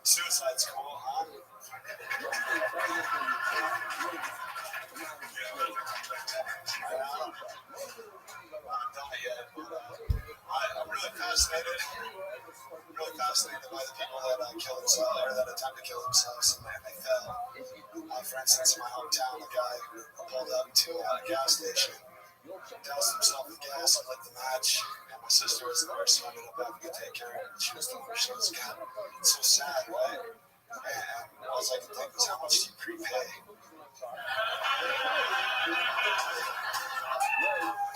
Suicide's cool, huh? I'm really fascinated. By the people that kill themselves or that attempt to kill themselves and they fell. For instance, in my hometown, a guy pulled up to a gas station, doused himself with gas and lit the match. And my sister was there, so I ended up having to take care of her. She was the one she was got. It's so sad, right? And all I could think was, how much do you prepay?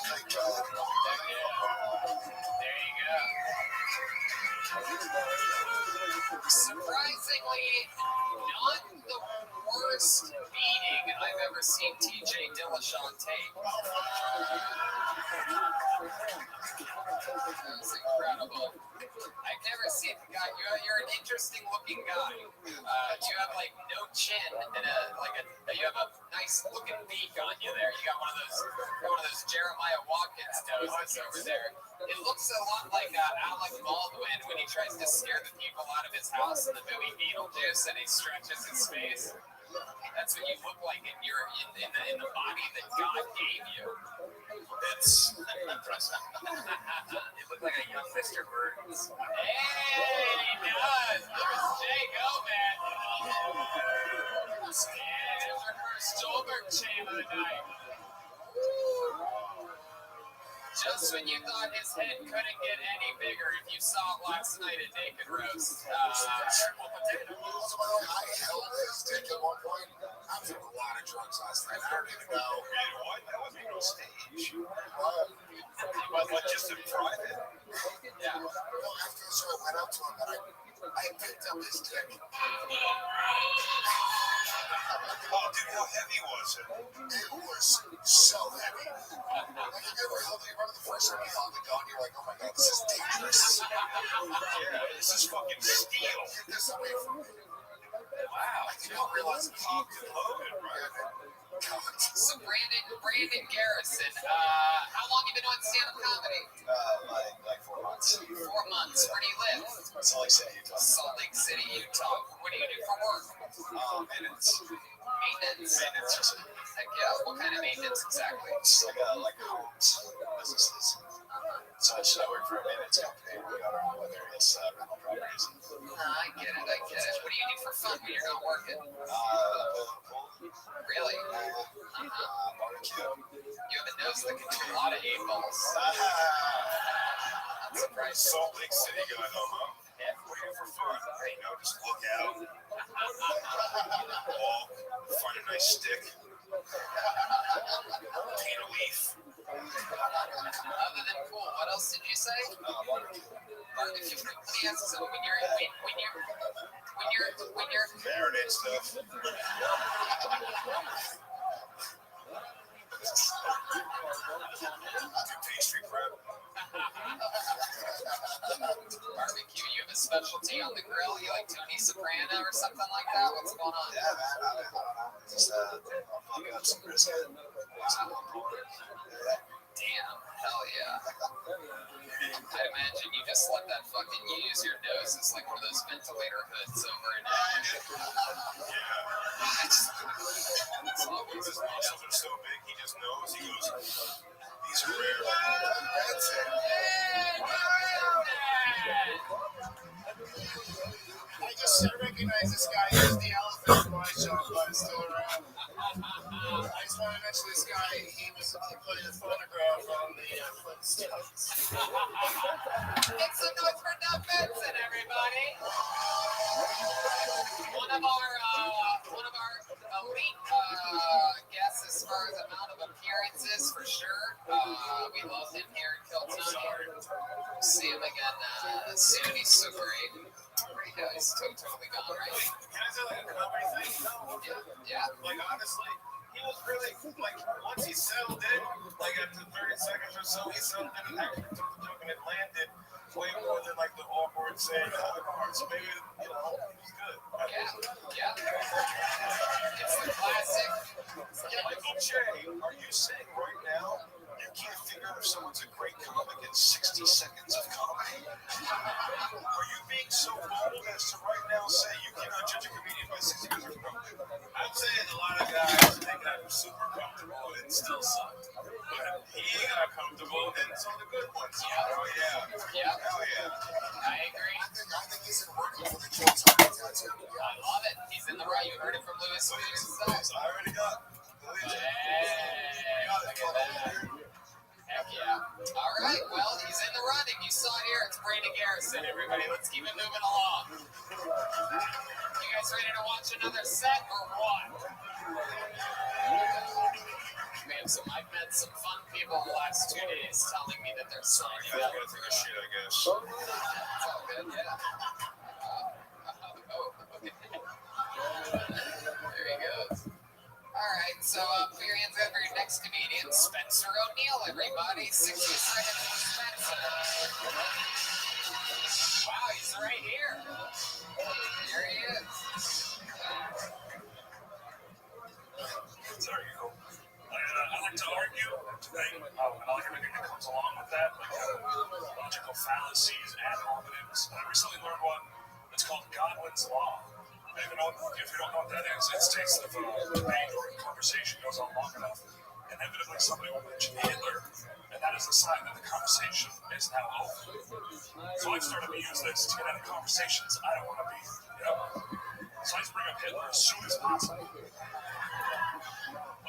Thank God. There you go. Surprisingly, not the worst beating I've ever seen TJ Dillish on tape. That was incredible. I've never seen the guy. You're an interesting looking guy. You have like no chin and you have a nice looking beak on you there. You got one of those Jeremiah Watkins noses over there. It looks a lot like Alec Baldwin when he tries to scare the people out of his house in the movie Beetlejuice and he stretches his face. That's what you look like in the body that God gave you. It's impressive. You look like a young Mr. Burns. Hey, he does. There's Jay Gomez. Yeah, there's our first Stolberg chain of the night. Just when you thought his head couldn't get any bigger, if you saw it last night at Naked Roast. I held his dick at one point. I was doing a lot of drugs last night. I don't even know. What? That wasn't on stage. What, just in private? Yeah. Well, after the show, I went up to him and I picked up his dick. Oh, dude, how heavy was it? It was so heavy. Like, you remember the first time you held a gun, you're like, oh my God, this is dangerous. Yeah, this is fucking steel. Get this away from me. Wow. I didn't realize it's cocked and loaded, right? So Brandon Garrison, how long you been doing stand-up comedy? Like 4 months. 4 months. Where do you live? Salt Lake City, Utah. Salt Lake City, Utah. What do you do for work? Maintenance. Maintenance. Heck yeah. What kind of maintenance exactly? It's like homes, businesses. So I work for a maintenance company. We got our own various rental properties. I get it. What do you do for fun when you're not working? Really? Barbecue. You have a nose that can do a lot of 8-balls. I'm surprised. Salt Lake City guy, though, huh? Yeah. What do you do for fun? Hey, just look out. Walk, find a nice stick. Paint a leaf. Other than cool, what else did you say? Barbecue. Barbecue. Let me ask you something. When you're marinade stuff. Pastry prep. Barbecue. You have a specialty on the grill? You like Tony Soprano or something like that? What's going on? Yeah, man. I don't know. Just I'll fuck up some brisket. Damn. Hell yeah. I imagine you just let that fucking use your nose as like one of those ventilator hoods over and out. His muscles are so big, he just knows. He goes, these are rare. That's it. I recognize this guy. He's the elephant in my shop, but it's still around. I just want to mention this guy. He played a photograph on the Flintstones. It's a noise for Doug Benson, everybody. One of our elite guests as far as amount of appearances, for sure. We love him here in Kill Tony. See him again soon. He's so great. Yeah, he's totally gone, right? Can I say like a comedy thing? Yeah. Like honestly, he was really like once he settled in, like after 30 seconds or so, he settled in and actually took the joke and it landed way more than like the awkward saying other parts. So maybe it was good. Yeah. It's the classic. Like, Jay, are you saying right now you can't He got comfortable, and so the good ones. Yeah. Oh, yeah. Yeah. Hell yeah. I agree. I think he's in working for the Kills Hunter tattoo. I love it. He's in the right. You heard it from Lewis. I already got it. Hey, look at that. Heck yeah. All right, well, he's in the running. You saw it here. It's Brandon Garrison, everybody. Let's keep it moving along. You guys ready to watch another set or what? I've met some fun people the last 2 days telling me that they're signing up. I'm gonna take a shit, I guess. It's all good, yeah. There he goes. All right, so put your hands up for your next comedian, Spencer O'Neill, everybody. 60 seconds for Spencer. Wow, he's right here. There he is. There you go. I like to argue today, and I like everything that comes along with that, like logical fallacies, ad hominems. I recently learned one that's called Godwin's Law. If you don't know what that is, it states that if a debate or a conversation goes on long enough, inevitably somebody will mention Hitler, and that is a sign that the conversation is now over. So I've started to use this to get out of conversations I don't want to be in. So I just bring up Hitler as soon as possible.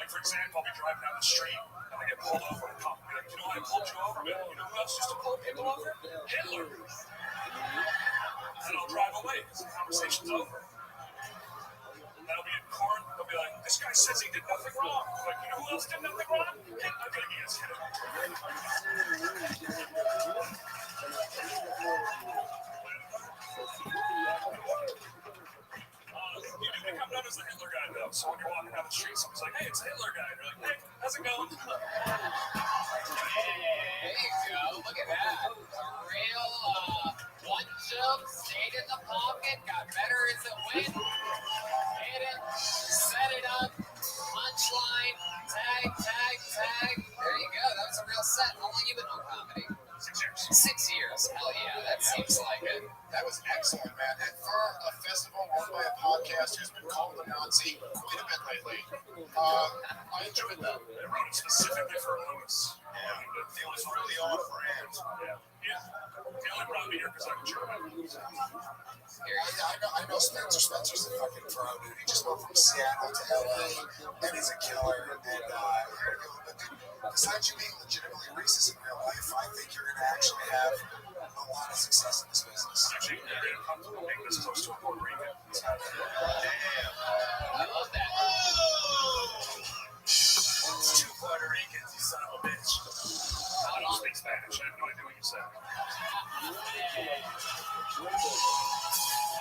Like, for example, I'll be driving down the street and I get pulled over and a cop will be like, you know why I pulled you over, man? You know who else used to pull people over? Hitler. And I'll drive away because the conversation's over. And I'll be in court, they'll be like, this guy says he did nothing wrong. I'm like, you know who else did nothing wrong? Hitler. I'm going to get his Hitler. You do become known as the Hitler guy, though. So when you're walking down the street, someone's like, hey, it's the Hitler guy. And you're like, hey, how's it going? Hey, there you go. Look at that. A real one jump, stayed in the pocket, got better as it went. Hit it, set it up, punchline, tag, tag, tag. There you go. That was a real set. How long you been on comedy? 6 years. 6 years. Hell yeah, that seems like it. That was excellent, man. And for a festival run by a podcast who's been called a Nazi quite a bit lately, I enjoyed that. I wrote it specifically for Lewis. Yeah, it was really on brand. Yeah. He only brought me here because I'm German. I know Spencer. Spencer's a fucking pro, dude. He just went from Seattle to LA, and he's a killer. And besides you being legitimately racist in real life, I think you're going to actually have a lot of success in this business. Actually, you're going to come to make this close to a Puerto Rican. Damn. I love that. It's 2 Puerto Ricans, you son of a bitch. I don't speak Spanish. I have no idea what you said.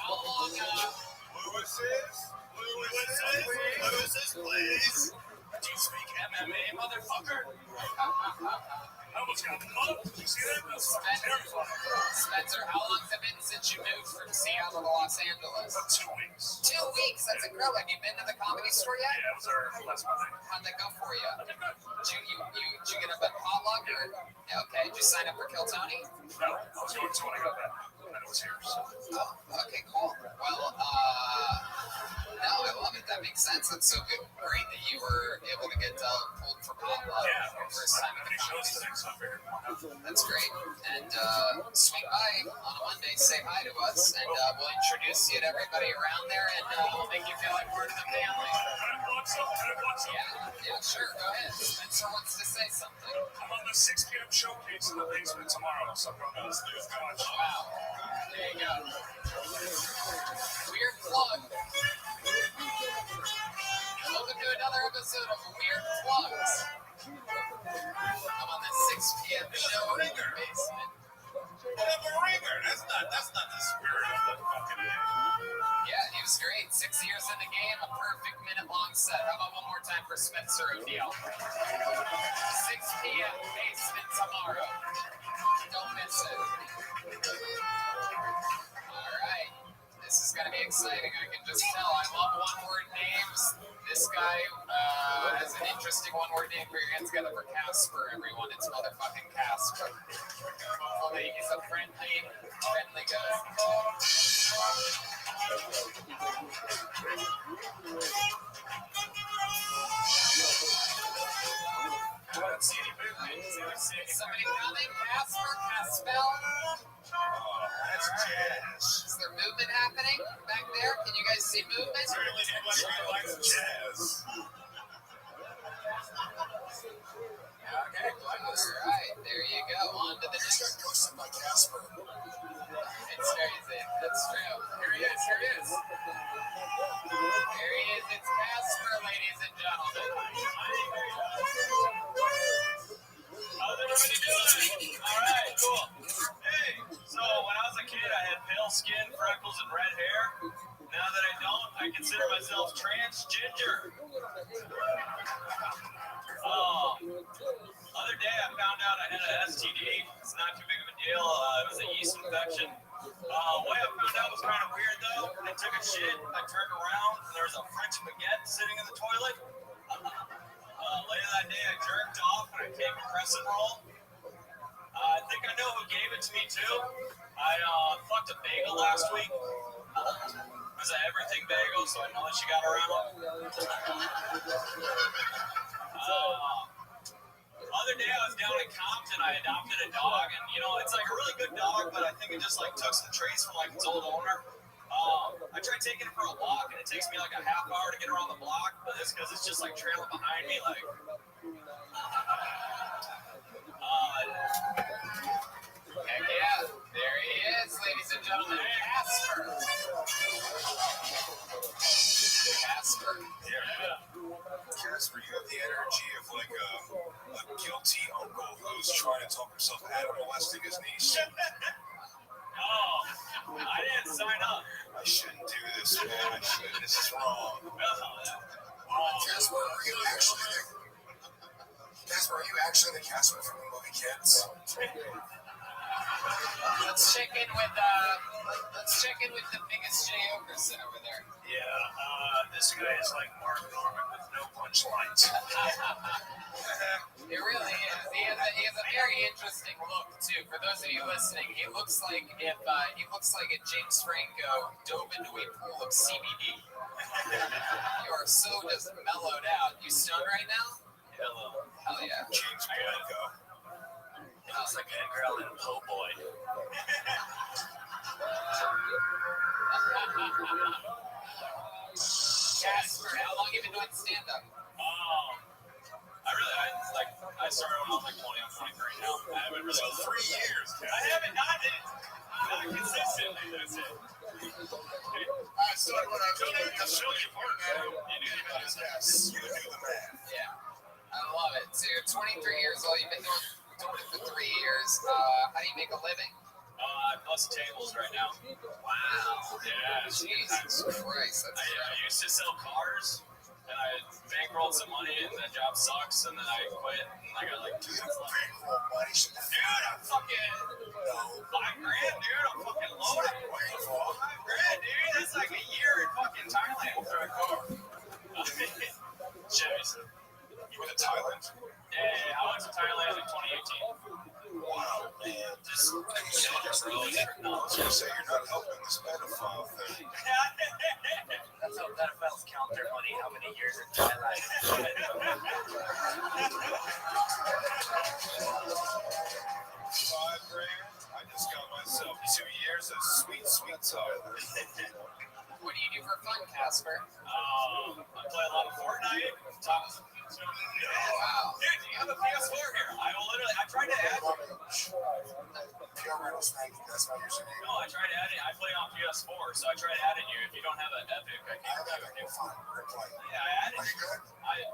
How long, Lewis's, please. Do you speak MMA, motherfucker? I almost got mugged. Did you see that? That was fucking terrifying. Spencer, how long has it been since you moved from Seattle to Los Angeles? About 2 weeks. 2 weeks? That's incredible. Have you been to the Comedy Store yet? Yeah, it was our last Monday. How'd that go for you? I did good. Did you get up at potluck? Or? Okay. Did you sign up for Kill Tony? No, I was going to when I got back. And it was here, so. Oh, okay, cool. Well, no, I love it. That makes sense. It's so good. Great that you were able to get pulled for potluck for the first time at the Comedy Store. That's great. And swing by on a Monday, say hi to us, and we'll introduce you to everybody around there, and we'll make you feel like part of the family. Yeah, sure. Go ahead. Spencer wants to say something. I'm on the 6 p.m. showcase in the basement tomorrow, so I'm going to listen to this watch. Wow. There you go. Weird plug. Welcome to another episode of Weird Plugs. I'm on the 6 p.m. show in the basement. That's not the spirit of the fucking day. Yeah, he was great. 6 years in the game, a perfect minute-long set. How about one more time for Spencer O'Neill? 6 p.m. basement tomorrow. Don't miss it. All right. This is going to be exciting. I can just tell. I love one-word names. This guy has an interesting one-word name. Put your hands together for Casper, everyone. It's motherfucking Casper. Hopefully he's a friendly guy. I don't see any big Is somebody coming? Casper? Caspel? That's jazz. Is there movement happening back there? Can you guys see movement? Certainly anybody likes jazz. Okay. All right, there you go. On to the He's next. got ghosted by Casper. It's crazy. That's true. Here he is. Here he is. There he is. It's Casper, ladies and gentlemen. How's everybody doing? All right, cool. Hey, so when I was a kid, I had pale skin, freckles, and red hair. Now that I don't, I consider myself transgender. Other day, I found out I had an STD. It's not too big of a deal. It was a yeast infection. Way I found out was kind of weird, though. I took a shit, I turned around, and there was a French baguette sitting in the toilet. Later that day, I jerked off and I came a crescent roll. I think I know who gave it to me, too. I fucked a bagel last week. It was an everything bagel, so I know that she got around. Other day, I was down in Compton. I adopted a dog, and it's like a really good dog, but I think it just like took some traits from like its old owner. I tried taking it for a walk, and it takes me like a half hour to get around the block, but it's because it's just like trailing behind me, like. Heck yeah, there he is, ladies and gentlemen. Casper. Casper. Yeah. Casper, you have the energy of like a guilty uncle who's trying to talk himself out of molesting his niece. I didn't sign up. I shouldn't do this, man. I shouldn't. This is wrong. Casper, are you actually the Casper from the movie Kids? Let's check in with the biggest Jay Okerson over there. Yeah, this guy is like Mark Norman with no punchlines. It really is. He has a very interesting look too. For those of you listening, he looks like a James Franco dove into a pool of CBD. You are so just mellowed out. You stoned right now? Hello. Hell yeah. James Franco. He looks like Edgar Allan Poe boy. Casper, how long have you been doing stand-up? I started when I was like 20. I'm 23 now. I haven't really. So 3 years. I haven't done it. Not consistently. That's it. I started when I was 20. I'll show you part now. You do the math. Yes, you do the math. Yeah. I love it. So you're 23 years old. You've been doing it for 3 years. How do you make a living? I bust tables right now. Wow. Yeah. Jesus Christ. That's I used to sell cars, and I bankrolled some money, and the job sucks, and then I quit, and I got like 2 months left. Bankroll money. Dude, I'm fucking $5 grand, dude. I'm fucking loaded. $5 grand, dude. That's like a year in fucking Thailand for a car. Chevys. You went to Thailand? Yeah, I went to Thailand in 2018. Wow, man. Just I was going to say, you're not helping this pedophile thing. That's how pedophiles count their money, how many years in Thailand. $5 grand? I just got myself 2 years of sweet, sweet Thailand. What do you do for fun, Casper? I play a lot of Fortnite. Wow. Dude, do you have a PS4 here? I tried to add it. Pure Reynolds, thank you. That's my username. No, I tried to add it. I play on PS4, so I tried adding you. If you don't have an Epic, I I can't have do that. it. Fine, we're going to play. Yeah, I added Are you good?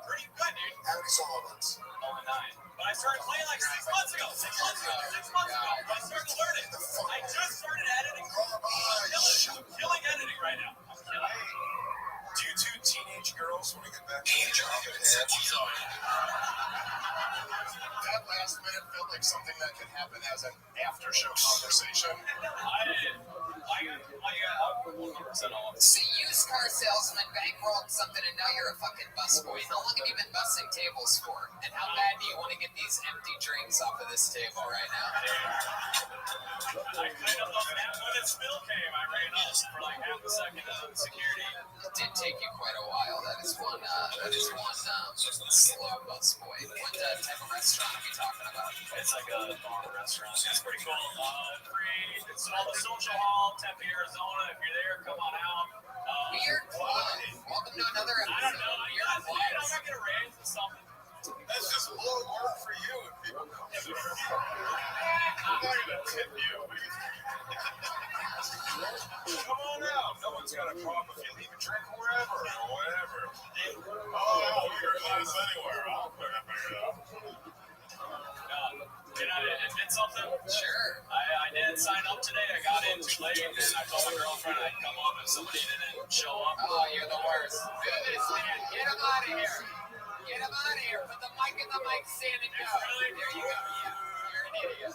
Pretty good, dude. How many solo wins? Only 9. But I started playing like 6 months ago. 6 months ago. I started learning. I just started editing. I'm killing editing right now. I'm killing it. Do you two teenage girls want to get back to Yeah. the job? That last minute felt like something that could happen as an after-show conversation. I got 100% on. See, used car salesman bankrolled something, and now you're a fucking busboy. How long have you been busting tables for? And how bad do you want to get these empty drinks off of this table right now? I know when it still came, I ran up for like half a second of security. It did take you quite a while. That is one slow bus boy. What type of restaurant are we talking about? It's like a bar restaurant. It's pretty cool. Free. It's on the Social Hall, Tempe, Arizona. If you're there, come on out. Weird plug. Welcome to another episode. I don't know. I'm not gonna raise or something. That's just low work for you if people come. I'm not gonna tip you. Come on out. No one's got a problem if you leave a drink wherever or whatever. Oh, you're nice anywhere. I'll figure it out. Can I admit something? Sure. I did sign up today. I got in too late, and I told my girlfriend I'd come up if somebody didn't show up. Oh, you're the worst. Do this, man. Get him out of here. Get him out of here. Put the mic in the mic stand and go. There you go. Yeah. You're an idiot.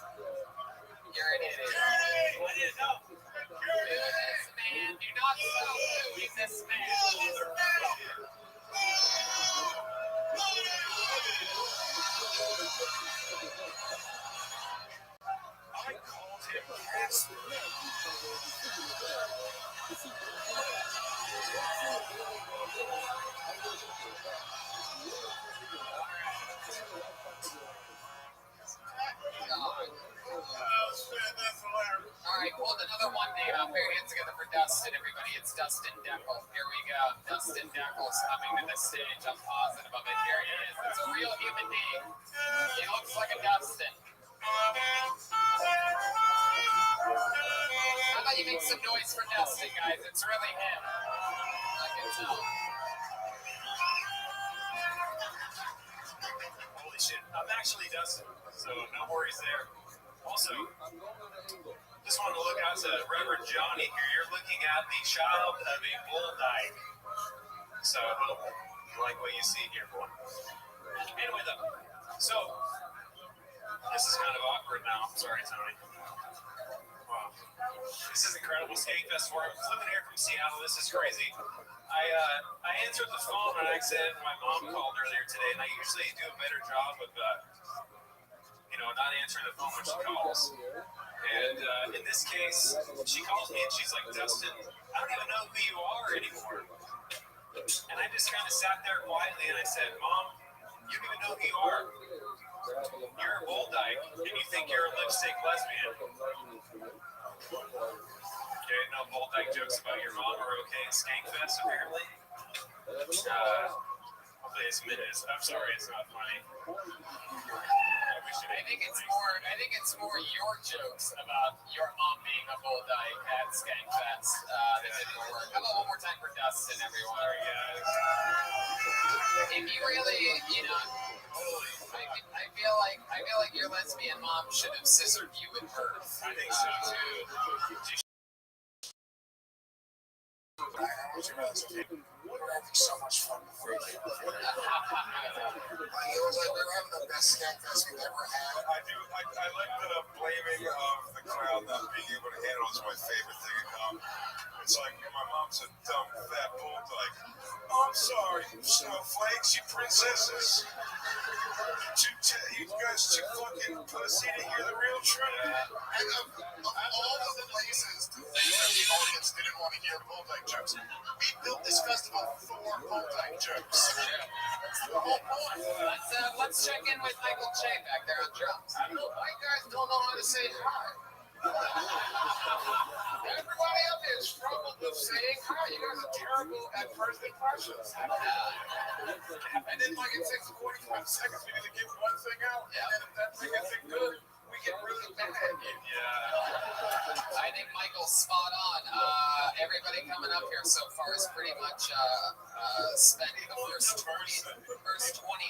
You're an idiot. I didn't know. Do this, man. Do not stop doing this, man. I called him Casper. All right, hold another one day up. Put your hands together for Dustin, everybody. It's Dustin Deckel. Here we go. Dustin Deckel's coming to the stage. I'm positive of it. Here he is. It's a real human being. He looks like a Dustin. How about you make some noise for Dustin, guys? It's really him. I can tell. Holy shit. I'm actually Dustin, so no worries there. Also, just want to look out to Reverend Johnny here. You're looking at the child of a bull dyke. So I hope you like what you see here, boy. Anyway, though, so this is kind of awkward now. Sorry, Tony. Wow. This is incredible. Skate Festival. I'm flipping here from Seattle. This is crazy. I answered the phone on accident. My mom called earlier today, and I usually do a better job of not answering the phone when she calls. And in this case, she calls me and she's like, Dustin, I don't even know who you are anymore. And I just kind of sat there quietly and I said, Mom, you don't even know who you are. You're a bull dyke and you think you're a lipstick lesbian. Okay, no bull dyke jokes about your mom are okay. Skankfest, apparently. Hopefully it's minutes. I'm sorry, it's not funny. I think it's more your jokes about your mom being a bull dyke at Skankfest that didn't work. How about one more time for Dustin, everyone? If you really, I feel like your lesbian mom should have scissored you at birth. I think so too. We're having so much fun before you get before it. It was like we were having the best Skankfest we've ever had. I like the blaming of the crowd not being able to handle is my favorite thing. It's like my mom's a dumb fat bull dyke. Oh, I'm sorry, snowflakes, you princesses. You guys too fucking pussy to hear the real truth. And of all of the places to think that the audience didn't want to hear bull dyke jokes, we built this festival for bull dyke jokes. That's the whole point. Let's check in with Michael Che back there on drums. I don't know, white guys don't know how to say hi. Everybody up here struggled with saying hi. You guys are terrible at first impressions. And then like it takes 45 seconds for you to get one thing out. And then if that thing isn't good, we get really mad at you. Yeah. I think Michael's spot on. Everybody coming up here so far is pretty much spending the first 20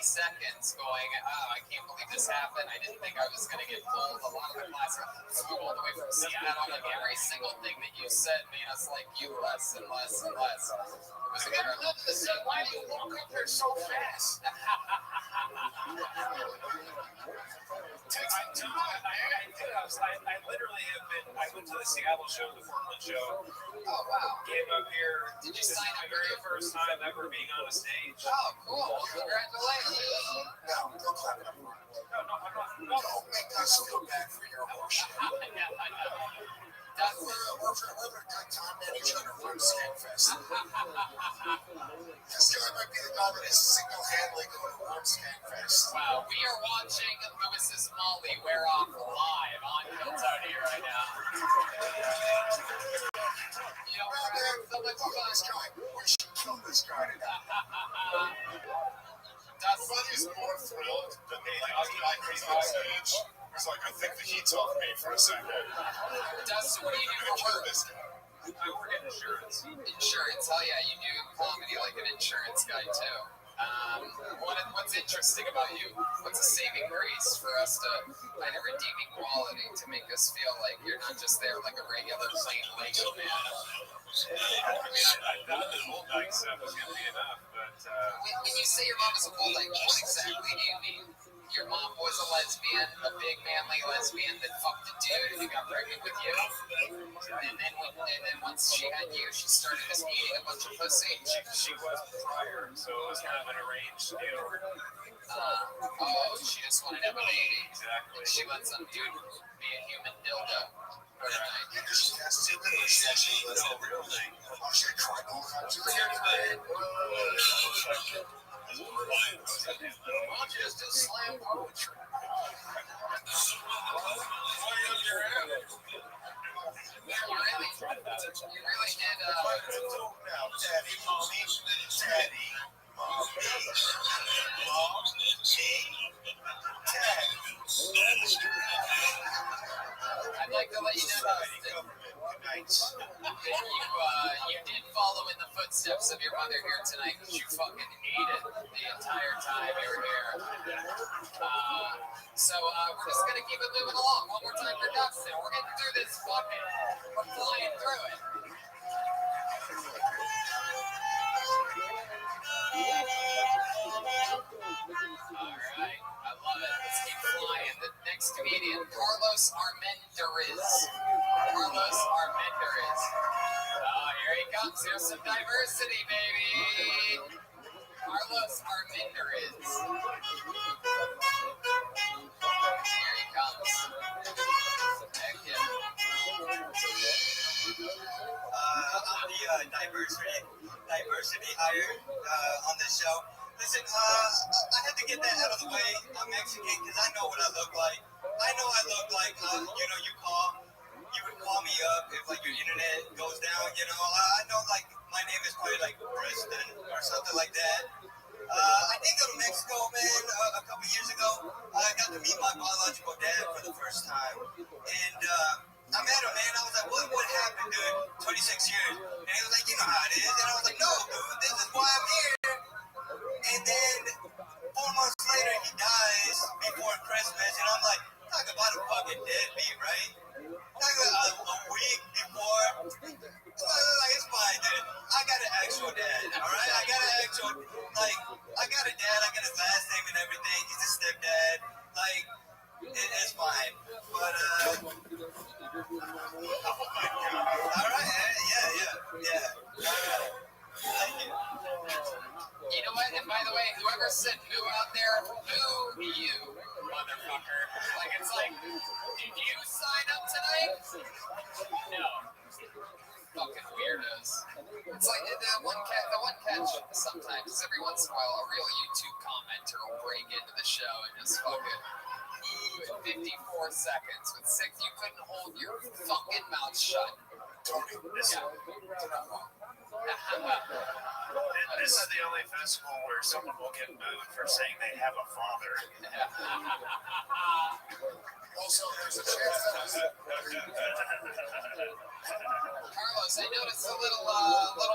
seconds going, I can't believe this happened. I didn't think I was going to get pulled. A lot of the class flew all the way from Seattle. Like every single thing that you said made us like you less and less and less. It was never nothing to say. Why do you walk up here so fast? I literally have been. I went to the Seattle show, the Portland show. Oh wow! Came up here. Did you sign up? Very first time ever being on a stage. Oh, cool! Congratulations! No, don't clap it up. No, I'm not. No, make us feel bad for your horseshit. That's We're having a good time at each other on Skankfest. This guy might be the guy that is single-handedly going to run Skankfest. wow. We are watching Lewis's Molly wear off live on Kiltony right now. You know, Well, man, so much look at fun. this guy. We should kill this guy today. Dustin, more thrilled than the guy crazy on stage. He's like, I think the heat's off me for a second. Dustin, what do you do I'm for gonna kill work? this guy. I work in insurance. Insurance. Hell yeah, you do comedy like an insurance guy too. What's interesting about you? What's a saving grace for us to find a redeeming quality to make us feel like you're not just there like a regular plain Lego man? I mean, I thought the whole dyke stuff was going to be enough, but When you say your mom is a bull dyke, what exactly do you mean? Your mom was a lesbian, a big manly lesbian that fucked a dude who got pregnant with you, and then once she had you, she started just eating a bunch of pussy. she was prior, so it was kind of an arranged deal. She just wanted to have a baby. Exactly. She let some dude be a human dildo. Right. She has to live with She actually was a real thing. Oh, she cried all the time. She was Well, just a slam poetry. You really did. now, Daddy, Mommy, Daddy, Mommy, I'd like to let you know that you did follow in the footsteps of your mother here tonight because you fucking ate it the entire time you were here. So we're just gonna keep it moving along. One more time for Dustin. We're getting through this fucking. We're flying through it. Alright, I love it. Let's keep flying. The next comedian, Carlos Armendariz. Carlos Armendariz. Oh, here he comes. Here's some diversity, baby. Carlos Armendariz. Here he comes. Heck yeah. I'm the diversity hire on this show. Listen, I had to get that out of the way. I'm Mexican because I know what I look like. I know I look like, you would call me up if like your internet goes down, you know. I know like my name is probably like Preston or something like that. I did go to Mexico, man, a couple years ago. I got to meet my biological dad for the first time. And I met him, man. I was like, what happened, dude? 26 years. And he was like, you know how it is. And I was like, no, dude, this is why I'm here. And then 4 months later, he dies before Christmas. And I'm like, talk about a fucking deadbeat, right? Talk about a week before. It's fine, dude. I got an actual dad, all right? I got an actual, like, I got a dad. I got his last name and everything. He's a stepdad. Like, it's fine. But, all right, yeah. Thank you. You know what? And by the way, whoever said boo out there, boo you, motherfucker. Like, it's like, did you sign up tonight? No. Fucking weirdos. It's like the one catch sometimes is every once in a while a real YouTube commenter will break into the show and just fucking 54 seconds with 6. You couldn't hold your fucking mouth shut. Tony, listen. This is the only festival where someone will get booed for saying they have a father. Also, there's a chance that Carlos, I noticed a little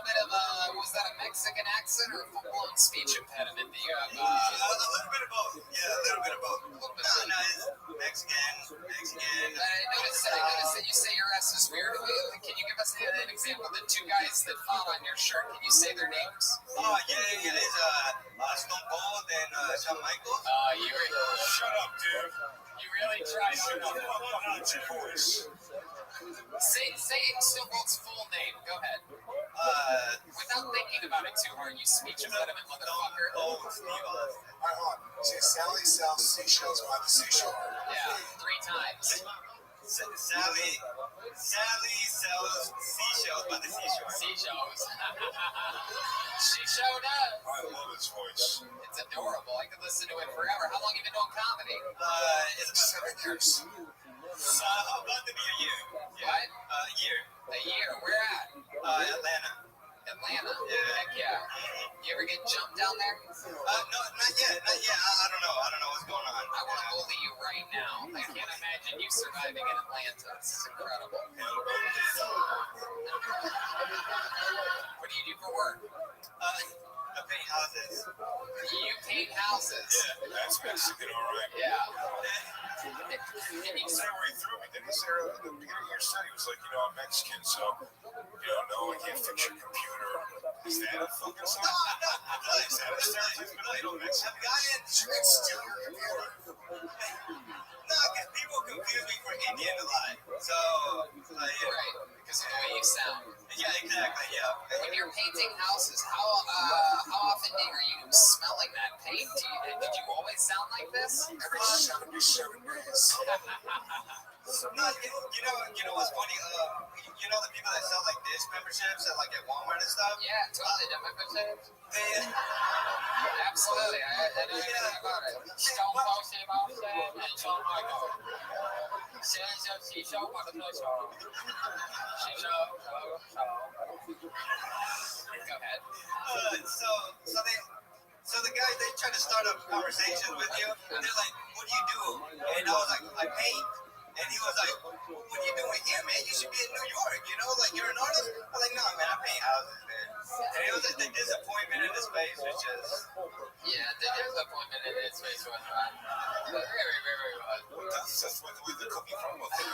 bit of was that a Mexican accent or a full-blown speech impediment that you have? A little bit of both. Yeah, a little bit of both. Nice. Mexican. I noticed that you say your S is weird. Can you give us an example of the two guys that fought on your shirt? Can you say their names? Oh, yeah. It's Stone Cold and Shawn Michaels. Shut up, dude. You really tried hard. Shut the fuck up, not your voice. Say Stone Cold's full name. Go ahead. Without thinking about it too hard, you speech impediment motherfucker. Oh, Steve Austin. All right, hold on. See, Sally sells seashells by the seashore. Yeah, 3 times. Sally sells seashells by the seashore. Seashells. She showed up. I love his voice. It's adorable. I could listen to it forever. How long have you been doing comedy? It's about 7 years. about to be a year. What? A year. A year. Where at? Atlanta. Atlanta. Yeah. Heck yeah. You ever get jumped down there? No, not yet. I don't know what's going on. I want to bully you right now. I can't imagine you surviving in Atlanta. This is incredible. What do you do for work? I paint houses. You paint houses. Yeah, that's Mexican, all right. Yeah. He didn't say where he threw me. Didn't he say at the beginning of your set, he was like, I'm Mexican, so, no, I can't fix your computer. Is that a fucking sign? No. Is that a stereotype? I've gotten. You can steal your computer. No, because people confuse me for Indian a lot. So, Right. Because of the way you sound. yeah, exactly, yeah. When you're painting houses, how often are you smelling that paint? Did you always sound like this? Every 77 days. No, you know what's funny? The people that sell like dish memberships at like at Walmart and stuff. Yeah, totally. The membership. They, Absolutely. I know everything about it. Stone posting about that and John Michael. She showed what the show. She showed. Go ahead. So the guys, they try to start up conversations with you, and they're like, "What do you do?" And I was like, "I paint." And he was like, "What are you doing here, man? You should be in New York, like you're an artist." I was like, "No, man, I paint houses, man." And it was like the disappointment in his face was just. Yeah, the disappointment in his face was very, very good. That's what the cookie crumble thing.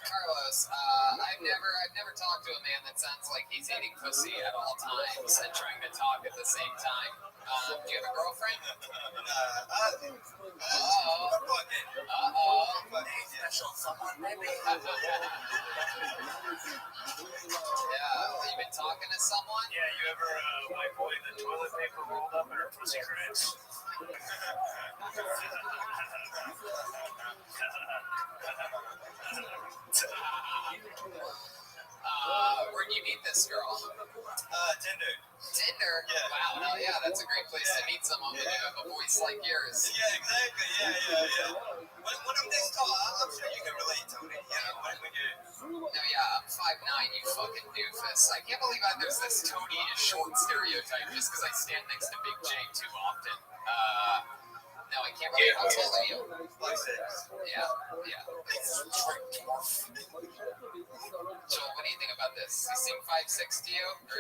Carlos, I've never talked to a man that sounds like he's eating pussy at all times and trying to talk at the same time. Do you have a girlfriend? Special someone, maybe? Yeah, you been talking to someone? Yeah, you ever white boy the toilet paper rolled up in her pussy cracks? Where'd you meet this girl? Tinder. Tinder? Yeah. Wow, no, yeah, that's a great place to meet someone when you have a voice like yours. Yeah, exactly. Yeah. When I'm this tall, I'm sure you can relate, Tony. When you're. No, yeah, I'm 5'9", you fucking doofus. I can't believe there's this Tony is short stereotype just because I stand next to Big J too often. No, I can't believe how tall are you? 6'6". Yeah. Joel, what do you think about this? He seem 5'6" to you? Or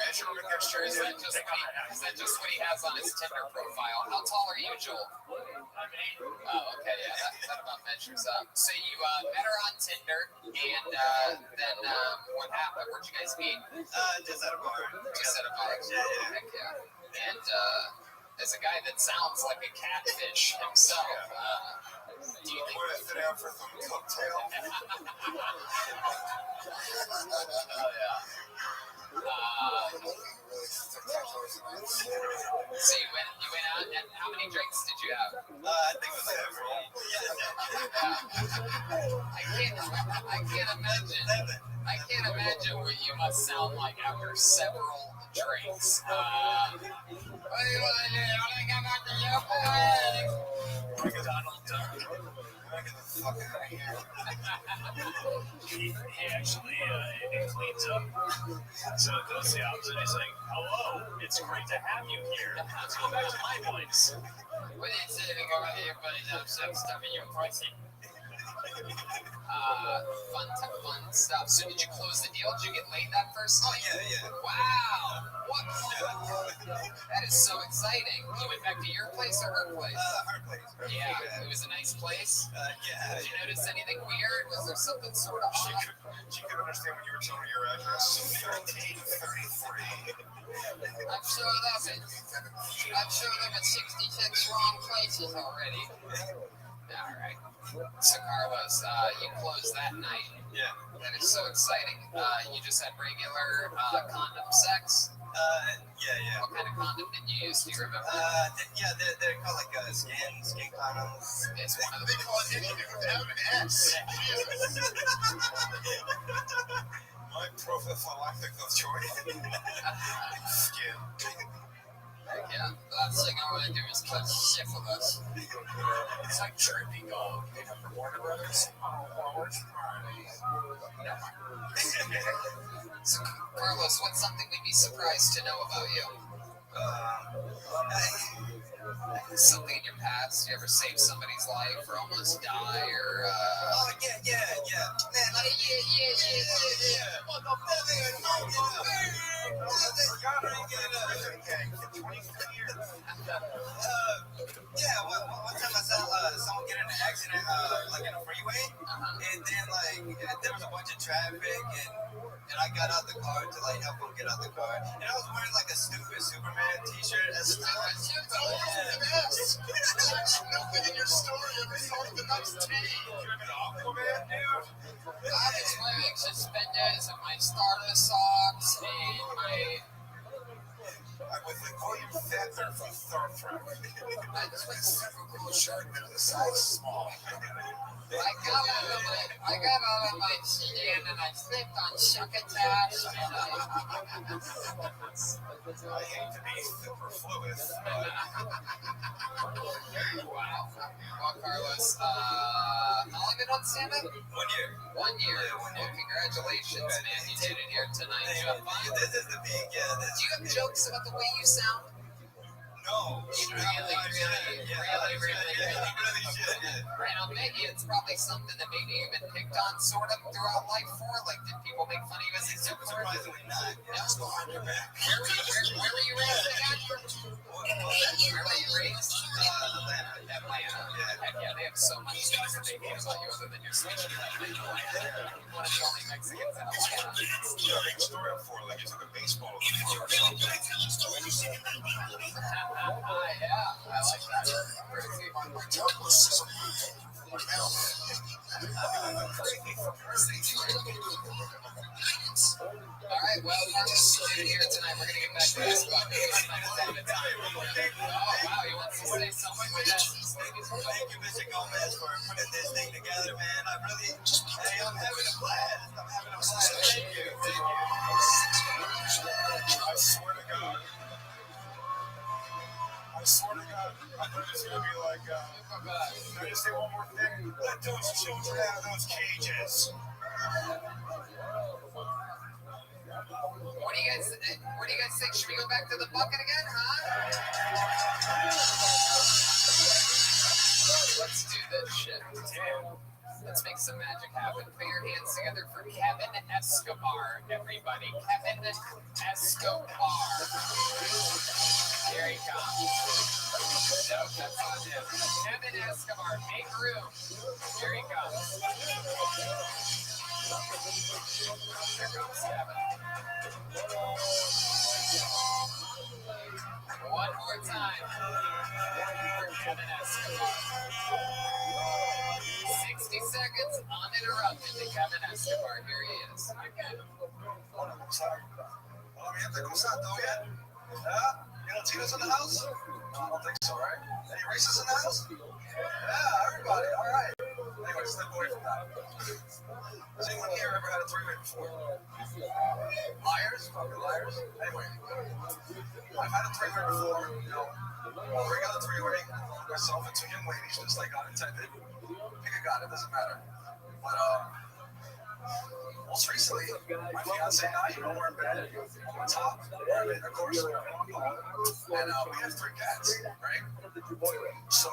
is that just what he has on his Tinder profile? How tall are you, Joel? I'm 8. Oh, okay, yeah, that about measures up. So you met her on Tinder, and then what happened? Where'd you guys meet? Just at a bar. Just at a bar. Yeah. Heck yeah. And as a guy that sounds like a catfish himself, do you think... What if it out for some cocktail? Oh, yeah. So you went out, and how many drinks did you have? I think it was I can't imagine what you must sound like after several drinks. What do you want to do? You want to come out to your place? Donald Duck. Get the fuck out of here. He actually it cleans up. So it goes the opposite. He's like, "Hello, it's great to have you here. Let's go back to my place." What did you say to go out to your place? I'm stuffing your pussy. Fun stuff. So did you close the deal? Did you get laid that first night? Yeah. Wow. What? That is so exciting. You went back to your place or her place? Her place. Yeah, it was a nice place. Yeah. Did you notice anything weird? Was there something sort of off? She could understand when you were telling her your address. 1333. I've showed up at 66 wrong places already. All right. So, Carlos, you closed that night. Yeah. That is so exciting. You just had regular condom sex? Yeah. What kind of condom did you use? Do you remember? They're called like skin condoms. It's one of They the call it M&S. My prophylactic of choice. Skin. Yeah, last thing I want to do is catch syphilis. It's like Chirpy Dog. They have the Warner Brothers. So, Carlos, what's something we'd be surprised to know about you? Something in your past? You ever saved somebody's life or almost die or Yeah. Man, like, yeah. One time I saw someone get in an accident, like in a freeway, and then like there was a bunch of traffic, and I got out the car to like help him get out the car, and I was wearing like a stupid Superman T-shirt as a Nothing in your story ever sold the next tea. You're an Aquaman, dude. I was wearing suspenders and my starter socks and my... I would call you Feather from Star Trek. I just went Super cool shirt, but the size is small. I got out of my sedan and I slipped on succotash and I hate to be superfluous. wow. Well, Carlos, how long have you done stand-up? 1 year. 1 year. Well, congratulations, man. You did it here tonight. Did you have fun? This is the big, Do you have jokes about the way you sound? No. You really should. Right now, maybe it's probably something that maybe you've been picked on sort of throughout life for. Like, did people make fun of you as a kid? Surprisingly not. Just behind your back. Where were you raised again? Where were you raised? Atlanta. Yeah, they have so much things that they hate about you other than your speech. One of the only Mexicans in Atlanta. You have a story up for like you took a baseball or something. Yeah, I like that. My doubtless is All right, well, Carlos is here tonight. We're going to get back to this, but oh, wow, he wants to say something with that. Thank you, Mr. Gomez, for putting this thing together, man. I'm having a blast. Thank you. I swear to God. I thought it was going to be like, can I just say one more thing? Let those children out of those cages. What do you guys think? Should we go back to the bucket again, huh? Let's do this shit. Let's make some magic happen. Put your hands together for Kevin Escobar, everybody. Kevin Escobar. Here he comes. No, that's not him. Kevin Escobar, make room. Here he comes. Here comes Kevin. One more time. Kevin Escobar. 60 seconds uninterrupted to Kevin Escobar. Here he is. Hola, mi gente, ¿cómo está? ¿Todo bien? You know Tina's in the house? No, I don't think so, right? Any racists in the house? Yeah, everybody, all right. Anyway, step away from that. Has anyone here ever had a three-way before? Liars? Fucking liars? Anyway, I've had a three-way before, you know. Bring out a three-way, myself and two young ladies, just like God intended. Pick a god, it doesn't matter. But, most recently, my fiance and I, you know, we're in bed on top, of course, and we have 3 cats, right? So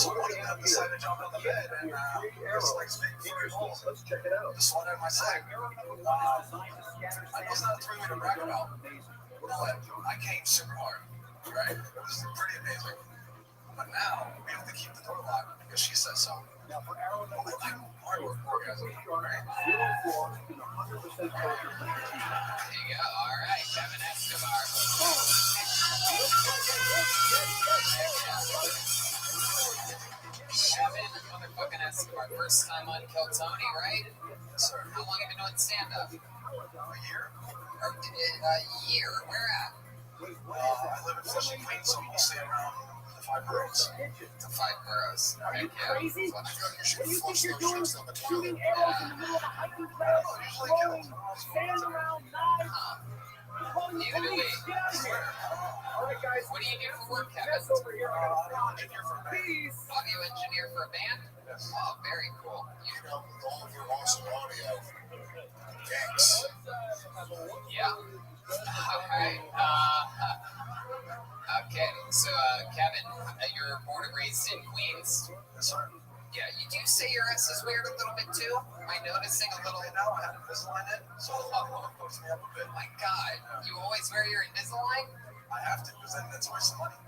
one of them decided to jump on the bed and just like speak furry balls. Just one in my sack. I know it's not a three-way to brag about, but I came super hard, right? It was pretty amazing. But now we have to keep the door locked because she says so. Now for Aaron, like hard orgasm, right? There you go. All right, Kevin Escobar. First time on Kill Tony, right? Yes, sir. How long have you been doing stand-up? A year? Or a year? Where at? I live in Flushing, Queens, so I'm mostly around the 5 boroughs. The 5 boroughs. Are you crazy? I feel like you What do you think should you're flush doing? those trips down the toilet. Shooting arrows in the middle of a hiking trail, throwing sand around, knives. Calling the police. Get out of here. All right, guys. What do you do for work, Kevin? That's over here. I got a Engineer for a band. Please. Audio engineer for a band? Yes. Oh, very cool. You know, with all of your awesome audio. Thanks. Yeah. All right. Okay. So, Kevin, you're born and raised in Queens? Yes, sir. Yeah. You do say your S is weird a little bit too. Am I noticing a little? Right now, I have Invisalign in, so it hooks me up a bit. My God, you always wear your Invisalign? I have to, because then that's a waste of money.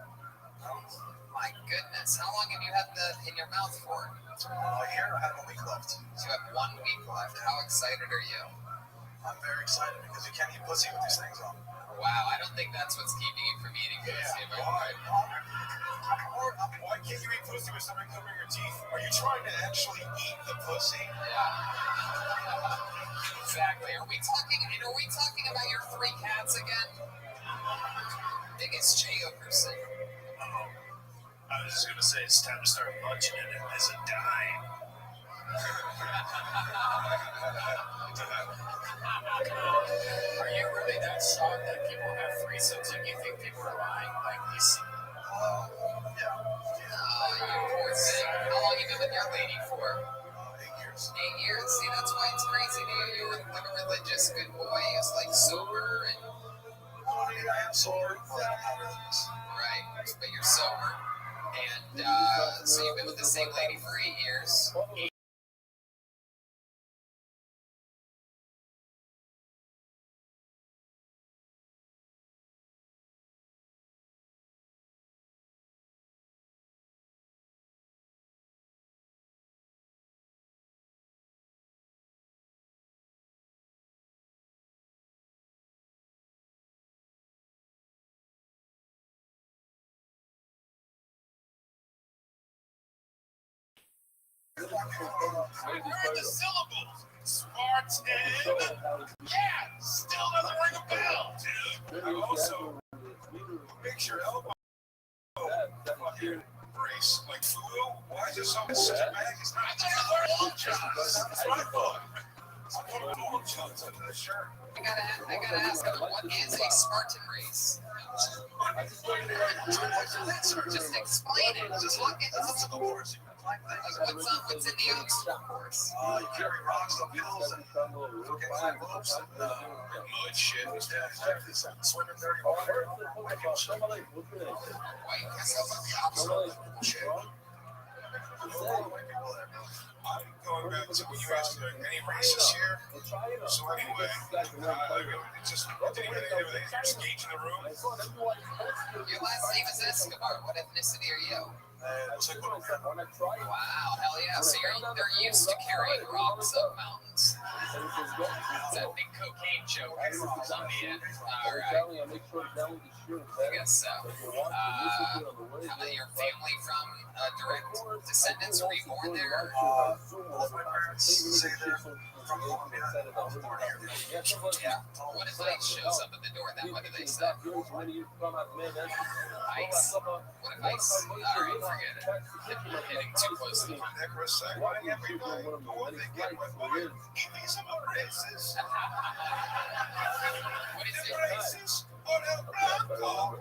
My goodness, how long have you had that in your mouth for? Here, I have a week left. So you have 1 week left. How excited are you? I'm very excited because you can't eat pussy with these things on. Wow, I don't think that's what's keeping you from eating pussy. Am I right? Why can't you eat pussy with something covering your teeth? Are you trying to actually eat the pussy? Yeah. Exactly. Are we talking about your 3 cats again? Biggest J-Okerson. I was just gonna say it's time to start munching it as a dime. Are you really that shocked that people have threesomes and you think people are lying? Like these? Yeah. Oh, you poor thing. How long have you been with your lady for? 8 years. 8 years. See, that's why it's crazy to you. You're like a religious good boy. It's like sober and I am sober, but not religious. right, but you're sober. And so you've been with the same lady for 8 years. Where are the syllables? Spartan. Yeah, still doesn't ring a bell, dude. I also make your elbow fucking brace. Like Fubu? Why is it so such a bag? It's not That's my fault. I put long johns under the shirt. I gotta ask, what is a Spartan race? Just explain it. Just look at That's the horse. like what's in the obstacle course. You carry rocks up hills and fucking climb ropes and mud shit and stuff. Swimming dirty water. Why you guess that's like the obstacle Bullshit. There's a lot of white people there. I'm going back to when you asked any races here. So anyway, it just didn't even do anything. You're just gauging the room. Your last name is Escobar. What ethnicity are you? It was like, what Wow, hell yeah. So they're used to carrying rocks up mountains. It's that big cocaine joke in Colombia. Alright. I guess so. How about your family from direct descendants? Were you born there? both my parents say they're from Colombia. I was born here. Yeah. What if ICE shows up at the door? Then what do they say? ICE? What if ICE? Alright, forget it. You're hitting too close to the mic. Nicholas said, why everybody what they get with women? These are the races. What is The it? races on El Blanco.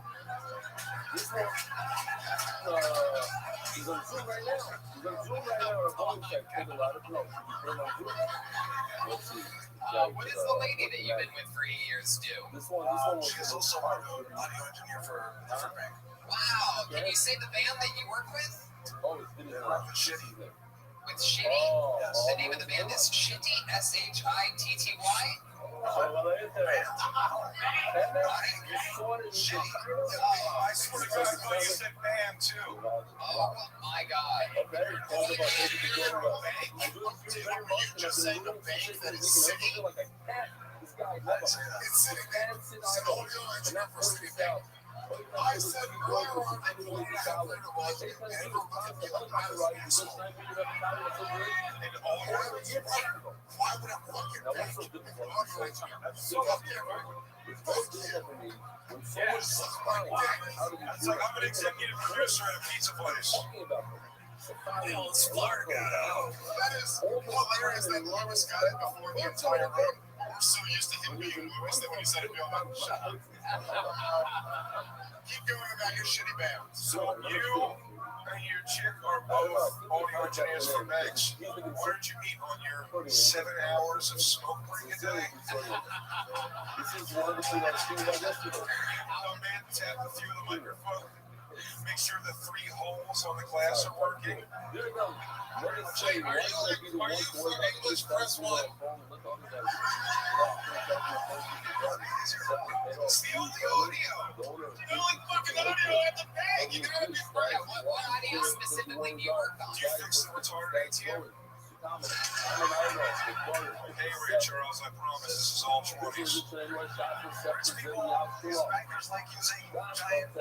What is the lady that you've been with for 8 years do? She's also our audio engineer for a different bank. Wow, can you say the band that you work with? Shitty. With Shitty? The name of the band is Shitty, Shitty. Shitty. I swear to God, I thought you said band too. Oh my God. You just saying a bank that is city? It's city. It's an audio engineer for City Bank. I said earlier on, I told you I have learned a lot, and everyone can get up out of the school. And all you have is why would I fucking bank? So up there, right? Yes. That's like I'm an executive producer at a pizza place. Hell, it's Florida. That is hilarious that Lewis got it before the entire room. We're so used to him being Lewis that when he said it, we all went, shut up. Keep going about your shitty band. So you and your chick are both audio engineers for Megs. Where did you meet on your 7 hours of smoke break a day? Come in, tap a few of the microphone. Make sure the 3 holes on the glass are working. Jay, are you for English press 1? It's the only audio. The only fucking audio at the bank. You gotta be right. What audio specifically do you work on? Do you fix the retarded ATM? Hey, Ray Charles, I promise this is all 20s. There's people, these bankers like using giant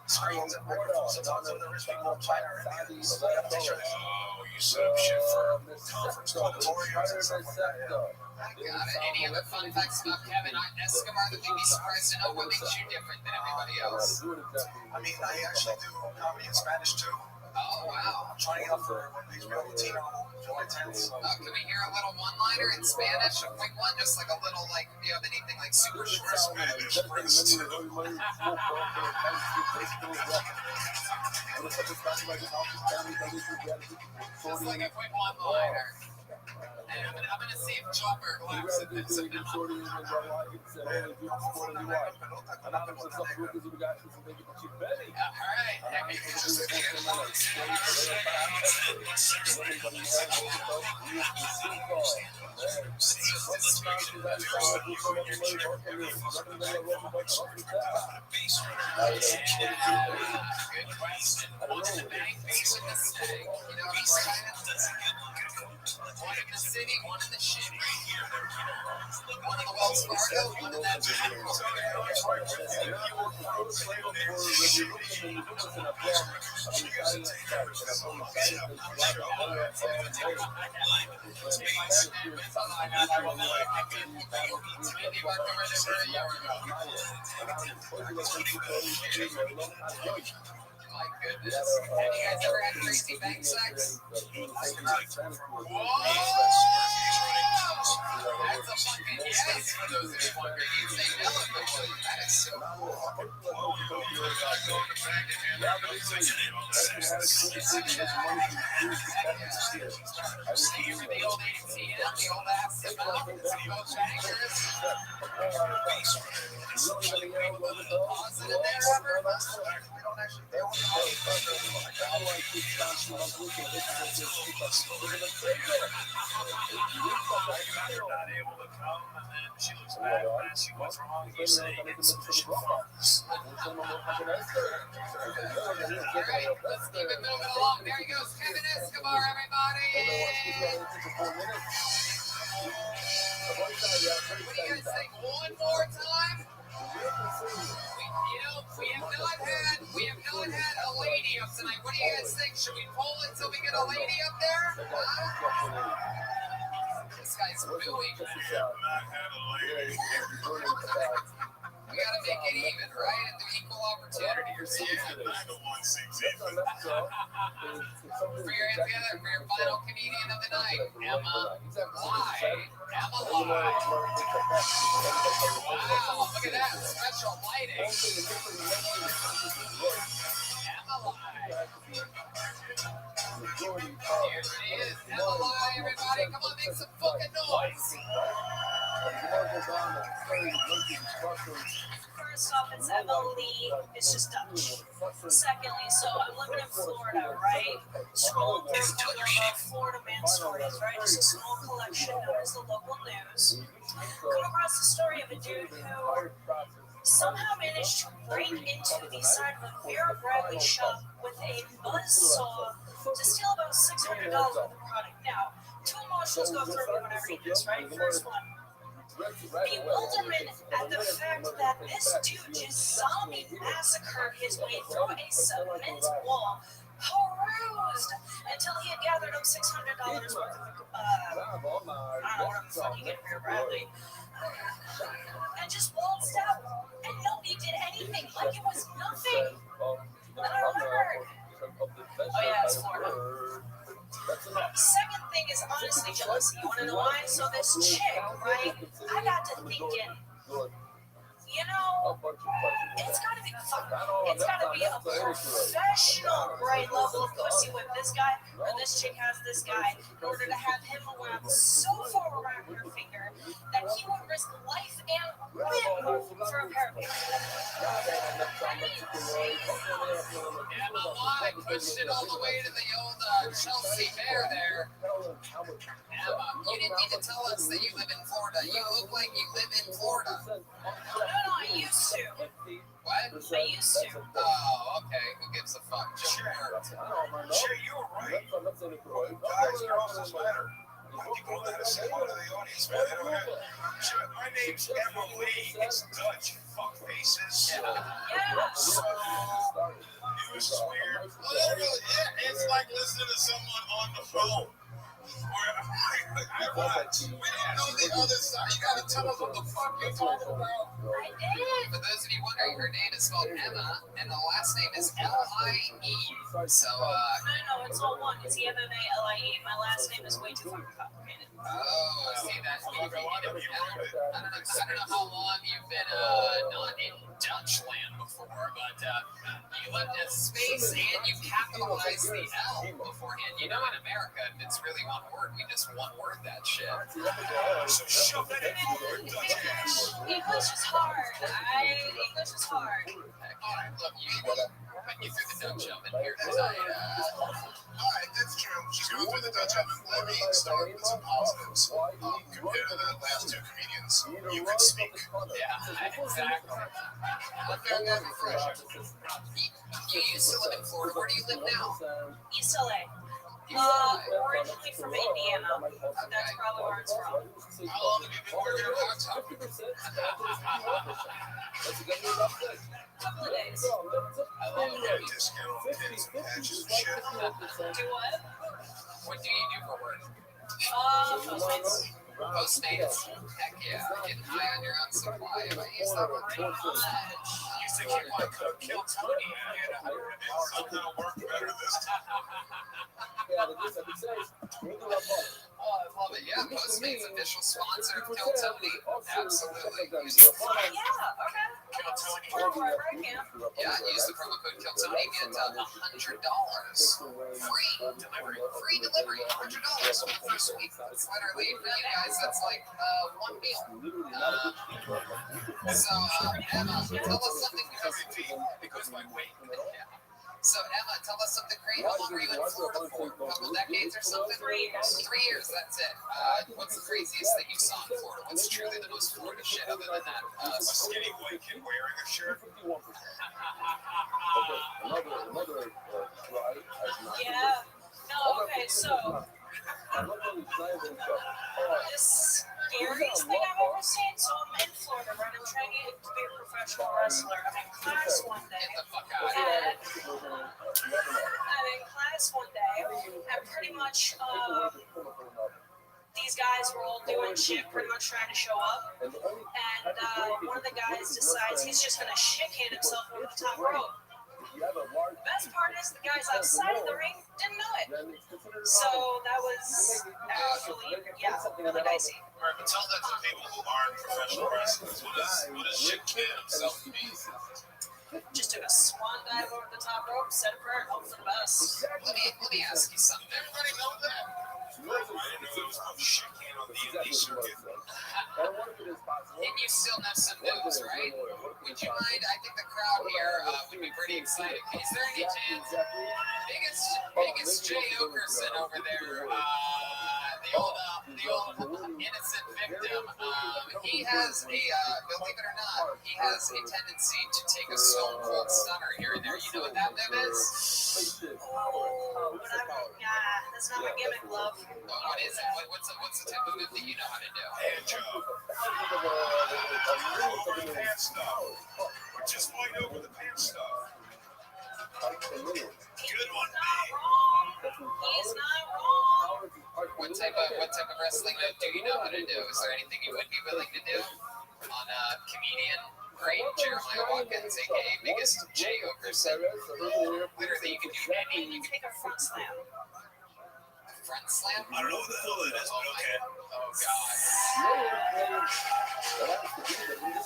screens and microphones to talk to the rich people in China or India. Oh, you set up shit for conference auditoriums and stuff like that. Got it. Any other fun facts about Kevin Escobar that you'd be surprised to know? What makes you different than everybody else? I mean, I actually do comedy in Spanish too. Oh, wow. I'm trying out for HBO Latino July 10th. Can we hear a little one-liner in Spanish? A quick one? Just like a little, like, do you have anything like super short? Spanish, Prince too. Just like a quick one-liner. And I'm gonna see if Chopper laughs at this. All Good question. What's the bank base in the snake? You know, he's kind of one in the city, one in the shitty. One in the Wells Fargo, one in that. My goodness. Have you guys ever had crazy bank sex? Whoa! That's a fucking yes for those who wonder. You say no officially. That is so cool. The old ATM, the old ass sip up, the coach anchors. Pause it in there ever? We don't actually deal with Not able to come, and then she looks back and asks you what's wrong. You say insufficient funds. All right, let's keep it moving along. There he goes, Kevin Escobar, everybody. What do you guys think? One more time? We have not had a lady up tonight. What do you guys think? Should we pull it until we get a lady up there? This guy's booing. Not had a lady. We gotta make it even, right? And do equal opportunity or something. Neither one seems even. Put your hands together for your final comedian of the night, Emma Lai. Emma Lai. Wow, look at that special lighting. Emma Lai. Here she is, Emma Lai, everybody. Come on, make some fucking noise. First off, it's Emily. It's just Dutch. Secondly, so I'm living in Florida, right? Scrolling through one of Florida man stories, right? Just a small collection known as the local news. Come across the story of a dude who somehow managed to break into the side of a Vera Bradley shop with a buzzsaw to steal about $600 worth of product. Now, two emotions go through me when I read this, right? First one, bewilderment at the fact that this dude just zombie massacred his way through a cement wall, perused until he had gathered up $600 worth of, I don't know what the fuck he get for Bradley, and just waltzed out, and nobody did anything, like it was nothing. And I remembered, oh yeah, it's Florida. Second thing is honestly jealousy. You wanna know why? So this chick, right? I got to thinking, you know, it's gotta be it's gotta be a professional grade level of pussy with this guy or this chick has this guy in order to have him around so far around her finger that he would risk life and limb for a pair of pants. I mean, Emma, I pushed it all the way to the old Chelsea Bear there. Emma, you didn't need to tell us that you live in Florida. You look like you live in Florida. no, I used to. What? I used to. Oh, okay. Who gives a fuck? Just worked. Sure, you were right. Guys, girls, doesn't matter. People know how to say hello to the audience, man. They don't have. Sure, my name's Emily. It's Dutch. Fuck faces. Yeah. So, news is weird. Literally, yeah, it's like listening to someone on the phone. We don't know the other side. You gotta tell us what the fuck you're talking about. I did. For those of you wondering, her name is spelled Emma, and the last name is L-I-E. So, No, it's all one. It's EMMALIE. My last name is way too fucking complicated. oh, see that? I don't know how long you've been not in Dutch land before, but you left a space and you capitalized the L beforehand. You know, in America, if it's really one word, we just one word that shit. So shove that in your Dutch ass. English is hard. English is hard. All right, look, you threw the Dutch oven here tonight. Alright, that's true. She's going through the Dutch oven. Let me start with some positives. Compared to the last two comedians, you could speak. Yeah, exactly. Look very good refresher. You used to live in Florida. Where do you live now? East LA. Originally from Indiana. That's probably where it's from. How long have you been working at Hot Topic? Couple of days. I love it. Discount on pins and patches and shit. Do what? What do you do for work? Postmates. Postmates. Heck yeah. Getting high on your own supply. I used that word pretty much. Used to keep my cook kill Tony. And somehow worked better this time. Oh, I love it. Yeah, Postmates official sponsor of Kill Tony. Absolutely. Use the Yeah, okay. Kill Tony. Or wherever I can. use the promo code Kill Tony. Get $100 free delivery. Free delivery. $100 for the first week. That's literally for you guys. That's like one meal. So Emma, tell us something because my weight. Yeah. So Emma, tell us something great. How long were you in Florida for? A couple decades or something? 3 years. 3 years, that's it. What's the craziest thing you saw in Florida? What's truly the most Florida shit other than that? A skinny white kid wearing a shirt. Yeah. No, okay, so the scariest thing I've ever seen. So I'm in Florida, right? I'm trying to be a professional wrestler. I'm in class one day. Get the fuck out of here. I'm in class one day, and pretty much these guys were all doing shit, pretty much trying to show up. And one of the guys decides he's just gonna shit-can himself over the top rope. The best part is the guys outside of the ring didn't know it. So that was actually, really dicey. All right, but tell that to people who aren't professional wrestlers. What does shit kid himself mean? Just took a swan dive over the top rope, said a prayer, and hope for the best. Let me ask you something. Everybody know that? I didn't know there was no shit can on the indie circuit. And you still know some news, right? Would you mind? I think the crowd here would be pretty excited. Is there any chance? Biggest Jay Okerson over there, the old innocent victim, he has a, believe it or not, he has a tendency to take a stone cold stunner here and there. You know what that move is? Oh, but that's not my gimmick, love. What is it? What's the type of move that you know how to do? Hand job. Pants stuff. Or just white over the pants stuff. Good one, He's not wrong. What type of wrestling move do you know how to do? Is there anything you would be willing to do on comedian great Jeremiah Watkins, aka biggest Jay Okerson? Literally, you can do any. You can take a front slam. Front slam? I don't know what the hell that is, but okay. Oh god.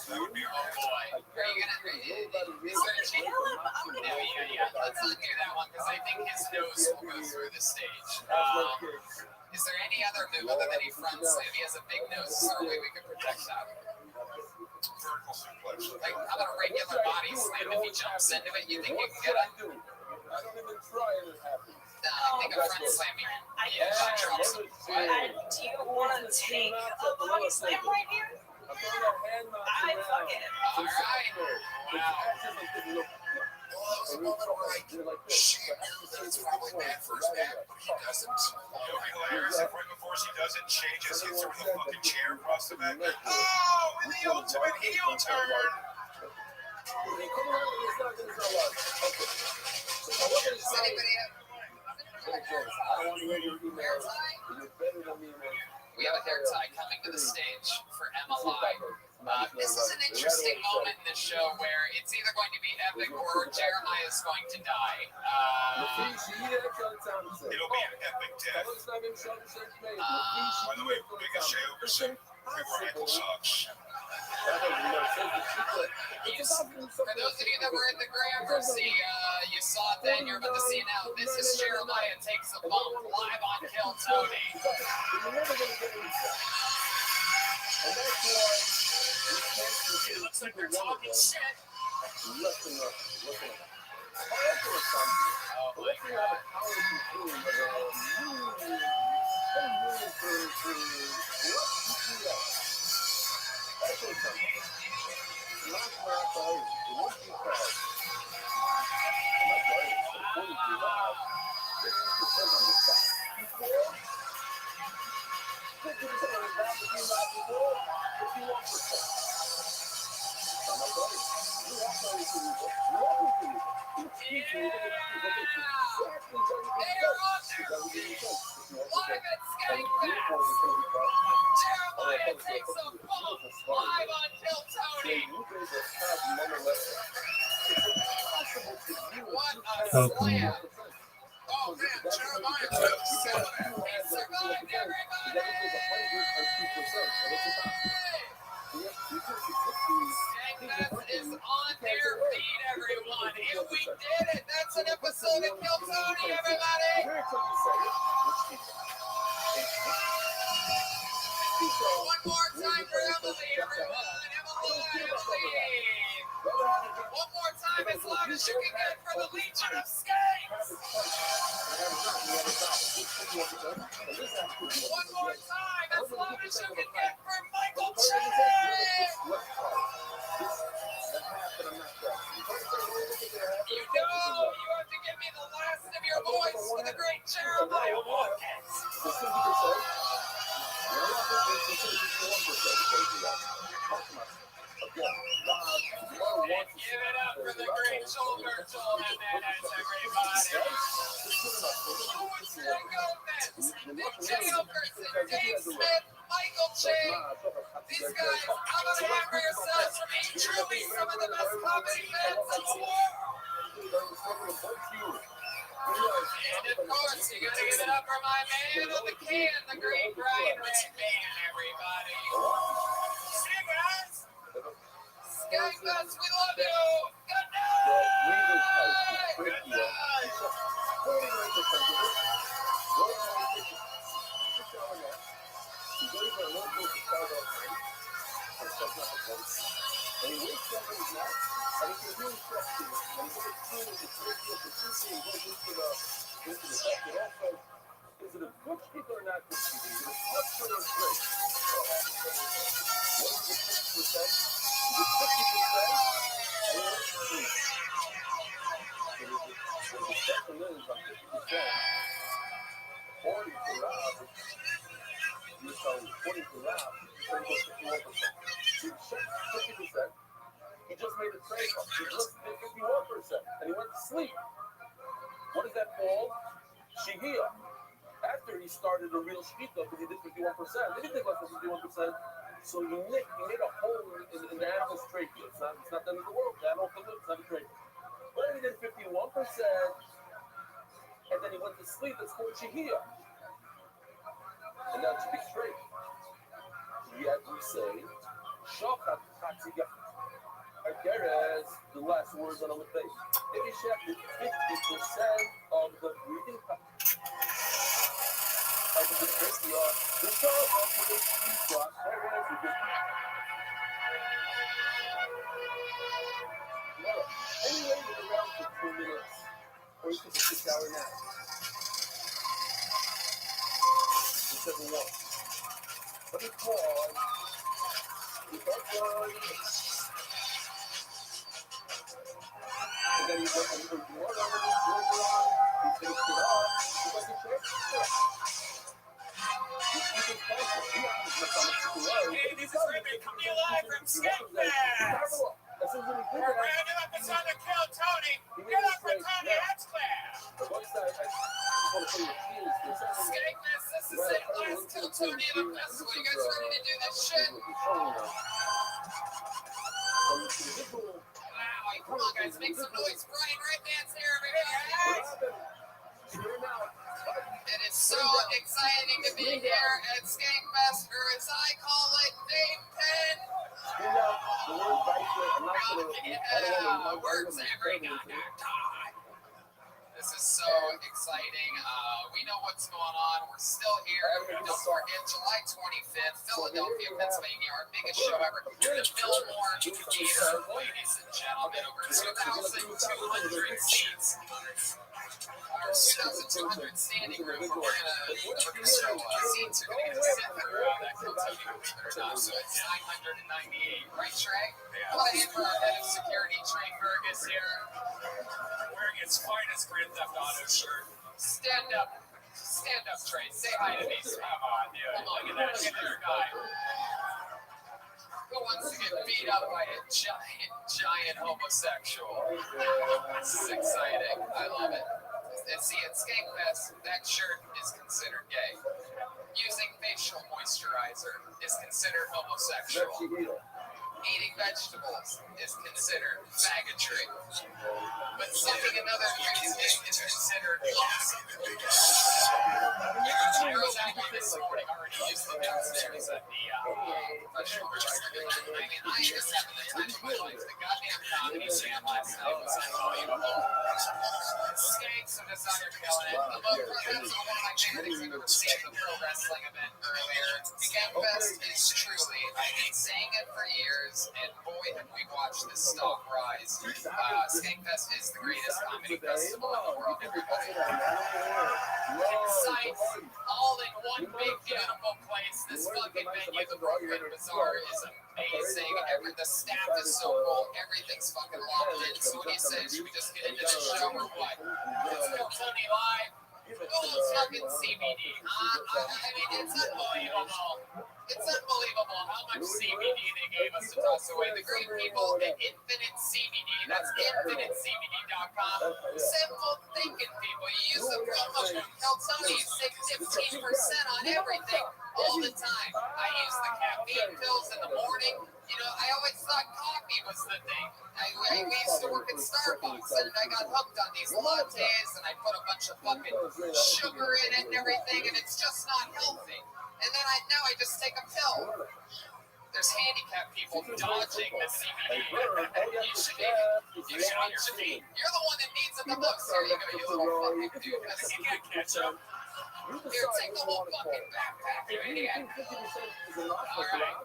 That would be Oh boy. Are you gonna? Is there a chance? Yeah. Let's not do that one because I think his nose will go through the stage. Is there any other move other than a front slam? He has a big nose. Is there a way we can protect that? vertical suplex. Like, how about a regular body slam? If he jumps into it, you think you can get it? I don't even try and it happens. I think a front slam. Yeah, drops him. What? do you want to take a body slam right here? I fuck it. All right. Wow. Well, that was a moment where she knew that it's probably bad for his back, but he doesn't. It'll be hilarious if right before she does it, Shay just hits her with a fucking chair across the back. Oh, in the ultimate heel turn. Does anybody have? We have a hair tie coming to the stage for Emma Live. This is an interesting moment in the show where it's either going to be epic or Jeremiah is going to die. It'll be an epic death. By the way, biggest Shay Okerson, we were ankle socks. For those of you that were in the Gramercy, you saw it then, you're about to see it now. This is Jeremiah Takes a Bump live on Kill Tony. It looks like they're talking shit. Oh my god. Jeremiah Takes a Bump live on Kill Tony. What a slam. Oh man, Jeremiah he survived everybody. That is on their feet, everyone. And we did it. That's an episode of Kill Tony, everybody. One more time for Emily, everyone. Emily. One more time, as loud as you can get for the Legion of Skates. One more time, as loud as you can get for Michael Chang. You know you have to give me the last of your voice for the great Jeremiah Watkins. Give it up for the great shoulder Jimenez, everybody. Louis Gomez, Nick Jay Okerson, Dave Smith, Michael Chang. These guys, how about a hand for yourselves from truly some of the best comedy fans in the world? And of course, you gotta give it up for my man on the can, the great Brian Redman, everybody. See you guys. Skagmas, we love you. Good night. Good night. Is it a good speaker or not good speaker? Is it a structure or straight? What is the 50%? Is it 50%? The discussion is on 50%. According to Rob, you're telling according to Rob, it's going to go 51%. He checked 50%. He just made a trade off. He just did 51%. And he went to sleep. What is that called? Shihiyah. After he started a real shkita, because he did 51%. He didn't think about 51%. So he made a hole in the animal's trachea. It's not the end of the world. The animal can live. It's not a trachea. But then he did 51%. And then he went to sleep. It's called shihiyah. And now it should be straight. Yet we say, shochat chatzigah. Agares, the last words on the face. If you check 50% of the breathing of the trachea, the sound of the spot, Agares, you just anyway, you're around for 2 minutes, or you take a 6-hour nap. Whichever one. But it's hard. It's hard. And then you go and you do one over, you take it off, you go to church. Hey, this is Rabbi coming to you live from Skate-Fest. For a brand new episode of Kill Tony. Get up for Tony Hatchclaff. Skate-Fest, this is it. Last Kill Tony of the festival. You guys ready to do this shit? Wow, come on guys, make some noise. Brian Redman's here, everybody. It is so exciting to be here at Skankfest, or as I call it, Vape Pen. Words every goddamn time. This is so exciting. We know what's going on. We're still here. Don't forget, July 25th, Philadelphia, Pennsylvania, our biggest show ever. The Fillmore Theater, ladies and gentlemen, over 2,200 seats. Our 2,200 standing room. We're gonna show seats are gonna sit throughout that Kentucky, believe it or not. So it's 998, right, Trey? Play for our head of security, Trey Fergus here. Wearing his finest Grand Theft Auto shirt. Stand up, Trey. Say hi to me. Come on, dude. Look at that. Look at this guy. Who wants to get beat up by a giant homosexual? This is exciting. I love it. And see, at Skankfest, that shirt is considered gay. Using facial moisturizer is considered homosexual. Eating vegetables is considered faggotry. But something another reason is considered awesome. I was actually this morning already used it downstairs at the professional wrestling. I mean, I just having the time of my life. The goddamn comedy jam last night was unbelievable. Skanks are just out here killing it. That's one of my favorite things I've ever seen at the pro wrestling event earlier. Skankfest is truly, I've been saying it for years, and boy, have we watched this stock rise. Skankfest is the greatest comedy festival in the world, everybody. Sights, all in one big, beautiful place. This fucking venue, the Brooklyn Bazaar, is amazing. The staff is so cool. Everything's fucking locked in. So what do you say? Should we just get into the show or what? Let's go, Tony Live. Oh, fucking CBD. I mean, it's unbelievable. It's unbelievable how much CBD they gave us to toss away. The great people at Infinite CBD, that's infinitecbd.com. Simple thinking people. You use the promo code Tony, you save 15% on everything all the time. I use the caffeine pills in the morning. You know, I always thought coffee was the thing. I used to work at Starbucks, and I got hooked on these lattes, and I put a bunch of fucking sugar in it and everything, and it's just not healthy. And then now I just take a pill. There's handicapped people dodging the CBD. You should be. You're the one that needs it the most. Here you go, you little fucking dude. You can't catch up. Here, take the whole fucking backpack, you idiot. All right.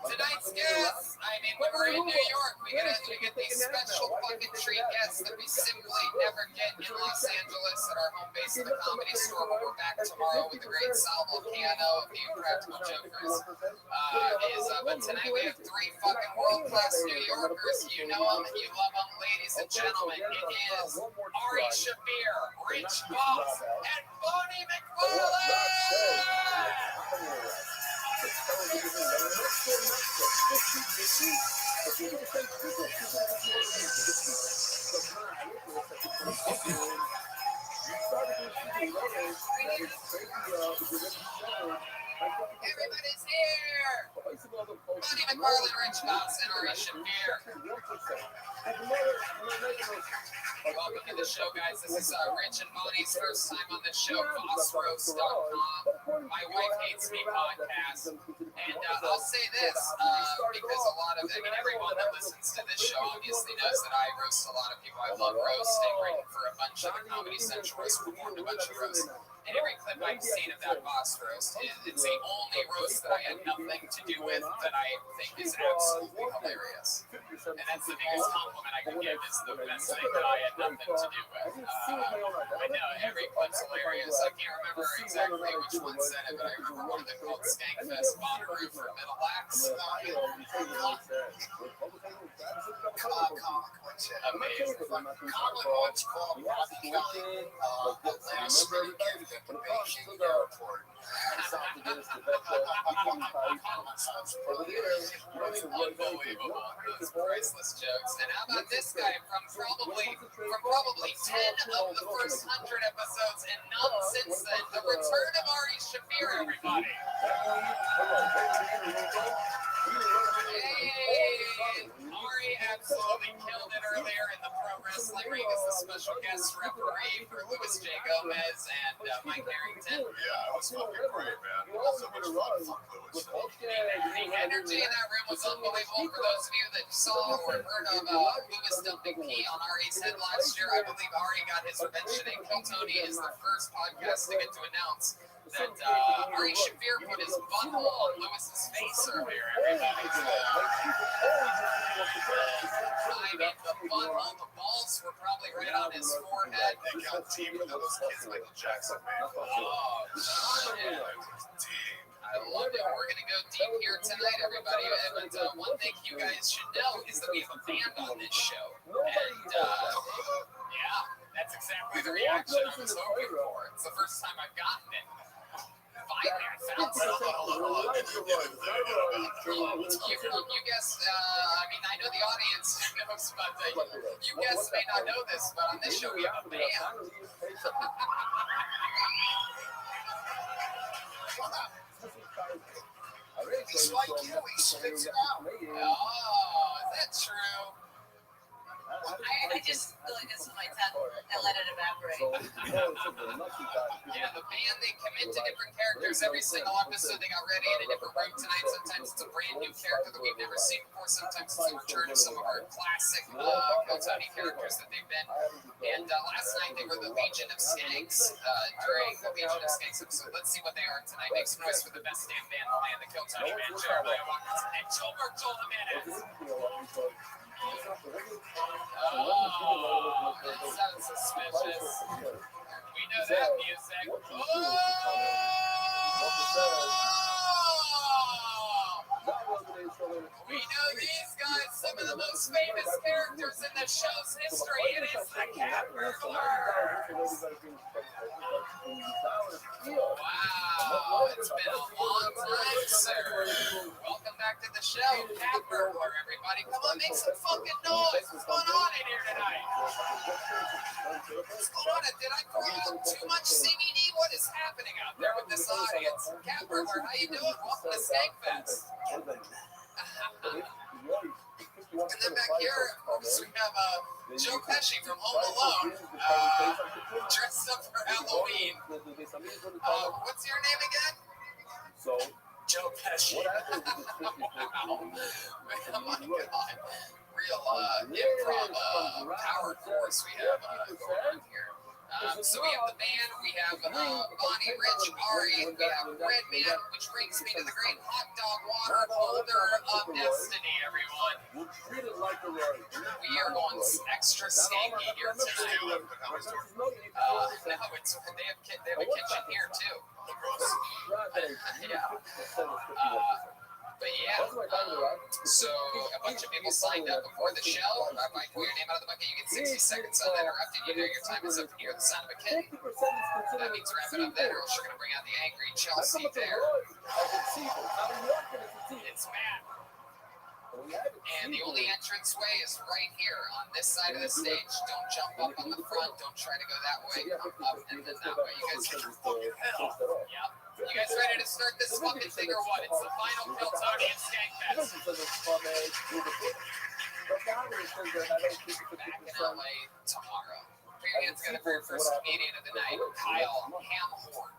Tonight's guests, I mean, when we're in New York, we get these special fucking treat guests that we simply never get in Los Angeles at our home base at the Comedy Store, where we're back tomorrow with the great Sal Volcano of the Impractical Jokers. But tonight we have three fucking world-class New Yorkers. You know them, you love them, ladies and gentlemen. It is Ari Shaffir, Rich Voss, and Bonnie McFarlane! Everybody's here! Bonnie McFarlane, Rich Voss, and Ari Shaffir. Welcome to the show, guys. This is Rich and Bonnie's first time on the show, FossRoast.com. My wife hates me podcast. And I'll say this, because a lot of, everyone that listens to this show obviously knows that I roast a lot of people. I love roasting, written for a bunch of the Comedy Central roasts, performed a bunch of roasts. And every clip I've seen of that Voss roast, it's the only roast that I had nothing to do with that I think is absolutely hilarious. And that's the biggest compliment I can give, is the best thing that I had nothing to do with. But no, every clip's hilarious. I can't remember exactly which one said it, but I remember one of them called Skankfest Bonnaroo for Middle Acts. Amazing. Common once called Robbie Kelly last minute gift at the Beijing airport. Unbelievable. Those priceless jokes. And how about this guy from probably 10 of the first 100 episodes and none since then? The return of Ari Shaffir, everybody. Hey, Ari absolutely killed it earlier in the pro wrestling ring as the special guest referee for Louis J. Gomez and Mike Harrington. Yeah, it was fucking great, man. It was so much fun. Fuck Louis. The energy in that room was unbelievable. For those of you that saw or heard of Louis dumping pee on Ari's head last year, I believe Ari got his revenge today. Kill Tony is the first podcast to get to announce that Ari Shaffir put his butthole on Louis's face earlier, everybody. I mean, the butthole, the balls were probably right on his forehead. They got deep with those kids Michael Jackson, man. Oh, shit. I love it. We're going to go deep here tonight, everybody. But one thing you guys should know is that we have a band on this show. And, yeah, that's exactly the reaction I was hoping for. It's the first time I've gotten it. Finally, I found something. You guess, I mean, I know the audience knows, but you guys may not know this, but on this show we have a band. He's like you, he spits it out. Oh, is that true? I just feel like this with my tongue and let it evaporate. Yeah, the band, they commit to different characters every single episode. They got ready in a different room tonight. Sometimes it's a brand new character that we've never seen before. Sometimes it's a return of some of our classic Kotani characters that they've been. And last night they were the Legion of Skanks during the Legion of Skanks episode. Let's see what they are tonight. Make some noise for the best damn band in the land, the Kotani band, Jeremiah Watkins and Gilbert Jimenez. Oh, that sounds suspicious. We know that music. Oh! We know these guys, some of the most famous characters in the show's history. It is the Cat Burglars. Wow, it's been a long time, sir. Welcome back to the show, Cat Burglar, everybody. Come on, make some fucking noise. What's going on in here tonight? What's going on? Did I throw too much CBD? What is happening out there with this audience? Cat Burglar, how you doing? Welcome to Skankfest. And then back here, of course, we have Joe Pesci from Home Alone, dressed up for Halloween. What's your name again? Joe Pesci. Wow. Oh my God. Real improv power course we have going on here. So we have the band, we have Bonnie, Rich, Ari, we have Red Man, which brings me to the great hot dog water holder of destiny, everyone. We'll treat it like a ride. We are going extra stanky here tonight. No, No, it's they have a kitchen here too. Yeah. But yeah, so a bunch of people signed up before the show. If I pull your name out of the bucket, you get 60 seconds uninterrupted. You know your time is up to hear the sound of a kitten. That means wrap it up there, or else you're going to bring out the angry Chelsea there. It's Matt. And the only entranceway is right here on this side of the stage. Don't jump up on the front. Don't try to go that way. Come up and then that way. You guys get your fucking head off. Yep. You guys ready to start this fucking thing or what? It's the final Kiltonian Skankfest. Back in LA tomorrow. Put your hands together for your first comedian of the night, Kyle Hamhort.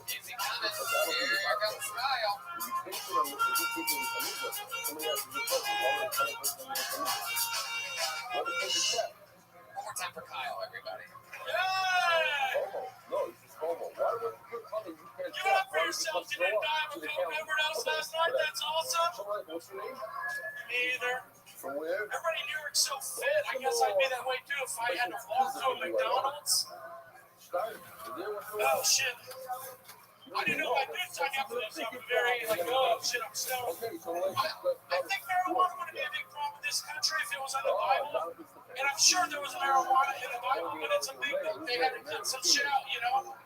Easy coming. Here comes Kyle. One more time for Kyle, everybody. Give it up for yourself. You didn't die of a coke overdose last night. That's awesome. Me either. From where? Everybody in New York's so fit. I guess I'd be that way too if I had to walk to a McDonald's. Oh shit. I didn't know I did sign up for this. I'm very like, oh shit, I'm stoned. I think marijuana would be a big problem in this country if it was in the Bible. And I'm sure there was marijuana in the Bible, but it's a big book. They had to cut some shit out, you know?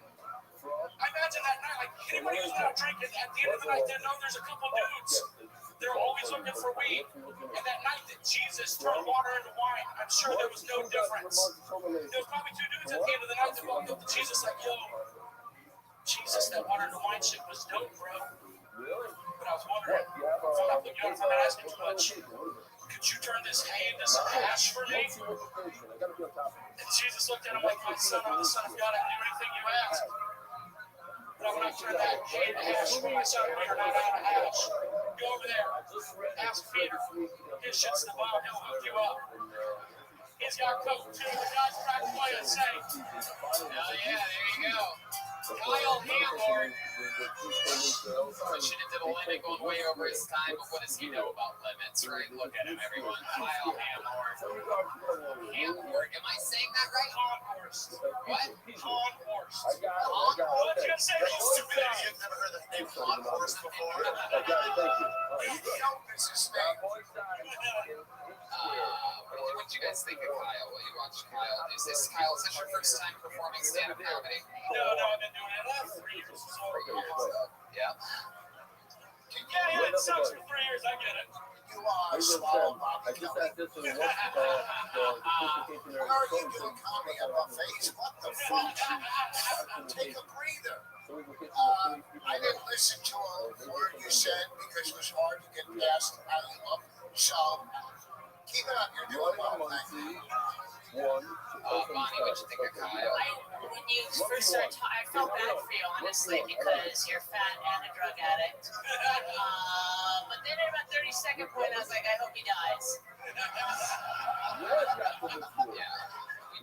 I imagine that night, like anybody who's not drinking, at the end of the night, they know there's a couple dudes. They're always looking for weed. And that night that Jesus turned water into wine, I'm sure there was no difference. There was probably two dudes at the end of the night that walked up to Jesus like, yo, Jesus, that water into wine shit was dope, bro. But I was wondering, if I'm not asking too much, could you turn this hay into some ash for me? And Jesus looked at him like, my son, I'm the Son of God, I can do anything you ask. But I'm not turning that hay into ash for my son. We are not out of ash. Go over there. Ask Peter. His shit's the bomb. He'll hook you up. He's got coke too. The guy's cracked away and safe. Oh yeah, there you go. Kyle Hamhort. Pushing into the limit, going way over his time, but what does he know about limits, right? Look at him, everyone. Kyle Hamhort. Hamhort, am I saying that right? Conhorst. What? Conhorst. Conhort? What did you say? Stupid idiot. Never heard the name Conhorst before. This is What did you guys think of Kyle? What you watched Kyle? Is this your first time performing stand-up comedy? No, I've been doing it for 3 years. So, Yeah. yeah, it sucks for 3 years. I get it. You are swallowed by I just had this in the Why are you doing comedy on my face? What the fuck? Take a breather. I didn't listen to a word you said because it was hard to get past how you look. So keep it up. You're doing well. Thank you. Bonnie, what'd you think of Kyle? When you first started talking, I felt bad for you, honestly, because you're fat and a drug addict. But then at about 32nd point, I was like, I hope he dies.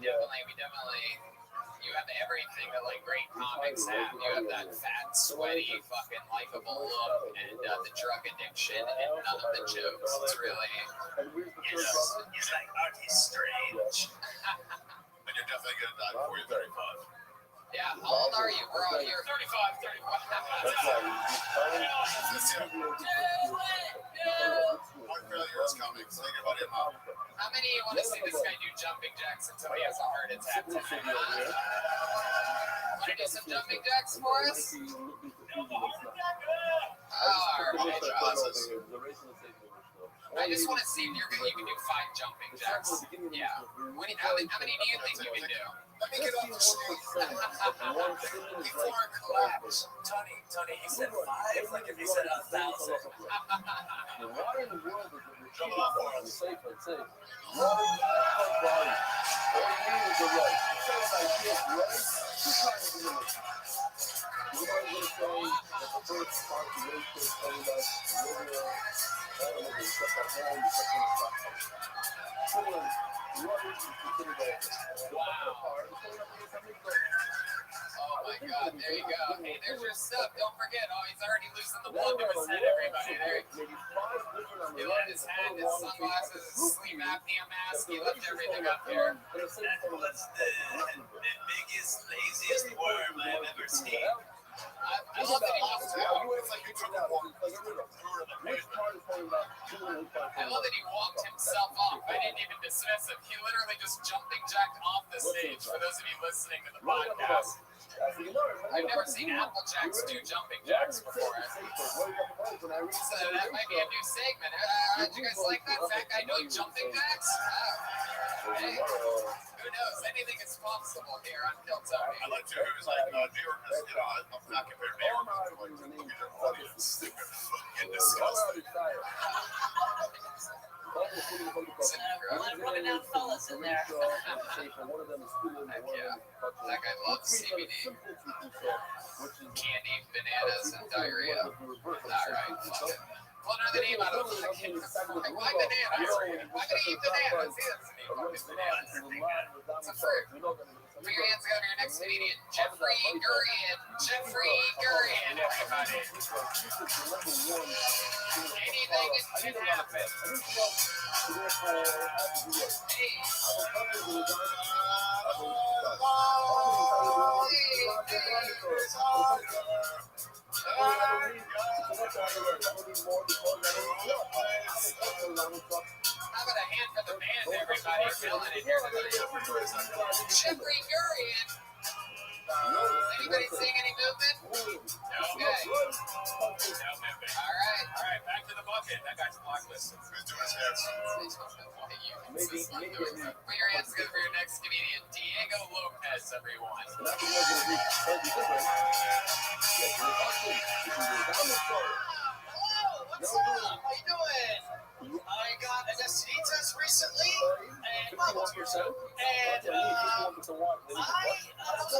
Yeah, we definitely, you have everything that like great comics have. You have that fat, sweaty, fucking likable look, and the drug addiction, and none of the jokes. It's really, He's like, he's strange. And you're definitely going to die before you're 35. yeah. How old are you? We're all here. 35, 31. Heart failure is coming. Think about it, Mom. How many of you want to see this guy do jumping jacks until he has a heart attack tonight? Want to do some jumping jacks for us? All right, Jesus. I just want to see if you can do 5 jumping jacks. Yeah. How many do you think you can do? Let me get off the stage before I collapse. Tony, he said 5, like if he said 1,000. Come on for us. Oh my God, there you go. Hey, there's your stuff. Don't forget. Oh, he's already loosened the blood to his head, everybody. There he let his hat, his sunglasses, his sleep apnea mask. He left everything up here. That was the biggest, laziest worm I've ever seen. I love that he just I love that he walked himself off. I didn't even dismiss him. He literally just jumping jacked off the stage. For those of you listening to the podcast, I've never seen Applejacks do jumping jacks before. So that might be a new segment. Did you guys like that? Fat guy doing jumping jacks? Hey, who knows? Anything is possible here on Kill Tony. I like to hear it like New York is, I'm not comparing New York to like the audience. Stupid fucking disgusting. A lot of running out fellas in there. Heck yeah. That guy loves CBD. Candy, bananas, and diarrhea. Alright, fuck it. Pull another name out of the fucking. Why bananas? Why gonna eat bananas? He doesn't eat fucking bananas. It's a fruit. Put your hands together, your next comedian, Jeffrey Gurian. Jeffrey Gurian, everybody. Anything can happen. How about a hand for the band, everybody? Feeling it here tonight. Jeffrey Gurian. Anybody seeing any movement? Okay. No movement. All right, back to the bucket. That guy's blacklisted. Who's doing his hands? Put your hands together for your next comedian, Diego Lopez, everyone. Hello, what's up? How you doing? I got an STD test recently, and I was in the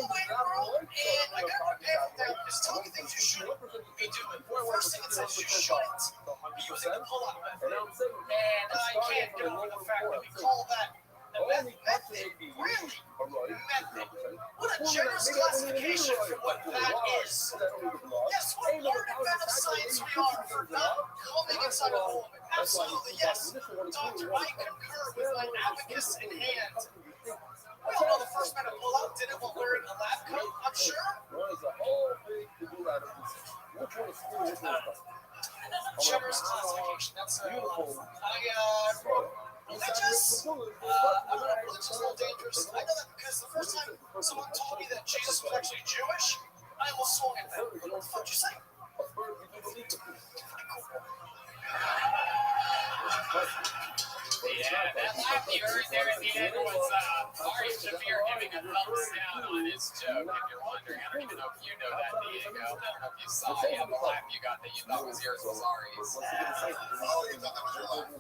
waiting room, and I got my paper down. Just tell me things you shouldn't be doing. First thing it says you shouldn't be using the pull-up method, and I can't get over the fact that we call that the method. Really? Method. What a generous classification for what that is. Yes, what a learned man of science we are for not coming inside a home. Absolutely, yes. Doctor, I concur with my abacus in hand. We all know the first man to pull out did it while wearing a lab coat, I'm sure. Generous classification. That's religious. I'm not religious, a little dangerous. I know that because the first time someone told me that Jesus was actually Jewish, I almost swung at them. What the fuck you say? Yeah, that laugh you heard there at the end was Ari Shaffir giving a thumbs down on his joke, if you're wondering. I don't even know if you know that, Diego. I don't know if you saw it. Yeah, the laugh you got that you thought was yours was Ari's. Oh, you thought that was your laugh?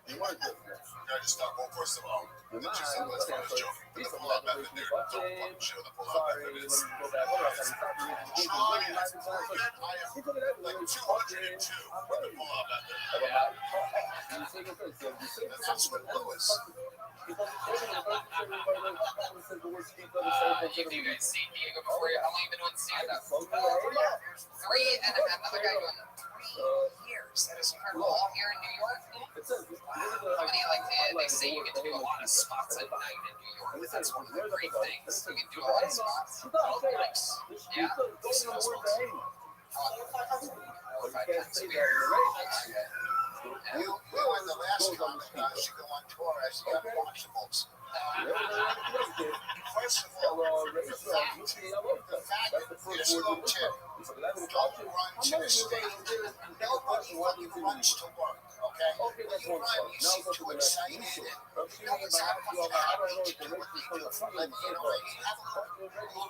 You might do it. I just thought, well, first of all, the Jesus was joking. The pull-out method there. Don't fucking show the pull-out method is. Try as perfect. I am like 202 with the pull-out method. Yeah. That's what Lewis. If you guys seen Diego before, how long have you been doing stand-up? 3, and another guy doing 3 years. That is incredible. All here in New York? How many, they say you get to do a lot of spots at night in New York. That's one of the great things. You can do a lot of spots. Oh, nice. Yeah. Those are those ones. 4 or 5 times a year. You were the last comic she go on tour as the unwatchables. First of all, the fact you're slow tip. Don't run to the stage. Nobody fucking runs to work, okay? When you run, you seem too excited. You know what's happening. You have a little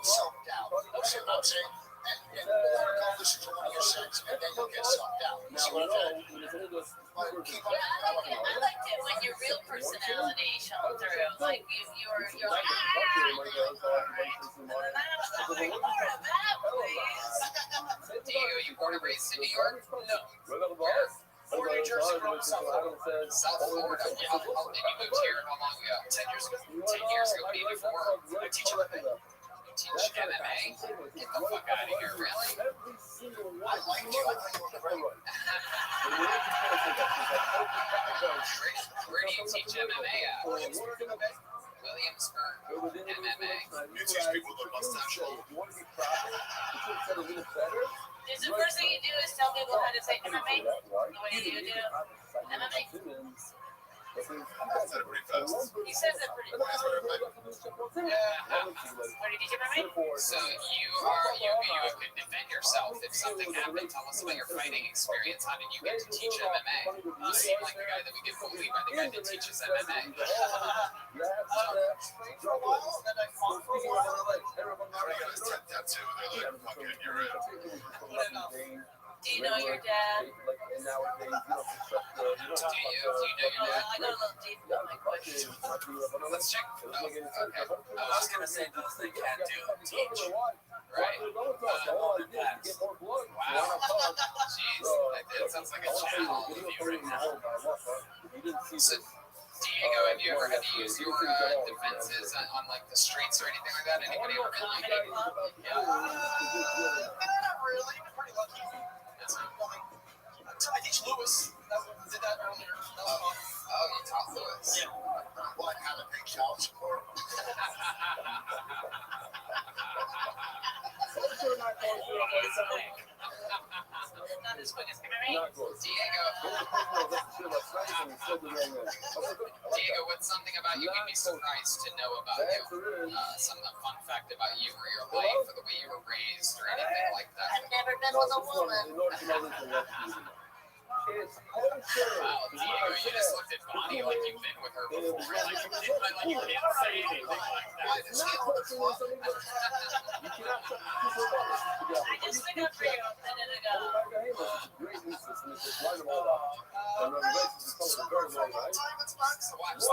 self-doubt. You see what I'm saying? And go listen to one of your sets, and then you'll get self-doubt. You see what I'm saying? Keep on. I liked it when your real personality shone through. Like you're like, born and raised in New York? No. Where? Born in New Jersey, grew up in South Florida. South Florida. And you moved here how long ago? 10 years ago. 10 years ago. What do you do for work? I teach MMA. You teach MMA? Get the fuck out of here, really? I like you. I thought you were great. Where do you teach MMA at? Williamsburg MMA. Williamsburg MMA. You teach people the mustache roll. Is the first thing you do is tell people how to say MMA? The way you do MMA? I said it pretty fast. He says it pretty That's well. what I meant. Where did you teach MMA? So you could defend yourself if something happened. Tell us about your fighting experience. How did you get to teach MMA? You seem like the guy that we get bullied by the guy that teaches MMA. Trained for a while, and then I fought for a while. How are you guys tattoo? They're like, fuck it, you're in. Good enough. Do you know your dad? Do you know your dad? I got a little deep with my question. Let's check. Oh, okay. I was gonna say those they can't do. Teach. Right. Wow. Jeez, that sounds like a channel with you right now. So, Diego, have you ever had to use your defenses on like the streets or anything like that? Anybody ever been like that? Yeah. Not really. Pretty lucky. I teach Lewis. Did that earlier. That was fun. Oh, you taught Lewis. Yeah. What kind of big child support? Not as quick as MMA. Diego, what's something about you you'd be surprised to know about you? Some fun fact about you or your life or the way you were raised or anything like that? I've never been with a woman. Wow, Diego, you just looked at Bonnie like you've been with her before. Like you didn't say anything like that. I just went up for you a minute ago.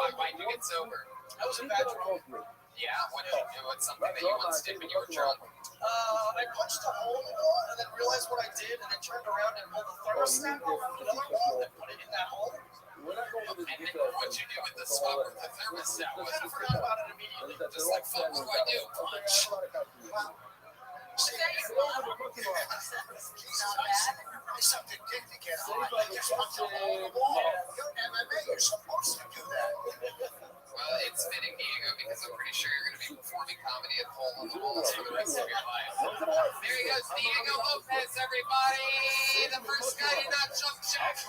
Why'd you get sober? I was a bad drunk. Yeah, what did you do? What's something that you once did when you were drunk? I punched a hole in the door and then realized what I did and then turned around and pulled the thermostat around another hole and put it in that hole. And then what'd you do with the swap with the thermostat? I kind of forgot about it immediately. Just like, fuck, what do I do? Punch. Was that your mom? Not bad. Something did to get high. You just punch a hole in the wall. You're MMA. You're supposed to do that. Well, it's fitting, Diego, because I'm pretty sure you're going to be performing comedy at Hole in the Walls for the rest of your life. There he goes, Diego Lopez, everybody! The first guy to not jump jack.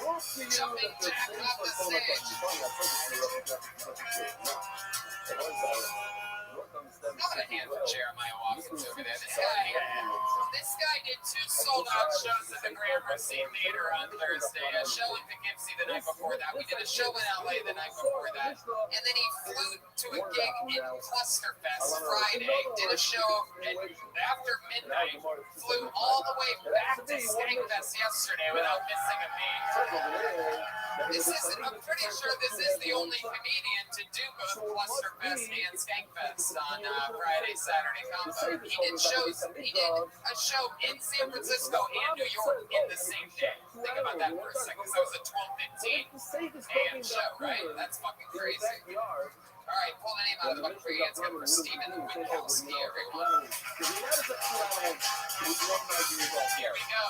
Jumping jack off the stage. I'm going to hand Jeremiah Watkins over there. This guy did 2 sold-out shows at the Gramercy Theater on Thursday, a show in Poughkeepsie the night before that. We did a show in LA the night before that. And then he flew to a gig in Clusterfest Friday, did a show after midnight, flew all the way back to Skankfest yesterday without missing a beat. I'm pretty sure this is the only comedian to do both Clusterfest and Skankfest on Friday, Saturday combo. He did a show in San Francisco and New York in the same day. Think about that for a second, because that was a 12:15 a.m. show, right? That's fucking crazy. All right, pull the name out of the book for you. It's good for Stephen Winkowski, everyone. Here we go.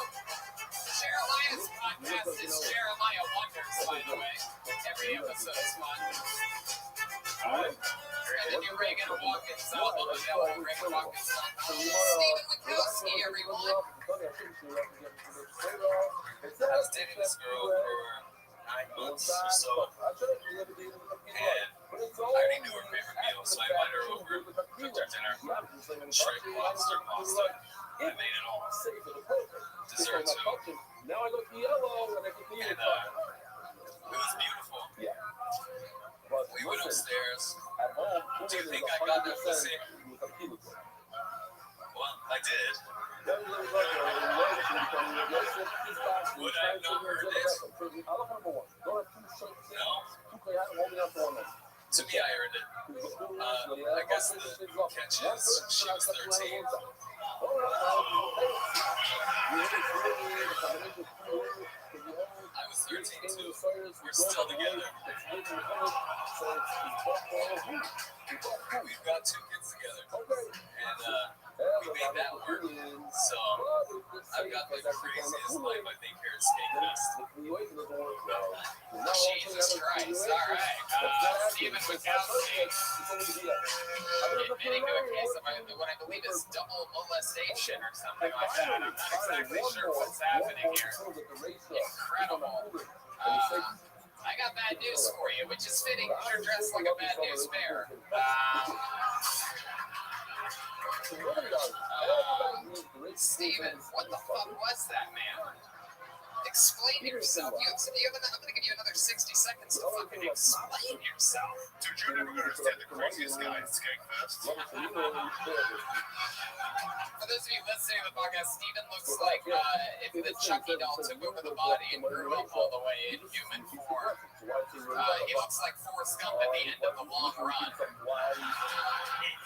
Jeremiah's podcast is Jeremiah Wonders, by the way. Every episode is fun. And the new Reagan Watkins album available. Reagan Watkins album. Stephen Winkowski, everyone. I was dating this girl for 9 months or so, and I already knew her favorite meal, so I invited her over, cooked her dinner, shrimp, lobster, pasta. I made it all. Dessert too. And it was beautiful. We went upstairs. Do you think I got that pussy? Well, I did. Would I have not heard it? No. To me, I heard it. I guess the catch is she was 13. I was 13 too. We're still together. We've got 2 kids together. And we made that work. So I've got the craziest life, I think, here at Skate Fest. Jesus Christ. All right. Stephen Bukowski admitting to a case of what I believe is double molestation or something like that. I'm not exactly sure what's happening here. Incredible. I got bad news for you, which is fitting because you're dressed like a bad news bear. Steven, what the fuck was that, man? Explain yourself. I'm going to give you another 60 seconds to fucking explain yourself. Dude, you're never going to understand the craziest guy at Skankfest. For those of you listening to the podcast, Steven looks like if the Chucky doll took over the body and grew up all the way in human form. He looks like Forrest Gump at the end of the long run.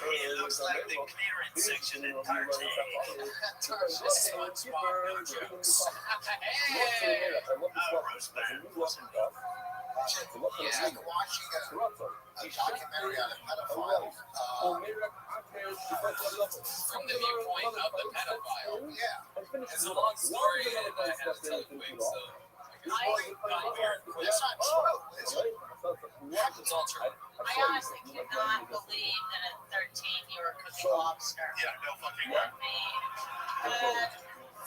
It looks like the clearance section in Target. Target SpongeBob no jokes. Hey! Yeah, watching a documentary on a pedophile. From the viewpoint of the pedophile. Yeah. It's a long story, and I had to tell it quick, so That's not true, is it? it's all true. I honestly cannot believe that at 13 you were cooking lobster. Yeah, no fucking Let way. me.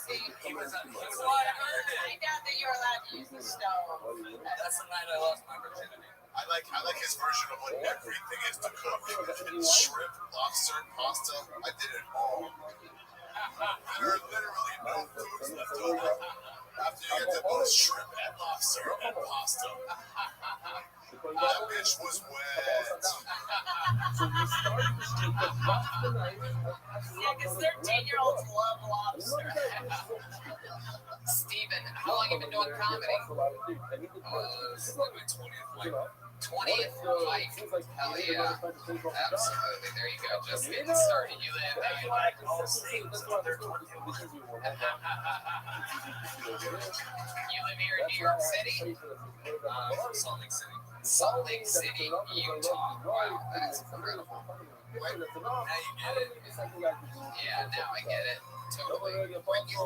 See, He was I doubt that you're allowed to use the stove. That's the night I lost my virginity. I like his version of what everything is to cook. Shrimp, lobster, pasta. I did it all. There are literally no foods left over after you get to both shrimp and lobster and pasta. That bitch was wet. Yeah, because 13-year-olds love lobster. Steven, how long have you been doing comedy? This is like my 20th fight. 20th fight. Hell yeah. Absolutely. There you go. Just getting started. You live there. Like all states under 21. You live here in New York City? From Salt Lake City. Salt Lake City, Utah. Wow, that's incredible. Now you get it. Yeah, now I get it. Totally. When you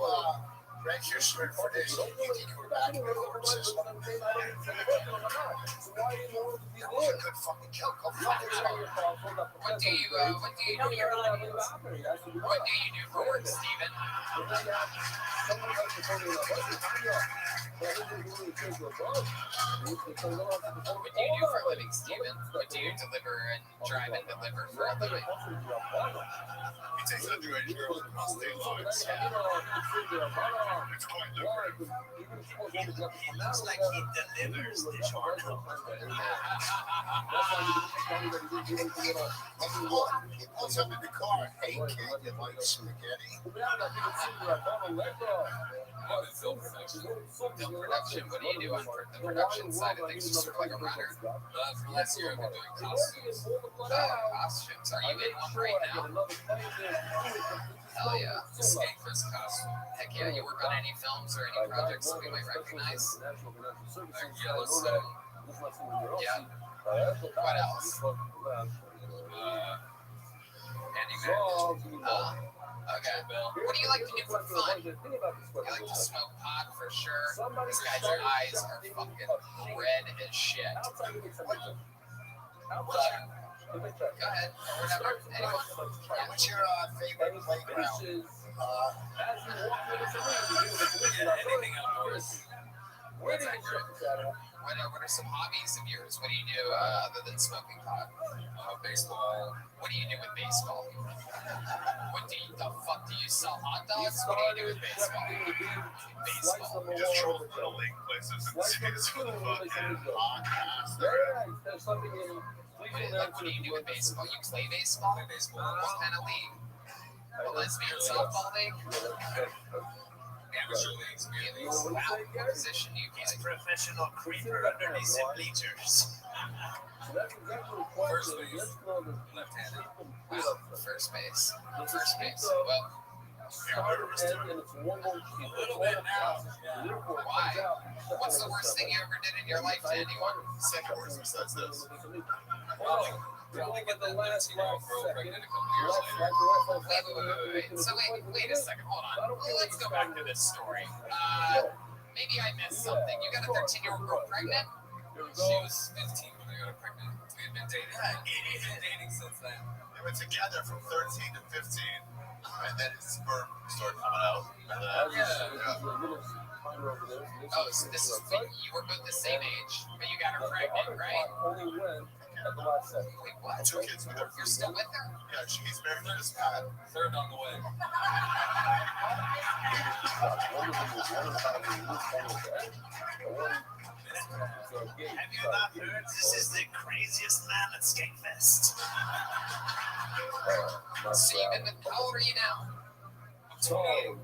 read your script for this, you think you were back in the court system? You could fucking kill. Go fuck yourself. What do you Know your audience. what do you do for work, Steven? What do you do for a living, Steven? What do you deliver and drive and deliver for a living? He takes underage girls across state lines. It's quite lucrative. He looks like he delivers the short. He pulls up in the car. Hey, kid, you like spaghetti? I'm in film production. Film production, what do you do on the production side of things? Just sort of like a runner? For last year, I've been doing costumes. Costumes. Are you in one right now? Hell yeah. Just skate for his costume. Heck yeah. You work on any films or any projects that we might recognize? Like Yellowstone. Yeah. What else? Handyman. Okay. What do you like to do for fun? You like to smoke pot for sure. This guy's eyes are fucking red as shit. Go ahead. Whatever. Anyone. Yeah. What's your favorite playground? Anything outdoors. What's that great? What are some hobbies of yours? What do you do other than smoking pot? Baseball. What do you do with baseball? The fuck do you sell hot dogs? What do you do with baseball? Baseball. You just troll the little league places and see who the fucking podcast they're at. What do you do with baseball? You play baseball? What kind of league? A lesbian softball league? Amateur leagues, beer leagues. Wow, what position do you play? Professional creeper underneath the bleachers. First base. Left-handed. Wow, first base. First base. Well, nervous, dude. A little bit now. Why? What's the worst thing you ever did in your life to anyone? Second worst besides this. Probably get that 13-year-old girl pregnant a couple years later. Wait. So wait a second. Hold on. Let's go back to this story. Maybe I missed something. You got a 13-year-old girl pregnant? She was 15 when I got her pregnant. We had been dating. We've been dating since then. They were together from 13 to 15, and then his sperm started coming out. And then, Oh, so this is you were both the same age, but you got her pregnant, right? Wait, what? 2 kids with her. You're still with her? Yeah, she's married to this Pat. Third on the way. Have you not heard? This is the craziest man at Skate-Fest. So you've been with, how old are you now? 28.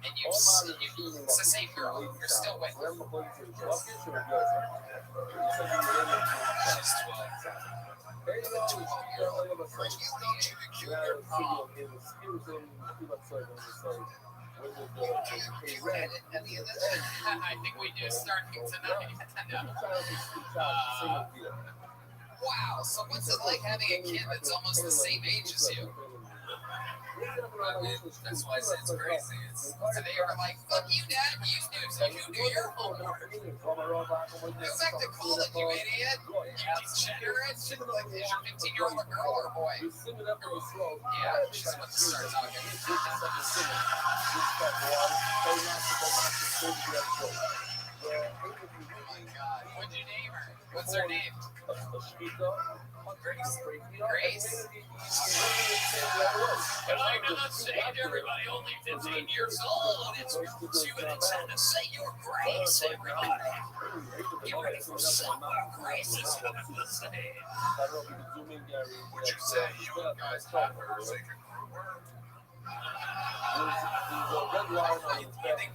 And it's the same girl. You're still with her. She's 12. I think we do starting tonight. Wow, so what's it like having a kid that's almost the same age as you? I mean, that's why I say it's crazy. So they were like, fuck you, Dad, you do your homework. Go back to college, you idiot. You degenerate. Like, is your 15-year-old a girl or a boy? Yeah, she's about to start talking. Oh my God, what'd you name her? What's her name? Grace? And I'm not saying to everybody only 15 years old. It's you and it's time to say your grace, everybody. Get ready for some graces coming to say. Would you say you guys have her sacred group work? You think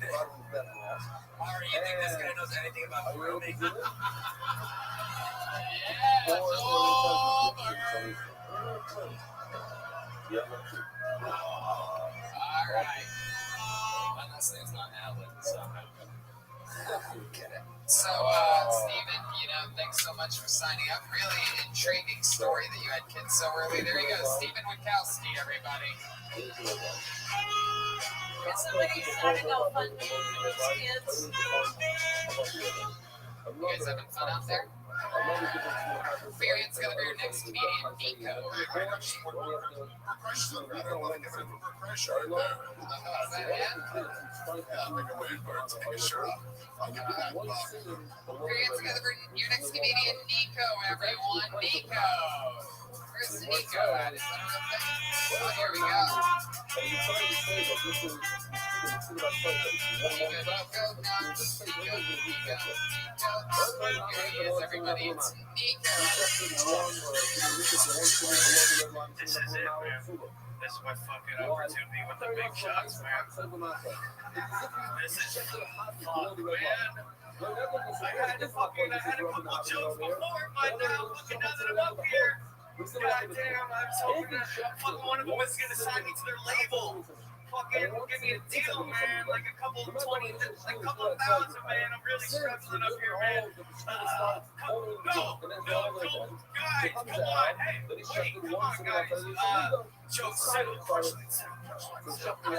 this guy knows anything about grooming? Yeah, it's over. All right. My last name's not Allen, so Get it. So, Steven, thanks so much for signing up. Really intriguing story that you had kids so early. There you go, Steven Wachowski, everybody. Can somebody start a GoFundMe for those kids? You guys having fun out there? Figuring it's gonna be your next comedian, Nico. Your next comedian, Nico, everyone. Nico. Where's Nico at? Is that oh, here we go. Here he is, everybody. It's Nico. This is it, man. This is my fucking opportunity with the big shots, man. This is fuck, man. I had a couple jokes before, but now fucking now that I'm up here, goddamn, I was hoping that fucking one of them was gonna sign me to their label. Fucking give me a deal, man. Like a couple of thousand, man. I'm really struggling up here, man. No, guys, come on. Hey, wait, come on, guys. Joke settle, punchline settle. All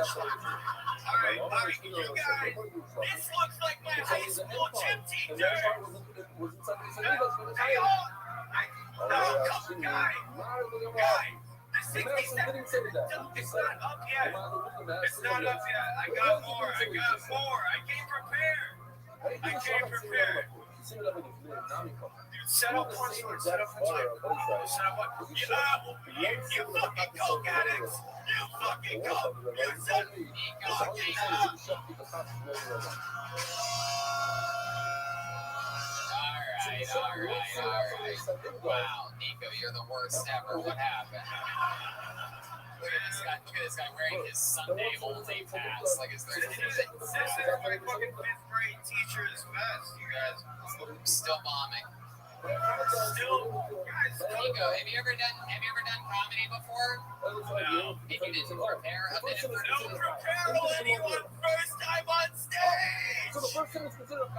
right, you guys. This looks like my high school gym team, dude. Hey, no, come on, guys. This 67, it's not up yet. It's not up yet. I got more. I came prepared. Dude, set up punchline. Set up what? You fucking coke addicts. You fucking coke. You said All right. Wow, Nico, you're the worst ever. What happened? Look at this guy wearing his Sunday Oldie pass. Like, is there this is my fucking 5th grade teacher's vest, you guys. still bombing? Still, guys, Nico, have you ever done comedy before? no. If you didn't prepare a minute for No prepare anyone first time on stage. So the first thing is considered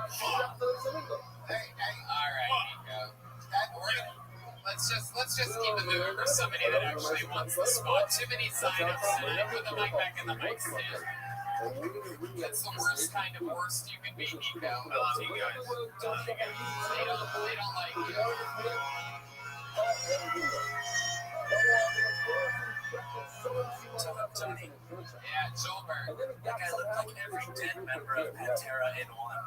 Hey, All right, Nico. Let's just keep it moving for somebody that actually wants the spot. Too many sign-ups today. Put the mic back in the mic stand. That's the worst kind of worst you can be, Nico. I love you guys. They don't like you. Tony. Yeah, Joelberg. That guy looked like every dead member of Pantera in one.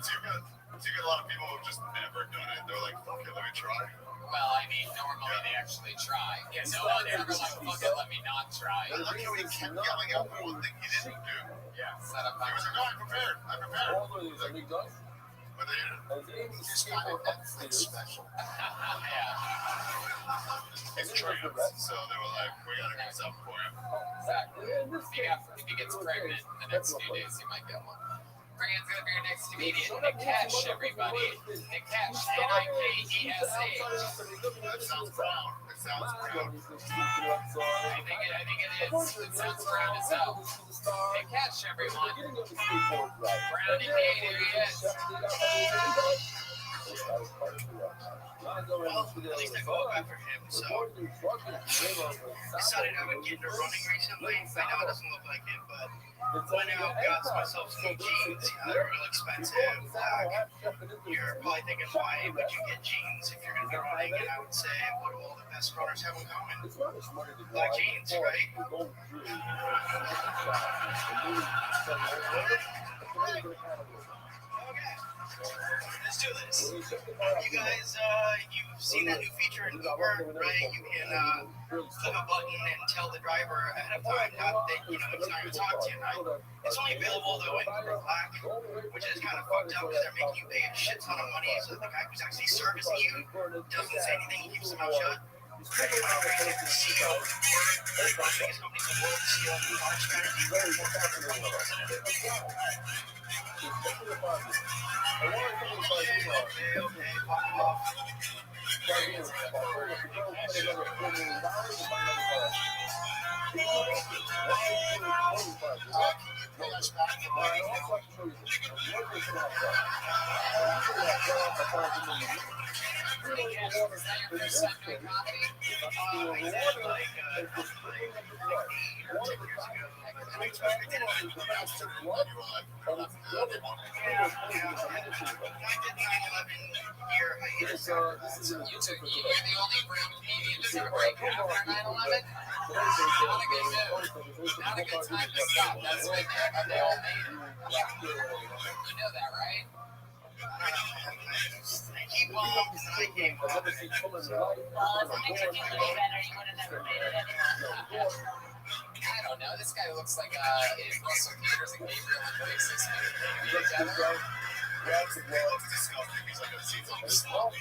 Do you get a lot of people who've just never done it? They're like, fuck it, let me try. Well, I mean, normally they actually try. Yeah, no one's ever like, fuck it, let me not try. I like how he kept yelling out the one thing he didn't do. Yeah, set up. He was like, no, I'm prepared. But they just got a Netflix special. Yeah. It's trans, so they were like, we gotta do something for him. Exactly. If he gets pregnant in the next few days, he might get one. Bring in for your next comedian, Nick Cash, everybody. Nick Cash, Nikkesh. That sounds brown. It sounds brown. I think it is. It sounds brown as hell. Nick Cash, everyone. Brownie D, here he is. Well, at least I go up after him, so decided I would get into running recently. I know it doesn't look like it, but went out, got myself some new jeans. They're real expensive. You're probably thinking, why would you get jeans if you're going to be running? And I would say, what do all the best runners have in common? Black jeans, right? Okay. Let's do this. You guys, you've seen that new feature in Uber, right? You can click a button and tell the driver ahead of time not that, it's not going to talk to you, right? It's only available, though, in Uber Black, which is kind of fucked up because they're making you pay a shit ton of money so that the guy who's actually servicing you doesn't say anything, he keeps his mouth shut. The CEO of the biggest company in the world, CEO of March Strategy, Okay, fuck off. Is that your first time doing comedy? I did like 8 or 10 years ago. I did the 9/11 year hiatus. You're the only brown comedian to ever break after 9/11? Not a good move. Not a good time to stop. That's when they all made it. You know that, right? He bombed and I came up. Well, if it makes you feel any better, you would have never made it anyway. I don't know. This guy looks like Russell Peters and Gabriel Iglesias maybe together. That's the guy looks disgusting. He's like a seasonal slob.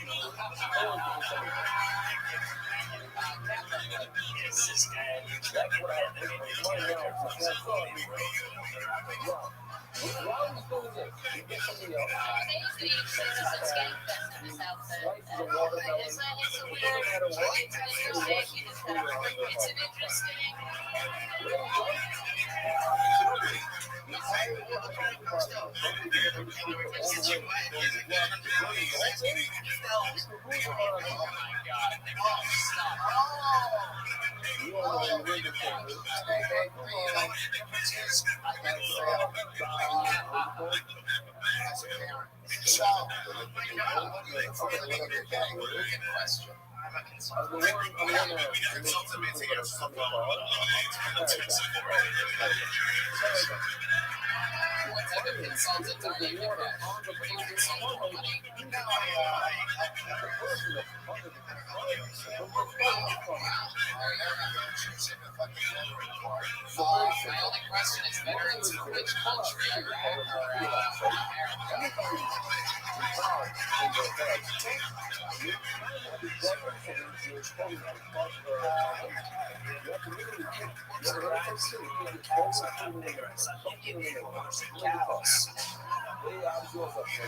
It's this guy. What's ever consultant on you? What do you consult for money? My only question is veterans of which country, Iraq or America? They obviously was up there.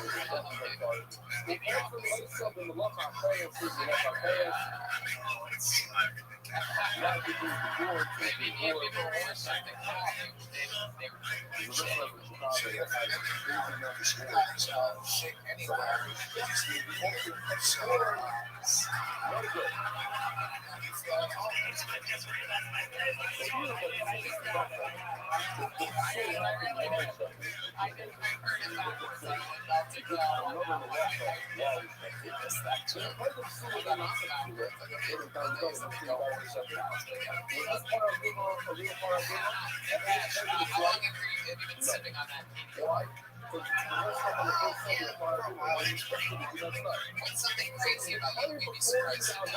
They actually something to look on fans, see the look on fans. A lot of people before sipping on that. why? What's something crazy about you? You'd be surprised to know.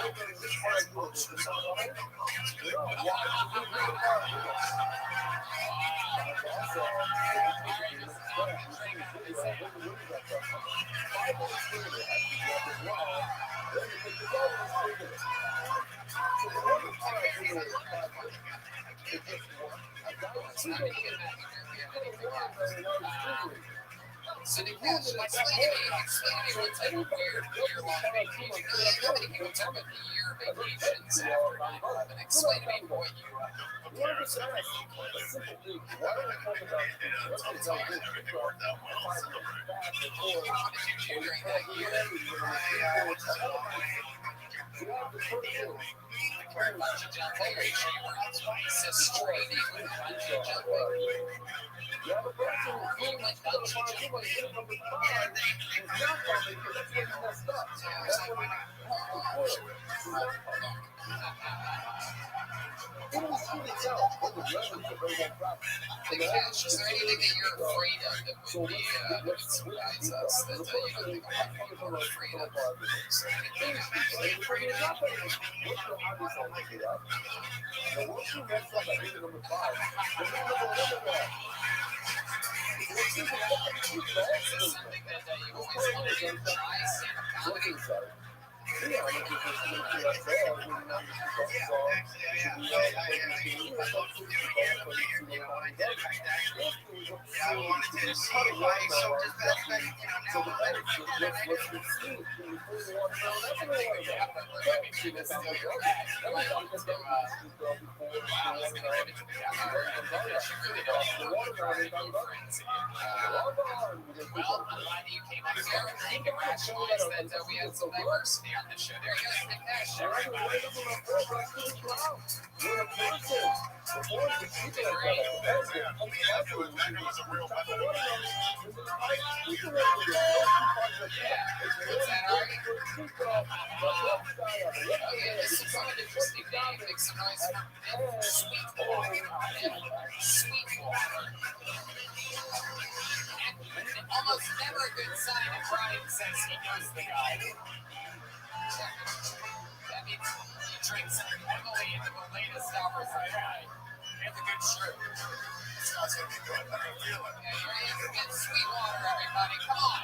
So the cash, explain to me what type of weird year-long vacation. How many people talk about the year vacations after 9/11? Explain to me what you during that year. Bungee jumping, are you sure you weren't straining with bungee jumping? You went bungee jumping. Cash, is there anything that you're afraid of that would be would surprise us that you don't think a lot of people are afraid of? Something that you always wanted to try, stand-up comedy. Well, I'm glad you came up here and congratulations that we had some diversity on the show. There you go, Nick Nash. This is an interesting name. Make some noise for Sweetwater. Sweetwater. And almost never a good sign if Brian says he knows the guy. That means he drinks heavily into the latest hours of the guy. It's a good shrimp. This guy's gonna be good. I can feel it. Yeah, you're ready to get Sweetwater, everybody. Come on.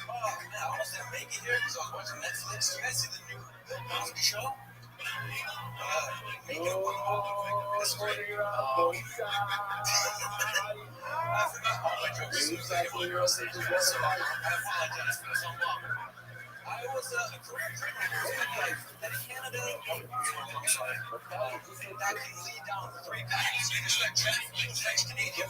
Oh, man, I almost didn't make it here because I was watching Netflix. You guys see the new Cosby Show? Make it one It's great. I forgot all my jokes. So I apologize for this so long. I was a career criminal in Canada. I'm sorry. That can lead down 3 paths. You just like next Canadian.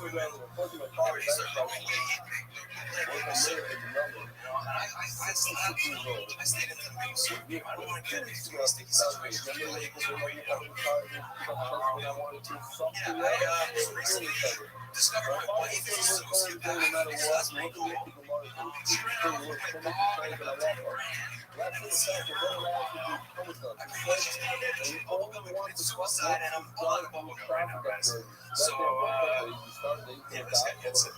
I stayed in the base. I don't want to get into a sticky situation. I recently discovered my wife is a sociopath. That's pretty cool. She ran off with my dog and about 10 grand. It's suicide, and I'm all out of bubblegum right now, guys. So, yeah, this guy gets it.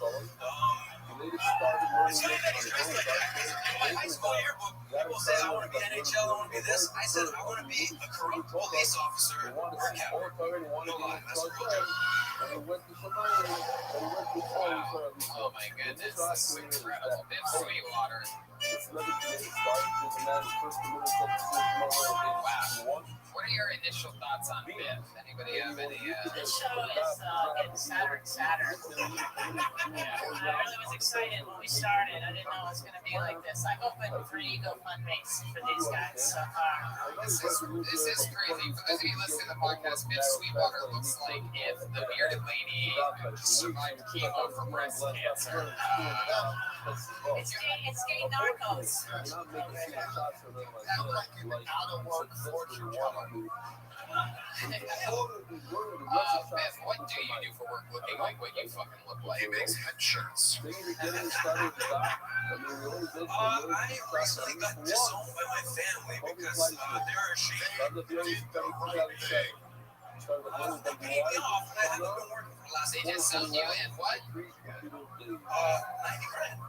It's funny that he's dressed like that. In my high school yearbook, people say, I want to be NHL, I want to be this. I said, I want to be a corrupt police officer or a captain. No lie, that's a real joke. Oh my goodness, this is incredible. Biff Sweetwater. Wow. What are your initial thoughts on Biff? Anybody have any? This show is getting sadder and sadder. I really was excited when we started. I didn't know it was going to be like this. I've opened 3 GoFundMes for these guys so far. This is crazy. For those of you listening to the podcast, Biff Sweetwater looks like if the bearded lady survived chemo for breast cancer. It's gay narcos. Biff, what do you do for work looking like what you fucking look like? He makes head shirts. I recently got disowned by my family because they're ashamed. They did the right thing. They paid me off and I haven't been working for the last They just sold you in what? 90 grand.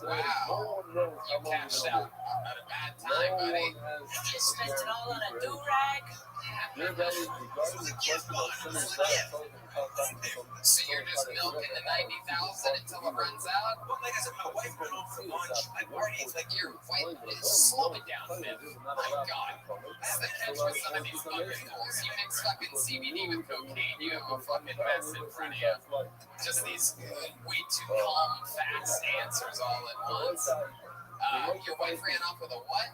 Wow. You cashed out at a bad time, buddy. You spent it all on a do-rag. So you're just milking the 90,000 until it runs out? But like I said, my wife went home for lunch. I partied like Your wife is slow it down, Biff. My God. That's the catch with some of these fucking fools. You mix fucking CBD with cocaine, you have a fucking mess in front of you. Just these way too calm, fast answers all at once. Your wife ran off with a what?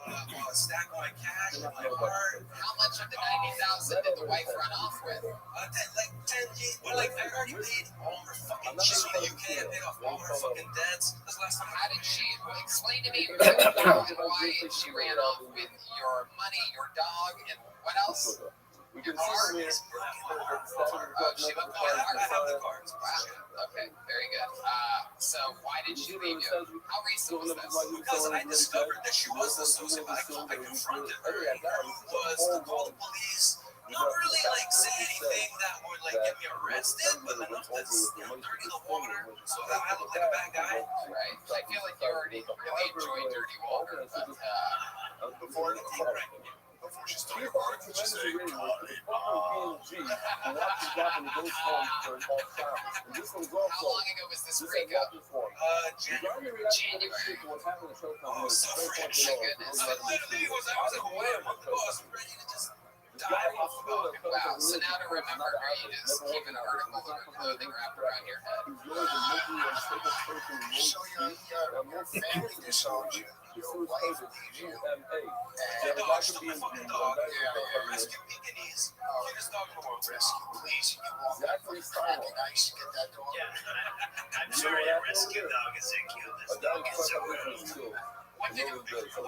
a stack of my cash and my heart. How much of the 90,000 did the wife run off with? Like 10 G's. Well, like I already paid all her fucking shit in the UK. I paid off all her fucking debts. This last time. How did she? Explain to me how and why she ran off with your money, your dog, and what else? Your car? She left the car. I have the cards. Wow. Okay, very good. So why did she leave you? How recent was this? Because I discovered that she was a sociopath. I confronted her, and her move was to call the police. Not really like say anything that would like get me arrested, but enough to dirty the water so that I look like a bad guy. Right. I feel like you already really enjoy dirty water, but Before she started working, she said, how long ago was this breakup? January. Oh, so fresh. My goodness. I literally was at wham on the bus, ready to just dive off the boat. Wow. So now to remember her, you just keep an article of her clothing wrapped around your head. so your family disowned you. Your wife leaves you. The dog, she's my fucking dog. Rescue Pekingese. Cutest dog in the world. Rescue, please. You walk that way cracking ice to get that dog. Yeah. I'm sorry, a rescue dog is the cutest dog in the world. What did you do to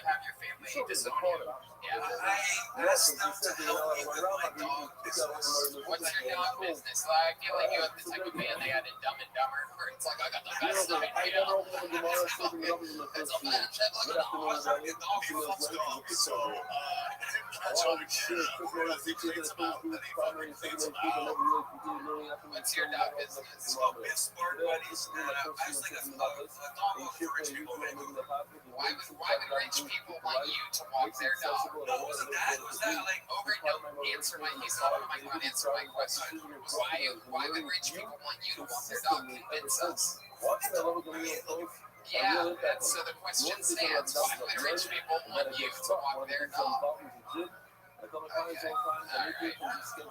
have your family disown you? Yeah. I asked them to help me with my dog business. What's your dog business? I feel like you have the type of man they had in Dumb and Dumber, where it's like, I got the best idea. It's a bad shit like a dog. The dog fucks dogs. So, that's all the shit. What I think it's about. That ain't fucking things about. What's your dog business? It's called Biff's Bark Buddies. And I was like a dog walk for rich people, maybe. Why would rich people want you to walk their dog? No, it wasn't that. It was that, like, Over, no, answer my, he's not on my phone, answer my question. Why would rich people want you to walk their dog? Convince us. Yeah, so the question stands, why would rich people want you to walk their dog? Okay. All right. Honestly,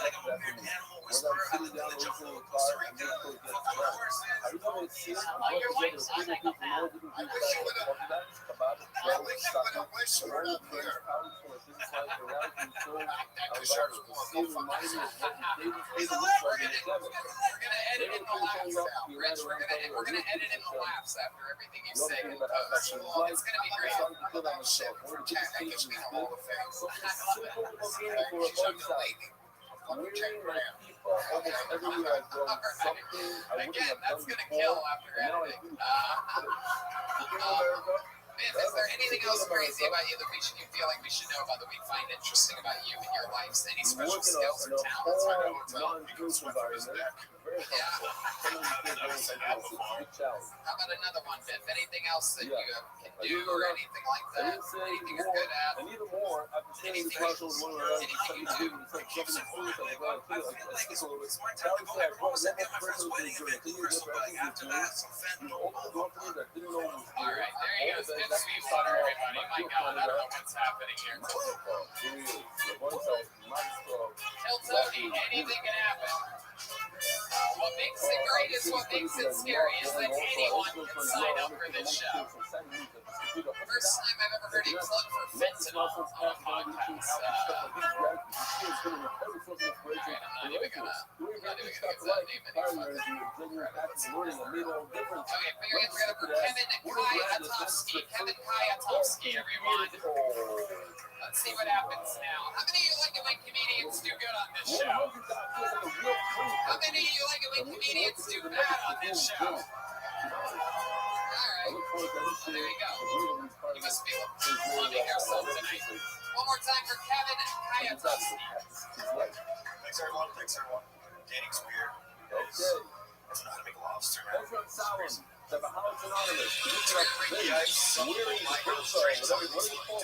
like I'm a weird animal whisperer. I live in the jungle of Costa Rica. Fucking horses. Your wife sounds like a pal. I wish you would have whispered up here. That deserves more. Go fuck yourself. We're gonna edit in the laughs out. Rich, we're gonna edit in the laughs after everything you say in post. It's gonna be great. That gives me all the things. She's up to lady. Fucking 10 grand. Again, that's gonna kill after editing. Is there anything else crazy about you that you feel like we should know about, that we find interesting about you and your life? Any special skills or talents? Because my father is back. very comfortable. Some of these kids don't think it's a big challenge. How about another one, Biff? Anything else that you can I do didn't or know- anything like I that? didn't say Anything you're more, good at? and even more after seeing this partial with one of the Anything you do. it's like jumping in food, so I'm going to feel like I stick a little bit. Smart That time to was go. that. Everyone was What at my friend's person wedding was event. doing? Crystal, but like after that, some fentanyl. You opened the door for me that didn't know was All right, there you go. Good sweep water, everybody. My God, I don't know what's happening here. Tell Tony, anything can happen. What makes it great is what makes it scary is that anyone can sign up for this show. First time I've ever heard a plug for fentanyl on a podcast. Alright, I'm not even gonna give that name any further. Okay, we're gonna put Kevin Kayatowski. Kevin Kayatowski, everyone. Let's see what happens now. How many of you like it when comedians do good on this show? How many of you like it when comedians do bad on this show? Alright. Well, there you go. You must be loving yourself tonight. One more time for Kevin Kayatowski. Thanks, everyone. Thanks, everyone. Dating's weird. Okay. I don't know how to make a lobster, man. Ezra Salem, the Bahamas Anonymous. Yeah, it's Weary, my Crystal, straight what is it called?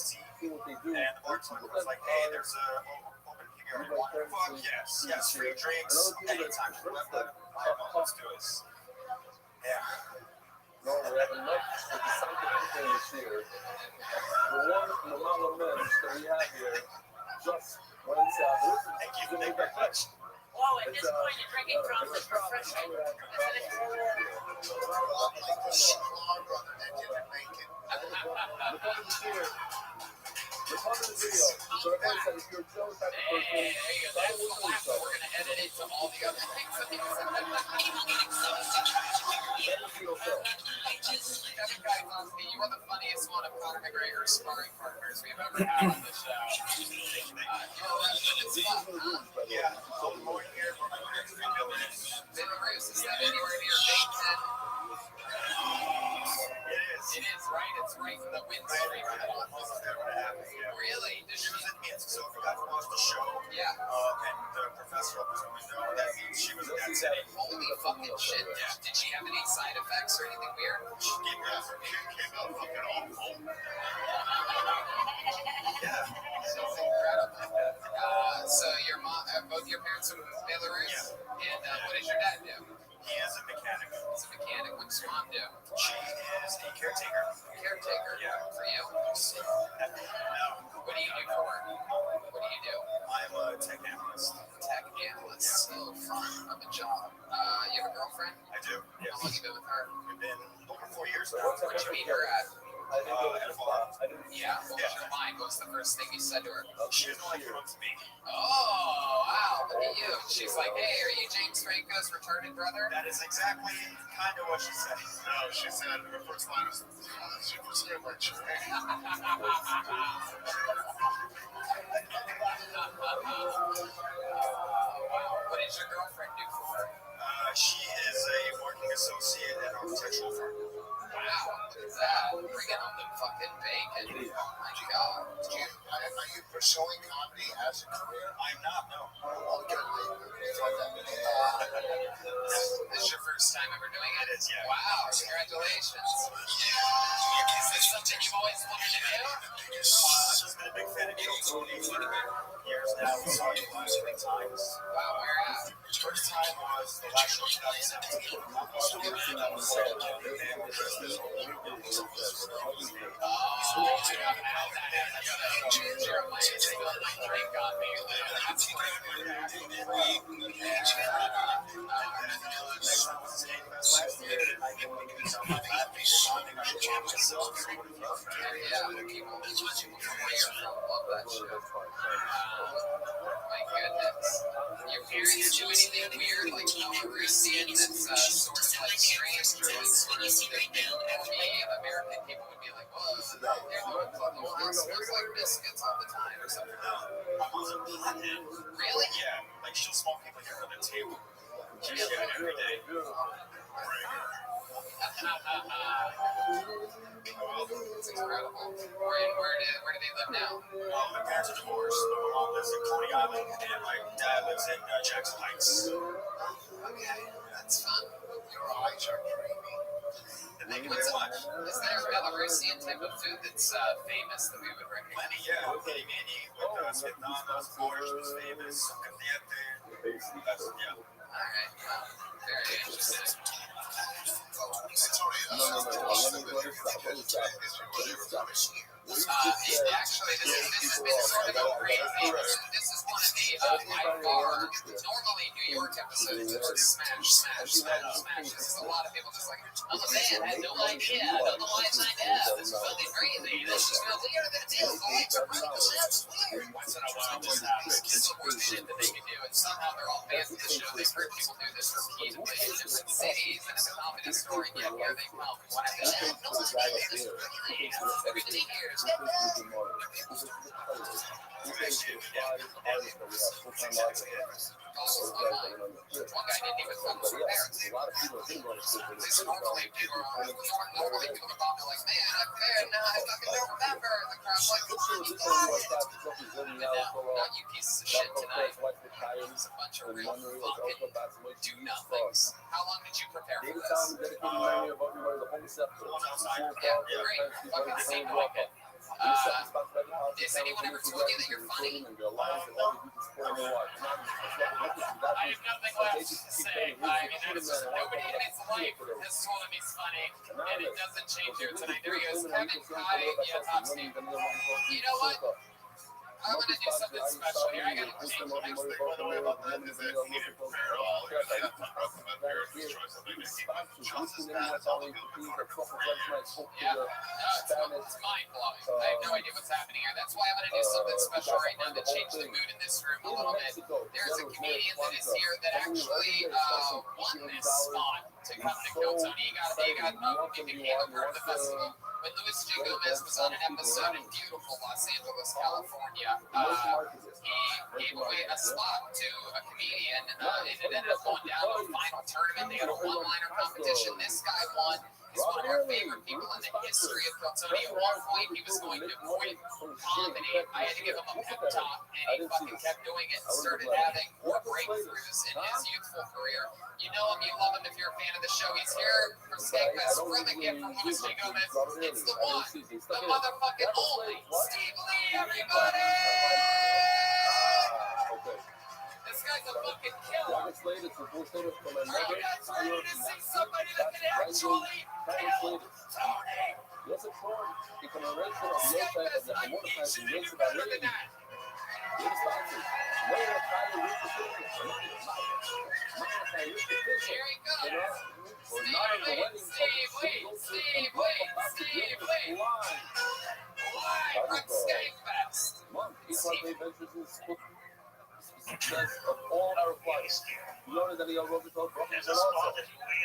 And the bartender was like, hey, there's a open figure in water. Fuck yes. Yes, free drinks anytime. Let's do this. Yeah. No, we have enough of the scientific things here. The one amount of men that we have here just went south. Thank you very much. Whoa, at this point, you're drinking from the refreshment. We're talking the video. So everyone said if you're a Joe type of person, Hey, there you go. That's the last one. We're gonna edit it to all the other things. Kevin Kayatowski, you are the funniest one of Conor McGregor's sparring partners we've ever had on the show. Yeah, all the morning here for my next Belarus. Belarus, is that anywhere near Dayton? It is. It is, right? It's right in the wind stream. Really? She was in Minsk, so I forgot to watch the show. Yeah. And the professor up was going, no, that means she was in that city. Holy fucking shit. Yeah. Did she have any side effects or anything weird? She came out fucking awful. Yeah. So incredible. So your mom, both your parents from Belarus? Yeah. And what does your dad do? He is a mechanic. He's a mechanic. What does your mom do? She is a caretaker. Caretaker. Yeah. For you? No. What do you do for work? What do you do? I'm a tech analyst. Tech analyst. So fun of a job. You have a girlfriend? I do. How long have you been with her? We've been over 4 years now. Where'd you meet her at? At a bar. Yeah. What was your mind? What was the first thing you said to her? She doesn't like come up to me. Oh, wow. Look at you. She's like, hey, are you James Franco's retarded brother? That is exactly kind of what she said. No, she said her first line was, she was here like she Wow. What does your girlfriend do for work? She is a marketing associate at an architectural firm. Wow. Look at that. Bringing on the fucking bacon. Oh, my God. Are you pursuing comedy as a career? I'm not, no. Okay. This is your first time ever doing it? It is, yeah. Wow. Congratulations. Is this something you've always wanted to do? She's been a big fan of you for years now. We saw you last many times. Wow, where at? First time was the last show in 2017. Oh, My goodness. Your parents do anything weird, like Russian that's sort of like strange, or like sort of for me, American people would be like, whoa, they're going to the whole house smells like biscuits all the time or something. Really? Yeah, like she'll smoke people here on the table. Yeah, every day. It's incredible. Where do they live now? My parents are divorced. My mom lives in Coney Island, and my dad lives in Jackson Heights. Okay, that's fun. Your eyes are dreamy. Thank you very much. Is there a Belarusian type of food that's famous that we would recognize? Yeah, Mini with Svetlana, Borscht was famous, Capiente. Yeah. All right, well, very interesting. Actually, this has been sort of a great theme. This is one of the, by far, normally New York episodes are smash. This is a lot of people just like, I'm a fan, I had no idea, I don't know why it's not dead. This is fucking crazy. This is real weird than it is. The lights are bright, the sounds weird. Once in a while, this happens. It's the worst shit that they can do, and somehow they're all fans of the show. They've heard people do this repeatedly in different cities, and it's a comedy story, yet here they come. What happened? No one's made this really. Every 8 years. One guy didn't even come from parents. Normally people are like, man, I'm there now, I fucking don't remember. The crowd's like, come on, you guys. Not you pieces of shit tonight. It's a bunch of real fucking do-nothings. How long did you prepare for this? Yeah, great. Fucking seemed like it. Has anyone ever told you that you're funny? I have nothing left to say. I mean, that is just nobody in his life has told him he's funny, and it doesn't change here tonight. There he goes. Kevin, Kai, yeah, Tom, Steve. You know what? I'm going to do something special here. I got to change the next thing. By the way, about that is that he didn't prepare at all. It's mind-blowing. I have no idea what's happening here. That's why I'm going to do something special right now to change the mood in this room a little bit. There's a comedian that is here that actually won this spot to come to Kill Tony. He got maybe you haven't heard of the festival. When Luis J. Gomez was on an episode in beautiful Los Angeles, California, he gave away a spot to a comedian, and it ended up going down to a final tournament. They had a one-liner competition. This guy won. He's one of our favorite people in the history of Kiltony. At one point, he was going to quit comedy. I had to give him a pep talk, and he fucking kept doing it and started having more breakthroughs in his youthful career. You know him, you love him if you're a fan of the show. He's here for Skankfest from the gift from Luis J. Gomez. It's the one, the motherfucking only Steve Lee, everybody! This guy's a fucking killer. Are you guys ready to see somebody that can actually kill Tony? Skankfest, I need you to do better than that. Here he goes. Steve Lee. Live from Skankfest. Success of all our flights. You know that you are Rothschild and also.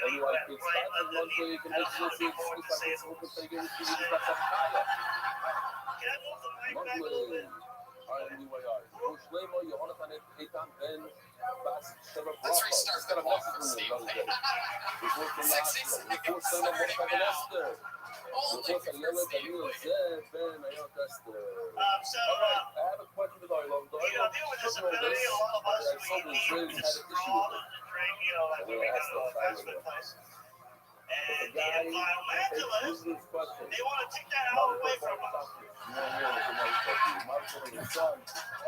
And you are big stars and one way you can make this is Let's restart the clock for Steve Lee. 60 seconds starting now. Only for Steve Lee. So, I have a question for you. Deal with disability, a lot of us, we need to scroll and drink, like when we go to a fast food place. And the environmentalists, they want to take that all away from us. What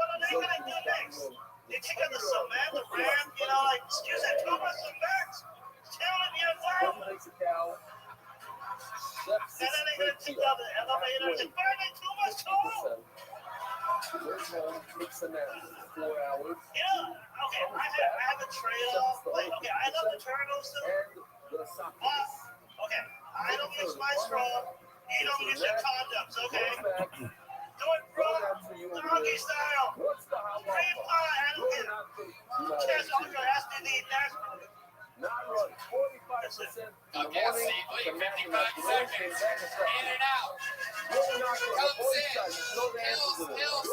are they going to do next? They take out the cement, the ramp, excuse that, 2 months back. It's killing the environment. And then they're gonna take down the elevator and burning too much coal. Yeah, Okay, I have a trade-off. Like, okay, I love the turtles too. Okay, I don't use my straw. You don't use your condoms, okay? Do it doggy style. Cream pie, I don't care. Who cares? All your ass to eat that. Okay, Steve, 55 seconds. In and out. Comes in. Hills,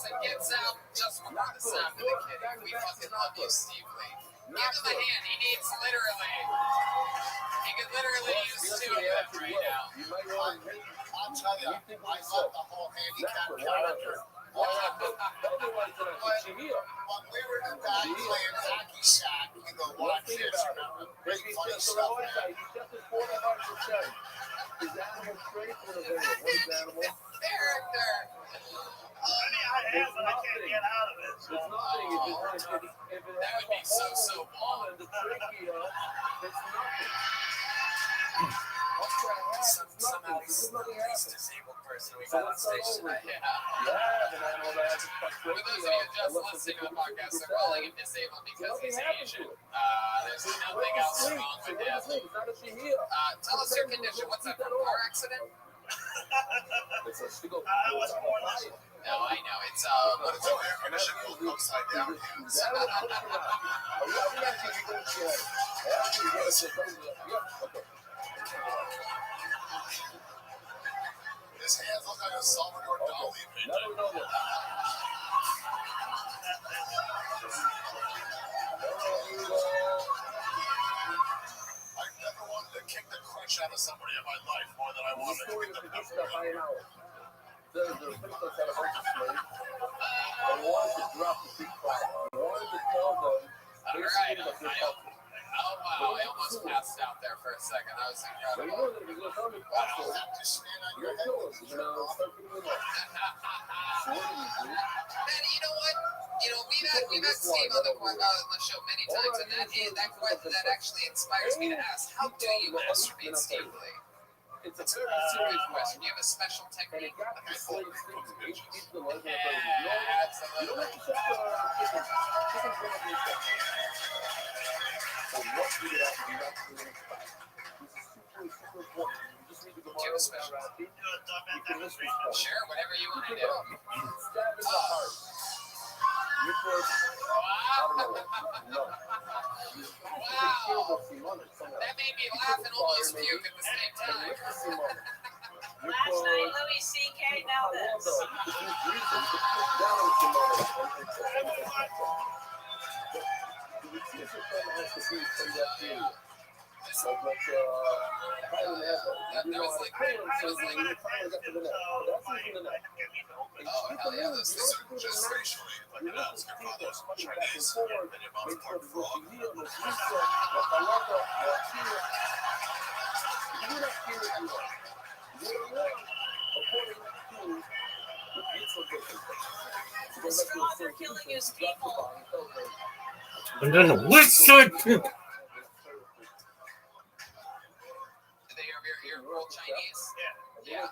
and gets out just before the sound of the kidding. We fucking love you, Steve Lee. Give him a hand. He needs he could literally use two of them right now. I'll tell you, I love the whole handicap character. When we were in the back playing hacky sack, we go watch this, remember? Big funny stuff, man. Character. I mean, I am, but I can't get out of it. So. That would be so long. Somehow he's the least disabled person we've had on stage tonight. For those of you just listening to the podcast, they're calling him disabled because he's Asian. There's nothing else wrong with him. Tell us your condition. What's that, from car accident? I was born this way. No, I know. It's But it's air conditioning upside down. His hands look like a Salvador Dali painting. I've never wanted to kick the crutch out of somebody in my life more than I wanted to kick the pepper out. The princess had a bunch of slaves. They wanted to drop the big flag. They wanted to tell them basically that they're culture. Oh, wow. I almost passed out there for a second. That was But you incredible. know that if you're going to come in culture, I'll have to stand on you're your head. killers. You're going to start putting them up. So what do you do? Man, you know what? We've had Steve on the show many times, and that actually inspires me to ask, how do you masturbate, Steve Lee? It's a It's a very good serious question. question. Do you have a special And technique? it got the slaves thinking. Each the ones that Yeah, you don't have absolutely. to check chicken bread on your stuff. So what you get out of you have to do in the spot. This is super important. You just need to go Do you have a special? around it. Do a dumb You can miss this demonstration. point. Sure, whatever you You want to pick do. it up. Stab in the heart. You put, I don't know, no. Wow. That made me laugh and almost puke at the same time. Last night, Louis C.K. Now this. Oh, hell yeah, this is Just racially, if I could ask your father's Chinese, then your mom's part frog. The straws are killing his people. And then the west side people. You're real Chinese? Yeah.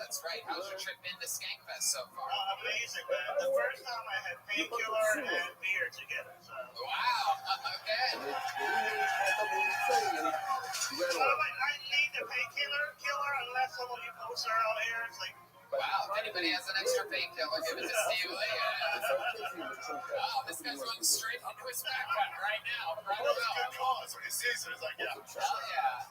That's right. How's your trip been to Skankfest so far? Amazing, man. The first time I had painkiller and beer together. So. Wow. Okay. So I'm like, I need the painkiller unless someone you post out here. It's like, Wow. If anybody has an extra painkiller, give it to Steve Lee. Wow, this guy's running straight into his backpack right now. Right Well, it's a now. good cause. When he sees it, it's like, yeah. Hell yeah.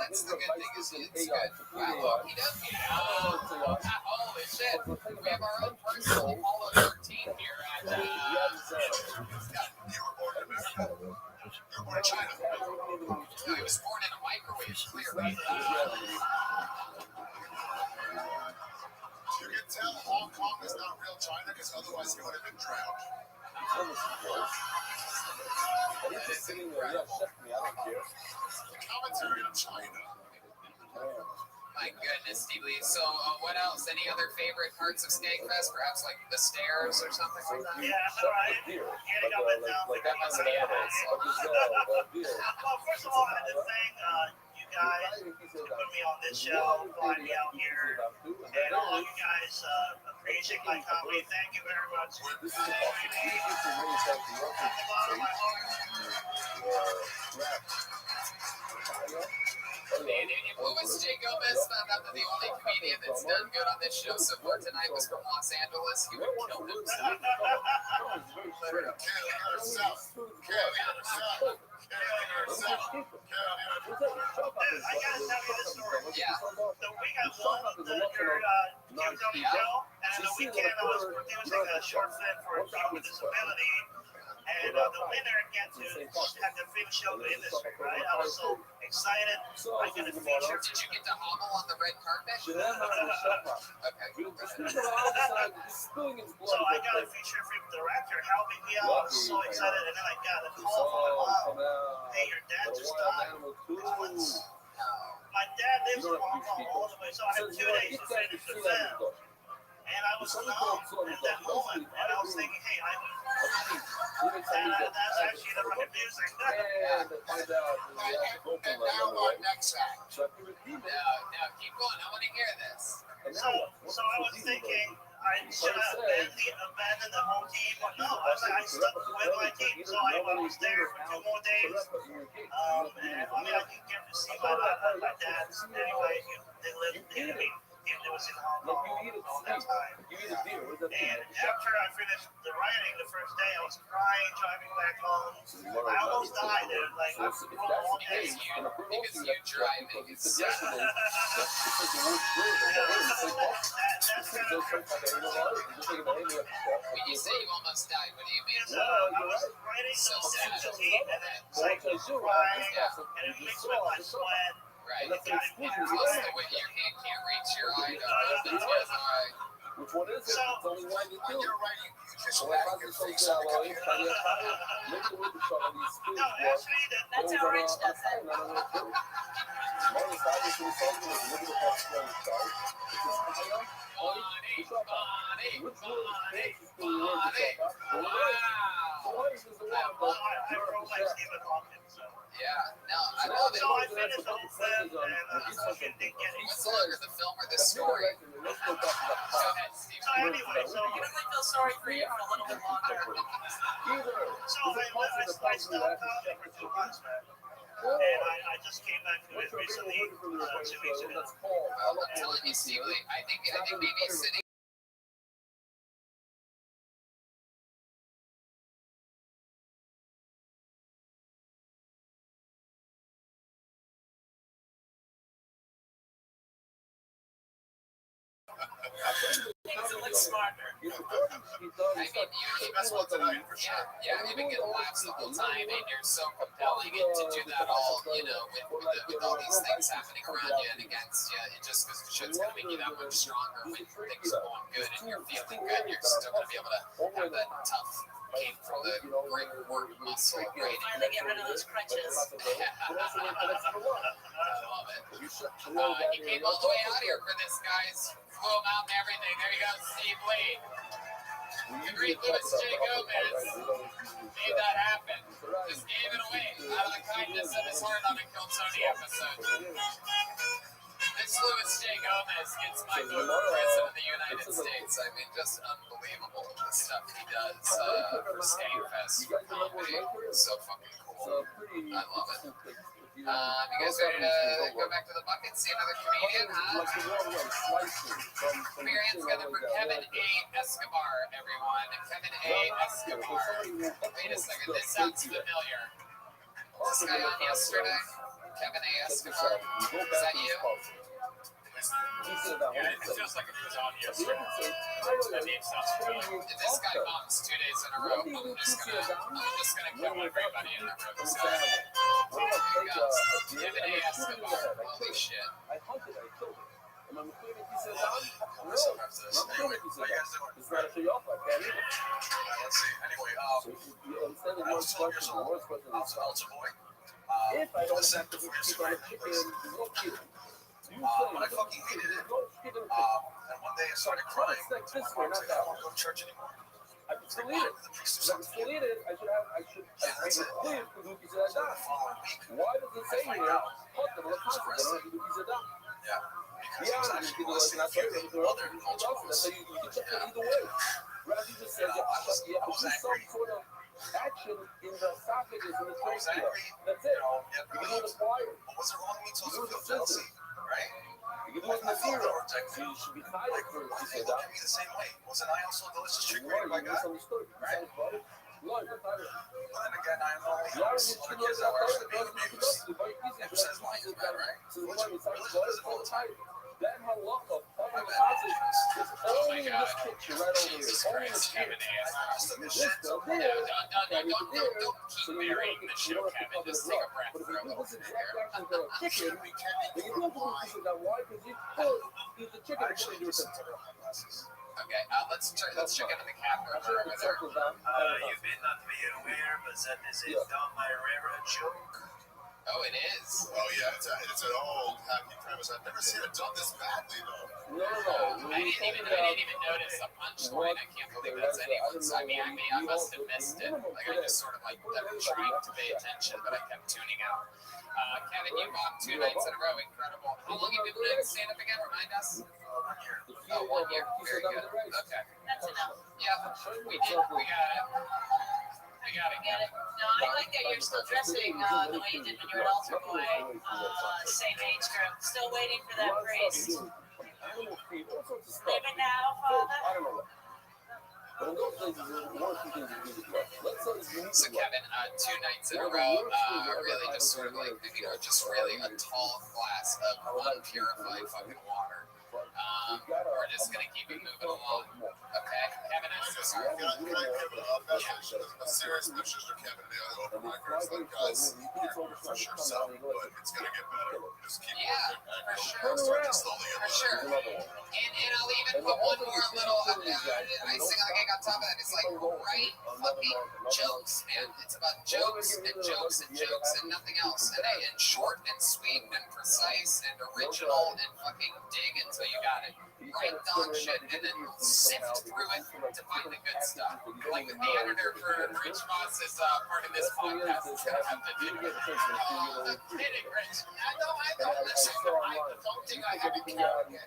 That's the good thing is it's good. Wow, he does. Holy shit. We have our own personal Apollo 13 here at You were born in America. You were born in China. No, he was born in a microwave, clearly. You can tell Hong Kong is not real China because otherwise he would have been drowned. That is incredible. Commentary on China. My goodness. Misty Lee. So, what else? Any other favorite parts of Skankfest? Perhaps like the stairs or something like that? Yeah, all right. Getting up and down. Like that kind of animals. Well, first of all, I had to thank you guys for putting me on this show, flying me out here, and all of you guys appreciate my comedy. Thank you very much. From the bottom of my heart. If Louis J. Gomez found out that the only comedian that's done good on this show so far tonight was from Los Angeles, he would kill himself. I gotta tell you this story. Yeah. The week I won your Q&A show, and the weekend I was producing a short film for a kid with disability, and the winner gets to have the film show the industry, right? I was so excited. I got a feature. Did you get to hobble on the red carpet? Okay. So I got a feature film director helping me out. I was so excited, and then I got a call from my mom. Hey, your dad just died. My dad lives in Hong Kong all the way, so I had 2 days to finish the film. And I was numb at that moment, and I was thinking, hey, that's actually the right music. And now what next act? No, keep going. I want to hear this. So I was thinking, I should have abandoned the whole team, but no, I stuck with my team. So I was there for 2 more days. And I didn't get to see my dad anyway. They lived in it was in Hong Kong all that time. And after I finished the writing the first day, I was crying driving back home. I almost died there. Like, I was all day. Because you driving is That's kind of when you say you almost died, what do you mean? I was writing so sad to eat, and then like crying, and it mixed with my sweat. Right. Plus the way your hand can't reach your eye. Which one is it? So, it's only one you do. You're writing, you just So whack your face on the computer. no, actually, That's how Rich does it. I wrote like Stephen Hawking, so. Yeah, no, I love it. So I finished the whole film, and I didn't get it. What's longer, the film or the story? Go ahead, Steve. So anyway, so I really feel sorry for you for a little bit longer. I stopped talking for 2 months, man. And I just came back to it recently, 2 weeks ago. I'm telling you, Steve, I think maybe sitting. Makes it look smarter. I mean, you even get laughs the whole time, and you're so compelling, and to do that all, with all these things happening around you and against you, it just goes to show it's going to make you that much stronger when things are going good and you're feeling good. You're still going to be able to have that tough came from the great work muscle, right? Finally get rid of those crutches. I love it. He came all the way out here for this, guys. Flew him out and everything. There you go, Steve Lee. The great Louis J. Gomez made that happen. Just gave it away out of the kindness of his heart on a Kill Tony episode. This Louis J. Gomez gets my vote for President of the United States. I mean, just unbelievable the stuff he does for Skankfest, for comedy. So fucking cool. I love it. You guys ready to go back to the bucket, see another comedian, huh? Put your hands together for Kevin A. Escobar, everyone. Kevin A. Escobar. Wait a second, this sounds familiar. Was this guy on yesterday? Kevin A. Escobar. Is that you? Yeah, it feels like it was on yesterday. That name sounds familiar. If this guy bumps 2 days in a row, I'm just gonna kill everybody in the room. So, there he goes. Kevin A. Escobar. Holy shit. If I don't have to when I fuck He hated it. And one day I started crying to my mom saying, I don't want to go to church anymore. I could delete it. The priest or If I could something. delete it, I should make it clear que do quiser So the dar. following week, Why does it say here, conta pela casa, não é do quiser dar? yeah, because he Yeah, was you actually can molesting a few of the other cultures. so you can check it either way. Rather just say, yeah, do some sort of action in the esophagus and the I was trachea. angry, That's you it. know, yeah, You can do it with choir. what was it wrong with me to You also do it feel with jealousy, right? You can do it in I the felt zero. that So you should be tired Like, for why do quiser they look dar. at me the same way? Wasn't I also a delicious treat You created by God? misunderstood. Right? Lógico, tá. But then again, I am only E a house. gente Other não kids that were é actually being abused. Who says lying is bad, right? Religion does it all the time. That halacha, My part of the bad. passage, is only in this picture right over here. Jesus Only in Christ, this Kevin picture. A. Rest of the This shit. stuff No, here, don't keep burying the show, Kevin. Just take a breath but if for a you do little this bit exact here. action to a chicken, then you don't do this that. Why? Because you could use the chicken to Actually, do just it. took off my glasses. Okay, let's check into the cat I burger over should have there. circled down. You may not be aware, but that is a Dom Herrera joke. Oh, it is. Oh yeah, it's an old happy premise. I've never seen it done this badly though. No. I didn't even notice the punchline. I can't believe that's anyone's. I must have missed it. Like I just sort of like trying to pay attention, but I kept tuning out. Kevin, you bombed 2 nights in a row. Incredible. How long have you been doing stand up again? Remind us. 1 year. Oh, 1 year. Very good. Okay. That's enough. Yeah, we did. We got it. We got it. Get it? No, I like that you're still dressing the way you did when you were an altar boy. Same age group. Still waiting for that priest. Animal feed, all sorts of stuff. Leave it now, Father. I don't know. But in those places, there were more things to do with love. Let's say it's unique So to love. Kevin, 2 nights in a row, really just sort of like, just really a tall glass of unpurified fucking water. We're just gonna keep it moving along. Okay, Kevin, I'm so sorry. Can I give a serious message to Kevin and the other open micers? Like, guys, for sure some, but it's gonna get better. Just keep Yeah, working. for sure. Start slowly For and sure. And I'll even put one more little icing on the cake on top of that. It's like, write fucking jokes, man. It's about jokes and jokes and jokes and nothing else. And short and sweet and precise and original and fucking dig until you got it. Write dog shit and then sift through it to find the good stuff. Like the editor for Rich Moss's part of this podcast is gonna have to do. Kidding, Rich. I don't listen. I don't think I have a character.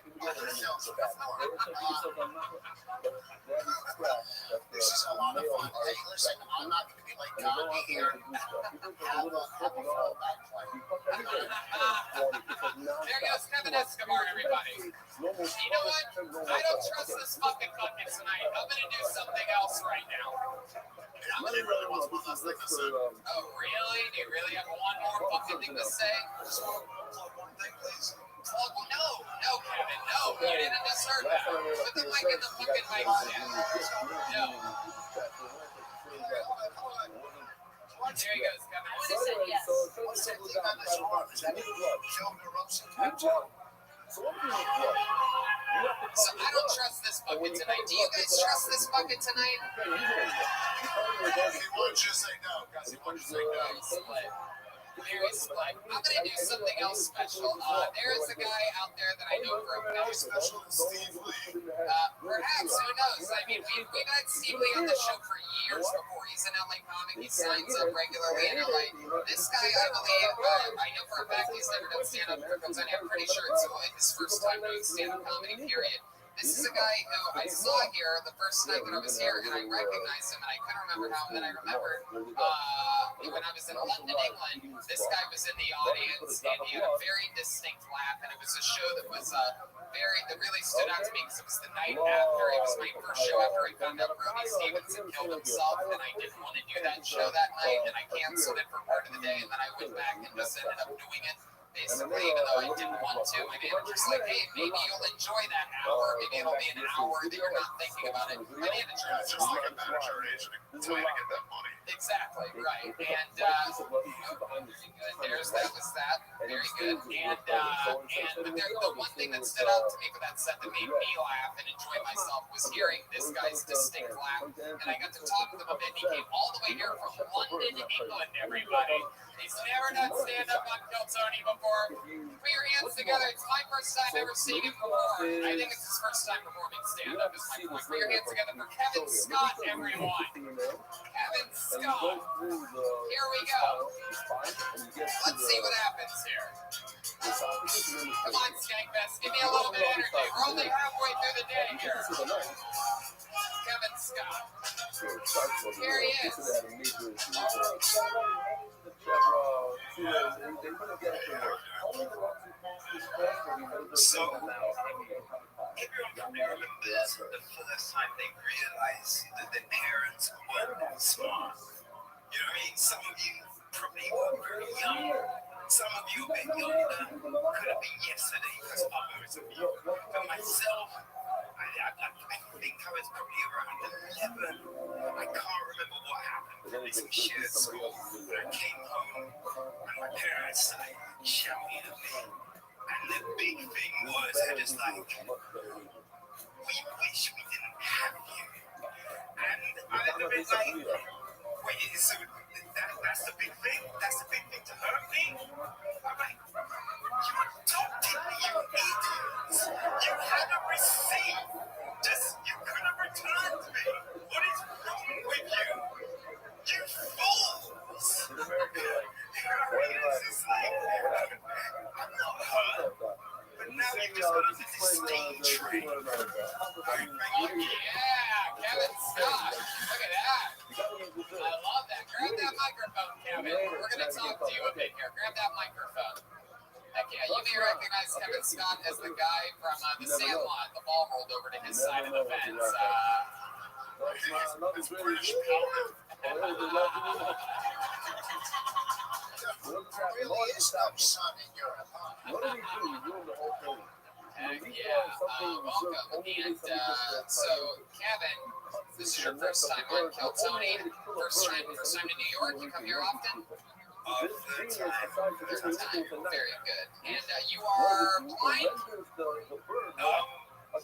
This is a lot of fun. Hey, listen, I'm not going to be like God here. Have a full back play. There goes Kevin Escobar, everybody. You know what? I don't trust this fucking bucket tonight. I'm gonna do something else right now. How many really wants one last thing to say? Oh, really? Do you really have one more fucking thing to say? I just want to plug one thing, please. Plug one? No, Kevin, no. You didn't deserve that. Put the mic in the fucking mic stand. No. There he goes, Kevin. I would have said yes. What's that thing on the shoulder? Is that Joe Rothschild? So I don't trust this bucket tonight. Do you guys trust this bucket tonight? He wants you to say no, guys. He wants you to say no. Split. Very split. I'm gonna do something else special. There is a guy out there that I know for a More fact. special than Steve Lee. Perhaps, who knows? I mean, we've had Steve Lee on the show for years before. He's an LA comic. He signs up regularly in LA. This guy, I believe, I know for a fact he's never done stand-up because I'm pretty sure it's his first time doing stand-up comedy, period. This is a guy who I saw here the first night that I was here, and I recognized him, and I couldn't remember how, and then I remembered when I was in London, England, this guy was in the audience, and he had a very distinct laugh, and it was a show that was that really stood out to me because it was the night after. It was my first show after I found out Brody Stevenson killed himself, and I didn't want to do that show that night, and I canceled it for part of the day, and then I went back and just ended up doing it. Basically, even though I didn't want to, my manager's like, hey, maybe you'll enjoy that hour. Maybe it'll be an hour that you're not thinking about it. My manager It's just like a manager agent trying to get that money. Exactly, right. And that was that. Very good. But the one thing that stood out to me for that set that made me laugh and enjoy myself was hearing this guy's distinct laugh. And I got to talk to him a bit. He came all the way here from London, England, everybody. He's never done stand-up on Kill Tony before. before. Put your hands together. It's my first time ever seeing him perform. I think it's his first time performing stand-up. Is my point. Put your hands together for Kevin Scott, everyone. Kevin Scott. Here we go. Let's see what happens here. Come on, Skankfest. Give me a little bit of energy. We're only halfway through the day here. Kevin Scott. Here he is. So, everyone probably remembers the first time they realized that their parents weren't smart. You know what I mean? Some of you probably were very young. Some of you a bit younger. Could have been yesterday because others of you. For myself, I think I was probably around 11. I can't remember what happened. This was shared school. I came home and my parents started shouting at me. And the big thing was, they're just like, we wish we didn't have you. And I was a bit like, wait, so that's the big thing? That's the big thing to hurt me? I'm like, you adopted me, you idiots. You had a receipt. You could have returned me. What is wrong with you? You fools. It's just like, I'm not hurt. But now you just got onto this steam train. Oh, yeah, Kevin Scott. Look at that. I love that. Grab that microphone, Kevin. We're going to talk to you a bit here. Grab that microphone. Heck yeah, you may recognize Kevin Scott as the guy from The Sandlot. The ball rolled over to his side of the fence. It's British power. Really is no sun in Europe, huh? What do we do? We ruin the whole thing. Heck yeah, welcome. And so, Kevin, this is your first time on Kill Tony. First time to New York. You come here often? Third time. Very good. And you are blind?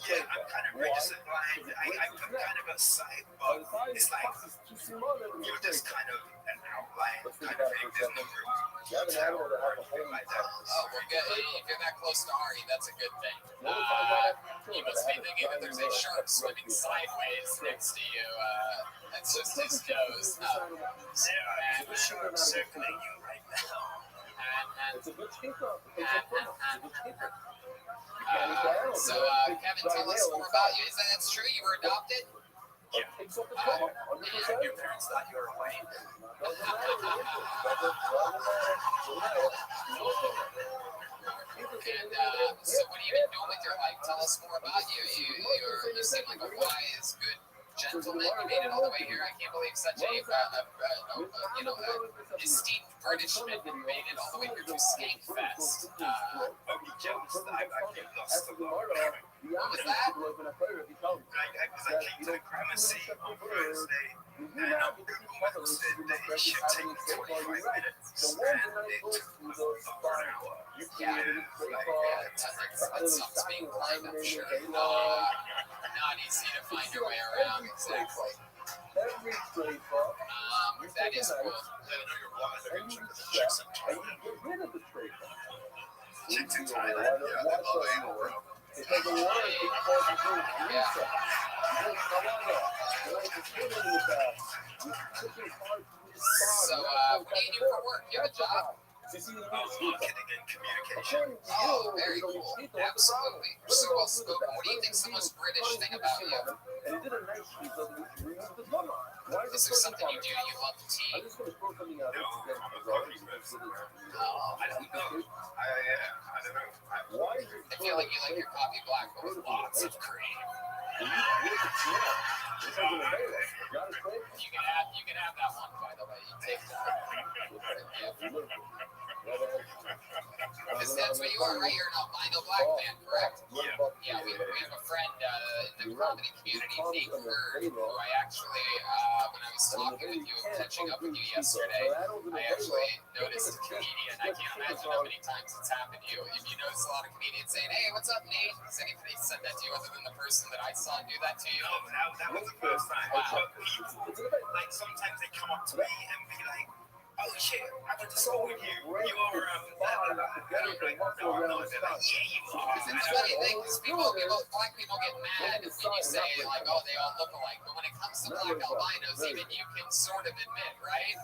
Yeah, I'm kind of registered blind. I'm kind of a sight bug. It's like you're just kind of an outline kind of thing. There's no real detail or anything like that. Oh, well, good. If you're that close to Ari, that's a good thing. You must be thinking that there's a shark swimming sideways next to you. That's just his nose. There are two sharks circling you right now. It's a good speaker. So, Kevin, tell us more about you. Is that true? You were adopted? Yeah. Your parents thought you were white. And so, what have you been doing with your life? Tell us more about you. You seem like a wise, good gentleman. You made it all the way here. I can't believe such a esteemed Britishman made it all the way here to Skankfest. You jokes. I get lost a lot. What was that? I came to the Gramercy on Thursday, and on Google Maps said that it should take 25 minutes, and it took over an hour. That sucks being blind, I'm sure. Not easy to find your way around, exactly. That is cool. Chicks in Thailand, yeah, they love anal, bro. So, what do you do for work? You have a job? Marketing and communication. Oh, very cool. Absolutely. You're so well spoken. What do you think's the most British thing about you? Is there something you do? You love tea? No, I'm a coffee person. Oh, I don't know. I don't know. I feel like you like your coffee black, but with lots of cream. You can have that one, by the way. You take that. Because that's what you are, right? You're an albino black man, correct? Yeah. Yeah, we have a friend in the comedy community, Nate Bird, who I actually, when I was talking with you, catching up with you yesterday, I actually noticed a comedian. I can't imagine how many times it's happened to you. If you notice a lot of comedians saying, "Hey, what's up, Nate?" Has anybody said that to you other than the person that I saw do that to you? No, that was the first time. Wow. But people, like, sometimes they come up to me and be like, oh shit, I went to school with you. You were It's funny thing because black people get mad and you say like, oh, they all look alike. But when it comes to black albinos, even you can sort of admit, right?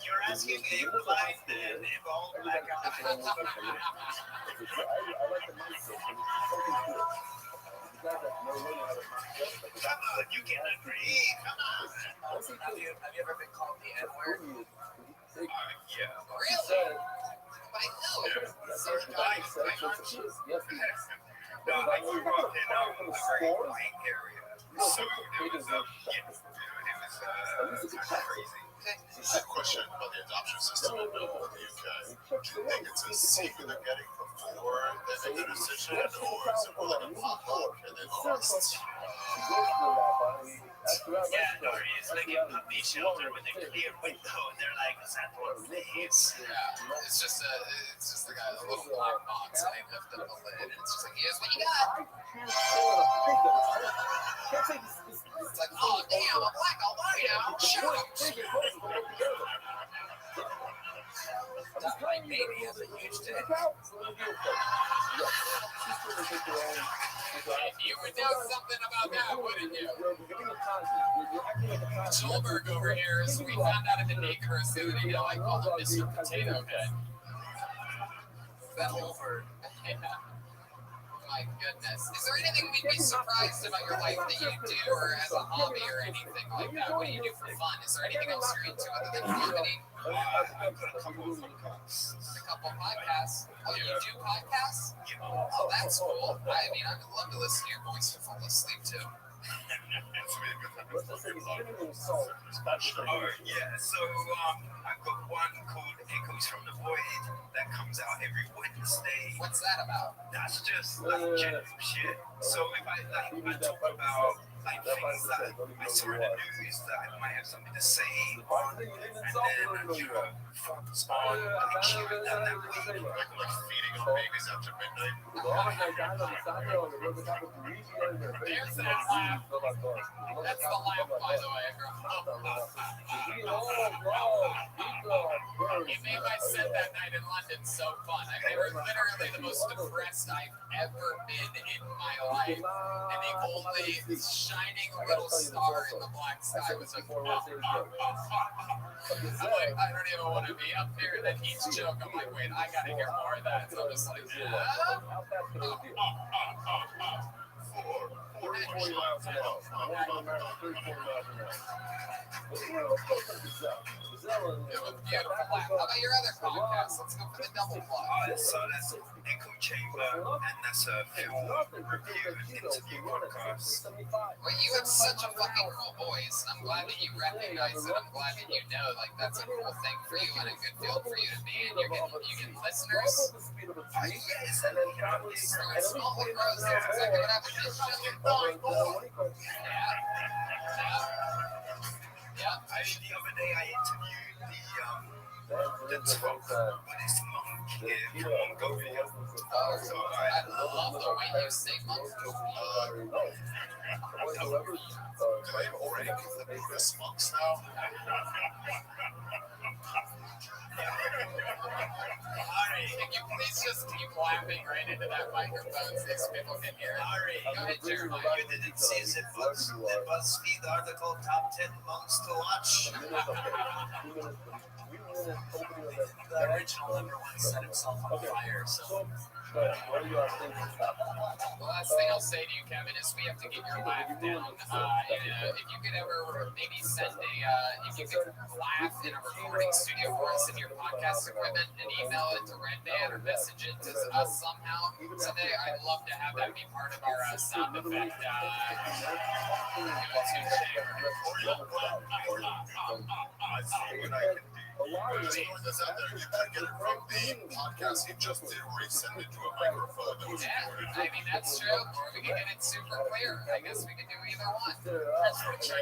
You're asking if black and if all black albinos. Come on, you can agree. Come on. Have you ever been called the N-word? Yeah. Really? By who? Certain guy. No, I grew up in a very white area, so it was crazy. I have a question about the adoption system in the UK. Do you think it's a secret they're getting before they make a decision, or is it more like a potluck and then lasts? Yeah, no, it's like a puppy shelter with a clear window, and they're like, is that what leaves? Yeah, it's just like a little black box, and they lift up the lid, and it's just like, here's what you got. It's like, oh damn, a black albino. Shoot. My baby has a huge dick. You would know something about that, wouldn't you? Schulberg over here, so we found out at the Nakerus the other day, I called him Mr. Potato Head. Is that over? Yeah. My goodness. Is there anything we'd be surprised about your life that you do, or as a hobby, or anything like that? What do you do for fun? Is there anything else you're into other than comedy? I've got a couple of podcasts. A couple podcasts. Oh, you do podcasts? Oh, that's cool. I mean, I would love to listen to your voice to fall asleep too. Oh yeah, so I've got one called Echoes from the Void that comes out every Wednesday. What's that about? That's just like general shit. So if I talk about like things that I saw in the news that I might have something to say on, and then focus on like sharing that week. Like feeding on babies after midnight. There's that laugh. That's the laugh, by the way. It made my set that night in London so fun. They were literally the most depressed I've ever been in my life. And the only shining little star in the black sky was like, I'm like, I don't even want to be up here. Then each joke, I'm like, wait, I gotta hear more of that. So I'm just like, beautiful laugh. How about your other podcast? Let's go for the double plug. So that's Echo Chamber, and that's a film review and interview podcast. Well, you have such a fucking cool voice. I'm glad that you recognize it. I'm glad that you know, like, that's a cool thing for you and a good field for you to be in. You get listeners. Yes, and then Small grows. That's exactly what happened to this show. Yeah. The other day I interviewed the Buddhist monk from Mongolia. I love the way you say Mongolia. Do they already give the Buddhist monks now? Ari, can you please just keep laughing right into that microphone so these people can hear it? Ari, go ahead, Jeremiah. You didn't see the BuzzFeed article, Top 10 Monks to Watch? The original number one set himself on fire, so... The last thing I'll say to you, Kevin, is we have to get your laugh down. If you could ever maybe send if you could laugh in a recording studio for us in your podcast equipment and email it to Redman or message it to us somehow someday, I'd love to have that be part of our sound effect. Anyone that's out there, you better get it from the podcast he just did, where he sent it to a microphone that was recorded. I mean, that's true. Or we can get it super clear. I guess we can do either one. That's what he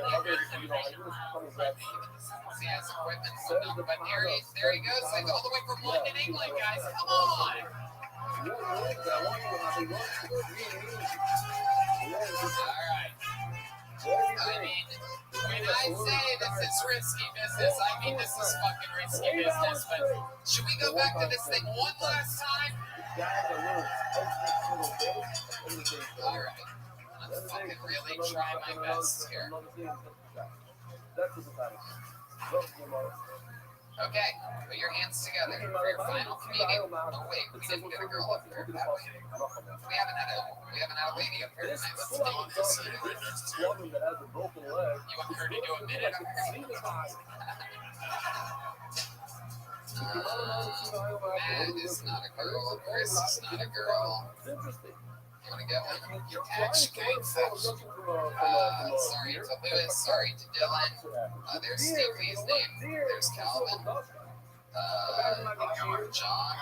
has equipment and whatnot. But there he goes. Like all the way from London, England, guys. Come on. All right. I mean, When I say this is risky business, I mean this is fucking risky business. But should we go back to this thing one last time? All right. I'm fucking really try my best here. Okay, put your hands together for your final comedian. Oh wait, we didn't get a girl up here, have we? We haven't had a lady up here tonight. Let's do this. You want her to do a minute? Matt is not a girl. Chris is not a girl. You want to get one? Actually, sorry to Lewis. Sorry to Dylan. There's Stevie's name. There's Calvin. John.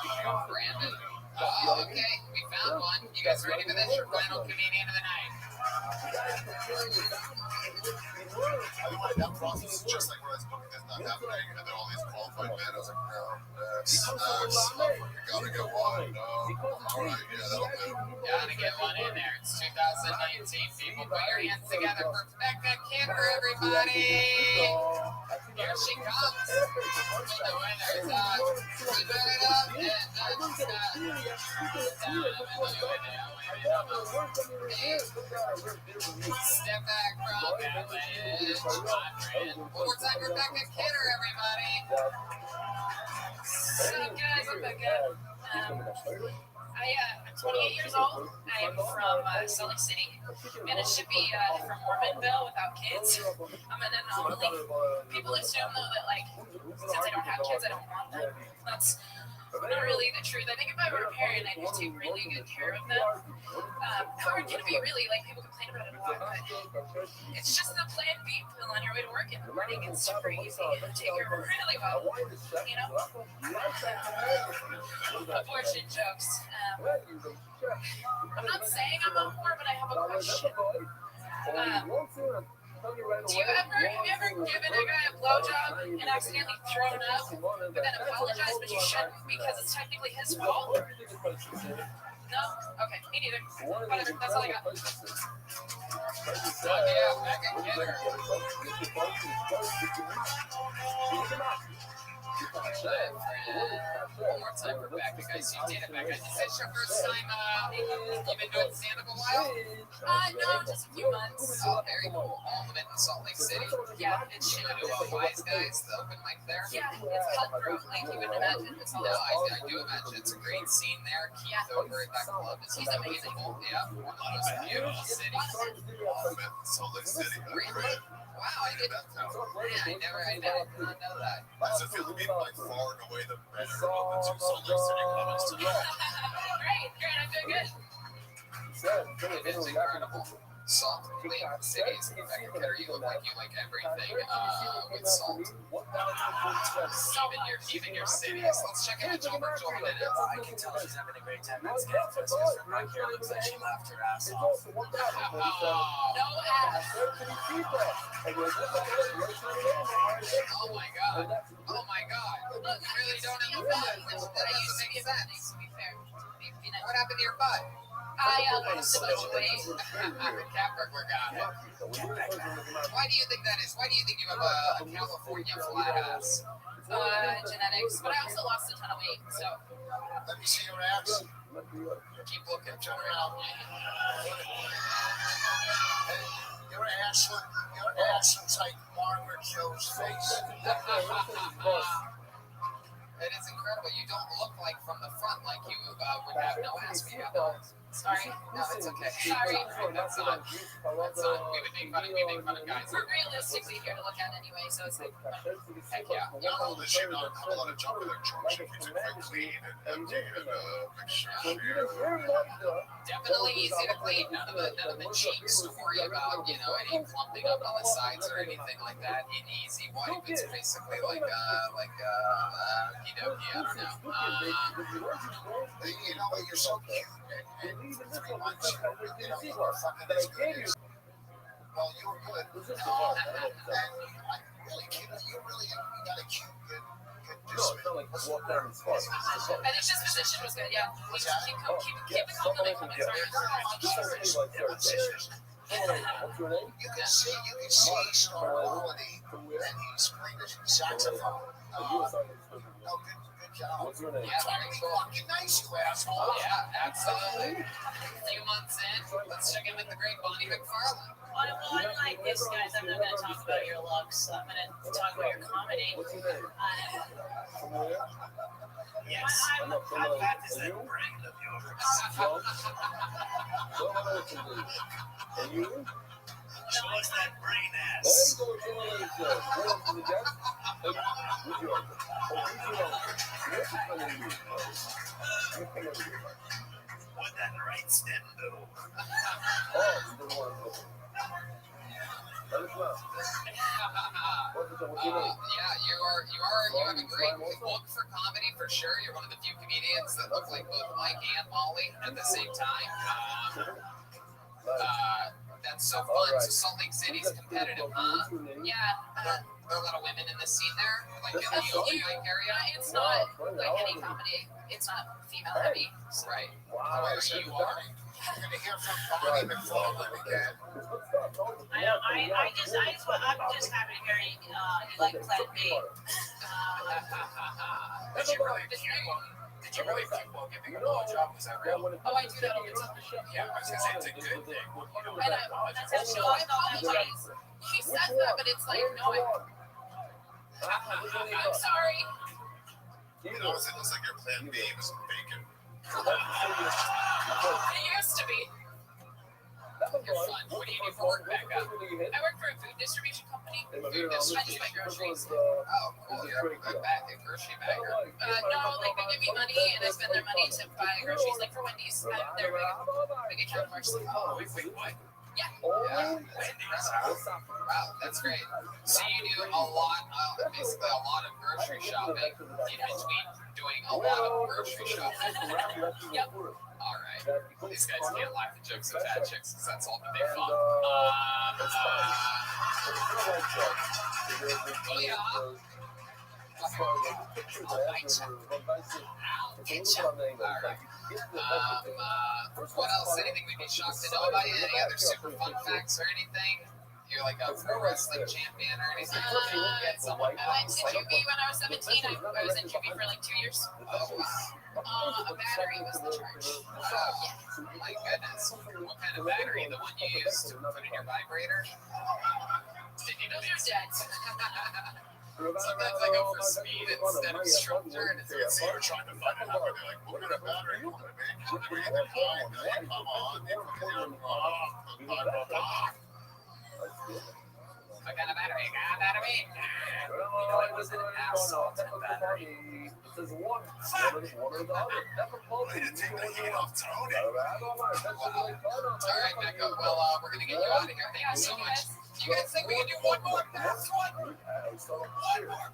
Brandon. Oh, okay. We found one. You guys ready for this? Your final comedian of the night. That process is just like when I was booking this not happening, and then all these qualified men, I was like, no, next, gotta get one, no, alright, yeah, that'll do. Gotta get one in there. It's 2019. People, put your hands together for Becca Kidder, everybody. Here she comes. The winner is step back from it. One more time, Rebecca Kidder, everybody. So, guys, I'm Becca. I'm 28 years old. I'm from Salt Lake City. Managed to be from Mormonville without kids. I'm an anomaly. People assume, though, that, like, since I don't have kids, I don't want them. That's not really the truth. I think if I were a parent, I'd just take really good care of them. Hard can be really, like, people complain about it a lot, but it's just the plan B pill on your way to work in the morning. It's super easy to take care of really well, you know? Abortion jokes. I'm not saying I'm a whore, but I have a question. Have you ever given a guy a blowjob and accidentally thrown up, but then apologized, but you shouldn't because it's technically his fault? No? Okay, me neither. Whatever, that's all I got. Yeah, Becca Kidder. One more time for Becca, guys. You did it, Becca. Is this your first time you've been doing stand-up a while? No, just a few months. Oh, very cool. All of it in Salt Lake City. Yeah, it's You do Wise Guys, the open mic there? Yeah, it's cutthroat, like you would imagine. It's all No, I do imagine it's a great scene there. Keith over at that club is amazing. Yeah, one of those beautiful cities. Salt Lake City, Really? Wow, I didn't. Yeah, I never know that. That's a feeling like far and away the better of the two Salt Lake City clubs to me. Great, I'm doing good. It is incredible. Salt, clean cities. Becca Kidder, you look like you like everything with salt. Even your cities. Let's check in with Gilbert Jordan. I can tell she's having a great time at Stanford because her back here looks like she laughed her ass off. No ass. Oh my god. Look, you really don't have a butt. That used to make sense. To be fair. What happened to your butt? I lost a bunch of weight. Catburger got it. Why do you think that is? Why do you think you have a California flat ass? Genetics, but I also lost a ton of weight, so. Let me see your ass. Keep looking, turn around. Your ass looks like Margaret Joe's face. It is incredible. You don't look like from the front like you would have no ass. We have no. Sorry. No, it's okay. Sorry. That's not. We would make fun of guys. We're realistically here to look at anyway, so it's like. Heck yeah. You know, this shit on a lot of jump electronics. You took like clean and empty and Definitely easy to clean. None of the cheeks to worry about. You know, any clumping up on the sides or anything like that. An easy wipe. It's basically like I don't know. you know, you're so cute. And 3 months, you know, you were fucking as good as. Well, you were good. And I really cute. You got a cute, good discipline. And his disposition was good, yeah. Keep the compliment coming, sorry. What's your name? You can see quality that he's playing the saxophone. Good job. What's your name? Yeah, very cool. Fucking nice, you asshole. Yeah, absolutely. A few months in, let's check in with the great Bonnie McFarlane. Well, unlike this, guys, I'm not going to talk about your looks. I'm going to talk about your comedy. What's your name? From where? Yes. I'm not How fat is And that you? brain of yours? Well, what American do? And you? Show us that brain There ass. you go, it's your name. Welcome to the guest. Hey, who's your uncle? Oh, who's your uncle? What's the fun in you? You come over here. What that right stem do? Oh, you don't want to listen. Let us know. What's your name? Yeah, you have a great look for comedy for sure. You're one of the few comedians that look like both Mike and Molly at the same time. That's so fun. So Salt Lake City's competitive, huh? Yeah. There are a lot of women in the scene there, like in the UUI area. It's not like any comedy. It's not female heavy. Right. Wow. However you are. You're going to hear from Bonnie McFarlane again. I'm just happy to hear you like Plan B. Did you really think while giving a blowjob? Was that real? Oh, I do that all the time. Yeah, I was going to say it's a good thing. And that's how I thought that was. He says that, but it's like, no, I'm sorry. It always looks like your Plan B was bacon. It used to be. You're fun. What do you do for work, Becca? I work for a food distribution company. I just buy groceries. Oh, cool. You're a grocery bagger. No, like they give me money and I spend their money to buy groceries, like for Wendy's. They're big account for us. Oh, wait, what? Yeah. Yeah. Wow, that's great. So you do a lot, basically a lot of grocery shopping in between doing a lot of grocery shopping. Yep. All right. These guys can't laugh at jokes of fat chicks because that's all that they fun. Oh, yeah. What else? Anything we'd be shocked to know about you? Any other super fun facts or anything? You're like a pro wrestling champion or anything? I went to juvie when I was 17. I was in juvie for like 2 years. Oh, wow. A battery was the charge. Oh, my goodness. What kind of battery? The one you used to put in your vibrator? Did you know Those are dead. Sometimes I go for speed instead of structure, and it's So you're trying to find a number. They're like, what kind of battery you want to make? You're either fine. They're like, come on. What kind of battery? Got battery? You know, it was an assault battery. It says one or the other. Way to take the heat off Tony. All right, Becca. Well, we're going to get you out of here. Thank you so much. Do you guys think we can do one more fast one? One more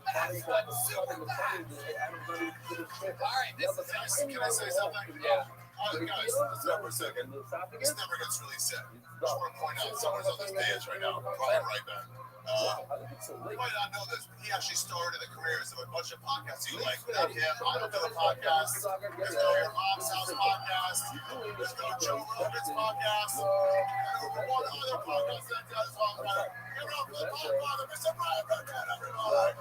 fast one. Super fast. All right, this is Can I say something? Yeah. Guys, stop for a second. This number gets really sick. Just want to point out, someone's on this page right now, probably right back. You might not know this, but he actually started the careers of a bunch of podcasts you like. Without him, I don't do a podcast. There's no Your Mom's House podcast. There's no Joe Rogan's podcast. There's one other podcast that does well. Give it up for the Podfather, Mr. Brian Redman, everybody.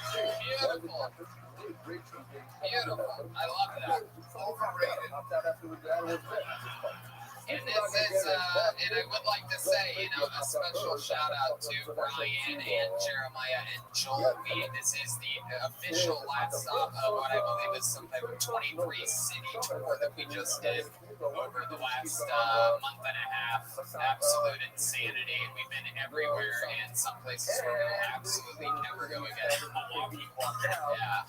Beautiful. Beautiful. I love that. Overrated. And this is, and I would like to say, you know, a special shout out to Brian and Jeremiah and Joel. This is the official last stop of what I believe is some type of 23 city tour that we just did over the last month and a half. Absolute insanity. We've been everywhere and some places where we'll absolutely never go again. Yeah.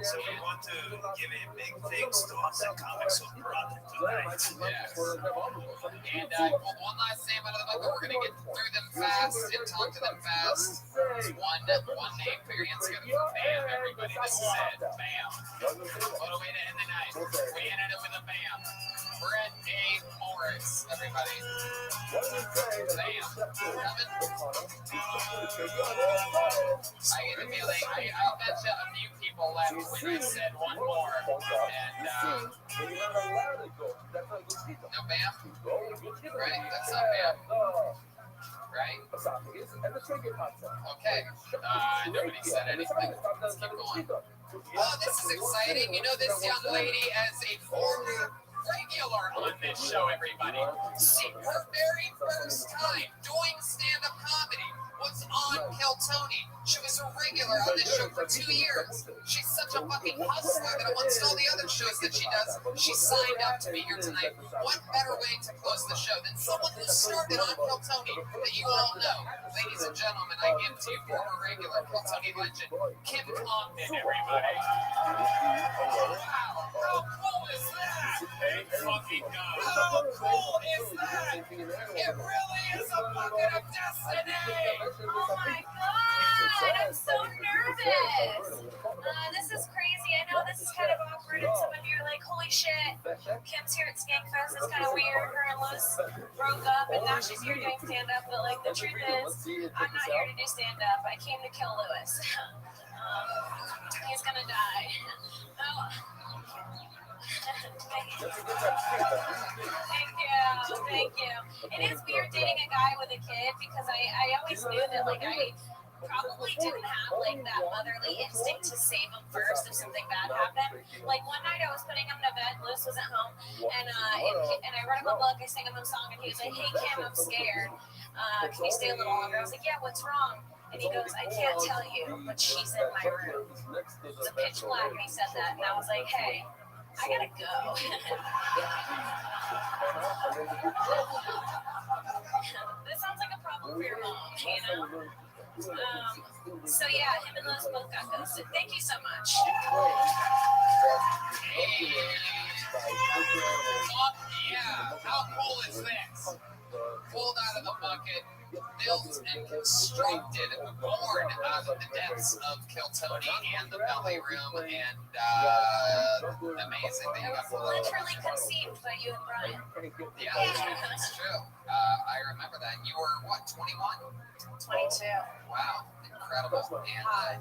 So we want to give a big thanks to us at Comics with Brother tonight. Yes. And I pulled one last name out of the bucket. We're going to get through them fast and talk to them fast. It's one name. Put your hands together for Bam, everybody. This is it. Bam. What a way to end the night. We ended it with a Bam. Brett A. Morris, everybody. Bam. Coming. I get a feeling. I'll bet you a few people left when I said one more. And, no Bam? Right, that's not Bam. Right? Okay. Nobody said anything. Let's keep going. Oh, this is exciting. You know this young lady as a former regular on this show, everybody. See, her very first time doing stand-up comedy was on Keltoni. She was a regular on this show for 2 years. She's such a fucking hustler that amongst all the other shows that she does, she signed up to be here tonight. What better way to close the show than someone who started on Keltoni that you all know? Ladies and gentlemen, I give to you former regular Keltoni legend, Kim Compton, everybody. Wow, how cool is that? Fucking God. How cool is that? It really is a bucket of destiny. Oh my God, I'm so nervous. This is crazy. I know this is kind of awkward, and some of you are like, holy shit, Kim's here at Skankfest. It's kind of weird. Her and Lewis broke up, and now she's here doing stand-up. But like, the truth is, I'm not here to do stand-up. I came to kill Lewis. He's gonna die. Thank you. It is weird dating a guy with a kid because I always knew that like I probably didn't have like that motherly instinct to save him first if something bad happened. Like one night I was putting him to bed, Lewis wasn't home, and I read him a book, I sang him a song, and he was like, "Hey Kim, I'm scared. Can you stay a little longer?" I was like, "Yeah, what's wrong?" And he goes, "I can't tell you, but she's in my room." It's a pitch black, and he said that, and I was like, "Hey, I gotta go." This sounds like a problem for your mom, you know? So yeah, him and Lewis both got ghosted. Thank you so much. Hey. Yeah, how cool is this? Pulled out of the bucket, built and constructed, born out of the depths of Keltoni and the belly room, and amazing that you got pulled out. Literally conceived by you and Brian. Yeah, it's true. I remember that. You were, what, 21? 22. Wow, incredible. And, Hot.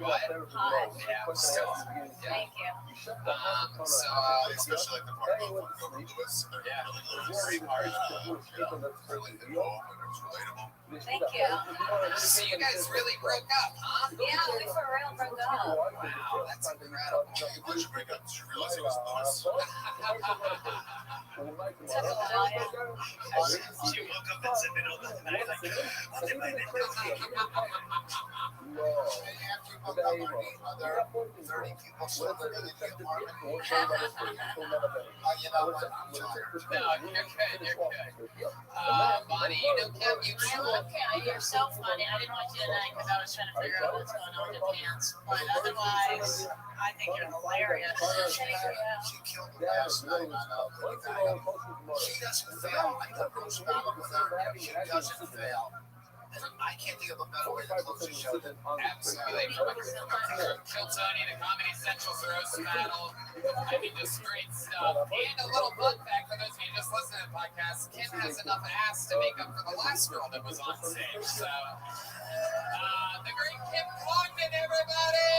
what? Hot. Yeah, still. Yeah. Thank you. Especially like the part about Gilbert Lewis. Yeah. Really hit home and it was relatable. Thank you. So you guys really broke up, huh? Yeah, we for real broke up. Wow, that's incredible. Why did you break up? Did you realize it was Lewis? Took a while, yeah. She woke up in the middle of the night like, what did I do? After you broke up, there are 30 people still living in the apartment. You know what? I'm tired. No, you're good, you're good. Bonnie, you know Kim, you I love Kim. You're so funny. I didn't watch you tonight because I was trying to figure out what's going on with your pants. But otherwise, I think you're hilarious. Thank you. She killed me last night. She doesn't fail. I got roast battle with her. She doesn't fail. I can't think of a better way to close the show than absolutely from Keltoni to Comedy Central's roast battle. I mean, just great stuff. And a little fun fact for those of you just listening to the podcast: Kim has enough ass to make up for the last girl that was on stage. So, the great Kim Congdon, everybody!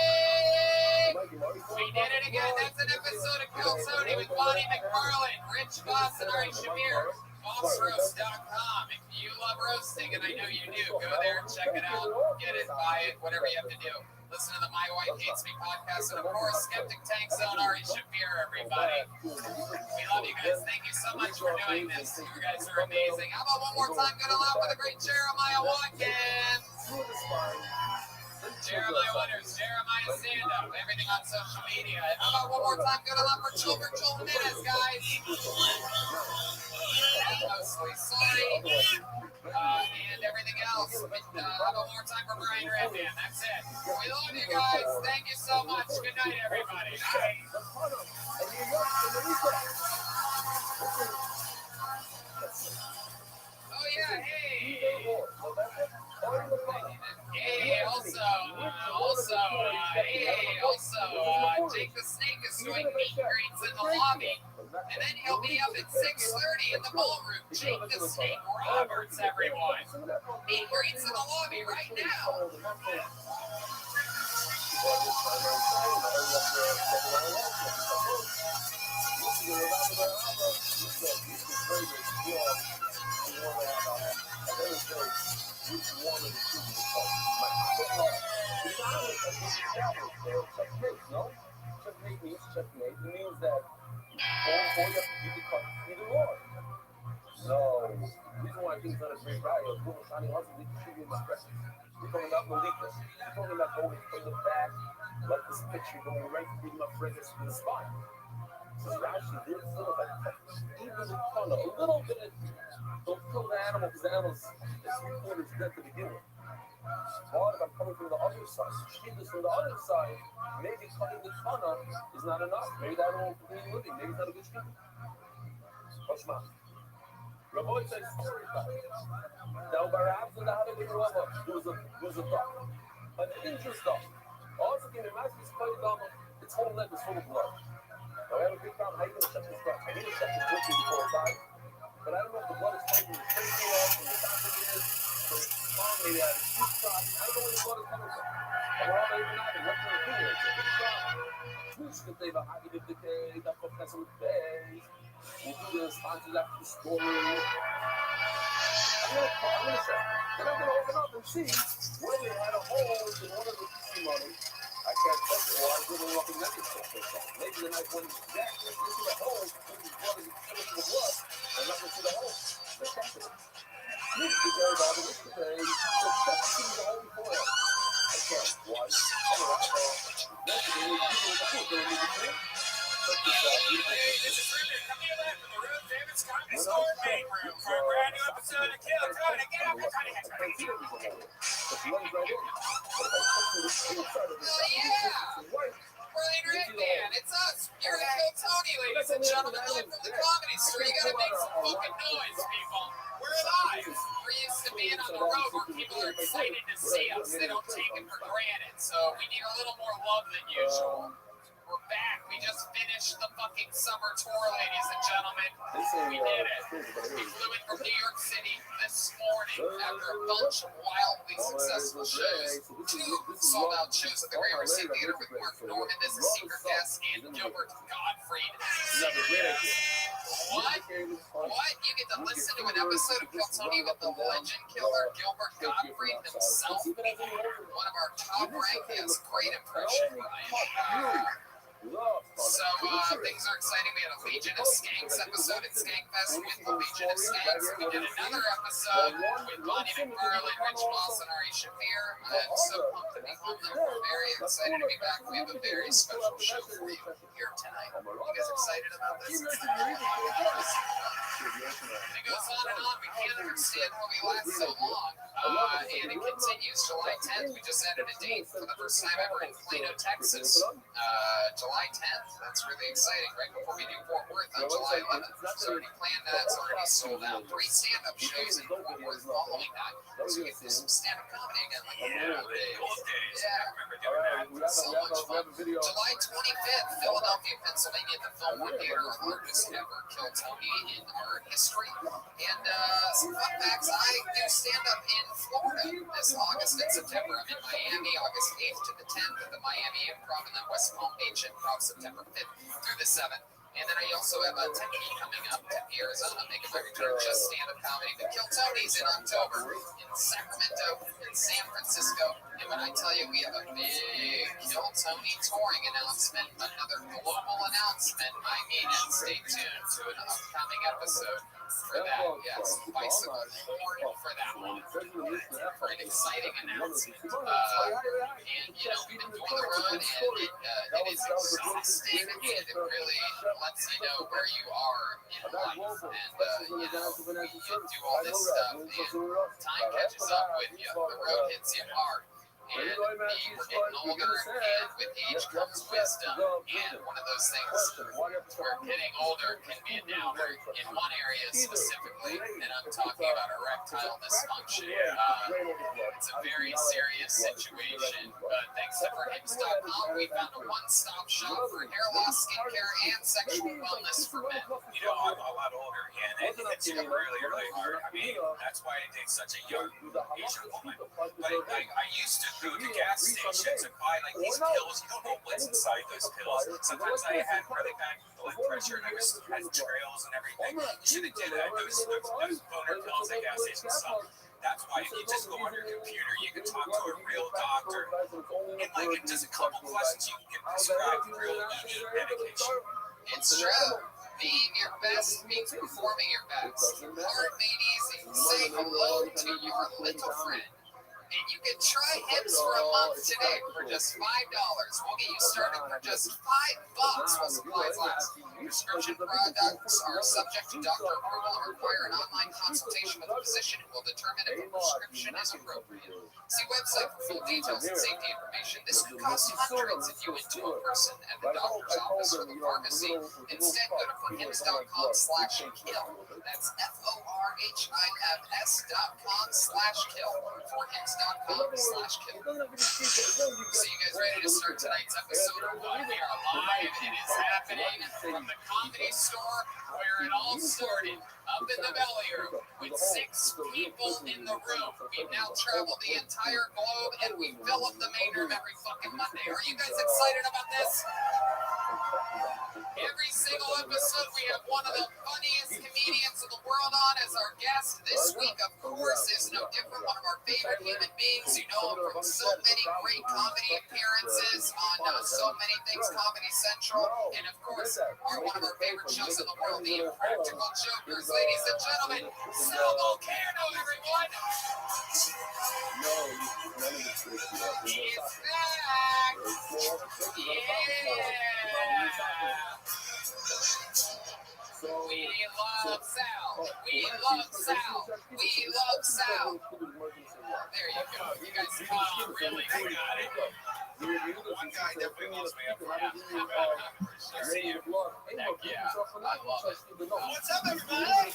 We did it again. That's an episode of Keltoni with Bonnie McFarlane, Rich Voss, and Ari Shamir. BossRoast.com. If you love roasting, and I know you do, go there, check it out, get it, buy it, whatever you have to do. Listen to the My Wife Hates Me podcast, and of course, Skeptic Tank Zone, Ari Shafir, everybody. We love you guys. Thank you so much for doing this. You guys are amazing. How about one more time? Good aloud for the great Jeremiah Watkins. Jeremiah Waters, Jeremiah Stand Up, everything on social media. How about one more time? Good aloud for Chilbert Joel Minutes, guys. Mostly sorry, and everything else. But how about one more time for Brian Redman? That's it. We love you guys. Thank you so much. Good night, everybody. Bye. Oh yeah, hey. Hey, Jake the Snake is doing meet and greets in the lobby, and then he'll be up at 6:30 in the ballroom. Jake the Snake Roberts, everyone. Meet and greets in the lobby right now. Checkmate means checkmate. It means that you become either or. No. The reason why things not a great ride or doing shining hustle, they should be expressions. You're talking about malignant. You're talking about going from the back, like this picture, going right through my friends in the spine. So Rashi did sort of like even the color, a little bit. Don't kill the animal because the animal's 3/4 dead to begin with. But if I'm coming from the other side, keep this from the other side, maybe cutting the tana is not enough. Maybe that won't continue living. Maybe it's not a good speaker. Oshma. Rabbi says story time. Now, perhaps in the Habib there was a thought. An injured thought. Also, can you imagine this play down? Its whole leg is full of blood. Now, I have a big problem. How are you going to shut this down? I'm going to shut this quickly before I die. But I don't know if the blood is coming from the trachea, from the esophagus, from the tongue, maybe out of the tooth drop. I don't know where the blood is coming from. And we're all even out and what's going to do it? It's a big problem. Twitch can say, how did it decay? That fuck has some face. We'll do the sponsors after the story. I'm going to say, then I'm going to open up and see whether they had a hole in one of the PC money. I can't touch it, or I really want to make it so. Maybe the night when Jack went into the hole, when his blood is filling the blood, and not into the hole. They kept it. This is the all the rest of the day, so check to see the hole before it. I can't. Why? I'm an eyeball. Yesterday, we were people in the foot, they were moving through. Hey, this is Ruben coming to you live from the Room David's Comedy Store main room for a brand new episode of Kill Tony. Get up and try to get Brian Redman, it's us. You're at Kill Tony, ladies and gentlemen, live from the Comedy Store. You gotta make some fucking noise, people. We're live. We're used to being on the road where people are excited to see us. They don't take it for granted, so we need a little more love than usual. We're back. We just finished the fucking summer tour, ladies and gentlemen. We did it. We flew in from New York City this morning after a bunch of wildly successful shows. 2 sold-out shows at the Gramercy Theater with Mark Norman as a secret guest and Gilbert Gottfried as a secret guest. What? You get to listen to an episode of Kill Tony with the legend killer Gilbert Gottfried himself. One of our top-ranked guests. Great impression, Ryan. So things are exciting. We had a Legion of Skanks episode at Skankfest with the Legion of Skanks. We did another episode with Lonnie McFarlane, Rich Moss, and Ari Shafir. I'm so pumped to be home. We're very excited to be back. We have a very special show for you here tonight. You guys excited about this? It goes on and on. We can't understand how we last so long. And it continues. July 10th, we just added a date for the first time ever in Plano, Texas. July 10th. That's really exciting. Right before we do Fort Worth on July 11th. It's already planned that. It's already sold out. 3 stand-up shows in Fort Worth following that. So we get to do some stand-up comedy again. Like the old days. Yeah, I remember doing that. So much fun. July 25th, Philadelphia, Pennsylvania, at the Fillmore Theater, our largest ever Kill Tony in our history. And some fun facts. I do stand-up in Florida this August and September. I'm in Miami, August 8th to the 10th at the Miami Improv, and then West Palm Beach Improv, September 5th through the 7th. And then I also have a Tempe coming up, Tempe, Arizona, making my return, just stand-up comedy. The Kill Tonys in October in Sacramento and San Francisco. And when I tell you we have a big Kill Tony touring announcement, another global announcement, I mean it. Stay tuned to an upcoming episode for that. Yes, Bicycle Horn for that one. For an exciting announcement. And, you know, we've been doing the road, and it is exhausting, and it really lets you know where you are in life. And, you know, you do all this stuff, and time catches up with you. The road hits you hard. And we're getting older, and with age comes wisdom. And one of those things, where getting older can be a downer in one area specifically, and I'm talking about erectile dysfunction. It's a very serious situation, but thanks to ForHips.com, we found a one-stop shop for hair loss, skincare, and sexual wellness for men. You know, I'm a lot older, and it hits you really, really hard. I mean, that's why I date such a young Asian woman. But I used to go to gas stations and buy like these pills. You don't know what's inside those pills. Sometimes I had really bad blood pressure and I was had trails and everything. You should have did those boner pills at gas stations. So that's why if you just go on your computer, you can talk to a real doctor. And like in just a couple questions, you can get prescribed real ED medication. It's true. Being your best means performing your best. Heart made easy. Say hello to your little friend. And you can try Hips for a month today for just $5. We'll get you started for just $5 while supplies last. Prescription products are subject to doctor approval and require an online consultation with a physician who will determine if a prescription is appropriate. See website for full details and safety information. This could cost hundreds if you went to a person at the doctor's office or the pharmacy. Instead, go to forhims.com/kill. That's FORHIMS.com/kill. ForHims.com/kill. So you guys ready to start tonight's episode of what? We are live. It is happening from the Comedy Store where it all started, up in the belly room with 6 people in the room. We've now traveled the entire globe and we fill up the main room every fucking Monday. Are you guys excited about this? Every single episode, we have one of the funniest comedians in the world on as our guest. This week, of course, is no different. One of our favorite human beings. You know him from so many great comedy appearances on so many things, Comedy Central. And, of course, one of our favorite shows in the world, The Impractical Jokers. Ladies and gentlemen, Sal Volcano, everyone! He is back! Yeah! We love Sal. We love Sal. We love Sal. There you go. You guys caught on really got it. One guy definitely loves me. See you. Heck yeah. I love it. What's up, everybody?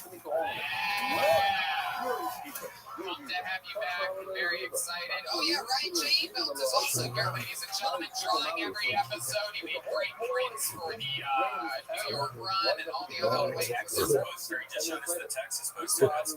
Pumped to have you back. Very excited. Oh yeah, Ryan J. Belt is also here, ladies and gentlemen, drawing every episode. He made great prints for the New York run and all the other Texas poster. He just showed us the Texas poster. That's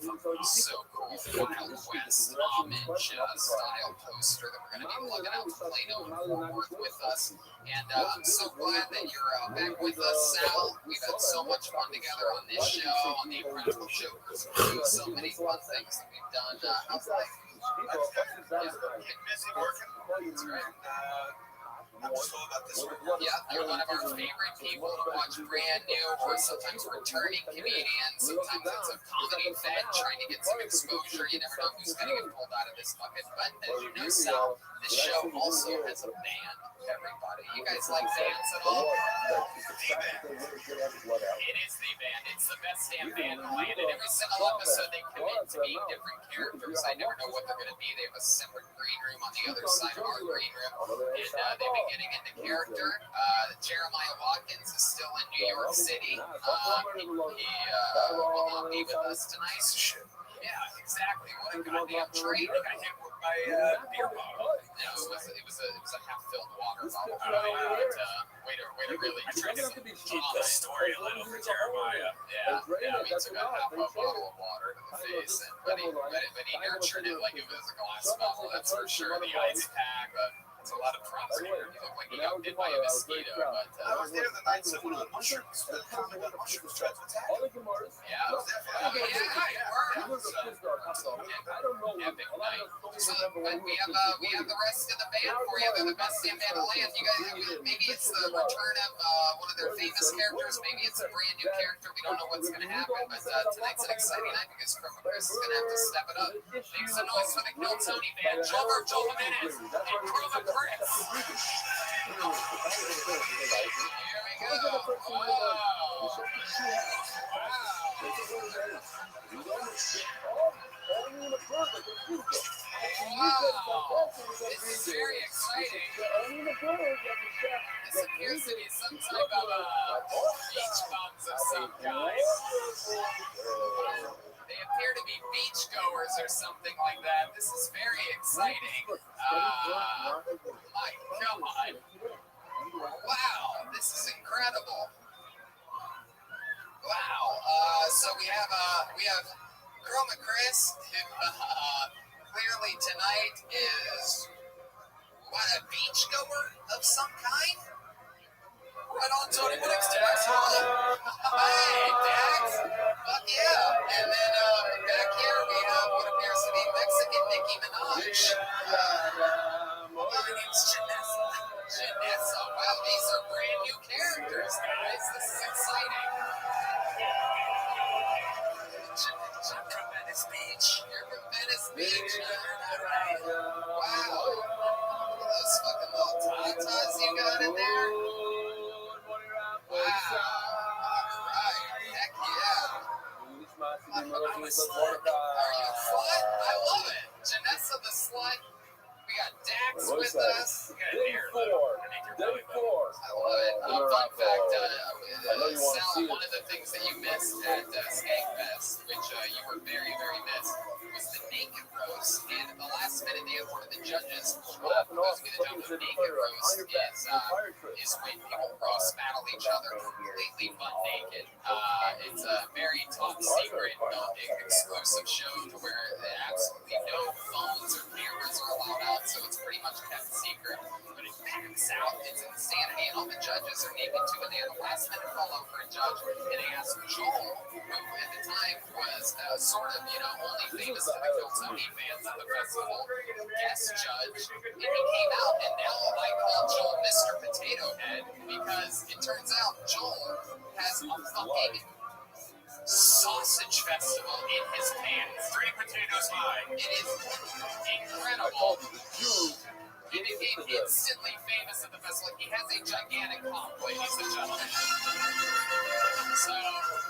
so cool. Wild West homage style poster that we're going to be lugging out to Plano and Fort Worth with us. And I'm so glad that you're back with us, Sal. We've had so much fun together on this show, on the Impractical Jokers. So many fun things that we've done. How's life? busy working. That's right. I'm just all about this one. Yeah, you're one of our favorite people to watch brand new or sometimes returning comedians. Sometimes it's a comedy fed trying to get some exposure. You never know who's going to get pulled out of this bucket. But as you know, Sal, this show also has a band. Everybody, you guys like bands at all? It is the band. It's the best damn band in the land. And every single episode, they commit to being different characters. I never know what they're going to be. They have a separate green room on the other side of our green room, and they've been getting into character. Jeremiah Watkins is still in New York City. He will not be with us tonight. Yeah, exactly. What a goddamn treat. I got hit with my beer bottle. No, it was a half-filled water bottle. Way to really try to keep the story a little for Jeremiah. Yeah, we took a half a bottle of water to the face, but he nurtured it like it was a glass bottle. That's for sure. The ice pack. It's a lot of props here. You look like you got bit by a mosquito, but I was there the night someone on mushrooms. The comic on mushrooms tried to attack me. Yeah. Epic night. So, but we have the rest of the band for you. They're the best damn band in the land. You guys, maybe it's the return of one of their famous characters. Maybe it's a brand new character. We don't know what's going to happen, but tonight's an exciting night because Criminal Chris is going to have to step it up. Make some noise for the Kill Tony band. Joe Jimenez and Criminal Chris. Here we go. Wow. Wow, this is very exciting. This appears to be some type of beach bums of some kind. They appear to be beachgoers or something like that. This is very exciting. My God. Wow, this is incredible. Wow. So we have Chroma Chris, who clearly tonight is a beachgoer of some kind. Right on, Tony. What next, Dax? Hey, Dax. Fuck yeah. And then back here we have what appears to be Mexican Nicki Minaj. My name's Janessa. Janessa. Wow, these are brand new characters, guys. This is exciting. I'm from Venice Beach. You're from Venice Beach. Wow. Those fucking little tatas you got in there. Wow. Alright. Heck yeah. I'm a slut. Are you a slut? I love it. Janessa the slut. We got Dax with us. We got an air loop. I love it. Fun fact, Sal, one of the things that you missed at Skankfest, which you were very, very missed, was the naked roast. And at the last minute, they had one of the judges, for those of you that don't know, naked roast is when people roast battle each other completely butt naked. It's a very top secret, exclusive show to where absolutely no phones or cameras are allowed out, so it's pretty much kept secret. But it packs out, it's insanity, and all the judges are naked too, and they had a last minute follow for a judge, and they asked Joel, who at the time was sort of, only famous to the Kill Tony fans at the festival, guest judge, and he came out, and now I call Joel Mr. Potato Head, because it turns out Joel has a fucking sausage festival in his pants. 3 potatoes high. It is incredible. He became instantly famous at the festival. He has a gigantic comp, ladies and gentlemen. So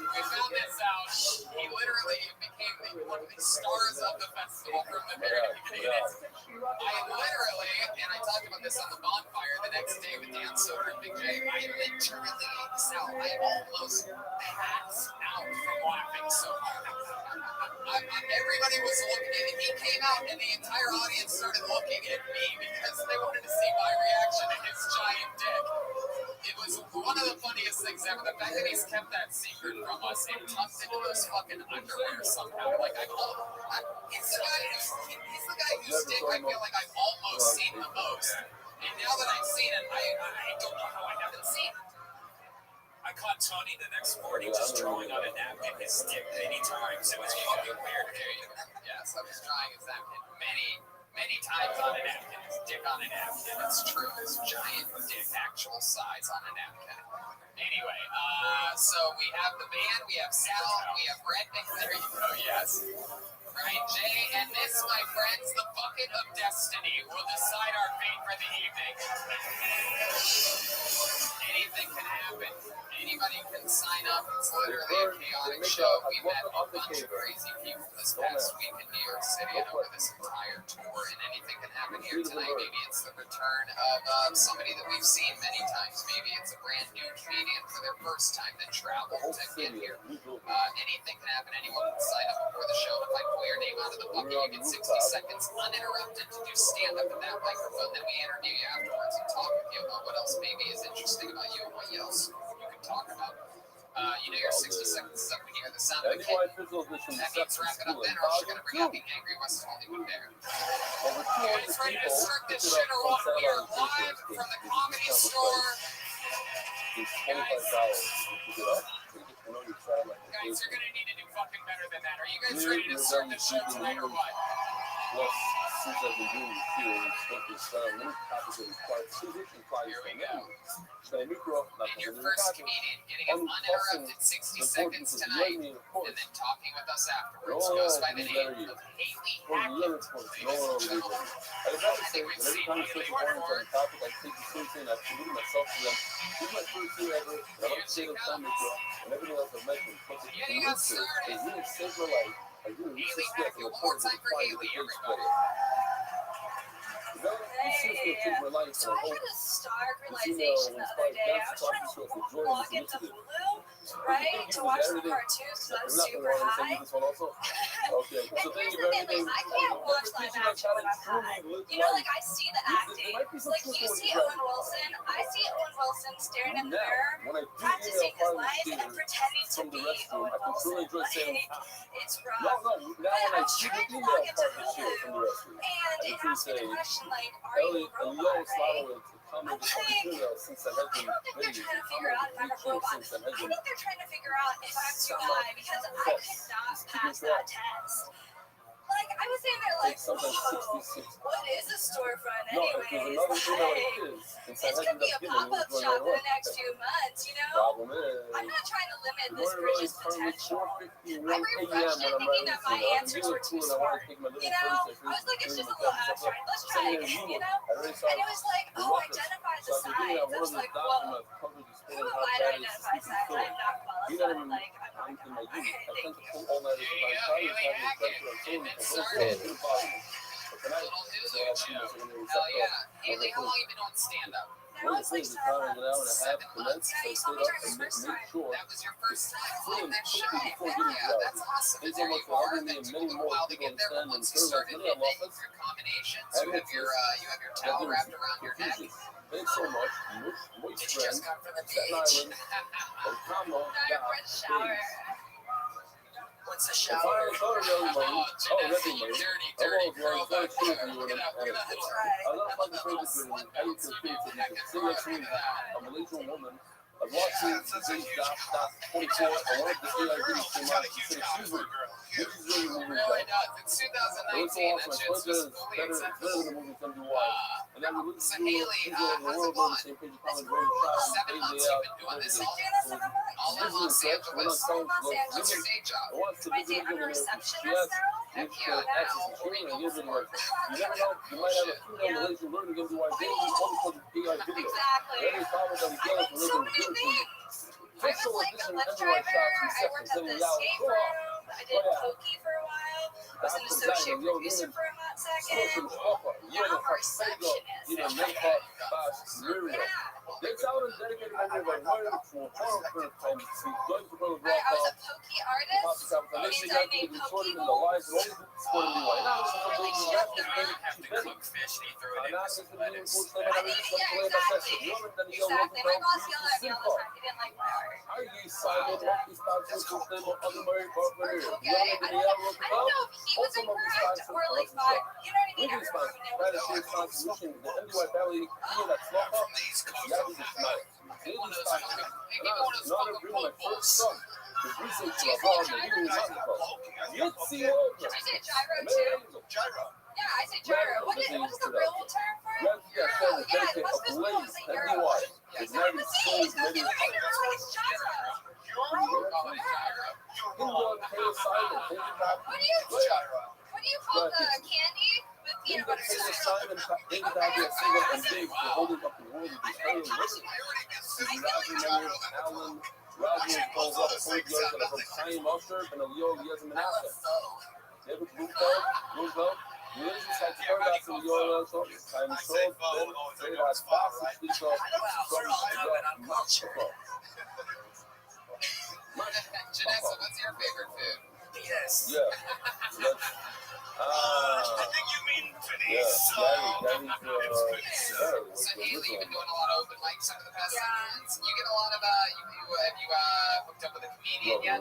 we found this out. He literally became one of the stars of the festival from the very beginning. I literally, and I talked about this on the bonfire the next day with Dan Soder and Big J, I almost passed out from laughing so hard. Everybody was looking at him. He came out and the entire audience started looking at me because they wanted to see my reaction to his giant dick. It was one of the funniest things ever. The fact that he's kept that secret from us and tucked into those fucking underwear somehow. Like, he's the guy whose dick I feel like I've almost seen the most. And now that I've seen it, I don't know how I haven't seen it. I caught Tony the next morning just drawing on a napkin his dick many times. It was fucking weird. Yes, I was drawing his napkin many times on a napkin. His dick on a napkin. It's true. His giant dick, actual size on a napkin. Anyway, so we have the band, we have Sal, we have Red. There you go, yes. Right, Jay, and this, my friends, the bucket of destiny will decide our fate for the evening. Anything can happen. Anybody can sign up. It's literally a chaotic show. We met a bunch of crazy people this past week in New York City and over this entire tour, and anything can happen here tonight. Maybe it's the return of somebody that we've seen many times. Maybe it's a brand new comedian for their first time that traveled to get here. Anything can happen. Anyone can sign up before the show. If I pull your name out of the bucket, you get 60 seconds uninterrupted to do stand-up at that microphone. Then we interview you afterwards and talk with you about what else maybe is interesting about you and what else you can talk about. Your 60 seconds is up when you hear the sound of a kid. That means wrap it up then, or else you're going to bring out the angry West Hollywood bear. You guys ready to start this shit or what? We are live from the Comedy Store. Guys, you're going to need to do fucking better than that. Are you guys ready to start the show tonight or what? Yes, since I've been doing this series, many topics are required physics and Here we go. And your first comedian getting an uninterrupted 60 seconds tonight and then talking with us afterwards goes by the name of Haley Hackett. Ladies and gentlemen, I think we've seen Haley before. Getting us started. Haley back here. One more time for Haley, everybody. Hey, so I had a stark realization the other day. I was trying to log into Hulu, right, to watch some cartoons because I was super high. Okay. And here's the thing, like, I can't watch live action when I'm high. You know, like, I see the acting. Like, you see Owen Wilson. I see Owen Wilson staring in the mirror, practicing his life and pretending to be Owen Wilson. Like, it's rough. But I was trying to log into Hulu, and it asked me the question, like, are you a robot, right? I'm like, I don't think they're trying to figure out if I'm a robot. I think they're trying to figure out if I'm too high because I could not pass that test. Like, I was sitting there like, whoa, what is a storefront anyways? Like, it's going to be a pop-up shop in the next few months, you know? I'm not trying to limit this bridge's potential. I refreshed it thinking that my answers were too smart. You know? I was like, it's just a little abstract. Let's try again, you know? And it was like, oh, identify the signs. I was like, whoa. Who am I to identify signs? I'm not qualified. Like, I'm not qualified. Okay, thank you. Haley Hackett. Started. Little news show. Hell yeah. Haley, how long you been on stand-up? Now it's like 7 months. 7 months. Yeah, you saw me during the first time. That was your first time on that show. Yeah, that's awesome. And there you are. That took a little while to get there, but once you started hitting your combinations, you have your towel wrapped around your neck. Thanks so much. Did you just come from the beach? Shower. What's a shower? Oh, Janessa, you dirty, dirty girl back there. Look at that little a Malaysian woman. I watched it since age 24. I wanted to see her really came out. She said she was really does. It's 2019. That shit's just fully acceptable. The movie Come to Watch. And then we looked So Haley, how's it going? 7 months you've been doing this all in Los Angeles. What's your day job? Do I date I'm a receptionist now? Heck yeah, now. What are you going for? You never know. You might have a female Malaysian learning to do identity only because of AI video. Exactly. Every comment that we I get did so many things. I was like a Lyft driver. I worked at the escape room. I did pokey for a while. I was an associate producer for a hot second. Now I'm a receptionist. That's how the dedicated member of a wonderful time to see going to the I was a pokey artist. It means I made pokey bowls. Really chefy. Have to cook fish and he threw it in with some lettuce. I think, yeah, exactly. Exactly. My boss yelled at me all the time. He didn't like my art. Okay, I don't know if he was incorrect or like my, you know what I mean? Everyone from From the East Coast. One of those fucking, maybe one of those fucking poke bowls. Did you say gyro too? Gyro. Yeah, I say gyro. What is the real term for it? Euro. Yeah, what's this one? Was it euro? It's not the same. It's not the euro. It's gyro. What do you call the candy with peanut butter? Rothschild calls up a point guard that from Tiny Monster and a Leo Yazmanaka. David Roosevelt, Williams had Paradox and Leo Time is sold, then traded as fast as we saw. Janessa, what's your favorite food? Yes. Yeah. I think you mean Denise. So Haley, you've been doing a lot of open mics over the past 6 months. You get a lot of, have you hooked up with a comedian yet?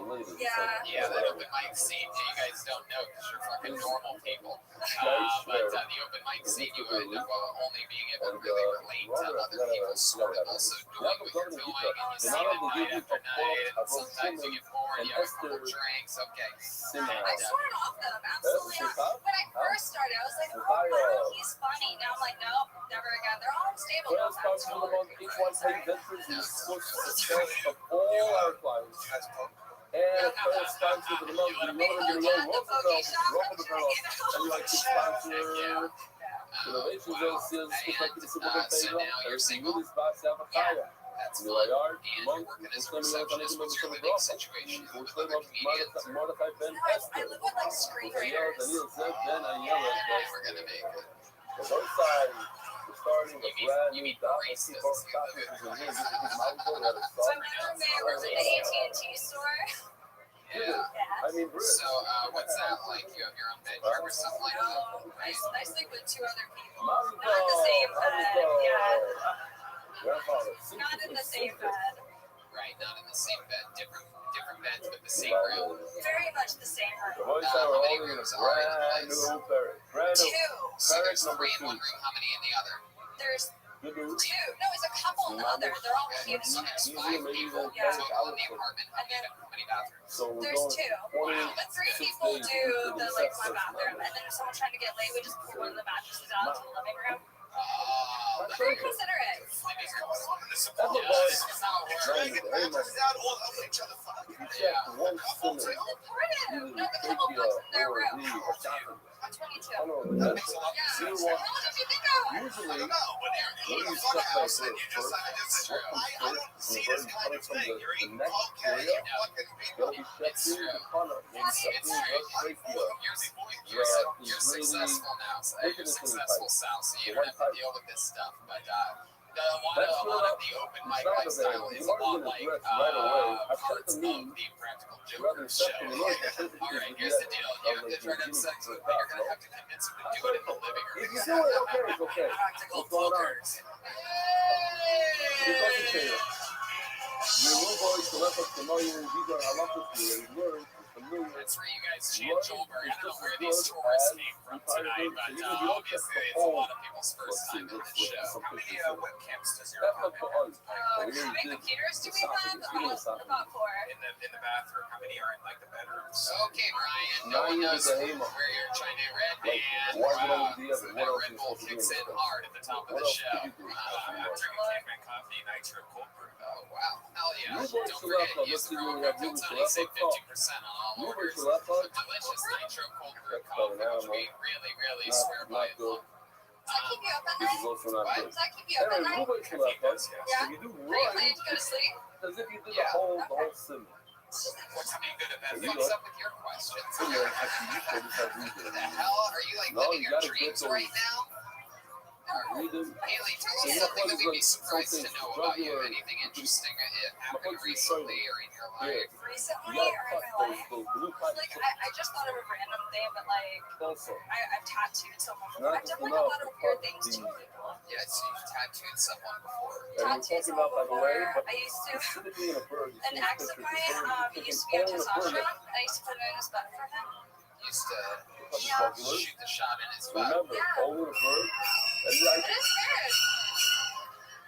Yeah, that open mic scene, you guys don't know because you're fucking normal people. But the open mic scene, you end up only being able to really relate to other people sort of also doing what you're doing, and you see it night after night, and sometimes you get bored, you have a couple drinks, okay. I started off them, absolutely not. When I first started, I was like, oh wow, he's funny. Now I'm like, nope, never again. They're all unstable. Well, it's possible among each one take ventures and sports success of all our clients. And first sponsor for the month, you know you're going Rothschild, and you like to sponsor innovations of sales, protecting the super favor, and some really spots have a fire. That's in the fun. yard, And monk, you're working as a Muslim, receptionist. What's your living situation with other comedians? Mordecai Ben I Esther. live with like screenwriters. Daniel said Ben You're Ayala. never gonna make it. The Rothschild is starting a brand You new mean dot baristas, people you shopping live for in his mountain at a So start. my roommate works at the AT&T store. Yeah. I mean, Bruce. So, what's that like? You have your own bedroom or something like that? I sleep with 2 other people. Not in the same bed. Yeah. Grandfather. Not in the same bed. Right, not in the same bed. Different beds, but the same room. Very much the same The room. boys are How many all in a rooms are in the brand place? new barrack. Brand 2. new. So Barrack there's number 3 in 2. one room. How many in the other? There's Good news. 2. No, it's a couple in the other. They're all cute. So there's Easy, 5 maybe people even total in the apartment. How many bathrooms? So we're There's going 2. But 3 people do the like my bathroom, and then if someone's trying to get laid, we just pull one of the mattresses out to the living room. Oh, Very considerate. living room. That's a Yeah, boy. that's how it works. Dragging the aim Mattresses out, all helping each other fuck. You check one Supportive. swimming. No, the couple books in their room. or something. I'm 22. I know That makes a lot of Yeah. sense. You How want old did you think I was? usually I don't know, when you're in What a is fun stuff house like and you this, just, bro? I don't see this kind of thing. You're eating next okay, area, you're fucking they'll people. be checking the color. It's you're successful now. So you're successful, Sal. So you don't have to deal with this stuff. But a lot of the open mic lifestyle is a lot like parts of the Practical Jokers show. All right, here's the deal. You have to try to have sex with, but you're gonna have to convince him to do it in the living If room. you do it, okay, it's okay. Practical What's going on? Jokers. You concentrate. You new boys to let us know you these are halachas you learn familiar. That's where you guys chant Joelberg. I don't know where these tourists came from tonight, but obviously it's a lot of people's first time in this show. How many webcams does your That's not for apartment us. How many computers do we have? About 4. have? In the bathroom, how many are in like the bedrooms? Okay, Brian. No one knows where you're trying to red band. That Red Bull kicks in hard at the top of the show. I'm drinking caveman coffee, nitro cold brew. Oh, wow. Hell yeah. You Don't forget, use the promo code Tony, save 50% on all orders. A delicious nitro cold brew coffee, which we really swear by and love. Does that keep you up at This is night? also not good. Does that keep you up at night? Move it to left, right? Yeah. If you do Are you run, planning to go to sleep? as if you did the whole sim. What's being good at that? What's up with your questions? Sim, actually, you should just have read What the it. hell? Are you like No, living you your gotta dreams get right now? Read them. Haley, tell So us you know something that what we'd be is surprised to something know about you. regular- Anything interesting that happened What's recently or in your life? Recently You or gotta in cut my life? those blue pipes Like, I just thought of a random thing, but like, also. I've tattooed someone before. Not I've just done like a enough lot to of weird cut things to the- people. Yeah, so you've tattooed someone before. And we're Tattooed talking someone about, by the way, before. but I used to. instead of being a bird, you An see ex this of picture, mine, the bird, he used to you be on can own a bird. testosterone. I used to put it in his butt for him. Used to Yeah. shoot the shot in his butt. Remember, Yeah. owning a bird, and you It is weird.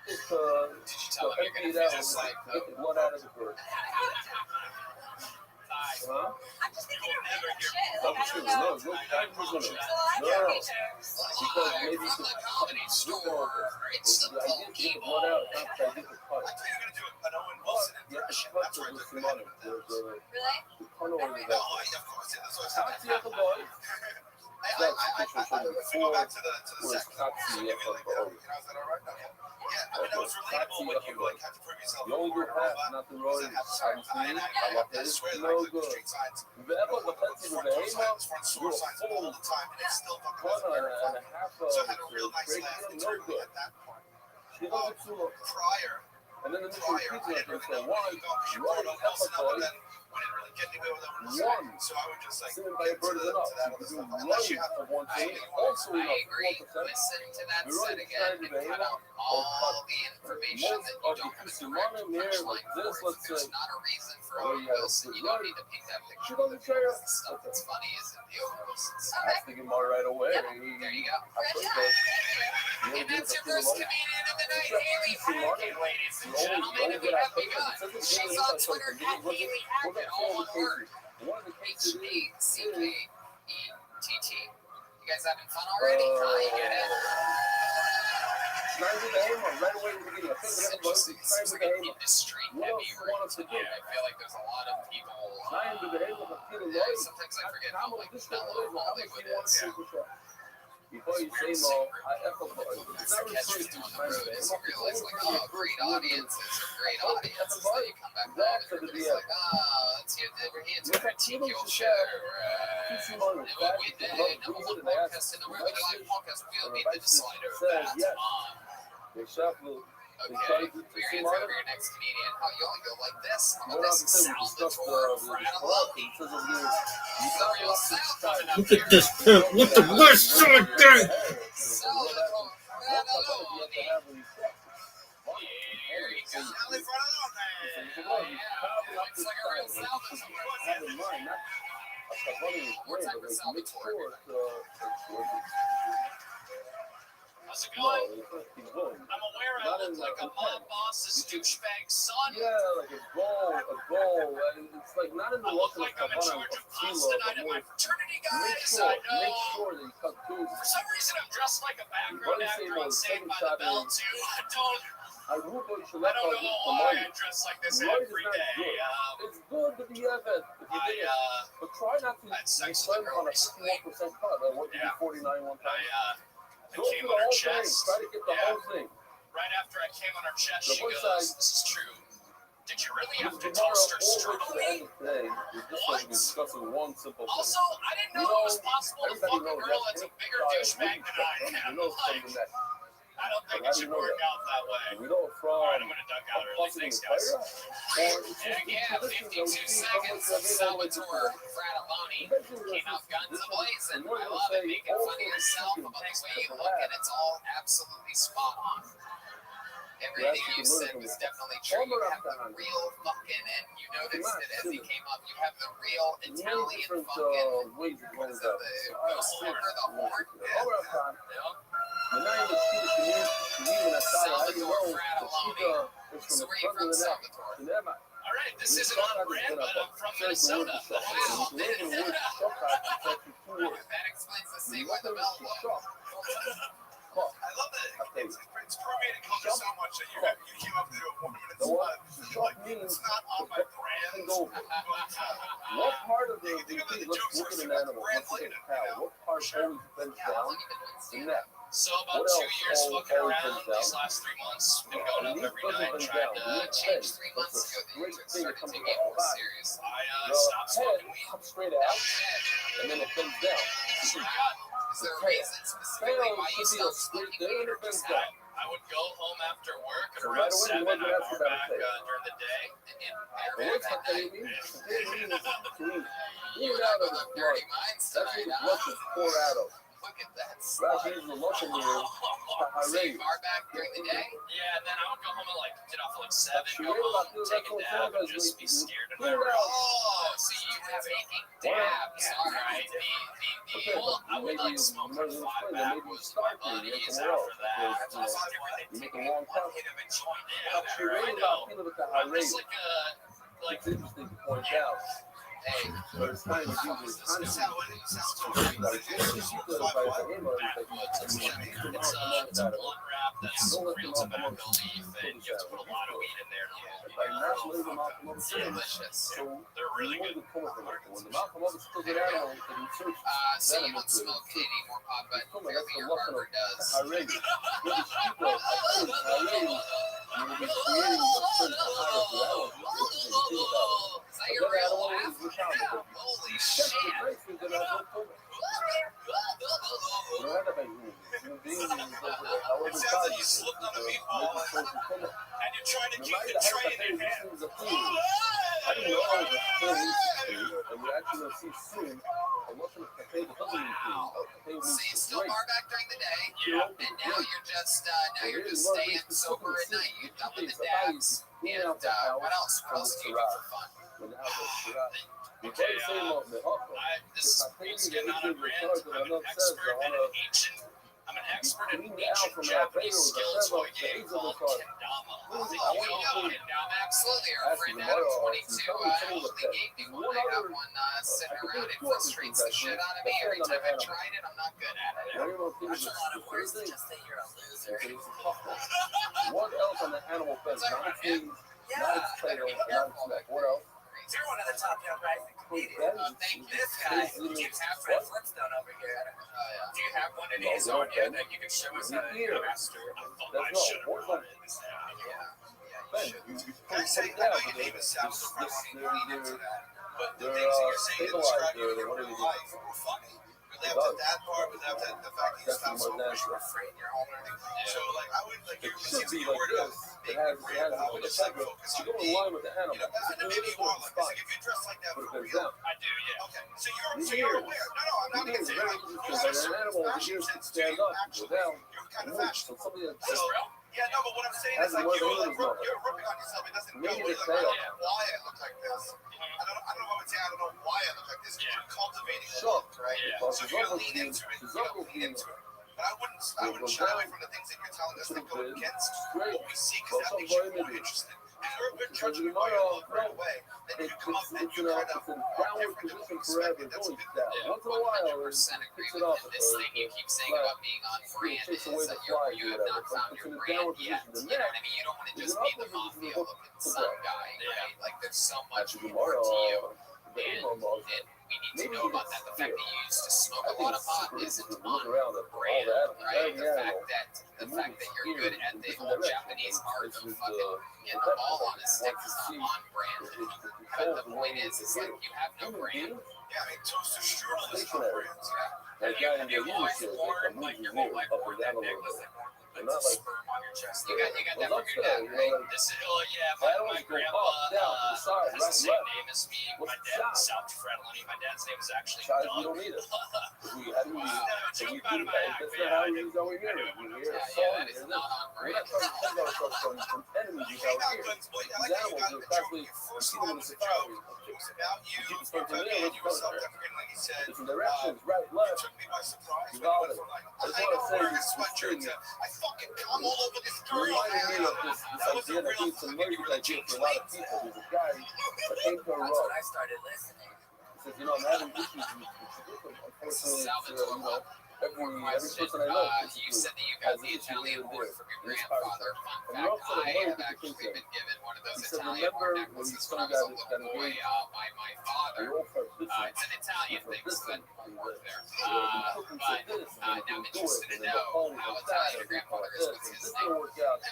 Did just you tell him you're empty gonna it out finish like get the blood out of the bird. Huh? I'm just thinking of random shit. Oh, Like, I shoot, don't know. no, look, I'm just gonna. There's a lot of No. creepy jokes. Because maybe from you the could comedy store. It's the I did get the blood out, not that I did the cut. I thought you were going to do an Owen But Wilson you have to impression. cut That's where I the took your head with that. Really? tunnel over No, that. of course, yeah, that's what I said. Taxi at the boy. If we go back to the Where's second taxi maybe at the like, boy? is that all right? Okay. Yeah, I mean, that was relatable when you like had to prove yourself. You only do half, not the road. I swear, No like, the good. street signs, Whoever the fancy with the aim up, front you're store signs all full the time, and it's still fucking corner and verified. a half So I had a real nice break laugh no internally good. at that point. She does it to Prior, and then the mission I pizza didn't for really know one, where you go. She brought Owen Wilson up, and then we didn't really get anywhere with Owen Wilson. One. So I would just like sitting by a get to bird is that enough. other You can stuff. do Unless you one have of one I thing, also I enough agree. 4%. Listen to that You're set right, again trying to and cut out all the information that you don't have a direct punchline for. If there's not a reason for Owen Wilson, you don't need to paint that picture of the stuff that's funny isn't the Owen Wilson I stuff. have to get more right away. There you go. And that's your first comedian of the night, Haley Hackett, ladies and gentlemen, and we have begun. She's on Twitter at Haley Hackett, all one word. Hackett. You guys having fun already? You get it? Right away in the beginning. I It's think interesting. It seems like an industry heavy room tonight. I feel like there's a lot of people. Sometimes I forget how liquid Hollywood is. Before you say no, I echo for it. It's not Catchers referring to doing the road is you realize like, oh, great audiences are great Okay, audiences. that's Then you come back home and everybody's like, oh, let's hear the TKO show. We did number one podcast in the world. We like podcast. We'll be the decider of that. They shuffle. Okay, for your answer over your next comedian. Oh, you only go like this. I'm a Salvatore Fratelloni. The real Sal coming up Look here. at this pimp with the West Side thing. Salvatore Fratelloni. Here you go. Sally Fratelloni. Yeah, looks like a real Salvatore. What type of Salvatore? How's it going? I'm aware I look like a mob boss's douchebag son. Yeah, like a goal. It's like not in the I look like I'm in charge of pasta night at my fraternity, guys. I know. Make sure that you cut through. For some reason, I'm dressed like a background actor on Saved by the Bell, too. I don't know why I dress like this every day. It's good to be evident if you did it. But try not to spend on a 51% cut. Like what you do 49 one time. I came on her chest. Try to get the whole thing. Right after I came on her chest, she goes, this is true. Did you really have to toast her strudel me? What? Also, I didn't know it was possible to fuck a girl that's a bigger douchebag than I am. Like, I don't think it should work out that way. Alright, I'm gonna duck out early. Thanks, guys. Yeah, 52 seconds. Salvatore Fratelloni came out guns a-blazing. I love it. Making fun of yourself about the way you look, and it's all absolutely spot on. Everything you said was definitely true. You have the real fucking, and you noticed it as he came up, you have the real Italian fucking, what is that, the horn or the horn? Salvatore Fratelloni. So where are you from, Salvatore? Alright, this isn't on brand, but I'm from Minnesota. Wow. That explains the same way the bell look. I love that it's permeated culture so much that you came up to a woman and it's like, it's not on my brand. What part of the let's look at an animal, let's look at a cow. What part always bends down? The neck. So about 2 years fucking around these last 3 months, been going up every night, trying to Change 3 months ago, they started taking it more serious. I stopped smoking weed. Comes straight out, and then it bends down. Is there a reason specifically why you stopped smoking weed or just that? I would go home after work at around 7, I'd bar back during the day. And at night. You Get out of have the a dirty minds That's tonight, what the huh? blood is poured out of. Look at that Rashi slut. is a local here. So you bar back during the day? Yeah, and then I would go home and like get off at like 7, go home, take a dab, and just be scared in my room. Oh, so you were taking dabs. All right. Well, I would like smoke like 5 backwards. My buddies after that. You make a long time. Hit him a joint. She Yeah, really I know. about people with the I'm high just rate. like It's interesting to point out. Hey, But it's kind of usually This is how it sounds over Like, it's a blunt wrap that's real tobacco leaf, and you have to put a lot of weed in there. delicious. So they're really good. when the mouth of others still get out, and search So you don't smoke any more pot, but clearly your barber does. already. With these people, already, you will be creating a sense of higher reality. Is that your real laugh? Holy shit. It sounds like you slipped on a meatball and you're trying to keep the tray in your hand. I didn't know I was and we're actually going to see soon. I'm looking at Cafe the Husband. So you still bar back during the day, Yeah. and now you're just staying sober at night. You're done with the dabs. And what else? What else do you do for fun? This is getting out of brand. I'm an expert in ancient Japanese skill toy game called Kendama. Kendama, absolutely. Our friend Adam 22 only gave me one. I have one sitting around. It frustrates the shit out of me. Every time I tried it, I'm not good at it. There's a lot of words that just say you're a loser. What else on the animal fence? Not its wings, not its tail, not its neck. What else? You're one of the top young rising Thank you. This guy keeps half my Flintstone over here. Do you have one of these on you that you can show us how to master? I thought I should have brought it. Can I say, I know your name is Sal, so probably lean into that. But the things that you're saying to describe you in your real life were funny. We laughed at that part, we laughed at the fact that you stopped smoking, you were afraid in your home and everything. So, like, I would, like, you're using the word of big brand, but I would just, like, focus on being, and maybe you are, like, if you dress like that for real. I do, yeah. Okay, so you're aware. No, I'm not going to say, like, there's a certain fashion sense to you, actually. You're kind of fashionable. That's real. Yeah, no, but what I'm saying is, like, you're ripping on yourself. It doesn't go with, like, I don't know why I look like this. I don't know if I would say I don't know why I look like this. You're cultivating a look, right? So if you're lean into it, lean into it. But I wouldn't shy away from the things that you're telling us that go against what we see, because that makes you more interested. If we're judging you by your look right away, then you come up and you kind of are different than what we expected. That's a big deal. Yeah, 100% agree with it. This thing you keep saying about being on brand is that you have not found your brand yet. You know what I mean? You don't want to just be the mafia looking some guy, right? Like, there's so much more to you. And we need to know about that. The fact that you used to smoke a lot of pot isn't on brand, right? The fact that you're good at the whole Japanese art of fucking getting the ball on a stick is not on brand. But the point is like, you have no brand. Yeah, I mean, toaster strudel is not brand. Have you always worn, like, your whole life worn that necklace that put the sperm on your chest? You got that from your dad, right? This is, my grandpa has the same name as me. My dad is South Fratellini. My dad's name is actually Doug. Wow. Joke out of my act, but yeah, I do. That is not on brand. About you, your opinion, you were self-deprecating, like you said. Directions, right, You left. took me by surprise. You got it. I don't wear a sweatshirt. I fucking come all over this girl. Reminded me of this That was a idea that real needs some fucking, you mercy were the that did James for a lot of Wade. people. There's a guy that came to a That's road. when I started listening. He says, I'm having issues with This is unfortunately, every question. person I know. You said that you got the Italian horn from your grandfather. Fun fact, I have actually been given one of those Italian horn necklaces when I was a little boy by my father. It's an Italian thing, so that won't work there. But now I'm interested to know how Italian your grandfather is. What's his name?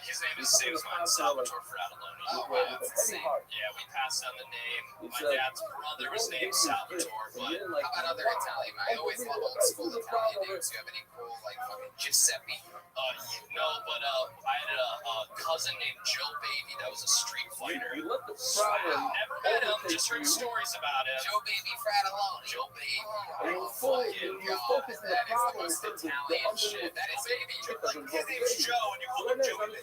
His name is the same as mine, Salvatore Fratelloni. Oh, wow, that's insane. Yeah, we passed down the name. My dad's brother was named Salvatore, but How about other Italian? I always love old school Italian names. Do you have any cool, like, fucking Giuseppe? no, but I had a cousin named Joe Baby that was a street fighter. You let the Wow. problem Never met him, just heard stories about him. Joe Baby Fratelloni. Joe Baby. And you Oh, full, fucking you God, focus on the that is the problem most instead of the Italian shit. That is baby. His name's Joe, and you call him Joe Baby.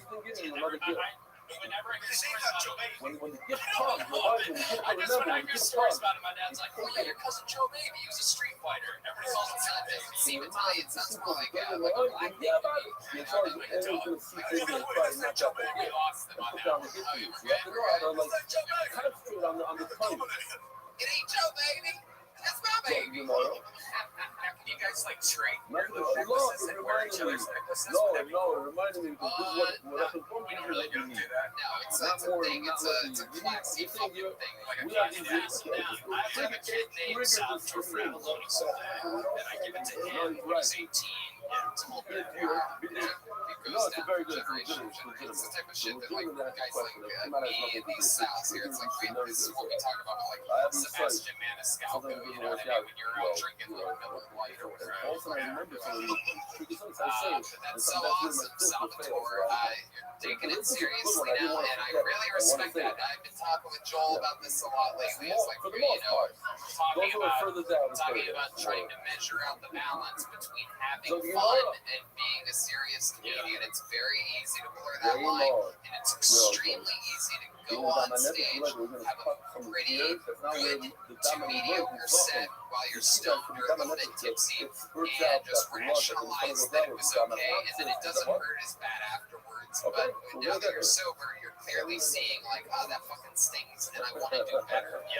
Whenever I hear His name's stories not Joe about him, Baby. when the gift comes, when I hear stories about him, my dad's like, oh yeah, your cousin Joe Baby, he was a street fighter. Everybody calls him Joe Baby. See, Italian sounds more like a black baby. It's hard to get into the secret and probably not that bad. We lost them on Put that down one. the issues. You have to know how to like concentrate on the tongue. It ain't Joe Baby. That's my baby. You know, Can you guys like trade Not your the necklaces it and wear reminded each me. other's necklaces? No, it reminded me because this is what up in front We of don't you really that do you need. that. No, it's a thing. It's a classy fucking thing. Like a We have candy to do pass him down. I have a kid named Salvatore Fratelloni someday, and I give it to him when he's 18. Yeah, it's a little bit. No, it's a very good. It's the type of shit that, like, guys like me and these styles here, it's like, this is what we talk about, like, Sebastian Maniscalco, you know what I mean? When you're out drinking Miller Lite or whatever. Also, I remember That's so awesome, Salvatore. You're taking it seriously now, and I really respect that. I've been talking with Joel about this a lot lately. It's like, for the you most know, part. talking about trying to measure out the balance between having fun and being a serious comedian. It's very easy to blur that line, and it's extremely easy to go on stage, have a pretty good to mediocre set while you're stoned or a little bit tipsy, and just rationalize that it was okay, and then it doesn't hurt as bad afterwards. But now that you're sober, you're clearly seeing like, oh, that fucking stings, and I want to do better. And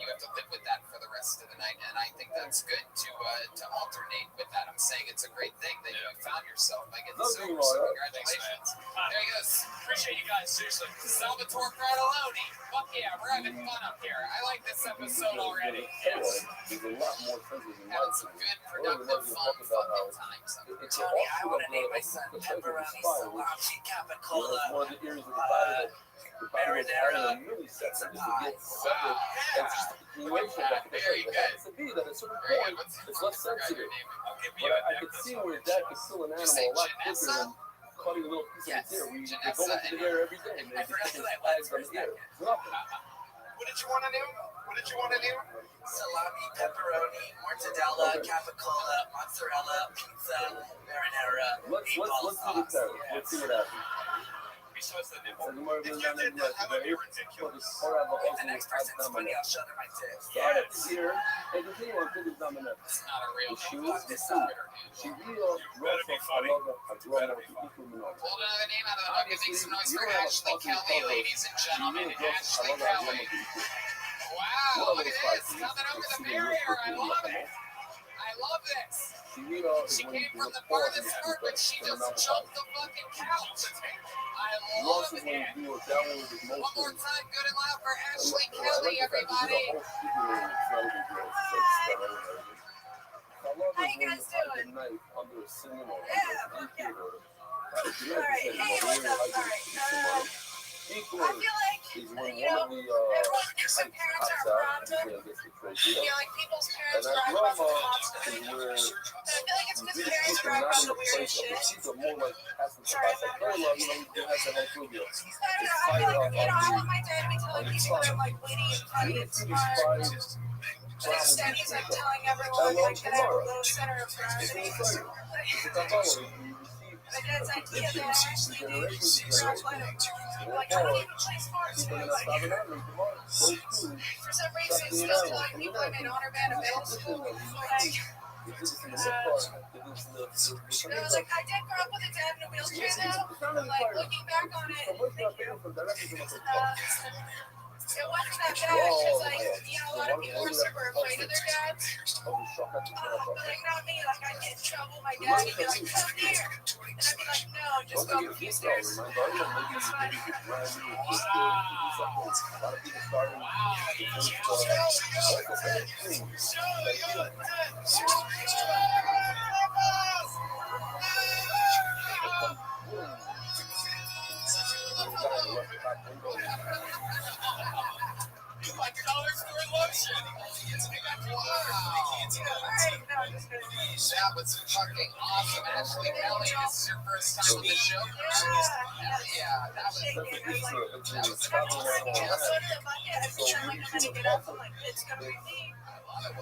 you have to live with that for the rest of the night. And I think that's good to alternate with that. I'm saying it's a great thing that you found yourself by getting sober. So congratulations. There he goes. appreciate you guys, seriously. Salvatore Grattaloni. Fuck yeah, we're having fun up here. I like this episode already. Yes. There's a lot more senses in Having some good, productive, fun fucking times. Tony, I want to name my son Pepperoni Salami Capicola one of the areas of the body that Marinara pizza pie. Wow. Very good. To be that at a certain Very point, good. What's it's less forgot sensitive. your name? But I could see where that could kill an animal a lot quicker than cutting a little piece of the ear. We go into the air every day and they just put flags on the ear. What did you want to do? What did you want to do? Salami, pepperoni, mortadella, capicola, mozzarella, pizza, marinara, Let's see meatball what sauce. that. Let's see what happens. Besides the nipple. So the more If you did that, that would be ridiculous. If the next person's funny, I'll show them my tits. Start at the ear and continue until it's dominant. It's not a real She name. was It's the a food. Twitter name. She really better be funny. Pulled another name out of the bucket. Make some noise for Ashley Kelly, ladies and gentlemen. Ashley Kelly. Wow, look at this. Coming over the barrier. I love it. I love this. She came from the farthest part, but she just jumped the fucking couch. I love it. One more time, good and loud for Ashley Kelly, everybody. How you guys doing? Alright, hey, what's up? I I feel like, some parents are random. Like people's parents drive off the hot stuff. And I feel like it's because parents drive off the weird shit. Sorry, I'm not I feel like, I want my dad to be telling people that I'm like witty and funny and smart. But instead he's like telling everyone like that I'm a low center of gravity. My dad's idea that I actually do super athletic. Like, I don't even play sports, dude. For some reason, still telling people I'm in honor band of middle school. Like, I was like, I did grow up with a dad in a wheelchair though. Like, looking back on it, it wasn't that bad because, like, a lot of people are super afraid of their dads. But, like, not me. Like, I'd get in trouble. My dad would be like, come here. And I'd be like, no, just go up a few stairs. It's fine. Like color store lotion. That was fucking awesome. Ashley Kelly, this is your first time on the show? Yeah, that was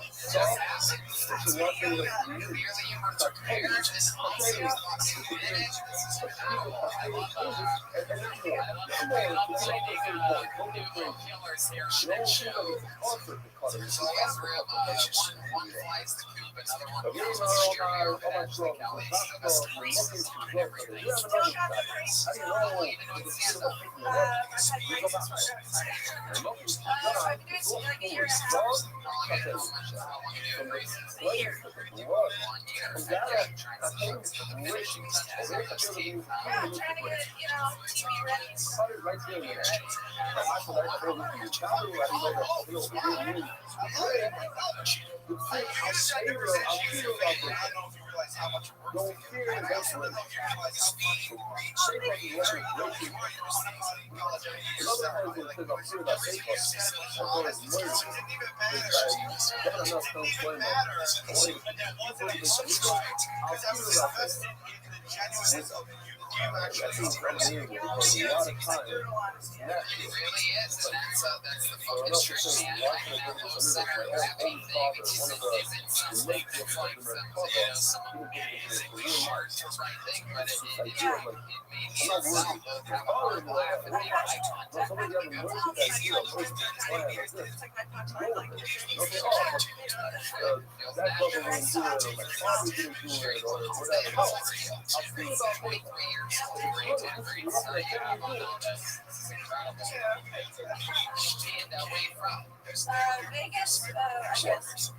just asking clearly you were prepared and awesome. I love new killers here on the show. There's always room. One flies the coop, another one comes with stereo with Ashley Kelly. So that's the reasons on everything. Even though it's Santa. I've been doing some like a year and a half. I'm trying to get, TV ready. How much work It really is, and that's the fucking trick, man. I think that low center of gravity thing isn't something that's like some amazingly hard to write thing, but it made me myself both have a hard laugh and make eye contact with the Vegas, I guess.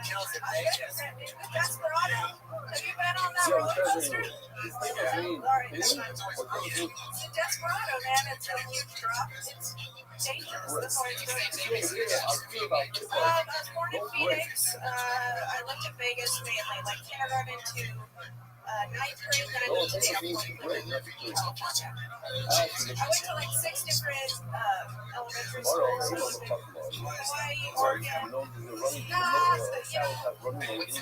kills it. Desperado. Have you been on that roller coaster? It's a Desperado, man. It's a huge drop. It's dangerous. That's why it's good. I was born in Phoenix. I lived in Vegas mainly, like kindergarten to ninth grade. Then I moved to California. I went to like 6 different elementary schools. Hawaii, Oregon. What's the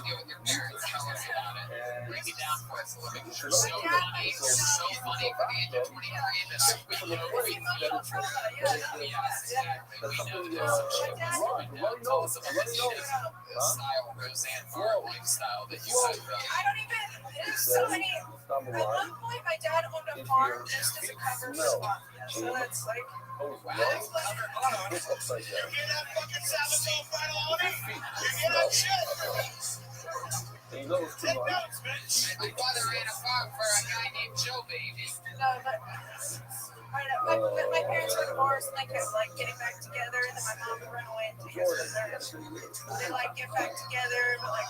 deal with your parents? Tell us about it. Break it down for us a little bit. You're so funny. So funny for the age of 23. Emotional trauma, Yes, exactly. We know this. Tell us about the style, Roseanne Farr lifestyle that you had. I don't even. There's so many. At one point, my dad owned a farm just as a cover for mafia. So that's like. Wow. That's like. You hear that fucking Salvatore final on me? You hear that shit? You know it's too much. My father ran a farm for a guy named Joe Baby. No, but. My parents were divorced and they kept like getting back together, and then my mom would run away and take us from there. They like get back together, but like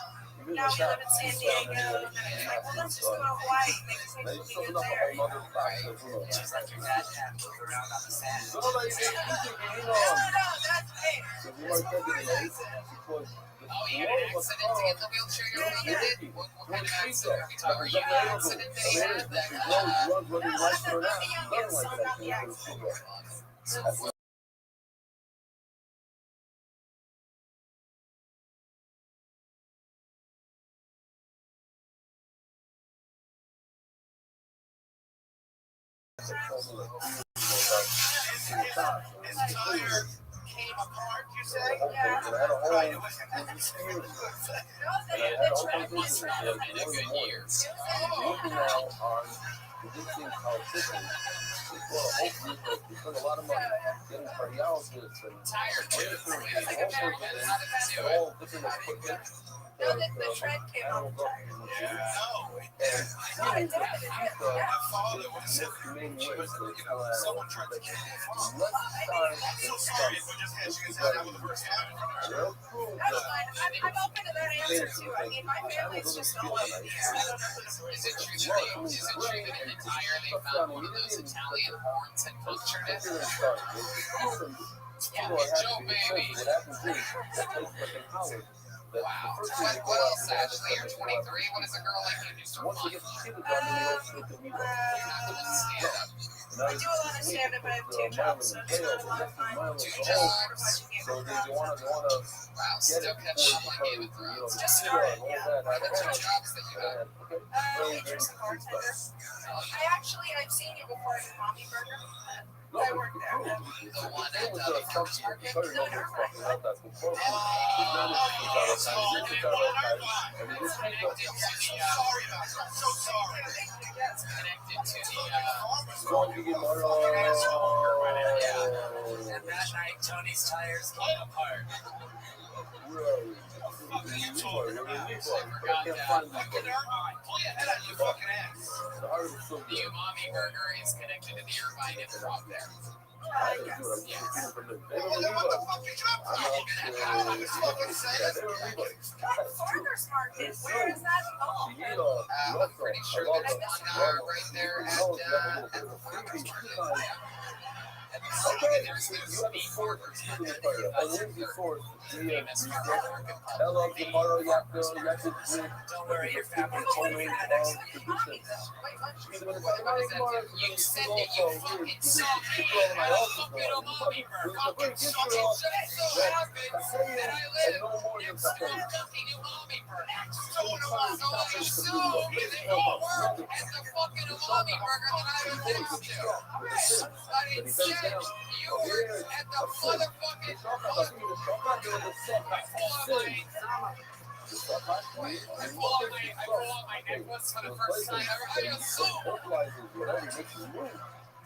now we live in San Diego, and then it's like, well, let's just go to Hawaii, maybe things will be good there. Just like your dad had moved around on the sand. No, that's hey. Oh, you had an accident to get the wheelchair your brother did? What kind of accident are we talking? Were you in an accident that he had? Came apart, you say? Yeah. Because a lot of money getting cardiologists and all different equipment. No, the tread came off the tire. Someone tried to kill me. So sorry, but just had you guys out with the first time. That's fine. I'm open to that answer too. I mean, my family's just always. Is it true that an entirely found one of those Italian horns and punctured it? Joe Baby. Wow. What else, Ashley? You're 23. What does a girl like you do for fun? I do a lot of stand-up. I have 2 jobs, so it's not a lot of fun. 2 jobs? Wow, still catching up on Game of Thrones. Just started, yeah. What are the 2 jobs that you have? Waitress and bartender. I've seen you before at Mommy Burger. I work there. The one at the farmer's market? So sorry. It's connected to the And that night, Tony's tires came apart. I forgot that. Pull your head out your fucking ass. The Umami Burger is connected to the Irvine Improv there. Yes. Well, then what the fuck you dropping? I was fucking saying. Farmer's market. Where is that involved? I'm pretty sure there's one right there at the farmer's market. There's beef burgers. Don't worry, your family told me that You said that you fucking saw me at a fucking Umami Burger. Fucking so happened that I live next to a fucking Umami Burger. So you saw me that you work at the fucking Umami Burger that I was next to. But instead, you were at the motherfucking I pull out my necklace for the first time ever. I assume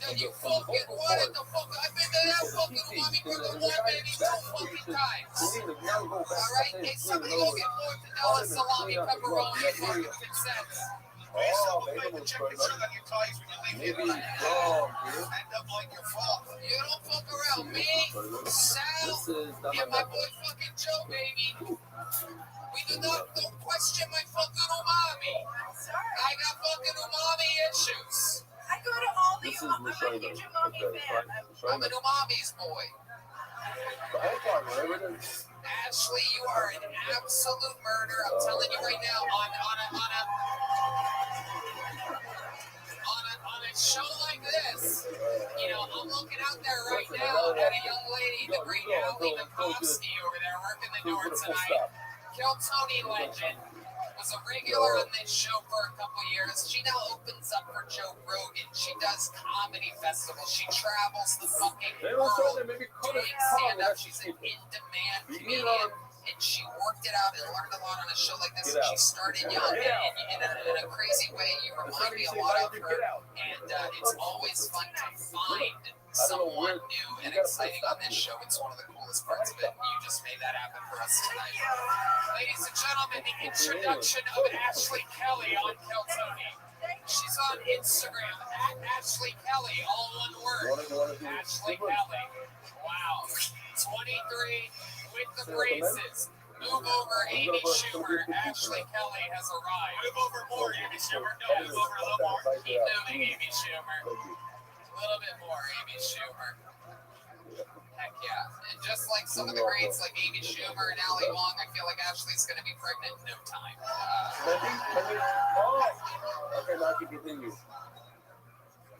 that you fucking wanted the fuck. I've been to that fucking Umami Burger 1, maybe 2 fucking times. Alright? Hey, somebody go get $4 salami, pepperoni, and fucking cents. Please double pay the check and sure that your ties when you leave the end up like your father. You don't fuck around me, Sal, and my boy fucking Joe, baby. We don't question my fucking umami. I got fucking umami issues. I go to all the I'm a huge umami fan. I'm an umami's boy. Ashley, you are an absolute murder. I'm telling you right now, on a show like this, you know, I'm looking out there right now at a young lady, the great Allie Makovsky over there working the door tonight. Kill Tony legend. Was a regular on this show for a couple years. She now opens up for Joe Rogan. She does comedy festivals. She travels the fucking world doing stand-up. She's an in-demand comedian. And she worked it out and learned a lot on a show like this. And she started young. And in a crazy way, you remind me a lot of her. And it's always fun to find someone new and exciting on this show. It's one of the coolest parts of it. You just made that happen for us tonight. Ladies and gentlemen, the introduction of Ashley Kelly on Kill Tony. She's on Instagram at Ashley Kelly, all one word. Ashley Kelly. Wow. 23 with the braces. Move over, Amy Schumer. Ashley Kelly has arrived. Move over more, Amy Schumer. No, move over a little more. Keep moving, Amy Schumer. A little bit more, Amy Schumer. Heck yeah. And just like some of the greats like Amy Schumer and Ali Wong, I feel like Ashley's going to be pregnant in no time. Okay, now I can continue.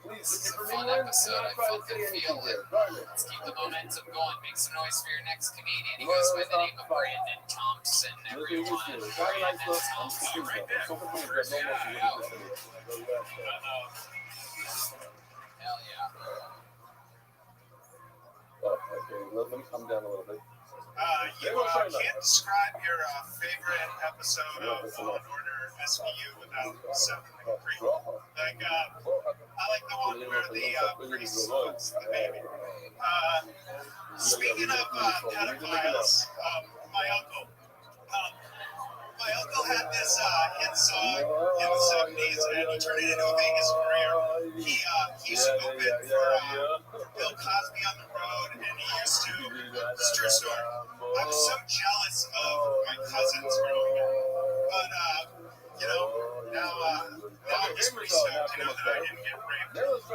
Please, This is a fun episode. I fucking feel it. Let's keep the momentum going. Make some noise for your next comedian. He goes by the name of Brandon Thompson, everyone. Brandon Thompson. Right there. Hell yeah. Okay, let me come down a little bit. You can't describe your favorite episode of Law and Order SVU without something prequel. Like, I like the one where the priest wants the baby. Speaking of pedophiles, my uncle had this hit song in the 70s, and he turned it into a Vegas career. He used to open for Bill Cosby on the road, and he used to, it's a true story. I was so jealous of my cousins growing up, but you know, now I'm just pretty stoked, you know, that I didn't get raped. It's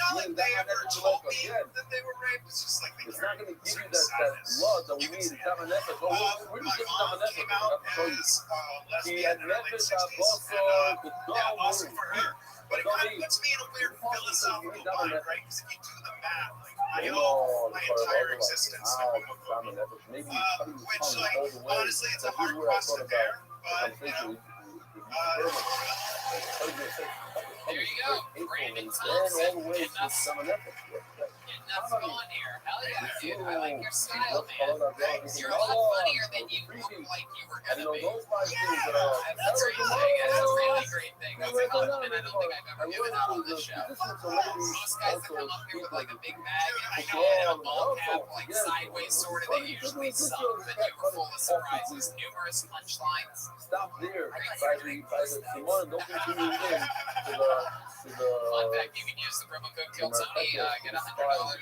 not like they ever told me that they were raped. It's just like they carried a certain sadness. You can see it. My mom came out as lesbian in the late 60s, and yeah, awesome for her. But it kind of puts me in a weird philosophical bind, right? Because if you do the math, like I owe my entire existence to homophobia, which, like, honestly, it's a hard cross to bear. But you know, there you go. Brandon Thompson. Getting us going here. Hell yeah, dude. I like your style, man. You're a lot funnier than you look like you were going to be. Yeah, that's a great thing. That's a really great thing. That's a compliment I don't think I've ever given out on this show. Most guys that come up here with like a big bag and a head and a ball cap, like sideways sort of, they usually suck. But you were full of surprises, numerous punchlines. Stop there. Fun fact, you can use the promo code KILLTONY, get $100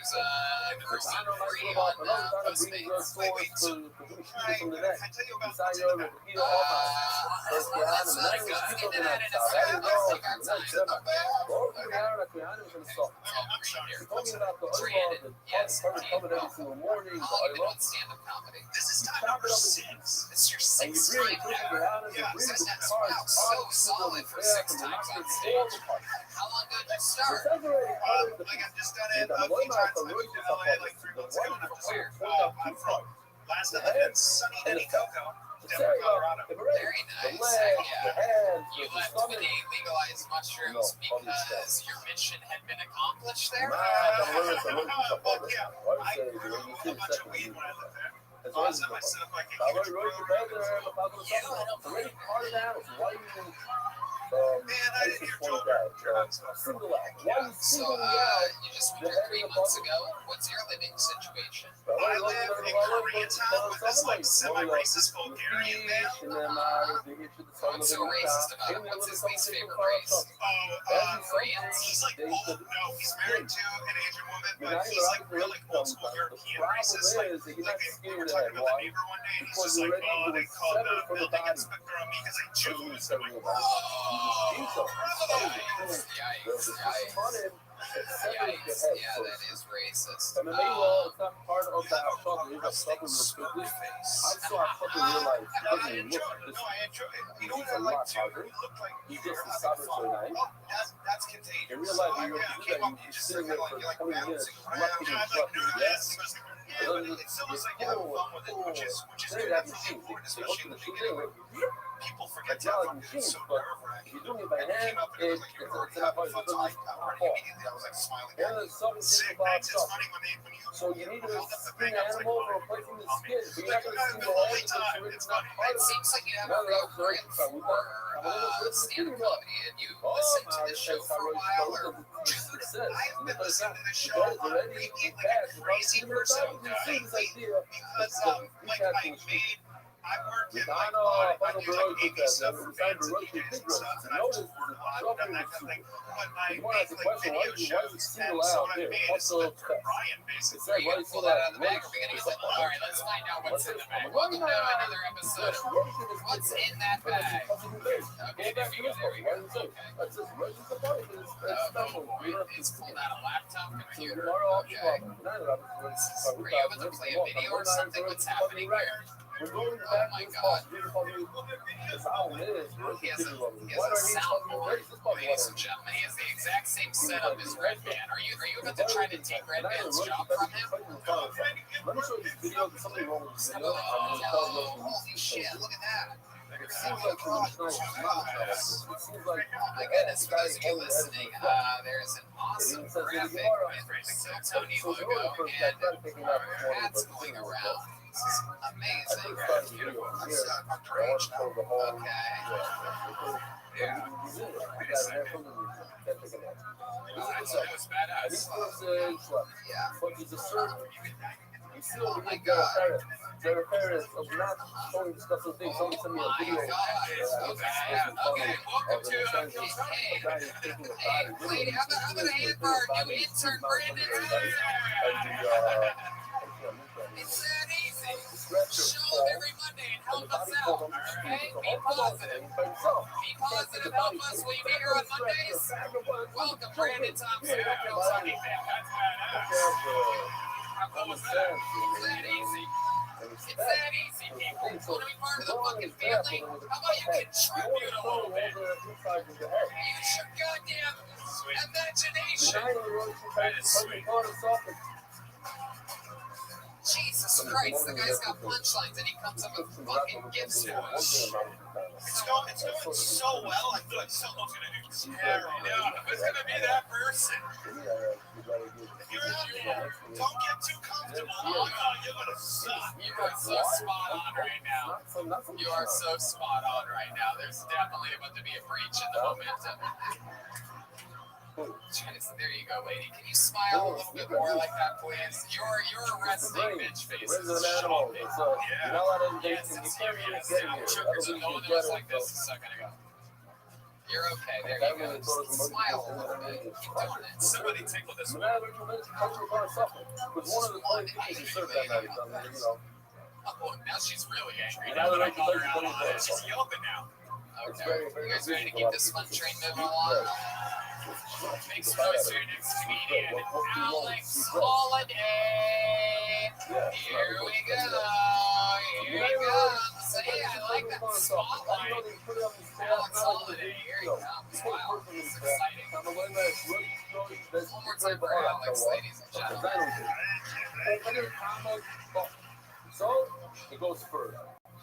receipt free on Postmates. Wait, so can I tell you about what's in the back? Let's get into that in a second. Let's take our time. I'm sorry. Brandon, yes, indeed. How long have you been doing stand-up comedy? This is time number 6. It's your 6th time ever. Yeah, Wow, so solid for 6 times on stage. How long did you start? Like I've just done it a few times. I moved to LA like 3 months ago, and I'm just Where? I'm from last I lived in sunny Denny Coco, Denver, Colorado. Very nice. Heck yeah. You left with the legalized mushrooms because your mission had been accomplished there? Fuck yeah. I grew a bunch of weed when I lived there. Awesome. I set up like a huge program. Man, I didn't hear Joe single out. Why Yeah. you So, single me out? you just moved here 3 months ago. What's your living situation? I live in Koreatown with this like semi-racist Bulgarian man. What's so racist about him? What's his least favorite race? Koreans? He's like old. No, he's married to an Asian woman, but he's like real like old school European racist. Like we were talking about the neighbor one day, and he's just like, oh, they called the building inspector on me because I Jews. I'm like, oh, Yikes. Yikes. Yeah, that is racist. MMA law is not part of that struggle. It's a struggle with business. I saw fucking realize it doesn't look this. I enjoy it. You know He's what I a like lot too? harder. You look like He you gets were the having sabers fun. so nice. That's contagious. You realize So, when you're I came up, you just sitting like, there for you're like 20 minutes, bouncing lucky around. and I'm like, fluffy, dude, yes. yeah, but it's almost like you're having fun with it, which is good. That's really important, especially in the beginning when people forget to have fun because it's so nerve-wracking. You do it by And you hand, came up and it looked like you were already having fun, so I already immediately I was like smiling at you. Sick, man. It's funny when you so you need to held up the spin thing, I was like, animal oh, or replacing the skin. But you're like, not going to the see the only head time, because it's it's not funny. part It of it. seems like you have a real grip for stand-up comedy, and you listened to the show for a while, or Dude, I've been listening to this show on repeat like a crazy person lately because I worked in like I do like AV stuff for bands and DJs and stuff, and I've toured a lot and done that kind of thing. But I make like video shows, and so what I made is like for Brian basically. are you going to pull that out of the bag or are we going to get that? All right, let's find out what's in the bag. Welcome to another episode of What's in That Bag. Okay, there we go, there we go. Okay. Oh boy, it's pulled out a laptop computer. Okay. Were you able to play a video or something? What's happening here? Oh my god. He has a soundboard, ladies and gentlemen. He has the exact same setup as Red Man. Are you about to try to take Red Man's job from him? Let me show you this video. There's something wrong with this video. Oh, holy shit, look at that. It seems like Oh my goodness, for those of you listening, there's an awesome graphic with the Tony logo and hats going around. This is amazing. Beautiful. I'm deranged now. Okay. yeah. That was badass. Yeah. But he's a certain. You still Oh my need god. there are parents of not showing disgusting things. Somebody sent me a video. Okay, welcome to Hey, lady, how about a hand for our new intern, Brandon? It's that easy. Show up every Monday and help us out, okay? Be positive. Be positive, help us. Will you be here on Mondays? Welcome, Brandon Thompson. How was that? It's that easy. It's that easy, people. Want to be part of the fucking family? How about you contribute a little bit? Use your goddamn imagination. Jesus Christ, the guy's got punchlines and he comes up with fucking gifts to us. It's going so well. I feel like someone's gonna do terrible. Yeah, who's gonna be that person? If you're out there, don't get too comfortable. Oh no, you're gonna suck. You are so spot on right now. You are so spot on right now. There's definitely about to be a breach in the momentum. Jeez, there you go, lady. Can you smile a little bit more like that, please? You're a resting bitch face. Yes, it's here. Yes, Chokers are going to us like this a second ago. You're okay. There you go. Smile a little bit. Keep doing it. Somebody tickle this one. Oh, now she's really angry. Now that I called her out on it. She's yelping now. Okay. You guys ready to keep this fun train moving along? Make some noise for your next comedian, Alex Holiday. Here we go. Here he comes. Hey, I like that spotlight. Alex Holiday. Here he comes. Wow, this is exciting. One more time for Alex, ladies and gentlemen. So it goes further.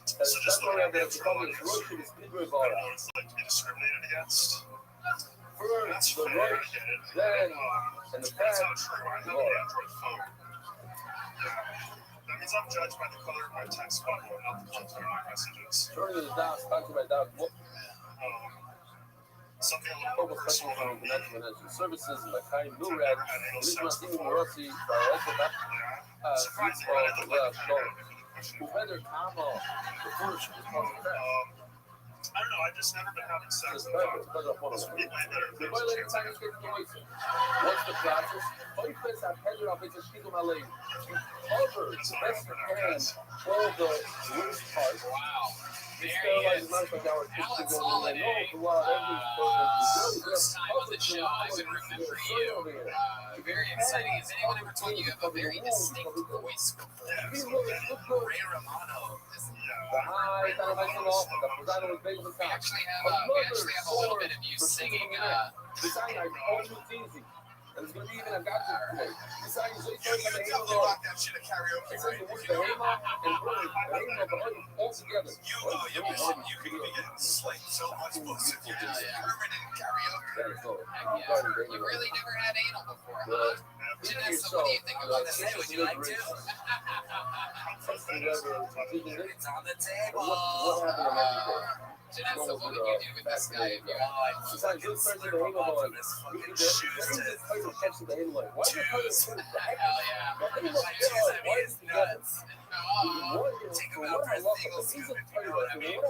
So just looking at that Speedway bar. everyone's like discriminated against. First, the right, then, and the That's back. not true. I have an Android phone. That means I'm judged by the color of my text bubble, not the content of my messages. Turning it down, back to my dog. Um, something a little Como more special personal. financial services, Lakai Nurad, Lismatim Rossi, Barretana, Surprising, right? I look like a kind of Whether Kama, the first is called crash. I don't know. I've just never been having sex It's without better, better for this us. would be way better The if boy there's a lady chance. time is getting away. What's the process? Boy first have headed off into Shigo Malay. You cover the best you can all the worst parts. Wow. You There he sterilize is. as much like our Alex go Holiday. throughout every First time on the show. I've been rooting for you. Very exciting. Has anyone ever told you you have a very distinct voice? Ray Romano. The high foundation law, the Posado was based on We actually have a little bit of you singing. Besides, I told you it's easy. And it's going to be even a gotcha today. Besides, You can definitely rock that shit at karaoke, it's right? like the word the Hema and Word, the Hema, the Word all together. You could be getting slayed so much pussy if you just murmured in karaoke. That is all. You really never had anal before, huh? Janessa, what do you think about this? Would you like to? It's on the table. What happened on every day? Janessa, what would you do with this guy if you had Besides, this person, the Hema on this fucking shit. Why is it touching the Hema? Why is it touching the Hema? Hell yeah. Why is it nuts? Take him out for a single scoop if you know what I mean.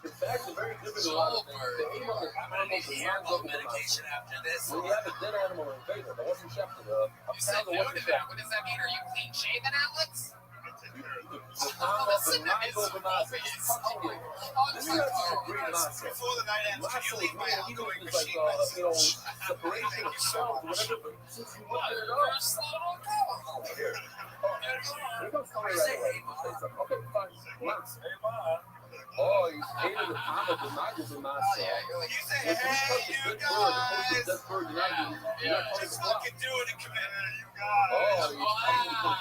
In fact, it's very different than a lot of things. The aim of the I'm gonna need herbal medication after this. when you have a dead animal in favor, that wasn't shafted. You said no to that. What does that mean? Are you clean shaven, Alex? The time of the night over my face, touching it. This is a great master. Before the night ends, can you leave my outgoing It's like, machine message? separation of cells, whatever, but since you looked it up. Here comes Tony right away. Okay, fine. Max. Oh, he's hated the time of the night over my Oh, cell. yeah. You're like, You say, hey, you guys. Just fucking do it and commit. You Oh, guys.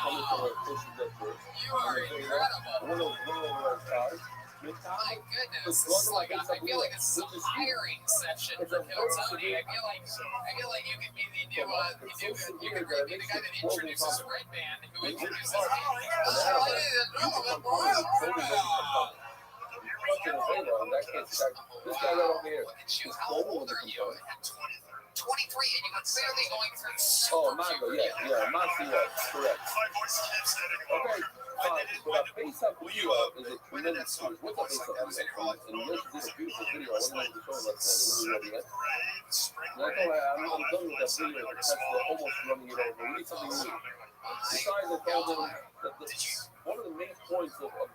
coming for a push dead bird. you are incredible. One of those cars. My goodness, this is like I feel like this is a hiring session for Phil Tony. I feel like you could be the new you could be the guy that introduces Red Band, who introduces This guy right over here. Look at you. How old are you? 23, and you were clearly going through Oh, super Mango, puberty. yeah, Mango, correct. My voice can't stand anymore. Okay, but a face-up video is a tremendous tool. What's a face-up video? And you did a beautiful video. I wasn't able to show it last night. It wasn't ready yet. And I thought I'm done with that video. That's almost running it over. We need something new. Besides, I told them that one of the main points of the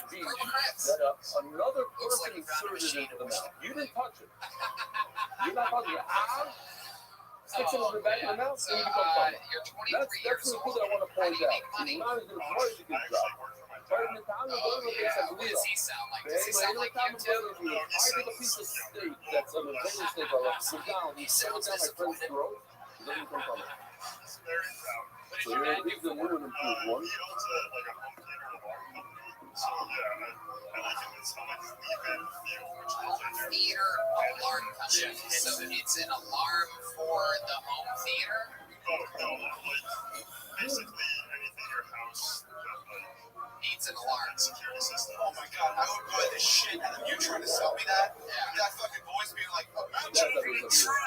beach that another person inserted into the mouth. You didn't touch it. You're not touching it. Sticks it in the back of the mouth, and you become funny. You're 23 That's years the old. thing that I want to How do point you out. make money? Not as much as you can drop. But in the time of Oh, the yeah. What does he sound like? Does he sound like you too? I take a piece of steak that's an American steak I love. Sit down, you settle down my friend's throat. It doesn't come from it. Very proud. So you're going to give the new and improved one. He owns like a home theater alarm company. So yeah, I like it. It's how much even feel which Theater alarm company. So it's an alarm for the home theater? Oh no, like basically anything in your house that like Needs an alarm. security system. Oh my god, I would buy this shit and then you trying to sell me that? With that fucking voice being like, I'm That's taking a the truck,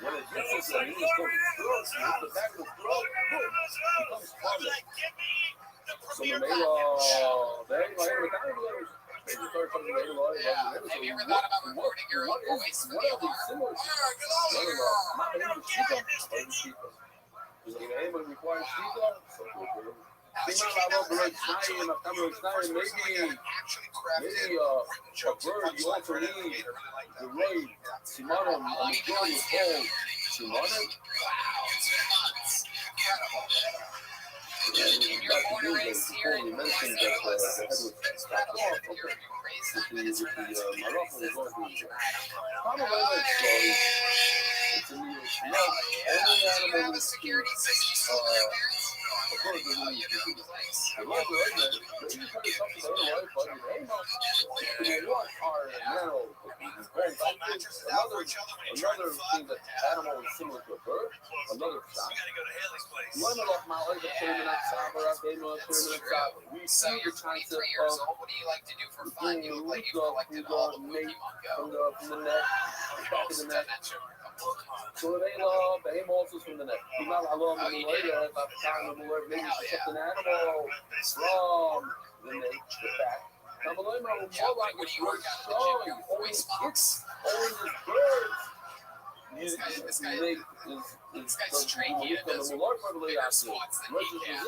When it gets us there, you just go throat, the back of the throat, boom, becomes I'm funny. like, give me the So premiere when they Have you ever thought about recording your own voice for the alarm? similar Get over here! actually crafted Maybe a bird you want to name the raid, Simona, and the majority is called Simona. And you're born and raised here in Los Angeles. You're raised in Venice, Do you have a security system for your parents? You know the place. The legs are right there. But you try to talk to the other wife, but the aim up. You want hard and narrow. Very Full mattresses out for each other when you try to another fuck. thing that animal is similar to a bird. Another shot. You gotta go to Haley's place. One of my other tournament soccer, I gave him a tournament soccer. We So see you're the 23 concept years of old. What do you like to do for fun? You look like you've collected who all the mate Pokemon Go. from the neck, back of the neck. So they love the aim also from the neck. You know, I love the later if I'm trying to alert maybe something animal from the neck, the back. Now the lemon will more like it's really strong. Only it's birds. This guy's tricky. He does bigger squats than he can.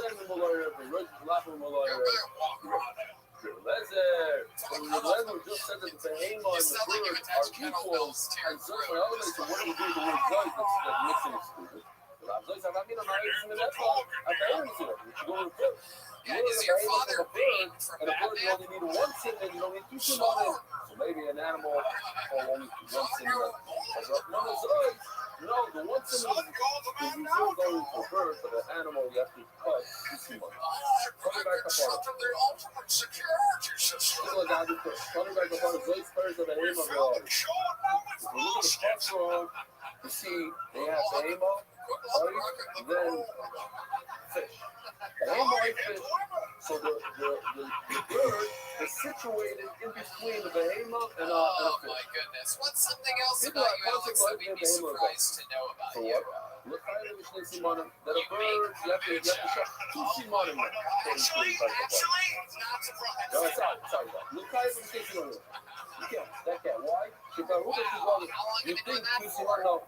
Just said that the Bahama and the bird are equal, and so for elements, so what do we do to make guys that's mixing it stupid? Is your father big from and a bird, you Batman? only need one symbol, you don't need two symbols. So maybe an animal will only one symbol. No, the one symbol is still going for bird, but an animal you have to cut two symbols. Coming back apart. Coming back apart, those birds are the aim of the audience. If you look at the first row, you see they have the aim of, and then fish. Fish. So the bird is situated in between the behemoth and a Oh fish. my goodness. What's something else about you, Alex, that we'd be surprised to know about So you? what? Look how it is that a bird, you have to shut two simanim. Actually, not surprised. No, sorry. Look how it is that you can't. That can't. Why? Because you think two simanim. No.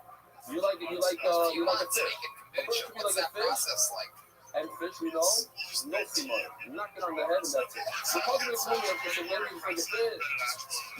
You like a fish. A bird should be like a fish. And fish, we know, no simanim. You knock it on the head and that's it. The puzzle is really because maybe it's like a fish.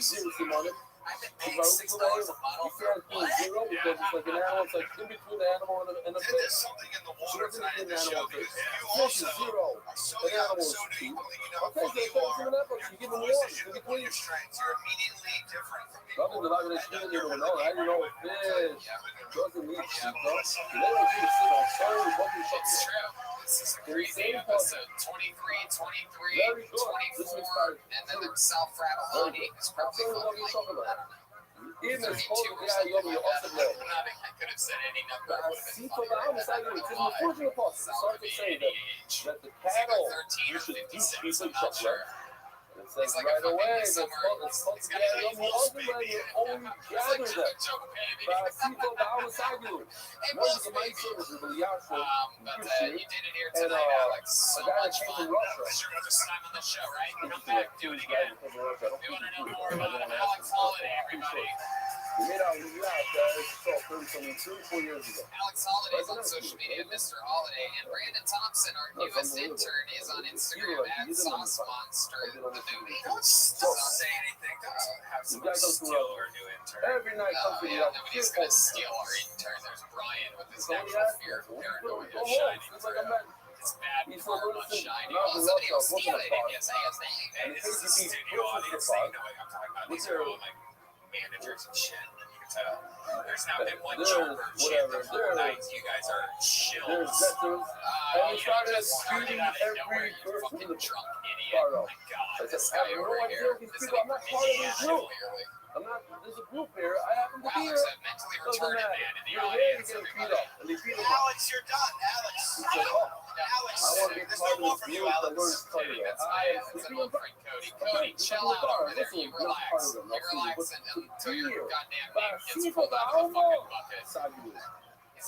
Zero simanim. I've been You paying $6 a bottle for can't do zero because it's like an animal. It's like in between the animal and the There's fish. something in the So water it's tonight in in the the show animal because fish. you Fish also is zero. are so The young, animal so is new. You two. believe you know how Okay, so funny you it's are. an apple. You give them Voice water. is You your give them strengths. You're immediately different from people. nothing that I'm going to do. You don't know. I don't know. Fish doesn't need to see. You never do sit on sorry. It's true. This is a crazy episode. 23, 23, 24, and then there's South Fratelloni. It's probably fucking like, Even 32 if or yeah, something you're like that. also I could have said any number. It would have been see for the funnier. outside, it's an unfortunate part. Sorry to say that the cattle, 13 you or should do 56, people I'm not sure. It says He's like right a fucking away, it's summer. supposed He's to got be a on the other leg, you only gather them. But I see for the outside, you. No, you can make services, but yeah, so But you did it here and tonight, Alex. So a guy that much came fun. from Russia. This is your first time on the show, right? Come back, do it again. We want to know more about Alex Holiday, everybody. We made out with that 34 years ago. Alex Holiday is on social media, Mr. Holiday, and Brandon Thompson, our newest intern, is on Instagram at Sauce Monster. The new Don't say anything. Don't have somebody steal our new intern. Every night, yeah, nobody's gonna steal our intern. There's Brian with his natural fear of paranoia shining through. His bad karma shining. Oh, somebody will steal it. And yes, Hey, this is a studio audience thing. No, I'm talking about these are all like managers and shit. You can tell. There's not been one joker shit the whole night. You guys are chills. And we started shooting every person in the drunk idiot. car Oh off. my god, I this said, guy I over have no here. idea these This is people. I'm not part of this Indiana, group. clearly. There's a group here. I happen to be Alex, here. a mentally Doesn't retarded matter. man in the You're here to audience, get beat everybody. up. And they beat him up. Alex, you're done. Alex. He said, oh, Alex, I want to be there's part no of more this from you, group. I Alex. learned to tell you that. That's I my am that's sleeping my on friend Cody. Cody, chill out over there. You relax. You relax until your goddamn name gets pulled out of a fucking bucket.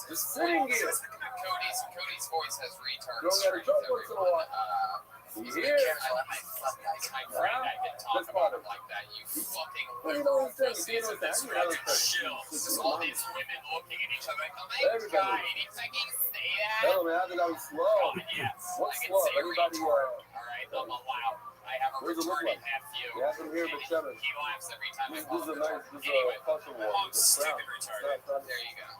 Just sitting here. Cody's voice has returned You don't gotta strength, joke once in a everyone. while. He's You been hear? careful. My friend, I can talk about him like that. You fucking What do you know what I'm saying? pussies You in know this what I'm fucking saying? chill. This is all these women looking at each other like, oh my Everybody. god, did you fucking say that? Tell me, how did I be slow? God, yes. What's I can slow? say Everybody, retard. Alright, I'm allowed. I have a what does it look retarded like? nephew. You have him here, but shut it. He laughs every time I This call is him a nice, retarded. this is Anyway, a culture war. I'm It's stupid brown. retarded. there you go.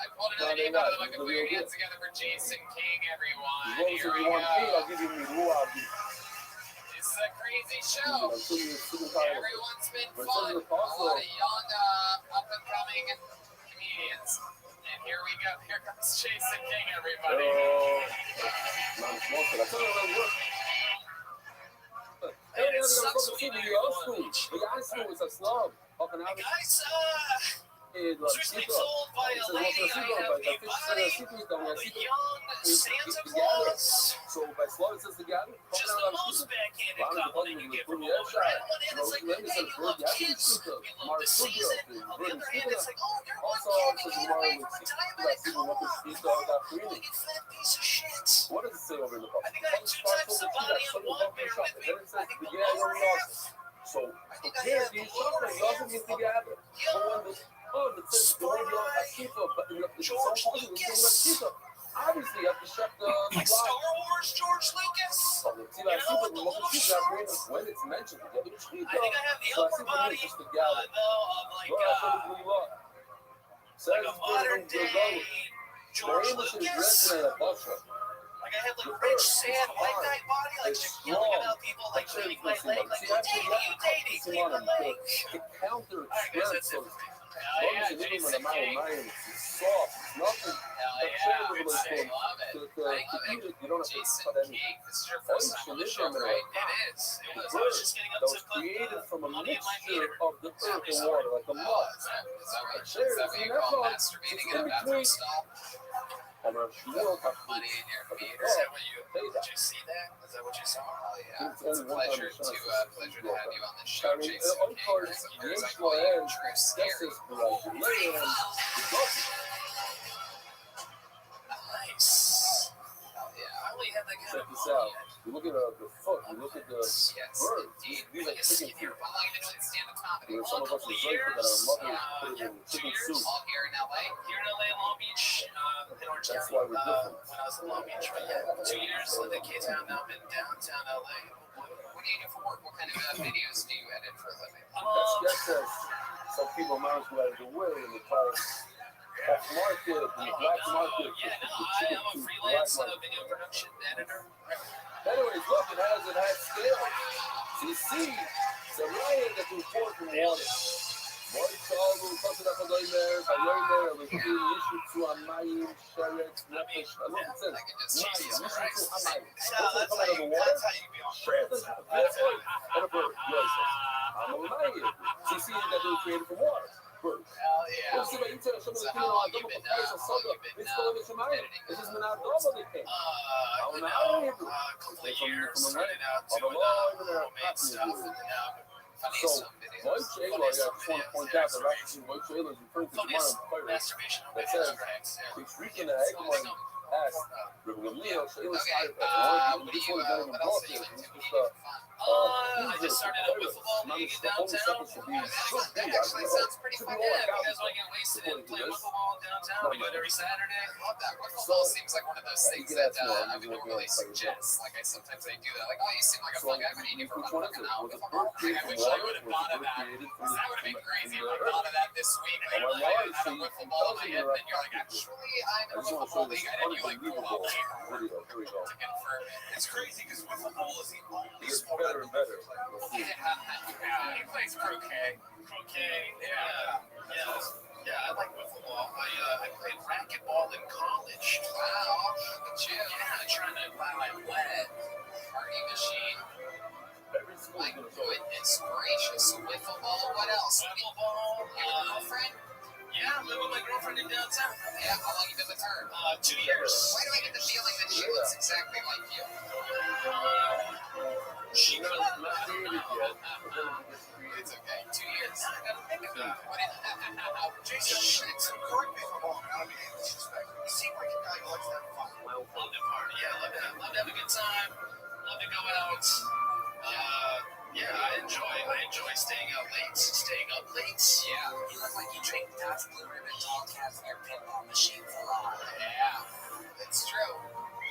I pulled another name out of the bucket. Put your hands together for Jason King, everyone. As long as Here you we want me, go. I'll give you me. Who I'll be. This is a crazy show. Everyone's been But fun. A it's also- lot of young, up and coming comedians. And Here we go. Here comes Jason King, everybody. And it sucks when you know Guys, truth be told by a lady, I have a body of a young Santa Claus. Which is the most backhanded compliment you get from a woman, right? On one hand, it's like, hey, you love kids, you love the season. On the other hand, it's like, oh, you're one candy cane away from a diabetic. Come on, you fat piece of shit. What does it say over in the book? I think I have two types of body on one. Bear with me. I think the lower half. So compare these something doesn't get together. But when the George Lucas. obviously you have to shut the Like Star Wars, George Lucas. You know, with the little shorts. when it's mentioned. I think I have the upper body, though, of like a modern day George Lucas. Like I have like rich, sad, white guy body, like just yelling about people like cleaning my leg, like what day are you dating? Clean my leg. Counter Alright guys, that's it for me. Hell yeah, Jason King. Soft, nothing. Hell yeah, I would say love it. You don't have to Jason cut any. King, this is your first time on the show, right? It is. It was. I was just getting up to put created from a money in my mixture meter. of the earth and water, like a mud. Is that what you call masturbating in a bathroom stall? Money in your meter. Is that what you? Did you see that? Is that what you saw? Oh yeah. It's a pleasure to have you on the show, Jason King. As I call you, True Scary. Nice. Yeah. I only had that kind Check of this money out. yet. You look at the foot, you look at the Yes, birds. indeed. These are Yes, chicken you're food. well, even doing stand-up comedy. There's some of us in Zayton that our mother put it in chicken soup. All here in LA. Here in LA, Long Beach, in Orange That's County. why we're different. When I was in Long Beach, but yeah, 2 years lived in K-Town. Now I'm in downtown LA. What do you do for work? What kind of videos do you edit for a living? That's some people manage to let it away and they call it off market, the black market. Yeah, no, I am a freelance video production editor. Anyways, look, it has scale. So you see, the lion that we report from water. What is all the person that was there, by there, was being issued to a Mayim, Sheret, Nefesh. Look, it says, I can just Mayim, see you, issued right? to a Mayim. That's how you be on Sheret, and a bird. Yes, I'm a Mayim. So you see that they were created from water. Bird. Hell yeah. So how long you been editing? A couple of years, started out doing homemade stuff, and now funny So, some videos. White Jailer, I just want to point out that actually White Jailer is referring to Funniest tomorrow. masturbation on That videos, says, right? it's freaking the egg one asked, Rabbi Leo, so it was Okay, what else are you into? I just started a wiffle ball league in downtown. That actually sounds pretty fun. Yeah, if you guys want to get wasted and play wiffle ball downtown, we do it every Saturday. I love that. Wiffle ball seems like one of those things that I would normally suggest. Like I sometimes I do that. Like, oh, you seem like a fun guy. What do you do for fun? Fucking out wiffle ball. Like, I wish I would have thought of that. Because that would have been crazy if I thought of that this week. Like, I had a wiffle ball in my head, and then you're like, actually, I'm in a wiffle ball league. I didn't like go up there Here we go. to confirm it. It's crazy because wiffle ball is the only It's sport better and better. Yeah, he plays croquet. Croquet, yeah, I like wiffle ball. I played racquetball in college. Wow, look at you. Yeah, trying to buy my lead. Party machine. Every school My is going to go. goodness gracious. Wiffle ball. What else? Wiffle ball. Your girlfriend? Yeah, I'm living with my girlfriend in downtown. Yeah, how long you been with her? 2 years. Why do I get the feeling that she looks exactly like you? She Not created yet. It's okay. 2 years. I gotta think of that. What is Jason, correct me if I'm wrong. I don't mean any disrespect. You seem like a guy who likes to have fun. Love to party, yeah, love to have a good time, love to go out. Yeah, I enjoy staying up late. Yeah. You look like you drink Dutch Blue Ribbon tall cats in your pinball machine for long. Yeah. It's true.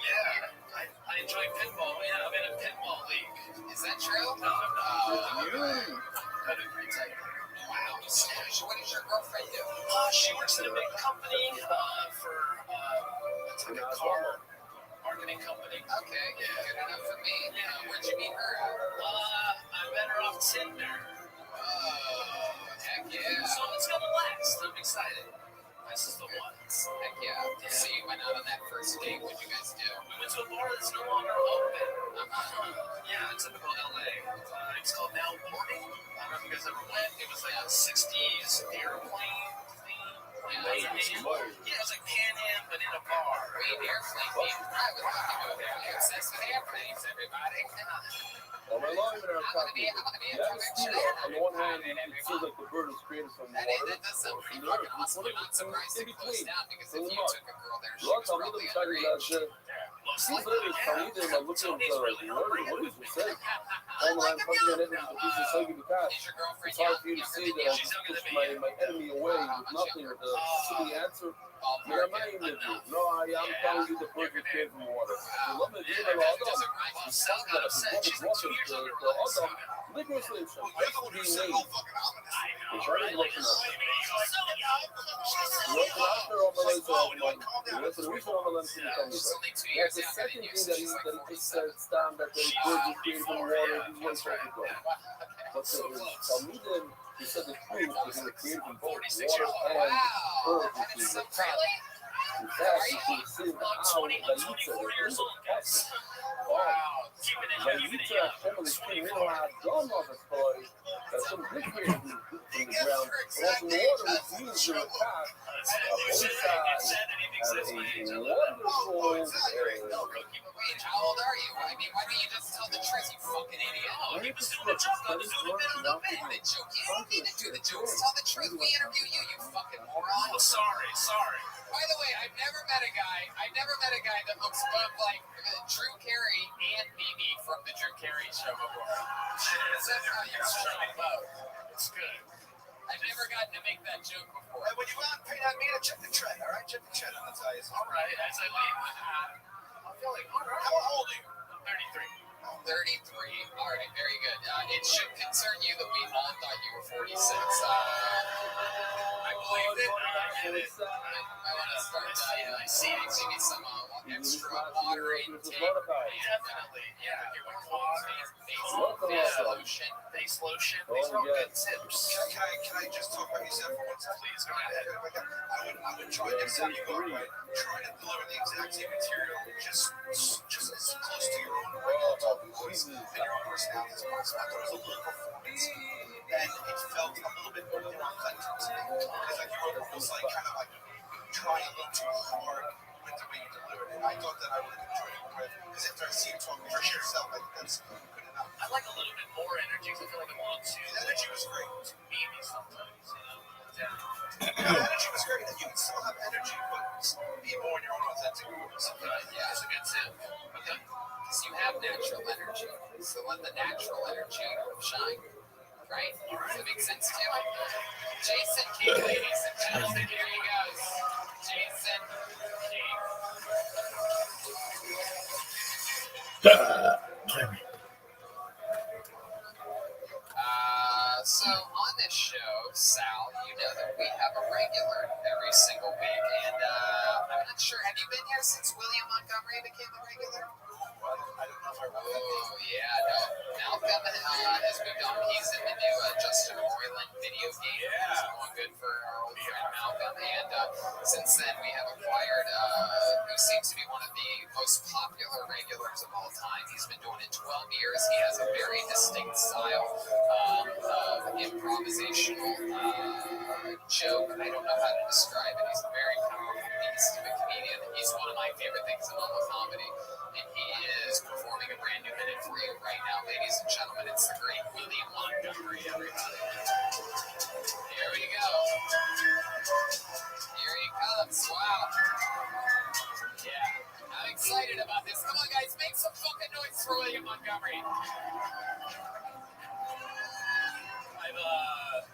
Yeah, I enjoy pinball. Yeah, I'm in a pinball league. Is that true? No, I'm not. Okay. I do great type. Wow. So what does your girlfriend do? She works at a big company for it's like a car marketing company. Okay. Good enough for me. Where'd you meet her at? I met her off Tinder. Oh, heck yeah. So it's gonna last. I'm excited. This is the one. Heck yeah. So you went out on that first date. What'd you guys do? We went to a bar that's no longer open. Yeah, typical LA. It's called Now Boarding. I don't know if you guys ever went. It was like a 60s airplane thing. Yeah, it was like Pan Am, but in a bar. Wait, airplane theme. I would love to go there. I'm obsessed with airplanes, everybody. Well, my long been I want to be a commercial on the one hand, pilot, it feels like the bird is created from the That water. does sound pretty fucking awesome. I'm not surprised it closed down because if you took a girl there, she was Lots of probably little tiny underage. These ladies come in and look at what is it say? And I'm fucking at it and this is so good to catch. Is your girlfriend It's hard for you to younger see than that you? I push my enemy away with nothing with the silly answer. You're a man with you. No, I'm telling you the bird is created from water. You love it, you know, Liquid Slim Shady. That's what being made. It's very looking up. That's the reason I'm going to tell you that. That's the second thing that he just said, stand that the bird is created from water. He's way further go. But tell me then, he said the truth that he was created from both water and earth, which is the top. In fact, you can see how Valita is Valita heavily criminal drama story that some big created from the ground, but also the water, which means you're a cop. Both sides have a wonderful Wait, how old are you? I mean, why don't you just tell the truth, you fucking idiot? Oh, he was doing the joke. I was doing a bit on the bit. The joke. You don't need to do the jokes. Tell the truth. We interview you, you fucking moron. Oh, sorry. By the way, I've never met a guy that looks both like Drew Carey and Mimi from the Drew Carey show before. Is that how you're showing both? It's good. I've never gotten to make that joke before. When you go out and pay that meter, check the tread, all right? Check the tread, I'll tell you. All right, as I leave, I'm feeling all right. How old are you? 33. 33. All right, very good. It should concern you that we all thought you were 46. I believe it. I get it. I want to start, I see it. maybe some extra water intake. Definitely. Yeah. Give me water. Face lotion. Face lotion. These are all good tips. Can I just talk about yourself for 1 second? Please, go ahead. I would try next time you go out, right? Try to deliver the exact same material, just as close to your own regular talking voice and your own personality as possible. I thought it was a little performance, and it felt a little bit more authentic to me. Because like you were almost like kind of like trying a little too hard with the way you delivered it. I thought that I would have enjoyed it because after I see you talking for yourself, I think that's good enough. I like a little bit more energy because I feel like I'm on to The energy was great. maybe sometimes, you know. Yeah. The energy was great, and you can still have energy, but be more in your own authentic voice. Yeah, That's a good tip. Okay. because you have natural energy. So let the natural energy shine. Right? Does that make sense to you? Jason King, ladies and gentlemen, here he goes. Jason King. So on this show, Sal, you know that we have a regular every single week, and I'm not sure. Have you been here since William Montgomery became a regular? I don't know if I remember that. Oh, yeah, no. Malcolm has moved on. He's in the new Justin Roiland video game. It's going good for our old friend Malcolm. And since then, we have acquired who seems to be one of the most popular regulars of all time. He's been doing it 12 years. He has a very distinct style of improvisational joke. I don't know how to describe it. He's a very powerful beast of a comedian. He's one of my favorite things in all of comedy. And he is performing a brand new minute for you right now, ladies and gentlemen. It's the great William Montgomery, everybody. Here we go. Here he comes. Wow. Yeah. I'm excited about this. Come on, guys. Make some fucking noise for William Montgomery.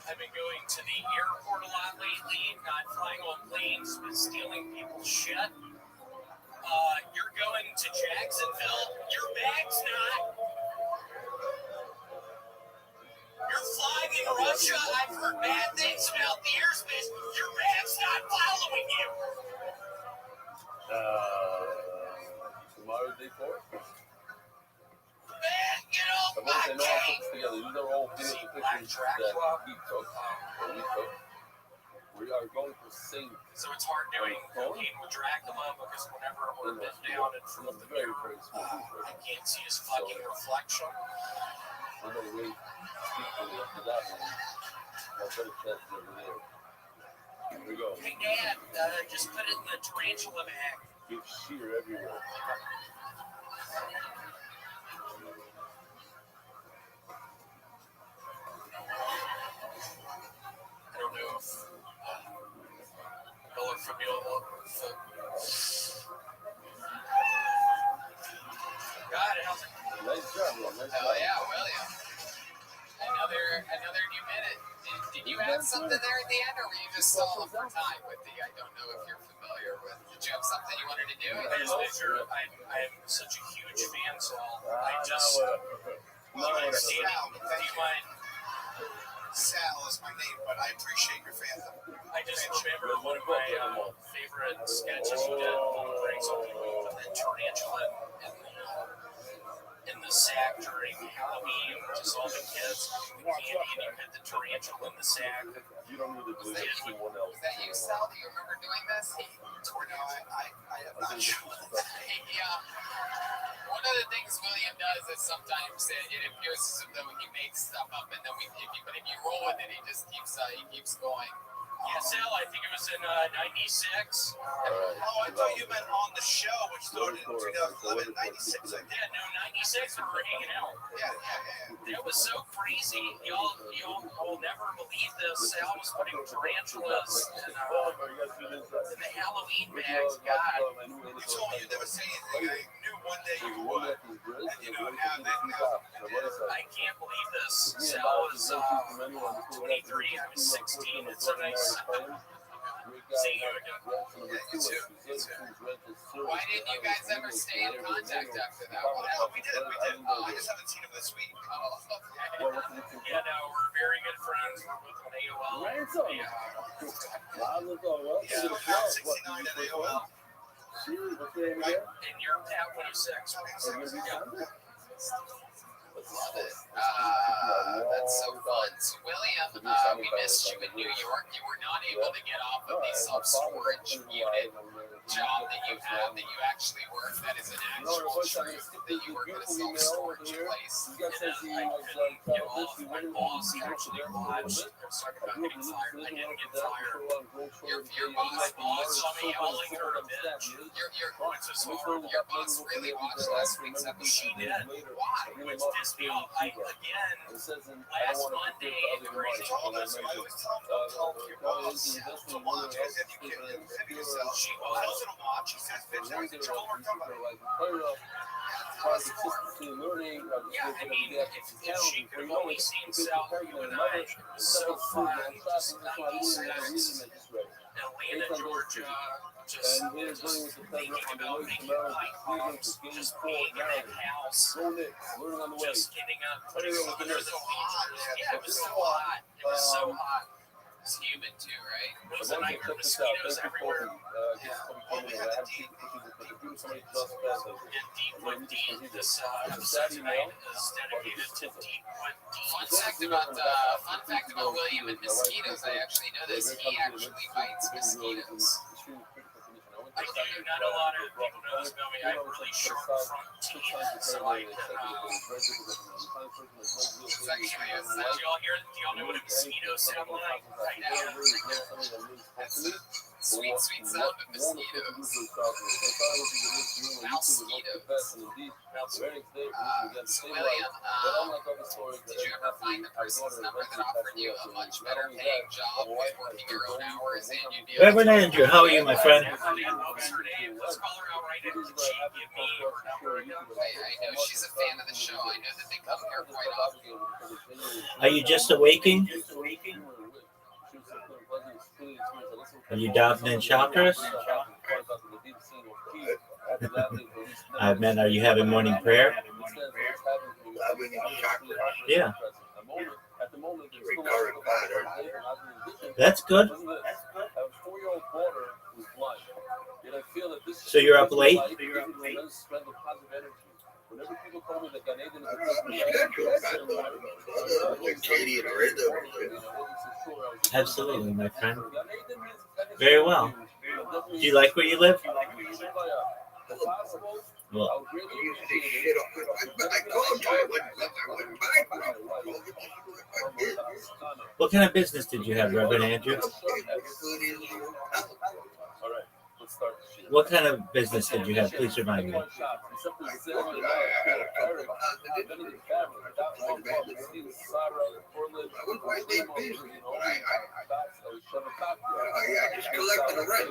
I've been going to the airport a lot lately, not flying on planes, but stealing people's shit. You're going to Jacksonville. Your bag's not. You're flying in Russia. I've heard bad things about the airspace. Your bag's not following you. Tomorrow, day 4. Man, get off I my want to know how cake. together. These are all beautiful pictures that he took, or we took. We are going to sing. So it's hard doing cocaine with Dracula because whenever we're bent down in front of the mirror, I can't see his fucking reflection. I'm going to wait for that one. I'll put a test over there. Here we go. Hey, Dad, just put it in the tarantula bag. Give sheer everywhere. I don't know if Miller Fabiola. God, how's it? Nice job, man. Nice Hell job. yeah, William. Another new minute. Did you add something there at the end, or were you just stalling for time with the? I don't know if you're familiar with. Did you have something you wanted to do? I'm such a huge fan, so I just. Sal, Do you mind? Sal is my name, but I appreciate your fandom. I just remember one of my favorite sketches you did on the Briggs with the tarantula in the sack during Halloween, just all the kids getting the candy, and you had the tarantula in the sack. You don't need to believe anyone else. Was that you, Sal? Do you remember doing this? No, I am not sure. One of the things William does is sometimes it appears as though he makes stuff up, and then but if you roll with it, he just keeps going. Yeah, Sal, I think it was in 96. Oh, I thought you meant on the show, which started in 2011, 96. Yeah, no, 96 we were hanging out. Yeah. It was so crazy. Y'all will never believe this. Sal was putting tarantulas in the Halloween bags. God. You told me you never say anything. I knew one day you would. And now I can't believe this. Sal was 23. I was 16. It's so nice. See you again. Why didn't you guys ever stay in contact after that? We did. I just haven't seen him this week. Yeah, no, we're very good friends. We're both on AOL. Yeah, 69 at AOL. And you're Pat 106. Love it. That's so fun. So, William, we missed you in New York. You were not able to get off of the self-storage unit job that you have, that you actually work. That is an actual truth that you work at a self-storage place. My boss actually watched. I was talking about getting fired. I didn't get fired. Your boss saw me yelling her a bitch. Your boss really watched last week's episode. She did. Why? Which pissed me off. Last Monday, the greatest. Your boss to watch as if you can consider yourself. She tells her to watch. She says, bitch, I control her company. Yeah, I mean, if she could have only seen Sal, you and I, it was so fun. Just 96, Atlanta, Georgia, just thinking about making pie homes, just being in that house, just getting up, putting under the bleachers. Yeah, it was so hot. It was so hot. It's humid too, right? It was a nightmare. Mosquitoes everywhere. Deep Wood Deep. This episode tonight is dedicated to Deep Wood Deep. Fun fact about William and mosquitoes. I actually know this. He actually bites mosquitoes. I do. Not a lot of people know this about me. I have really short front teeth, so I can. Do y'all know what a mosquito sound like? Right now. Sweet sound of mosquitoes. So William, did you ever find the person's number that offered you a much better paying job with working your own hours and you'd be Reverend Andrew, how are you, my friend? Let's call her out right now. Did she give me her number again? I know she's a fan of the show. I know that they come here quite often. Are you just awaking? Are you doubting in chakras? Man, are you having morning prayer? Yeah. That's good. So you're up late? Absolutely, my friend. Very well. Do you like where you live? Well, what kind of business did you have, Reverend Andrew? What kind of business did you have? Please remind me. I just collected the rent.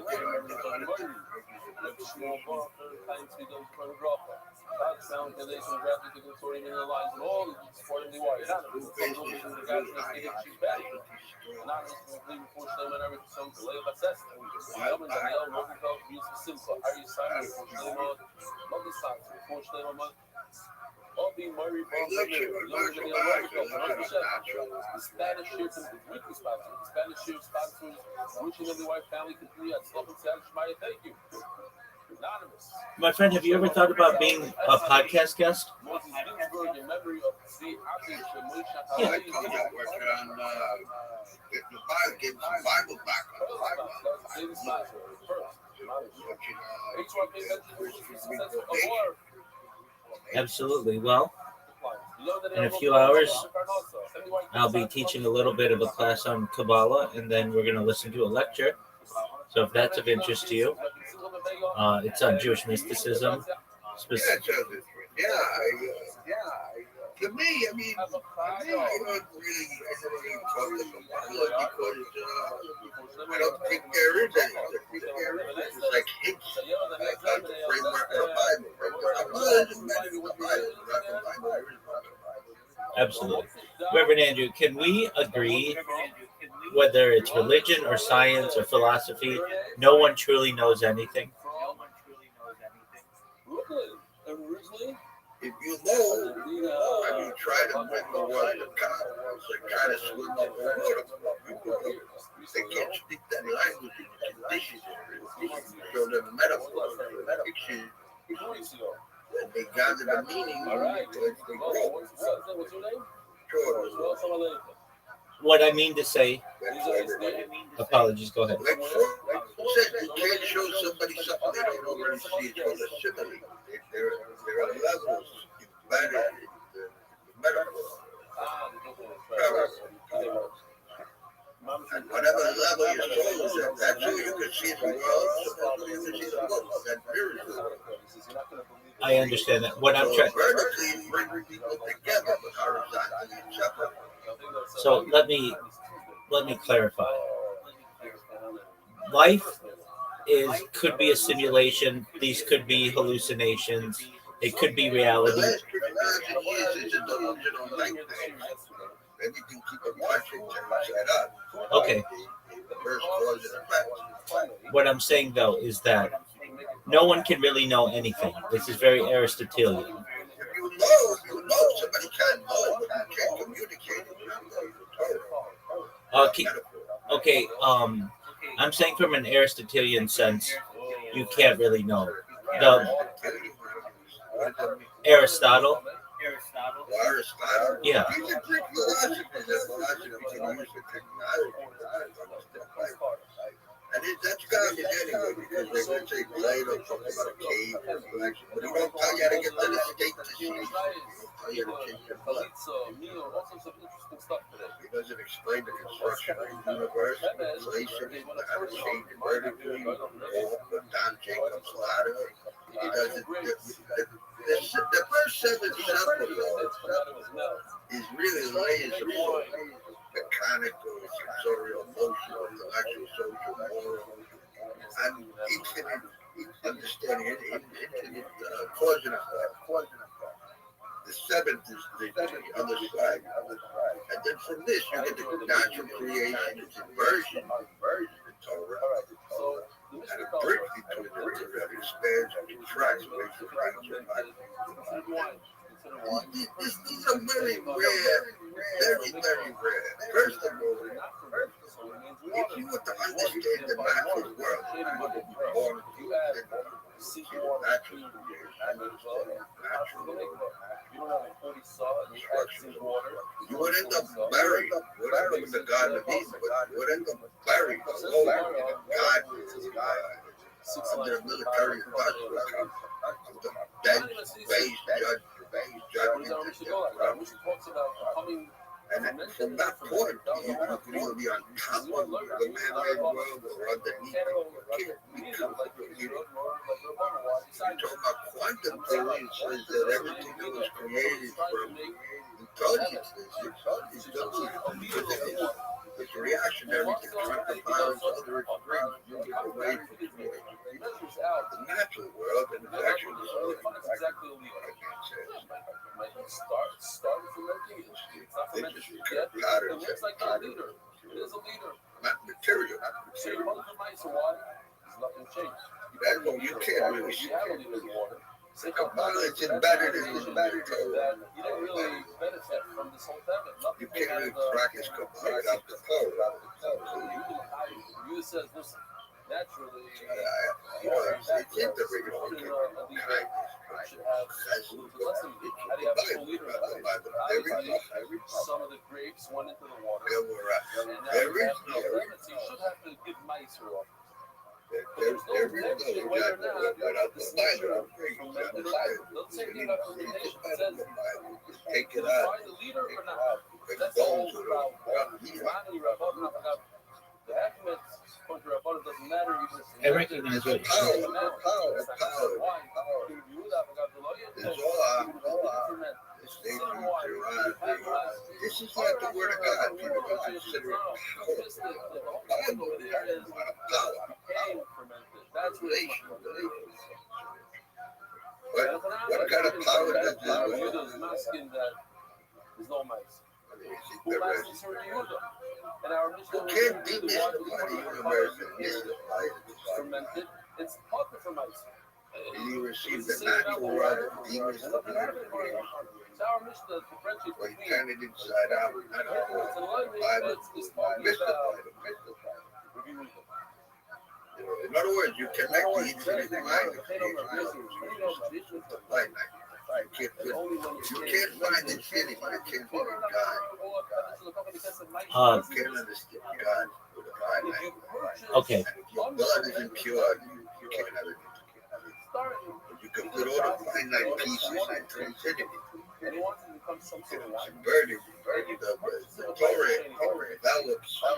My friend, have you ever thought about being a podcast guest? Yeah, I told you I'm working on getting the Bible, getting some Bible back on the Bible. Absolutely. Well, in a few hours, I'll be teaching a little bit of a class on Kabbalah, and then we're going to listen to a lecture. So if that's of interest to you, it's on Jewish mysticism. To me, I mean, I don't really talk to Kabbalah because I don't think there is anything. It's like it's like the framework of the Bible. Kabbalah isn't meant for the Bible. Absolutely. Reverend Andrew, can we agree, whether it's religion or science or philosophy, no one truly knows anything? If you know, and you try to make the world a cow, it's like trying to swim in water. They can't speak that language in conditions. So the metaphor, and they gather the meaning as they grow. What I mean to say, apologies, go ahead. Like you can't show somebody something they don't already see. It's called a simile. There are levels embedded in the metaphor. And whatever level your soul is at, that's how you can see the world, supposedly you can see the book. That mirrors the world. I understand that. What I'm trying. Vertically, you bring people together, but horizontally you separate. So let me clarify. Life could be a simulation. These could be hallucinations. It could be reality. The last 3,000 years is a delusional nightmare. Everything people watching turns that up. Okay. The first cause and effect. What I'm saying though is that no one can really know anything. This is very Aristotelian. If you know, somebody can know, but you can't communicate it. Okay. I'm saying from an Aristotelian sense, you can't really know. Aristotle. Yeah. He's a Greek philosopher. That philosophy can use for technology. And that's garbage anyway, because they're going to say Plato talking about a cave or reflection, but he won't tell you how to get to the state to see. He won't tell you how to change your blood. He doesn't explain the construction of the universe, inflation, how to change it vertically, or Don Jacob's ladder. He doesn't. The first 7 chapters is really layers of mechanical, sensorial, emotional, intellectual, social, moral, and infinite understanding, infinite cause and effect. The 7th is the other side. And then from this, you get the natural creation, it's inversion, the Torah, and a bridge between the two that expands and contracts makes the nature life. These are very rare, very, very rare. First of all, If you were to understand the natural world, you would be born to natural you would end up buried. You would end up in the Garden of Eden, but you would end up buried alone in a garden under the military industrial complex, the bench, base, judgment, and then from that point, you can either be on top of the man-made world or underneath it. You can't become completely. You talk about quantum theory, it says that everything that was created from intelligence it's reactionary to quantum powers, other extremes, you get away from the natural world and it's actually not material. That's what you can't really see. It's embedded in the code. You can't really practice Kabbalah without the code. Naturally, it's integrated. Some of the grapes went into the water. There is no. You should have to give mice or there is no connection whether or not this nature from the they'll take it up from the nation that says take it out. Find the leader or not. That's the whole about the Ahmed contra Rabbi doesn't matter. I recognize what you're saying. This is not the word of God. People don't consider it what kind of power does this have? There's no mice. You can't be the universe fermented. It's pocket for mice. You receive the natural world of demons of the earth. Well, you turn it inside out. I don't know. The Bible mystified. In other words, you connect the infinite mind. You can't find infinity. You can't find God. You can't understand God with a finite mind. Okay. If your blood isn't pure, you can't have it. You can put all the finite pieces into infinity. It's burden. The Torah develops all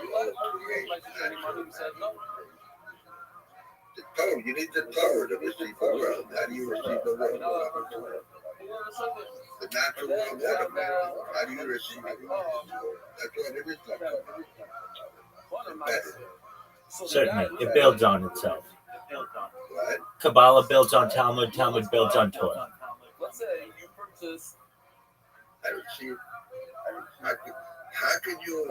creation. The Torah, you need the Torah to receive the world. How do you receive the world? The natural world, how do you receive it? That's what it is. Certainly, it builds on itself. What? Kabbalah builds on Talmud, Talmud builds on Torah. Let's say you purchase. I don't see it. How can you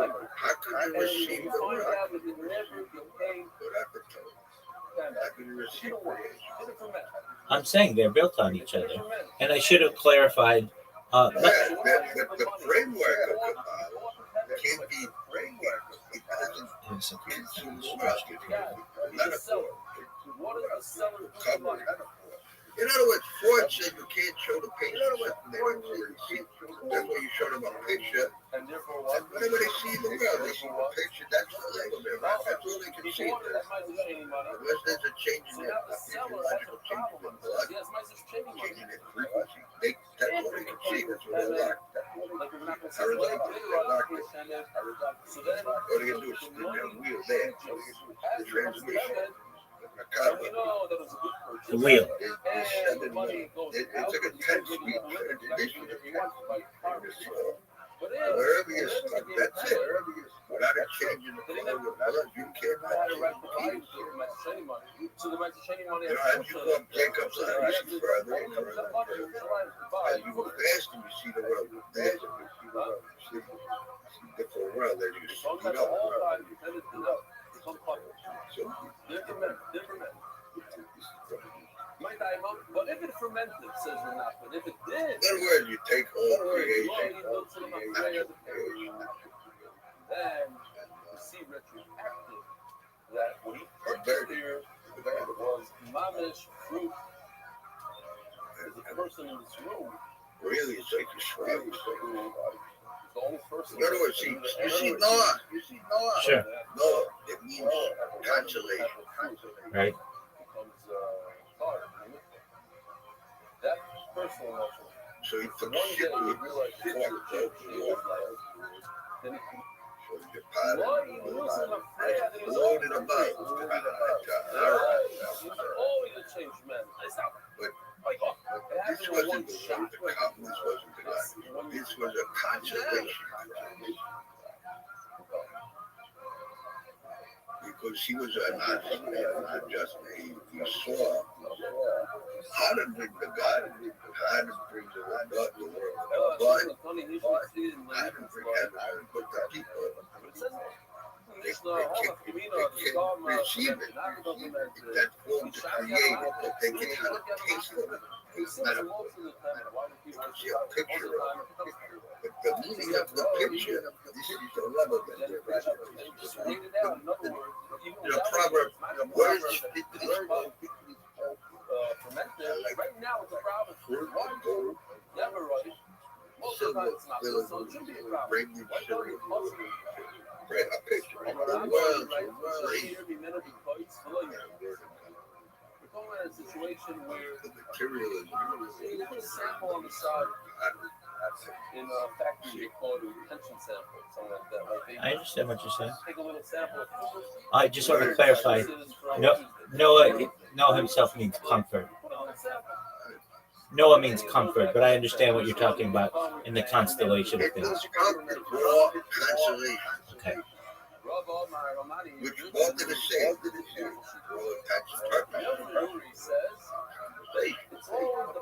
receive the world without the Torah? How can you receive creation? I'm saying they're built on each other. And I should have clarified. The framework of Kabbalah can't be framework. It doesn't consume the world. Not a form. In other words, Ford said you can't show the picture. That's why you show them a picture. And whenever they see the world, they see the picture. That's all they can do. That's all they can see. Unless there's a change in their physiological change in their blood, change in their frequency. That's all they can see. That's what they like. All they can do is spin their wheel there. The transmission. The wheel. It's like a 10-speed transmission. Wherever you're stuck, that's it. Without a change in the flow of blood, you cannot change. As you go up Jacob's ladder, you see further and further. As you go faster, you see the world faster. You see different world as you speed up. But if it fermented, says we're not. But if it did, in other words, you take all creation, then you see see retroactive that what he purchased there was mamish fruit. As a person in this room, really, it's like a shrub. the only person. In other words, you see Noah. Sure. Noah, it means consolation. Right. Becomes hard. That personal emotion. So he took One day shit he with realized the then he so he departed. Loaded him up. always a changed man. But this wasn't the cop. This wasn't the guy. This was a consolation. Because he was an honest man, not just he saw how to bring the God, how to bring the world, the world, but how to bring heaven, but the people, they can receive it. That form to create it, but they can have a taste of it. It's not a, you can see a picture of it. But the meaning of the picture, this is the love of it. The proverb, words speak to this world. Right now, it's a proverb. Silver, bring you silver. Right, a picture. The world we're in a situation where the materialism. you put a sample on the side in a factory, they call it a retention sample, something like that. Right? I understand what you're saying. Take a little sample of food. I just want to clarify. Noah himself means comfort. Noah means comfort, but I understand what you're talking about in the constellation of things. Consolation. Okay. Which both are the same.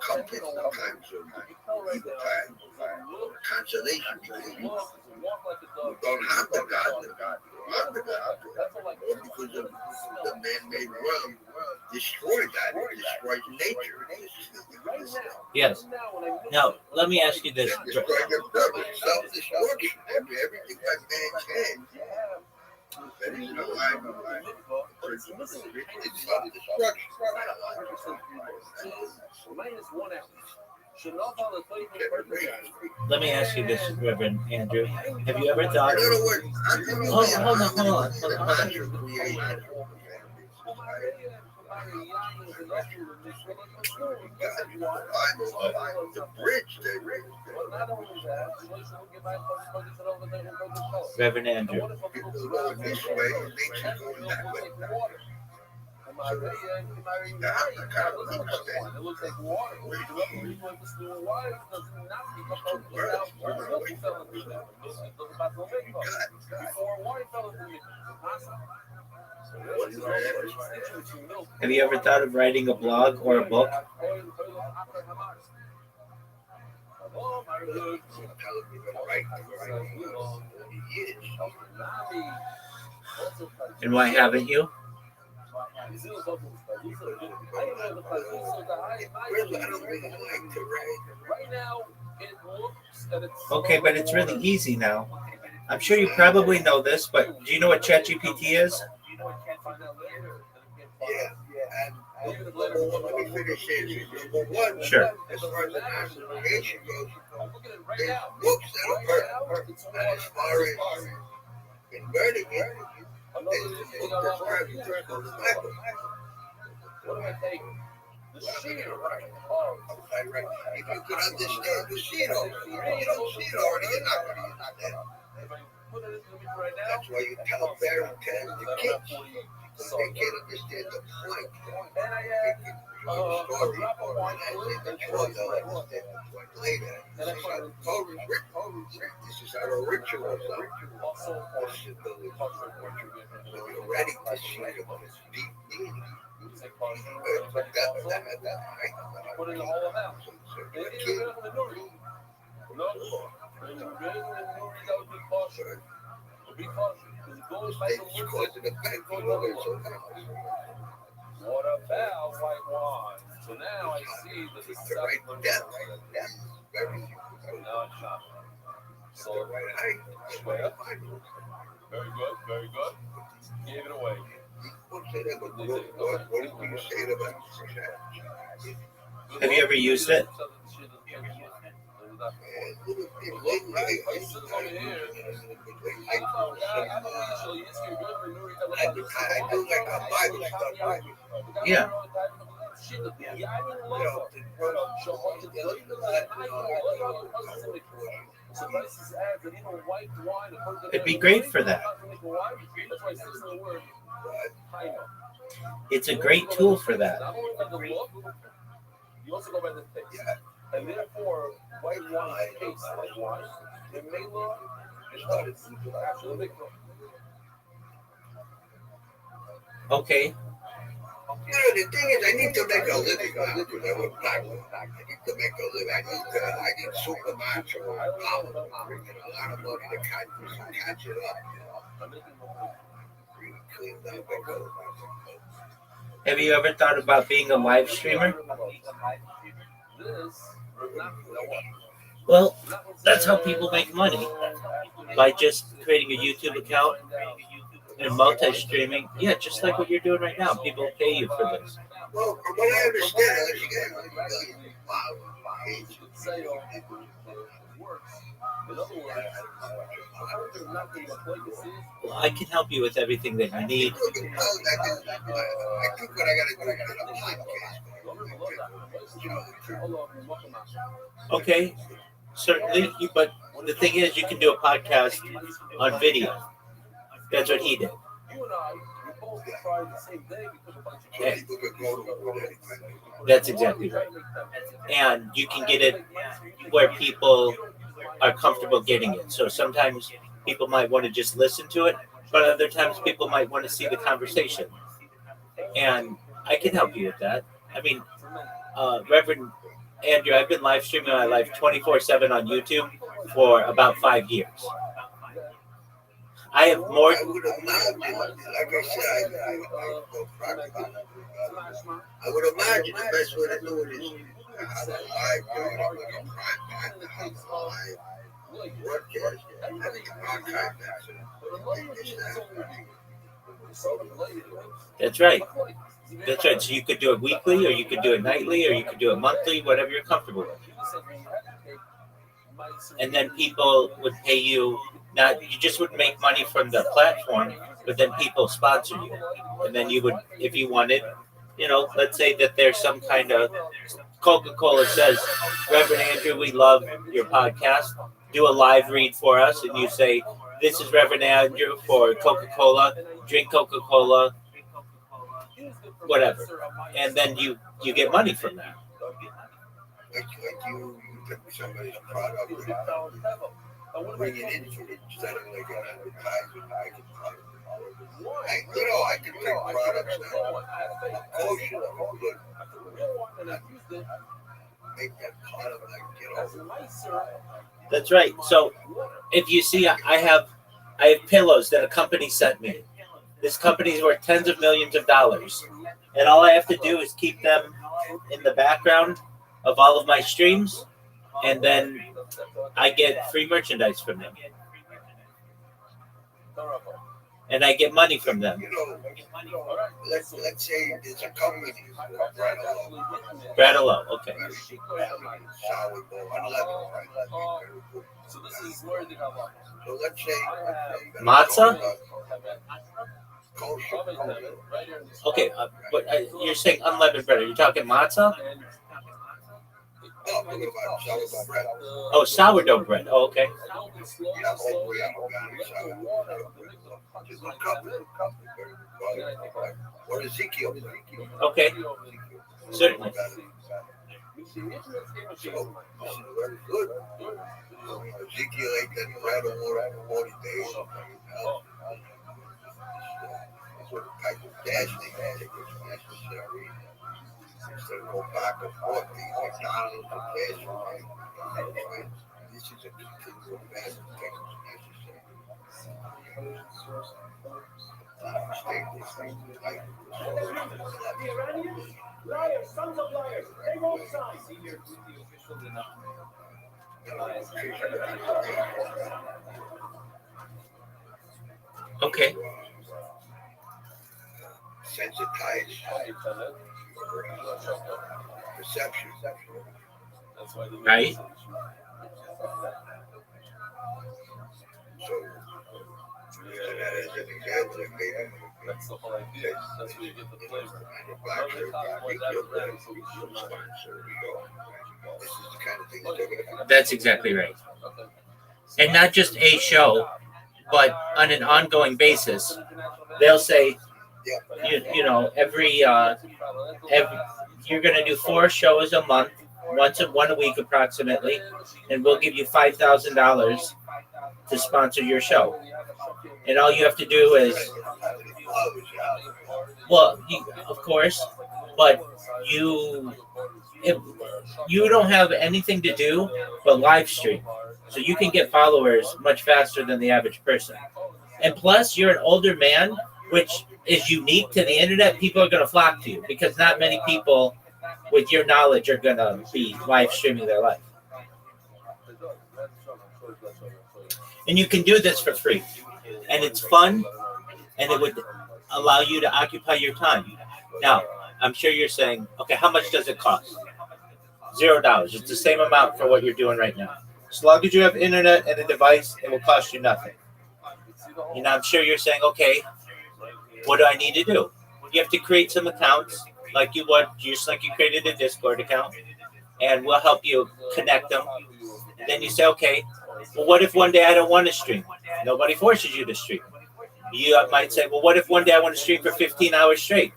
Comfort sometimes of evil times. Consolation because you don't have the God. Or because of the man-made world destroyed that. It destroys nature. Yes. Now, let me ask you this. Self-destruction. Everything that man can. That is in alignment with self-destruction. Let me ask you this, Reverend Andrew. Have you ever thought? Hold on. The bridge, Reverend Andrew. people going this way, nature going that way. I kind of understand. It looks like water. Have you ever thought of writing a blog or a book? And why haven't you? Okay, but it's really easy now. I'm sure you probably know this, but do you know what ChatGPT is? Yeah. And let me finish here. Number one, Sure. as far as the national creation goes, there's books that are perfect. And as far as converting it, there's the book that's perfect called the Bible. What do I take? The sheet. Right. If you could understand the sheet already, you don't see it already, you're not going to understand. That's why you tell Barrington the kids, because they can't understand the point. They can show the story, and as they mature, they'll understand the point later. This is how the Torah is written. This is how the rituals are. When you're ready to see the most deep meaning. But Put in the whole amount. They didn't even go to the Nuri. No. When you're getting the Nuri, that would be caution. Be cautious. Because it goes by the What about white wine? So now I see that this is the right depth. Very now it's not. The right height. Very good, very good. Gave it away. What do you say about Have you ever used it? I do like a Bible study. Yeah. It'd be great for that. It's a great tool for that. You also go by the taste. Yeah. And therefore, white wine tastes like wine. It may look, it's actually Okay. The thing is, I need to make a living. I need to make a living. I need supermarkets or a lot of money to catch it up. Really clean that back up. Have you ever thought about being a live streamer? Well, that's how people make money, by just creating a YouTube account and multi-streaming. Yeah, just like what you're doing right now. People pay you for this. Well, from what I understand, unless you get a million Well, I can help you with everything that you need. I think what I got to do is get a podcast. Okay, certainly. But the thing is, you can do a podcast on video. That's what he did. Okay. That's exactly right. And you can get it where people are comfortable getting it. So sometimes people might want to just listen to it, but other times people might want to see the conversation. And I can help you with that. I mean, Reverend Andrew, I've been live streaming my life 24/7 on YouTube for about 5 years. I have more. I would imagine, like I said, I would imagine the best way to do it is have a live broadcast, having an archive That's right. That's right. So you could do it weekly, or you could do it nightly, or you could do it monthly, whatever you're comfortable with. And then people would pay you. Not, you just wouldn't make money from the platform, but then people sponsor you. And then you would, if you wanted, let's say that there's some kind of Coca-Cola says, Reverend Andrew, we love your podcast. Do a live read for us. And you say, this is Reverend Andrew for Coca-Cola. Drink Coca-Cola. Whatever. And then you get money from that. Like you took somebody's product and bring it into it instead of like an advertisement. I can take products that are kosher, but make that part of That's right. So if you see, I have pillows that a company sent me. This company is worth tens of millions of dollars. And all I have to do is keep them in the background of all of my streams, and then I get free merchandise from them. And I get money from them. Let's say there's a company, Bratalo, okay. So let's say Matzah? Okay, but you're saying unleavened bread. Are you talking matzah? Oh, sourdough bread. Oh, okay. Or Ezekiel. Okay. Certainly. Very good. Ezekiel ate that bread over 40 days. What type of gas they had, it was necessary. Instead of go back and forth, the McDonald's and gas. This is a continual fast that was necessary. Liars, sons of liars, they won't sign. Okay. Sensitize perception. Right. So, using that as an example, maybe That's the whole idea. That's where you get the flavor. manufacturer sponsor. This is the kind of thing that they're going to. That's exactly right. And not just a show, but on an ongoing basis. They'll say, you know, every you're going to do 4 shows a month, one a week approximately, and we'll give you $5,000 to sponsor your show. And all you have to do is, well, of course, but you don't have anything to do but live stream. So you can get followers much faster than the average person. And plus, you're an older man, which is unique to the internet. People are going to flock to you because not many people with your knowledge are going to be live streaming their life. And you can do this for free. And it's fun, and it would allow you to occupy your time. Now, I'm sure you're saying, okay, how much does it cost? $0. It's the same amount for what you're doing right now. As long as you have internet and a device, it will cost you nothing. You know, I'm sure you're saying, okay, what do I need to do? You have to create some accounts like you would, just like you created a Discord account, and we'll help you connect them. And then you say, okay, well, what if one day I don't want to stream? Nobody forces you to stream. You might say, well, what if one day I want to stream for 15 hours straight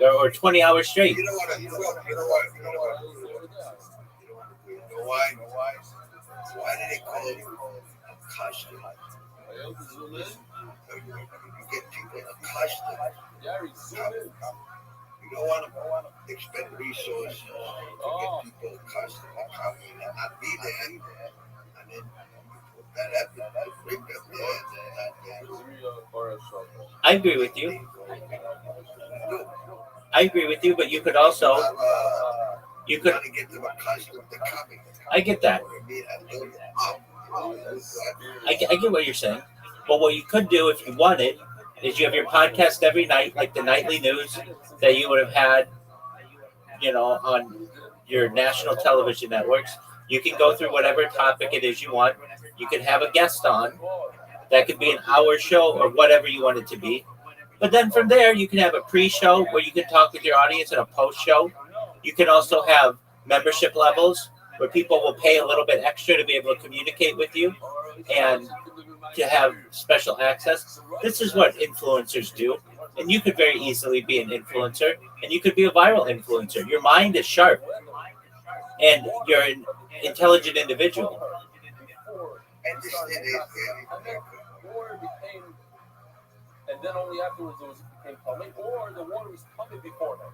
or 20 hours straight? You know why? Why did they call it custom? You get people accustomed. You don't want to expend resources to get people accustomed to coming and not be there. And then that happens, bring them there. I agree with you. I agree with you, but you could also, you could. Get them accustomed to coming. I get that. I get what you're saying. But what you could do if you wanted is you have your podcast every night, like the nightly news that you would have had, you know, on your national television networks. You can go through whatever topic it is you want. You can have a guest on. That could be an hour show or whatever you want it to be. But then from there, you can have a pre-show where you can talk with your audience and a post-show. You can also have membership levels where people will pay a little bit extra to be able to communicate with you and to have special access. This is what influencers do. And you could very easily be an influencer, and you could be a viral influencer. Your mind is sharp, and you're an intelligent individual. And then only afterwards it became public, or the water was public before that.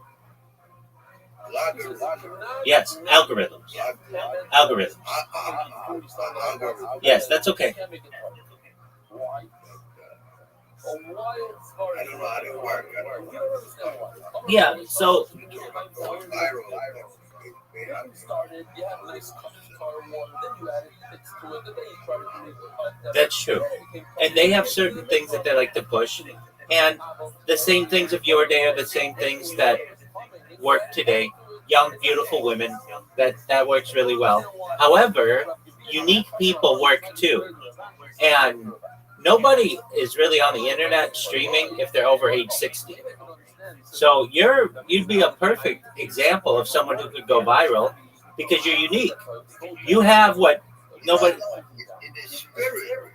Yes, algorithms. Algorithms. Yes, that's okay. I don't know how to work. Yeah, so that's true. And they have certain things that they like to push. And the same things of your day are the same things that work today. Young, beautiful women, that works really well. However, unique people work too. And nobody is really on the internet streaming if they're over age 60. So you'd be a perfect example of someone who could go viral because you're unique. You have what nobody. In the spirit.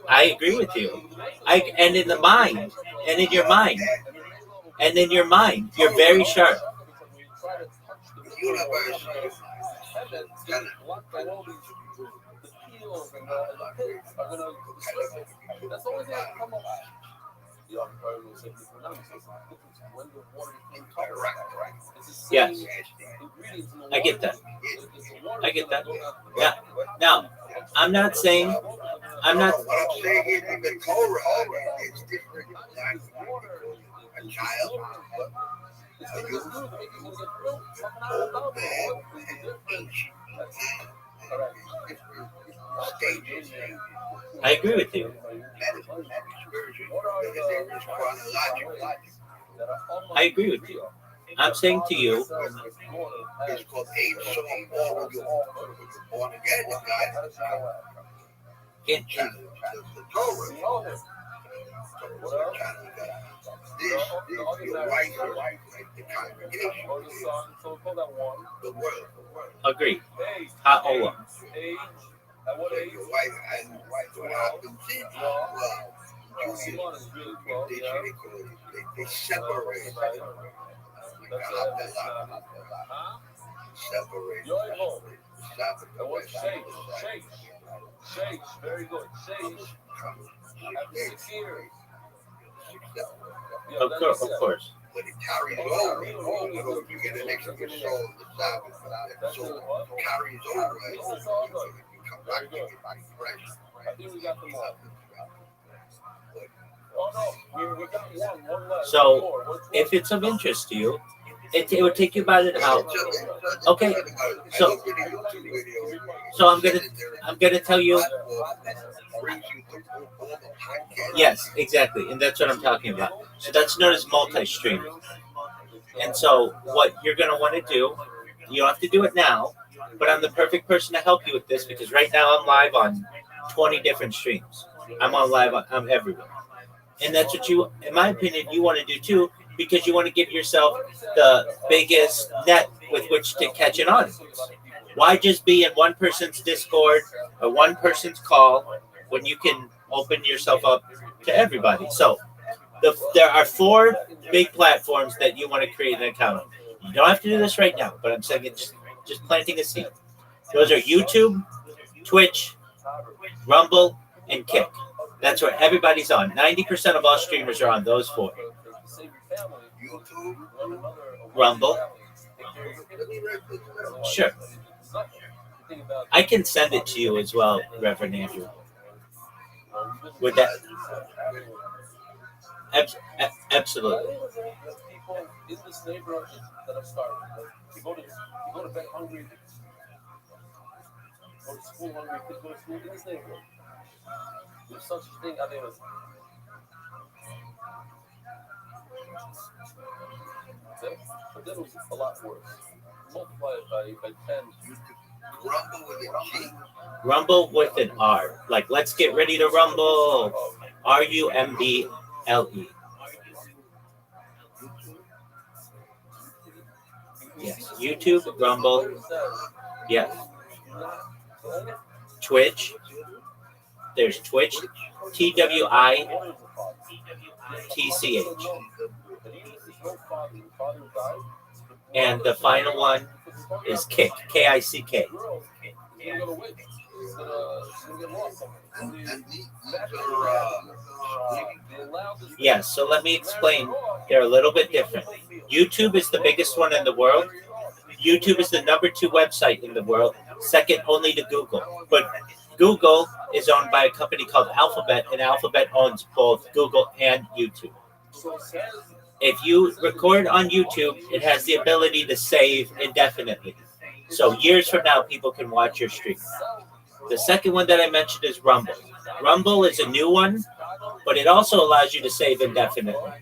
I agree with you. And in the mind, and in your mind, and in your mind, you're very sharp. The universe. Yes, I get that. I get that. Yeah. Now, I'm not saying. I'm not. What I'm saying is in the Torah, it's different. A child. old man and stages. I agree with you. I agree with you. I'm saying to you, It's called age so all of you born again, guys. in, The Torah. Your wife, the congregation, the world. agree. Ha'olam. Your wife and what happens is, well, they separate. Separate. Very good. Of course. But it carries over. You get an extra soul, the Sabbath, that soul carries over. You come back to it fresh. I think we got them all. Oh no, we got one left. So, if it's of interest to you, it would take you about an hour. Okay. So I'm gonna tell you. Yes, exactly, and that's what I'm talking about. So that's known as multi-streaming. And so what you're gonna want to do, you don't have to do it now, but I'm the perfect person to help you with this because right now I'm live on 20 different streams. I'm everywhere. And that's what you, in my opinion, you want to do too, because you want to give yourself the biggest net with which to catch an audience. Why just be in one person's Discord or one person's call when you can open yourself up to everybody? So there are 4 big platforms that you want to create an account on. You don't have to do this right now, but I'm saying it's just planting a seed. Those are YouTube, Twitch, Rumble, and Kick. That's where everybody's on. 90% of all streamers are on those 4. Rumble. Sure. I can send it to you as well, Reverend Andrew. Would that? Absolutely. People in this neighborhood that have started. You go to bed hungry. Go to school hungry. Kids go to school in this neighborhood. There's such a thing. I think it was. But then it was a lot worse. Multiply it by 10. Rumble with a G. Rumble with an R. Like, let's get ready to rumble. RUMBLE. Yes. YouTube, Rumble. Yes. Twitch. There's Twitch. TWITCH. And the final one is Kick. KICK. Yes, so let me explain. They're a little bit different. YouTube is the biggest one in the world. YouTube is the number 2 website in the world, second only to Google. But Google is owned by a company called Alphabet, and Alphabet owns both Google and YouTube. If you record on YouTube, it has the ability to save indefinitely. So years from now, people can watch your stream. The second one that I mentioned is Rumble. Rumble is a new one, but it also allows you to save indefinitely.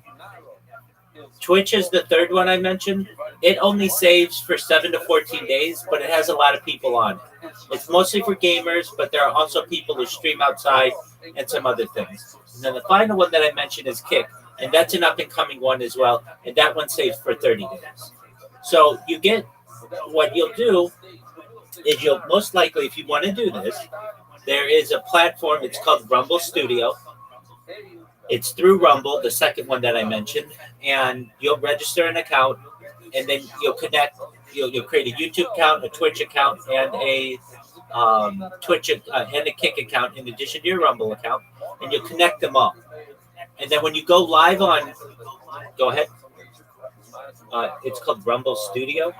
Twitch is the third one I mentioned. It only saves for 7 to 14 days, but it has a lot of people on it. It's mostly for gamers, but there are also people who stream outside and some other things. And then the final one that I mentioned is Kick, and that's an up-and-coming one as well, and that one saves for 30 days. So you get, what you'll do is you'll most likely, if you want to do this, there is a platform, it's called Rumble Studio. It's through Rumble, the second one that I mentioned, and you'll register an account, and then you'll connect. You'll create a YouTube account, a Twitch account, and a Twitch and a Kick account in addition to your Rumble account, and you'll connect them all. And then when you go live on, go ahead. It's called Rumble Studio.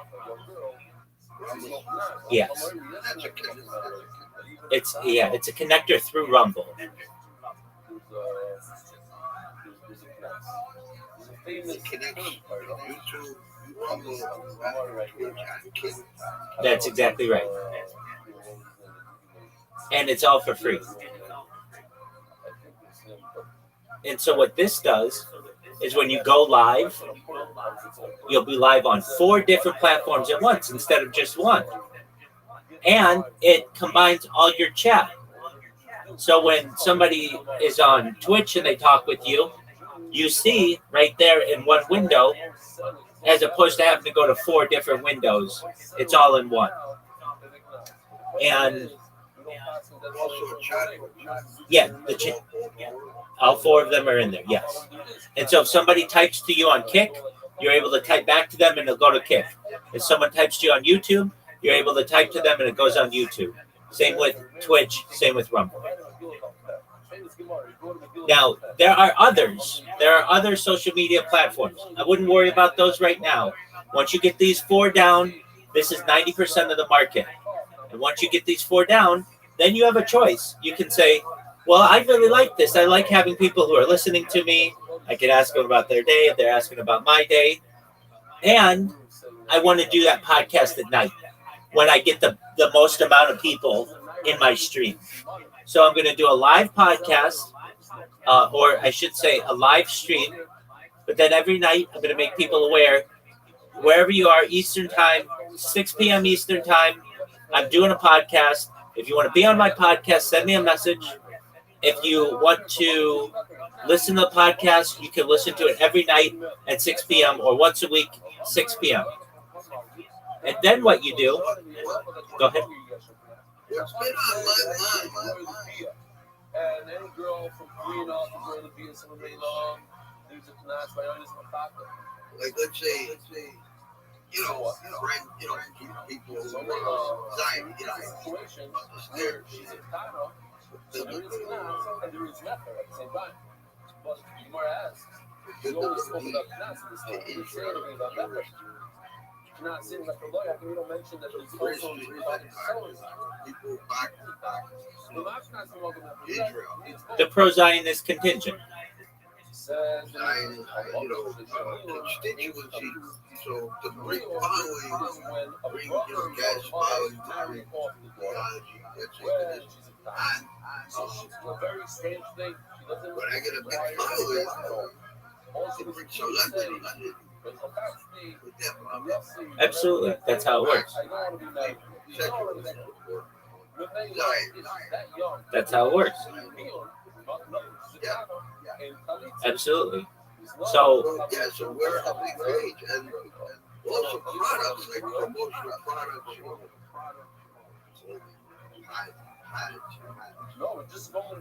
Yes. It's a connector through Rumble. Rumble, Twitch, and Kick. That's exactly right. And it's all for free. And so what this does is when you go live, you'll be live on 4 different platforms at once instead of just one. And it combines all your chat. So when somebody is on Twitch and they talk with you, you see right there in one window, as opposed to having to go to 4 different windows. It's all in one. And yeah, all 4 of them are in there, yes. And so if somebody types to you on Kick, you're able to type back to them and it'll go to Kick. If someone types to you on YouTube, you're able to type to them and it goes on YouTube. Same with Twitch, same with Rumble. Now, there are others. There are other social media platforms. I wouldn't worry about those right now. Once you get these 4 down, this is 90% of the market. And once you get these 4 down, then you have a choice. You can say, well, I really like this. I like having people who are listening to me. I can ask them about their day if they're asking about my day. And I want to do that podcast at night when I get the most amount of people in my stream. So I'm going to do a live podcast, or I should say a live stream. But then every night I'm going to make people aware, wherever you are, Eastern time, 6 p.m. Eastern time, I'm doing a podcast. If you want to be on my podcast, send me a message. If you want to listen to the podcast, you can listen to it every night at 6 p.m. or once a week, 6 p.m. And then what you do, go ahead. And any girl from Korea off to go to be in some of there's a class by honest macaco. Like let's say, friend, people dying, situation where she's in Cairo, so there is class and there is method at the same time. But you more asks, you always spoke about class in this thing. You didn't say anything about method. You're not saying that for lawyer, how come you don't mention that there's also people back the pro-Zionist contingent. Constituency. So to bring following, bring gas following, theology, that's it. And a very strange thing. when I get a big following, also bring celebrity. Absolutely, that's how it works. That's how it works. Absolutely. So so we're a big page, and also products like promotional products.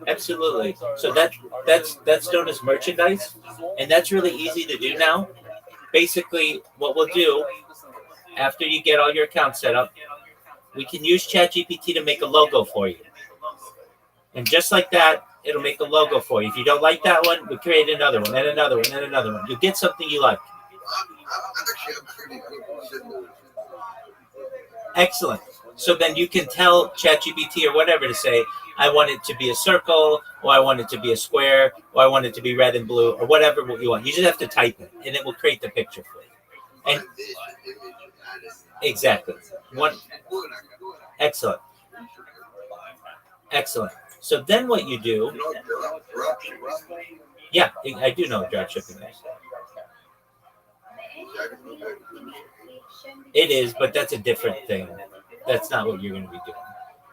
absolutely. So that's known as merchandise, and that's really easy to do now. Basically, what we'll do after you get all your accounts set up, we can use ChatGPT to make a logo for you. And just like that, it'll make a logo for you. If you don't like that one, we create another one, and another one, and another one. You'll get something you like. Excellent. So then you can tell ChatGPT or whatever to say, I want it to be a circle, or I want it to be a square, or I want it to be red and blue, or whatever you want. You just have to type it, and it will create the picture for you. And exactly. Excellent. Excellent. So then what you do, yeah, I do know what drop shipping is. It is, but that's a different thing. That's not what you're going to be doing.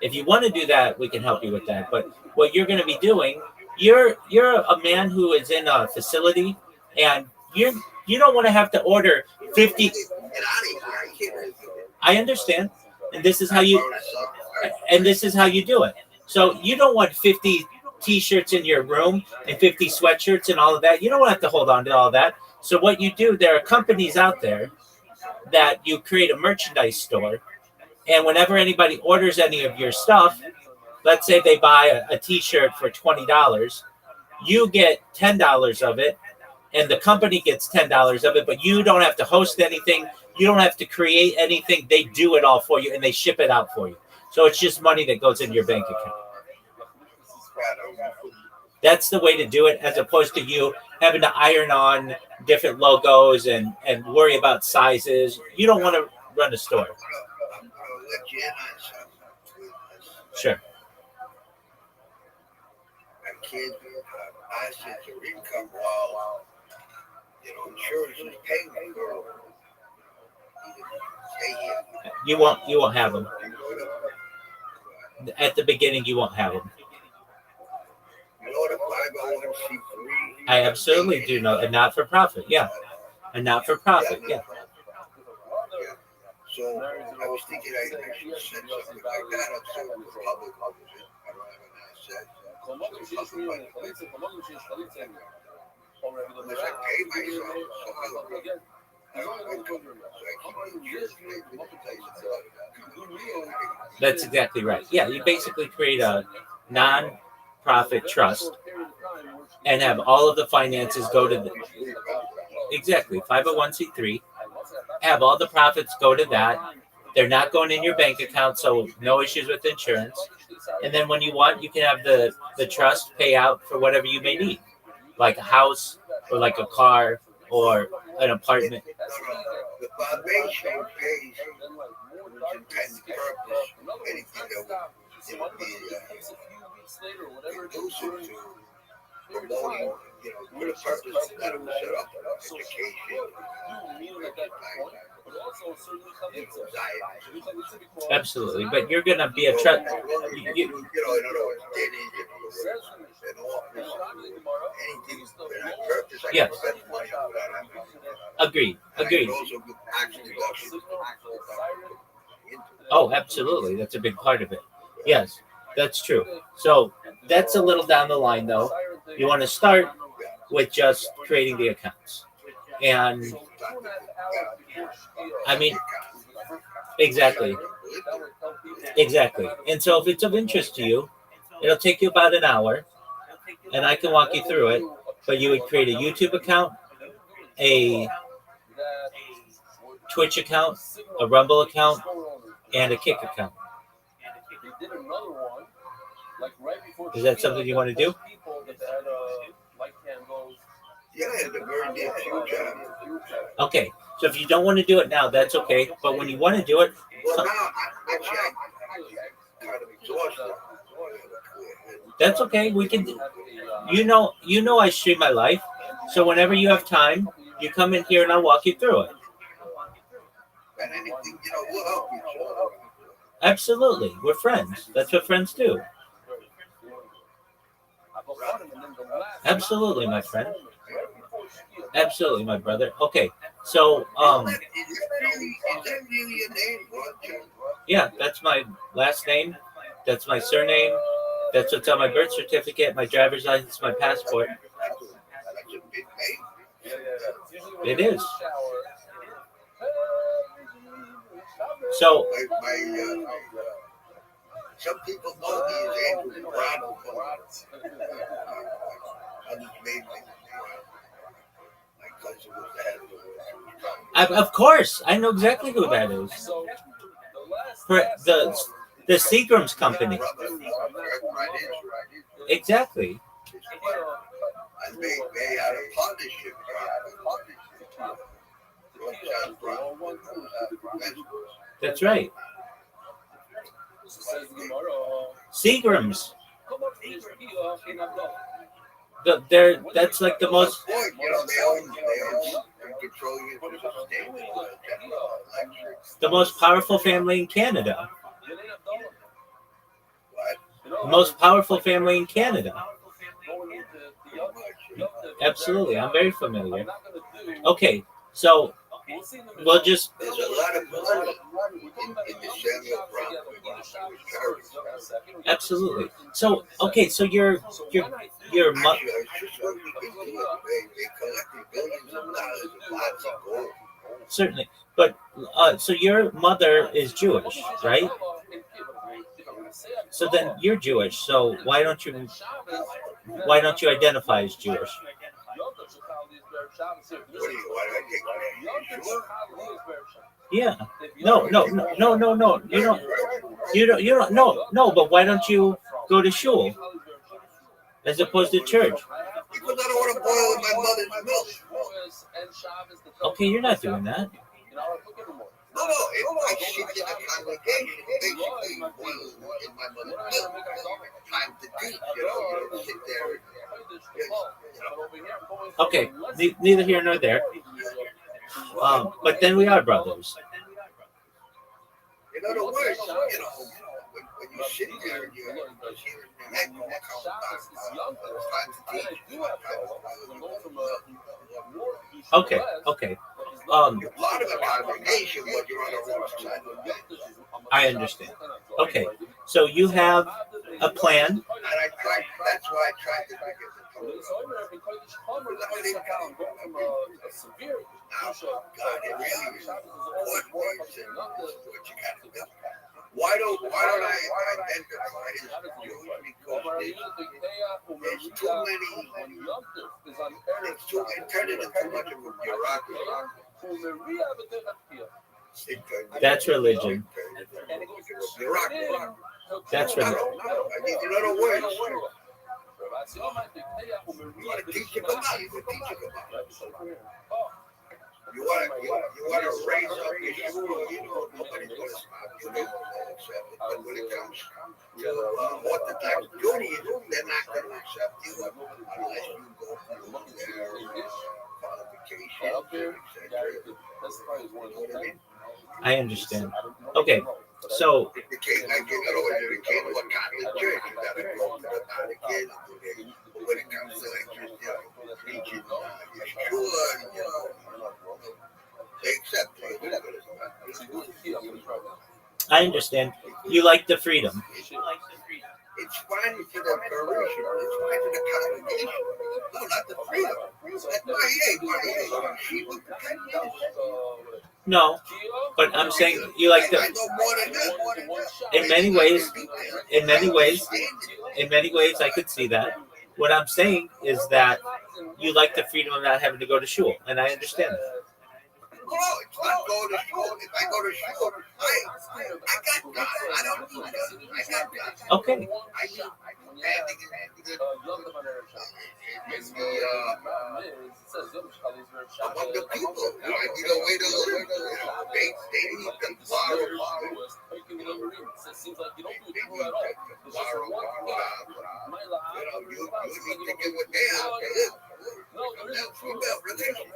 If you want to do that, we can help you with that. But what you're going to be doing, you're a man who is in a facility, and you don't want to have to order 50. I understand, and this is how you do it. So you don't want 50 T-shirts in your room and 50 sweatshirts and all of that. You don't have to hold on to all that. So what you do, there are companies out there that you create a merchandise store. And whenever anybody orders any of your stuff, let's say they buy a T-shirt for $20, you get $10 of it, and the company gets $10 of it, but you don't have to host anything. You don't have to create anything. They do it all for you, and they ship it out for you. So it's just money that goes in your bank account. That's the way to do it, as opposed to you having to iron on different logos and worry about sizes. You don't want to run a store. I'm gonna let you in on something. Sure. My kids have assets or income while insurance is paying for stay here. You won't have them. At the beginning, you won't have them. You know what a 501c3? I absolutely do know. A not-for-profit, yeah. A not-for-profit, yeah. So I was thinking I should send something like that up so the public knows it. I don't have an asset. Unless I pay myself somehow. I don't have income. So I keep insurance. That's exactly right. Yeah, you basically create a non-profit trust and have all of the finances go to the exactly 501c3. Have all the profits go to that. They're not going in your bank account, so no issues with insurance. And then when you want, you can have the trust pay out for whatever you may need, like a house or like a car or an apartment. The foundation pays its intended purpose, anything that would be conducive to promoting, for the purpose that it was set up, education, Absolutely, but you're gonna be a trust. in other words, anything for that purpose, I Yes. can spend money on that. Agreed. Agreed. Also, tax deductions. Oh, absolutely. That's a big part of it. Yes, that's true. So that's a little down the line, though. You want to start with just creating the accounts. And I mean, exactly. Exactly. And so if it's of interest to you, it'll take you about an hour and I can walk you through it. But you would create a YouTube account, a Twitch account, a Rumble account, and a Kick account. Is that something you want to do? Yeah, in the very near future. Okay. So if you don't want to do it now, that's okay. But when you want to do it, Well, now, I kind of exhausted. that's okay. We can. You know, I stream my life. So whenever you have time, you come in here and I'll walk you through it. And anything, we'll help each other. Absolutely. We're friends. That's what friends do. Absolutely, my friend. Absolutely, my brother. Okay. So, Is that really your name, Rothschild? yeah, that's my last name. That's my surname. That's what's on my birth certificate, my driver's license, my passport. That's a big name. It is. So, Some people know me as Andrew Brown. Others made me. My cousin was the head of the of course, I know exactly who that is. For the Seagram's company. Exactly. And they had a partnership. That's right. Seagram's. That's like the most. They own control The most powerful family in Canada. The most powerful family in Canada. Absolutely, I'm very familiar. Okay, so we'll just. There's a lot of money in the Samuel Brown charity. Absolutely. So okay, so your Actually, I was just hoping they collected billions of dollars of lots of gold. certainly, but so your mother is Jewish, right? So then you're Jewish. So why don't you identify as Jewish? Yeah. No. You don't. No. But why don't you go to shul as opposed to church? Because I don't want to boil in my mother's milk. Okay, you're not doing that. No, if I sit in a congregation, basically boil in my mother's milk. Time to teach, you don't sit there. Okay, neither here nor there. But then we are brothers. In other words, when you sit there and you're hearing the head talk about time to teach, Okay. you're part of a congregation, but you're on the Rothschild. I understand. Okay, so you have a plan. And that's why I tried to make it. God, it really is. What words and what you got to do. Why don't I identify as Jewish? Because there's too many. It turned into too much of a bureaucracy. That's religion. That's religion. In other words, you want to teach him about it. You want to raise up your shul, nobody's going to stop you. They won't accept it. But when it comes to Orthodox Judaism, they're not going to accept you unless you go through their qualifications, etc. You know what I mean? I understand. Okay, so If you came to a Catholic church, you got to go to the Vatican. But when it comes to teaching Yeshua, they accept it. I understand. You like the freedom. It's fine for the parishioner. It's fine for the congregation. No, not the freedom. That's my age. No, but I'm saying you like the. I know more than that. In many ways, I could see that. What I'm saying is that you like the freedom of not having to go to shul, and I understand that. No, it's not going to shul. If I go to shul, I got God. I don't need God. I got God. Okay. Among the people, I need a way to live. They need to borrow. You need to get what they have to live. That's female relationship.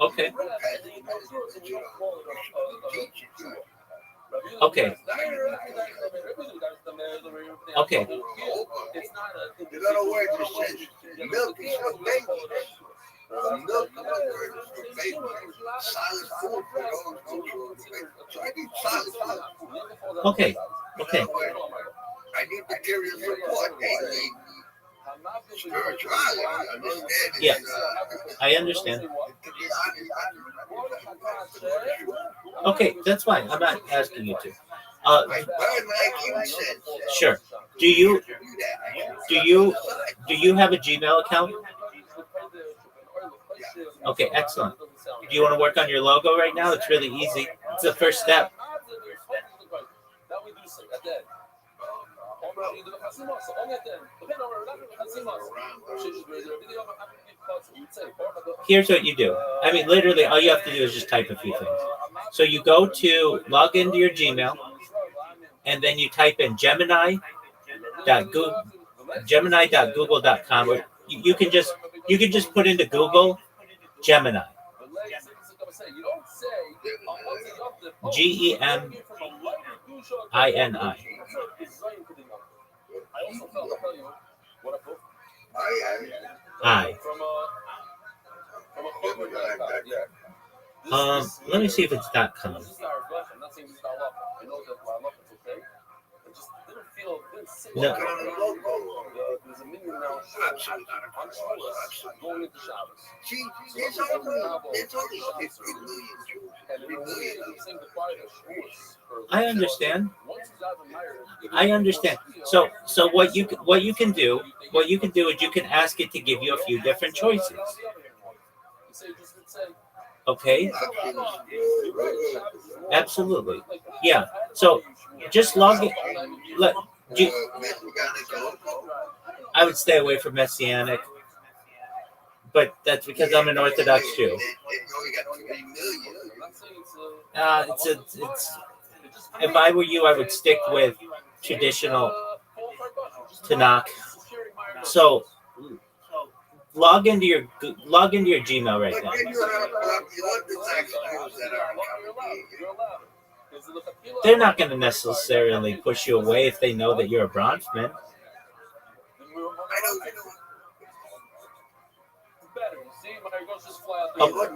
Okay. Okay. Okay. In other words, it says milk is for babies. Milk is for babies. Solid food for those who so I need solid food. Okay. I need material support. They need spirituality. Understanding. Yeah, I understand. Okay, that's fine. I'm not asking you to. I burn like incense. Sure. Do you have a Gmail account? Okay, excellent. Do you want to work on your logo right now? It's really easy. It's the first step. Here's what you do. I mean, literally, all you have to do is just type a few things. So you log into your Gmail, and then you type in Gemini.google.com. You can just put into Google Gemini. GEMINI. Let me see if it's .com. No. See, there's only 50 million Jews. I understand. So what you can do is you can ask it to give you a few different choices. Okay. Absolutely. Yeah. So Just log it. Let you, Messianic also. I would stay away from Messianic, but that's because I'm an Orthodox Jew. They know you got 3 million. It's. If I were you, I would stick with traditional Tanakh. So log into your Gmail right But now. then you have the Orthodox Jews that are They're not going to necessarily push you away if they know that you're a Bronfman. I don't know. Oh.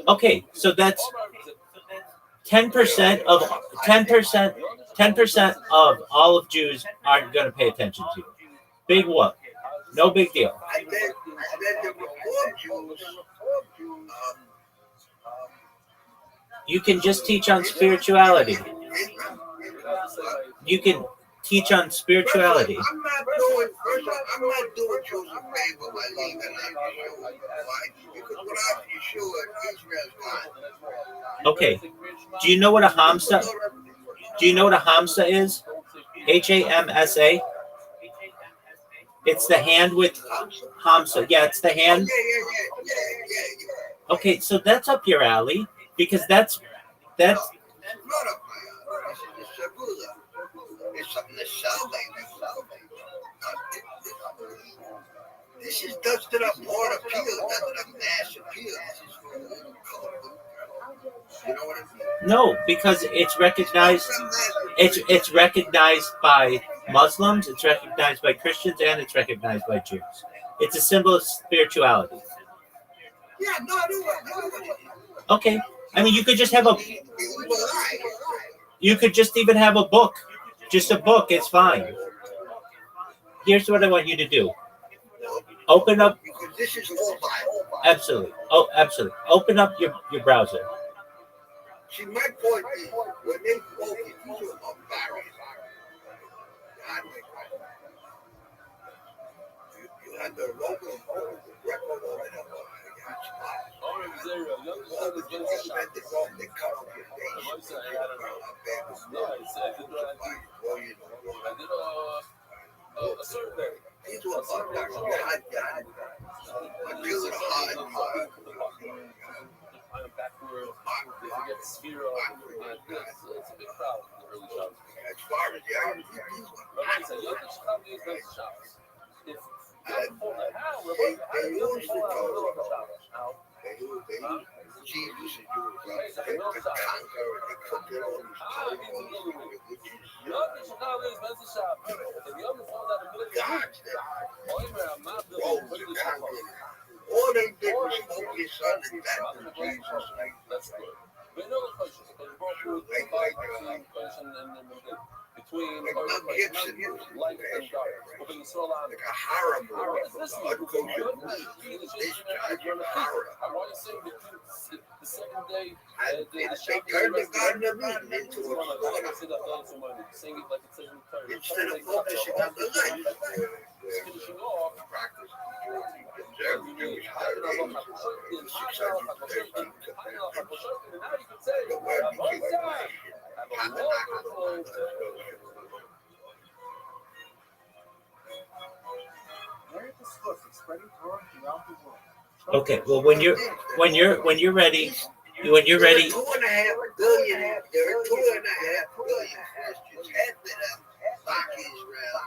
Okay, so that's 10% of 10% of all of Jews aren't going to pay attention to you. Big whoop. No big deal. And then the Reform Jews, You can just teach on spirituality. You can teach on spirituality. I'm not doing Jews a favor by leaving out Yeshua. Why? Because without Yeshua, Israel's gone. Okay. Do you know what a Hamsa? Do you know what a Hamsa is? HAMSA. It's the hand with Hamsa. Yeah, it's the hand. Yeah. Okay, so that's up your alley because that's. Not up my alley. This is the Shabula. It's something to salvate. This is dusted up board appeal, not a mass appeal. You know what I mean? No, because it's recognized. It's recognized by Muslims, it's recognized by Christians, and it's recognized by Jews. It's a symbol of spirituality. Yeah, no. Okay, I mean you could just have a. You could just even have a book, just a book. It's fine. Here's what I want you to do. Open up. Because this is all Bible. Absolutely. Oh, absolutely. Open up your browser. See, my point is, when they quote it, these are embarrassing. You had the local record over there. They cut off your face. A survey. These were until the hard part. I'm backward. They forget the sphere of it's a big problem in the early shops. As far as the Like I said, you have to stop these best shops. If they use the code. They use Jesus and Jews. They conquer and they cook it all these all they did was focus on the death of Jesus. That's good. But no question, because between light and dark, between soul and like a horrible, unkosher this judge is horrible. I want to say the second day, they turned the Garden of Eden into a slaughter. Instead of focusing on the light, finishing off, practice observe the Jewish holidays, the 613 commandments. The word became flesh. Okay. Well, when you're ready, There are 2.5 billion. There are 2.5 billion Christians. Half of them mock Israel.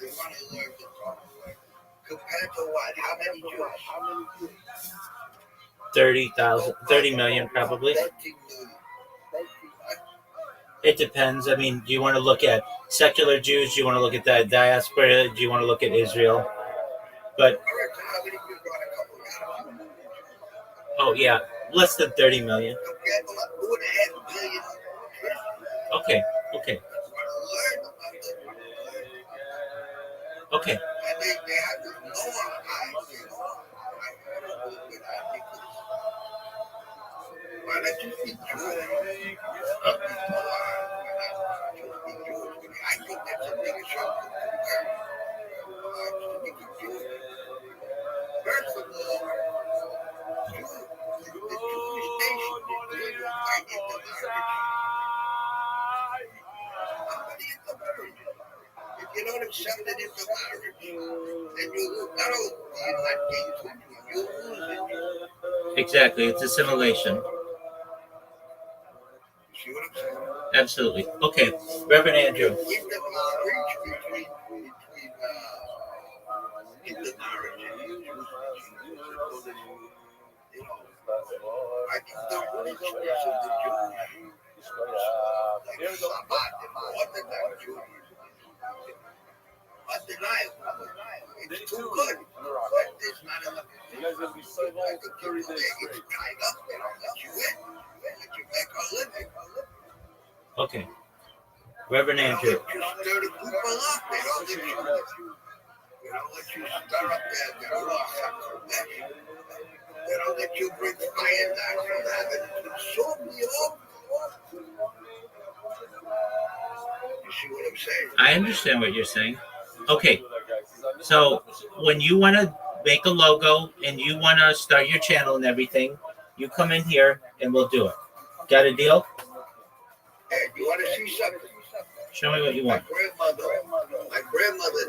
They want to learn the Torah. Compared to what? How many Jews? 30 million probably. 13 million. It depends. I mean, do you want to look at secular Jews? Do you want to look at the diaspora? Do you want to look at Israel? But oh yeah, less than 30 million. Okay. I think that's a big shock. First of all, the Jewish nation is doing right in the marriage. accepted into marriage. And you not only you're not getting to you lose it. Exactly. It's assimilation. You see what I'm saying? Absolutely. Okay, Reverend Andrew. In the marriage between in the marriage, you know, I think the richness of the Jewish like Shabbat and Orthodox Judaism, undeniable. It's too good. But there's not enough. You guys gonna be so long for 30 days straight. It's tied up. They don't let you in. They let you make a living. Okay, Reverend Andrew. They don't let you stir the people up. They don't let you stir up their Ruach HaKodesh. They don't let you bring fire down from heaven and consume you. You see what I'm saying? I understand what you're saying. Okay, so when you want to make a logo and you want to start your channel and everything, you come in here and we'll do it. Got a deal? Hey, you want to see something? Show me what you want. My grandmother,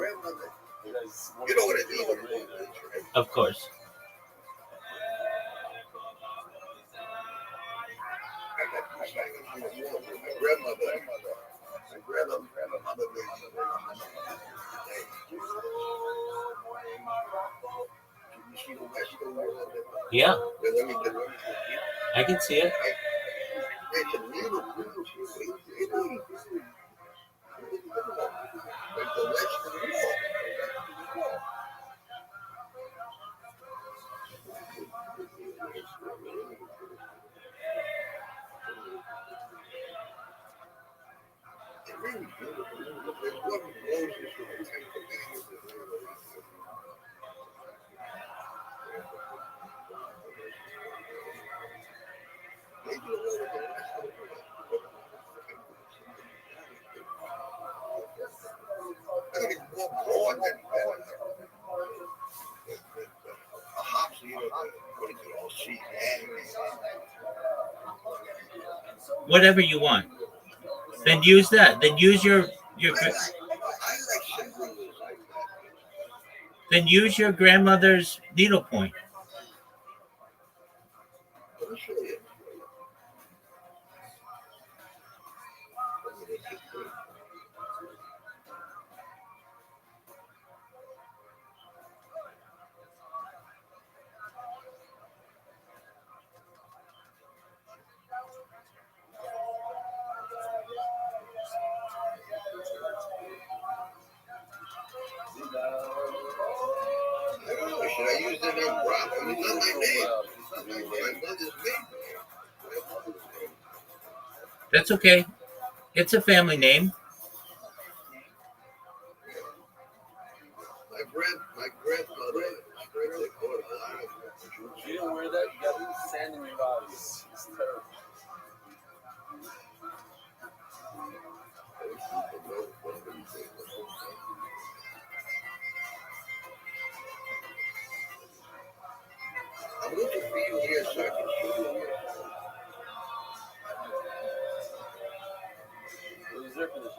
you know what it is, right? Of course. My grandmother Yeah, I can see it. Whatever you want. Then use that. Then use your then use your grandmother's needlepoint. Should I use the name Rabbi? It's not my name. My mother's name. That's okay. It's a family name. My grandmother, they call it alive. If you didn't wear that, you got sand in your eyes. It's terrible. I'm looking for you here so I can show you. What is there for this?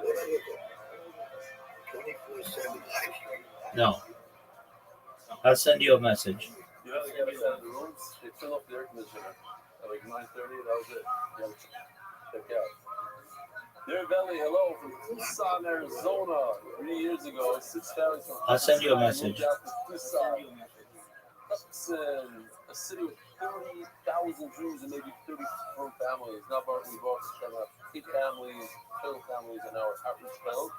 24/7 live stream. No. I'll send you a message. You have to get us out of the rooms. They turn off the air conditioner at like 9:30. That was it. You have to check out. Dear Belly, hello from Tucson, Arizona. 3 years ago, 6 families from I'll send you a Tucson message. moved out to Tucson. Tucson, a city with 30,000 Jews and maybe 30 different families. Now, we've also turned out 8 families, 12 families in our average child.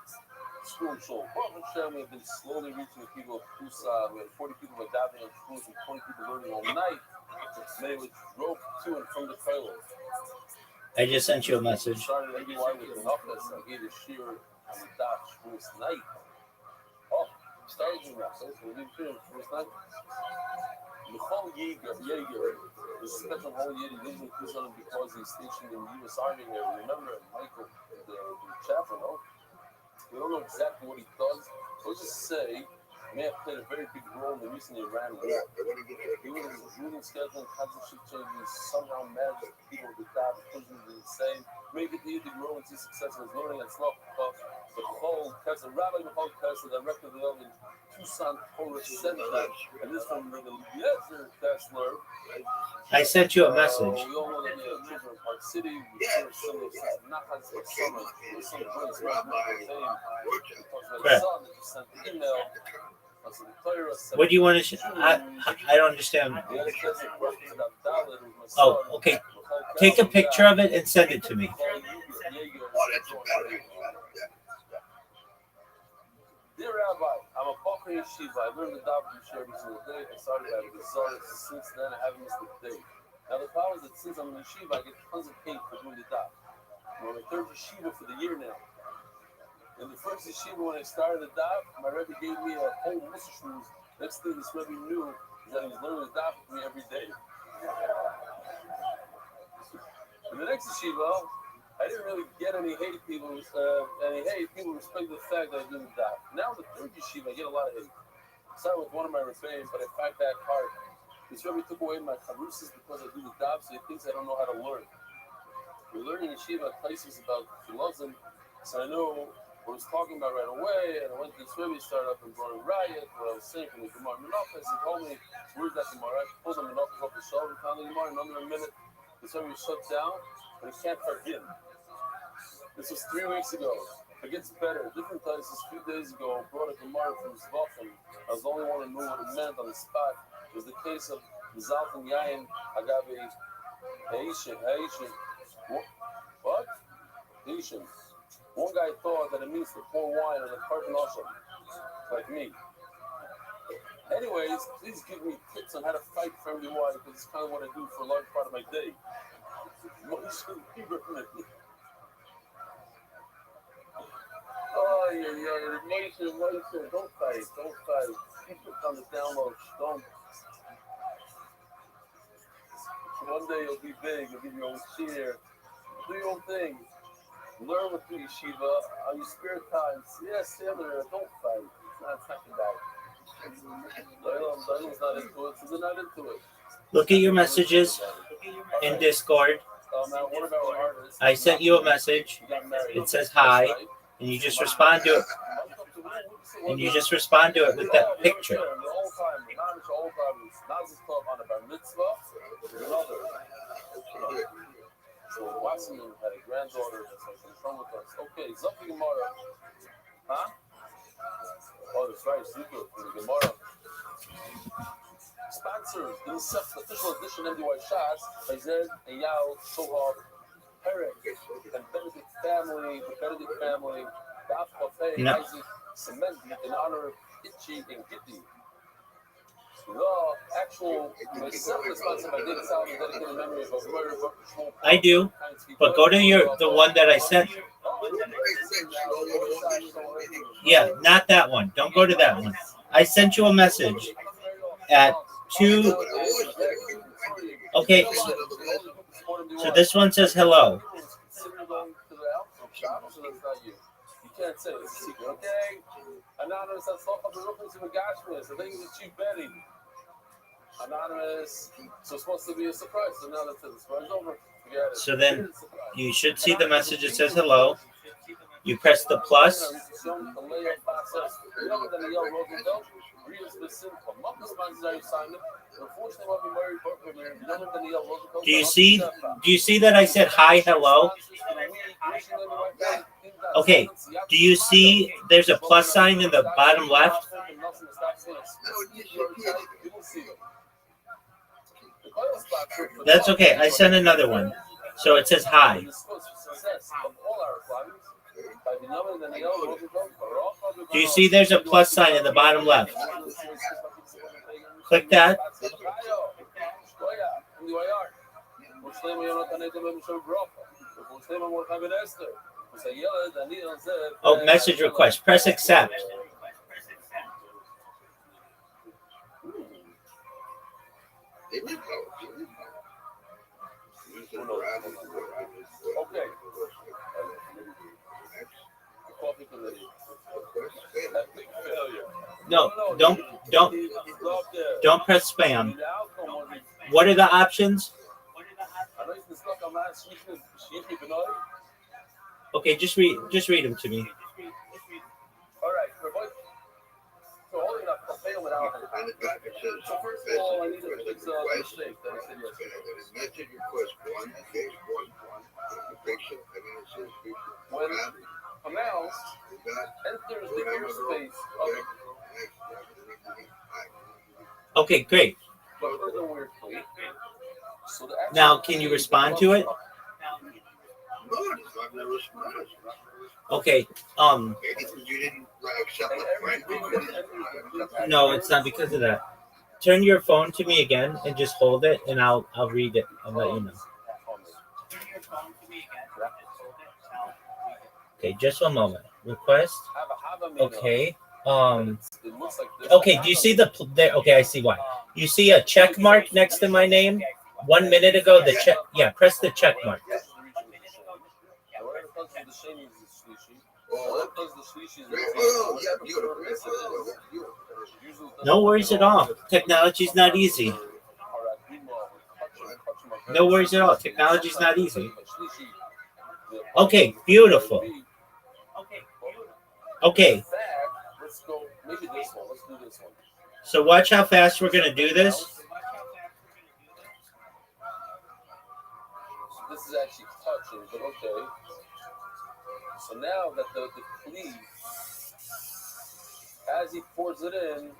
Spiritual. Baruch Hashem, we've been slowly reaching the people of Tucson. We had 40 people adopting in schools and 20 people learning all night. Many which drove to and from the toilet. I just sent you a message. Started NY with an office. I gave a shear on the dot first night. Oh, started with that. So we did shear first night. Michal Yeager is a special whole year. He lives in Tucson because he's stationed in the U.S. Army there. Remember Michael, the chaplain, no? We don't know exactly what he does. Let's just say he may have played a very big role in the recent Iran war. He was ruling scheduling concept changes, somehow managed to people with the top, prisoners the same. Maybe he did grow and see success in his learning and stuff, but Rabbi director of the Tucson Polish Center, and this from the Eliezer Kessler. I sent you a message. We all know that children in Park City, we serve some of those nachas for summer. Some brings Correct. What do you want to? I don't understand. Oh, okay. Take a picture of it and send it to me. Dear Rabbi, I'm a Bachar Yeshiva. I learned the davening every single day. I started at the Zara. Since then, I haven't missed a day. Now, the problem is that since I'm in yeshiva, I get tons of hate for doing the daf. I'm on my third yeshiva for the year now. In the first yeshiva, when I started the daf, my Rabbi gave me a whole Musar shoes. Next thing this Rabbi knew is that he was learning the daf with me every day. In the next yeshiva, I didn't really get any hate. People respect the fact that I do the daf. Now, the third yeshiva, I get a lot of hate. I started with one of my Rabbeim, but I fight back hard. This Rabbi took away my charusis because I do the daf, so he thinks I don't know how to learn. We're learning yeshiva places about philosophy, so I know what I was talking about right away, and I went to this Rabbi, started up and brought a riot, what I was saying from the Gemara Menachos. He told me, where's that Gemara? I pulled the Menachos off the shelf and found the Gemara. In under a minute, this Rabbi shut down, and he can't forgive. This was 3 weeks ago. It gets better. Different places, a few days ago, I brought a Gemara from Zvachim. I was the only one who knew what it meant on the spot. It was the case of Mizaltim Yayin Agave Haitian. What? Haitian. One guy thought that it means to pour wine on a carbon ocean, like me. Anyways, please give me tips on how to fight for everyone, because it's kind of what I do for a large part of my day. Oh, yeah. Don't fight. Keep it on the download. Don't. One day you'll be big. You'll give your own cheer. Do your own thing. Learn with the yeshiva on your spare time. Yes, Sailor, don't fight. It's not talking about it. Daniel's not into it, so they're not into it. Look at your messages in Discord. One of our artists, I sent you a message. It says hi, and you just respond to it. And you just respond to it with that picture. So Wasserman had a granddaughter that's like from with us. Okay, Zucky Gemara. Huh? Oh, that's right, super for the Gemara. Sponsors, the official edition MDY Shots by Zed, Eyal, Sohar, Eric, and Benedict family, the Benedict family, the Afkofe, Isaac, Cemented in honor of Itchy and Gitti. The actual I do, but go to the one that I sent. Yeah, not that one. Don't go to that one. I sent you a message at 2. Okay, so this one says hello. You can't say it's a secret, okay? Anonymous, that's all of the reference to the Gashmis. I think it's a cheap betting. Anonymous, so it's supposed to be a surprise. So now that the surprise is over, forget it. So then you should see the message that says hello. You press the plus. Do you see that I said hi, hello? Okay. Do you see there's a plus sign in the bottom left? That's okay. I sent another one. So it says hi. Do you see there's a plus sign in the bottom left? Click that. Oh, message request. Press accept. Okay. No, don't press spam. What are the options? Okay, just read them to me. And the doctor says, So first of message all, I need to request fix a the request. mistake that I said Okay, yesterday. then a message request one, case one, the picture, and then it says picture. When Grab, Hamal you got, enters go the down the road. airspace of Okay, next, right. Okay, great. the earthenware plate, so the actual Now, can you respond to it? No, it's not gonna respond. Okay. Maybe because you didn't accept a friend request. No, it's not because of that. Turn your phone to me again and just hold it, and I'll read it and let you know. Okay, just one moment. Request. Okay. Okay. Do you see the there? Okay, I see why. You see a check mark next to my name? 1 minute ago, the check. Yeah, press the check mark. No worries at all. Technology's not easy. No worries at all. Technology's not easy. Okay, beautiful. Okay. So watch how fast we're going to do this. This is actually touching, but okay. So now that the cleave, as he pours it in,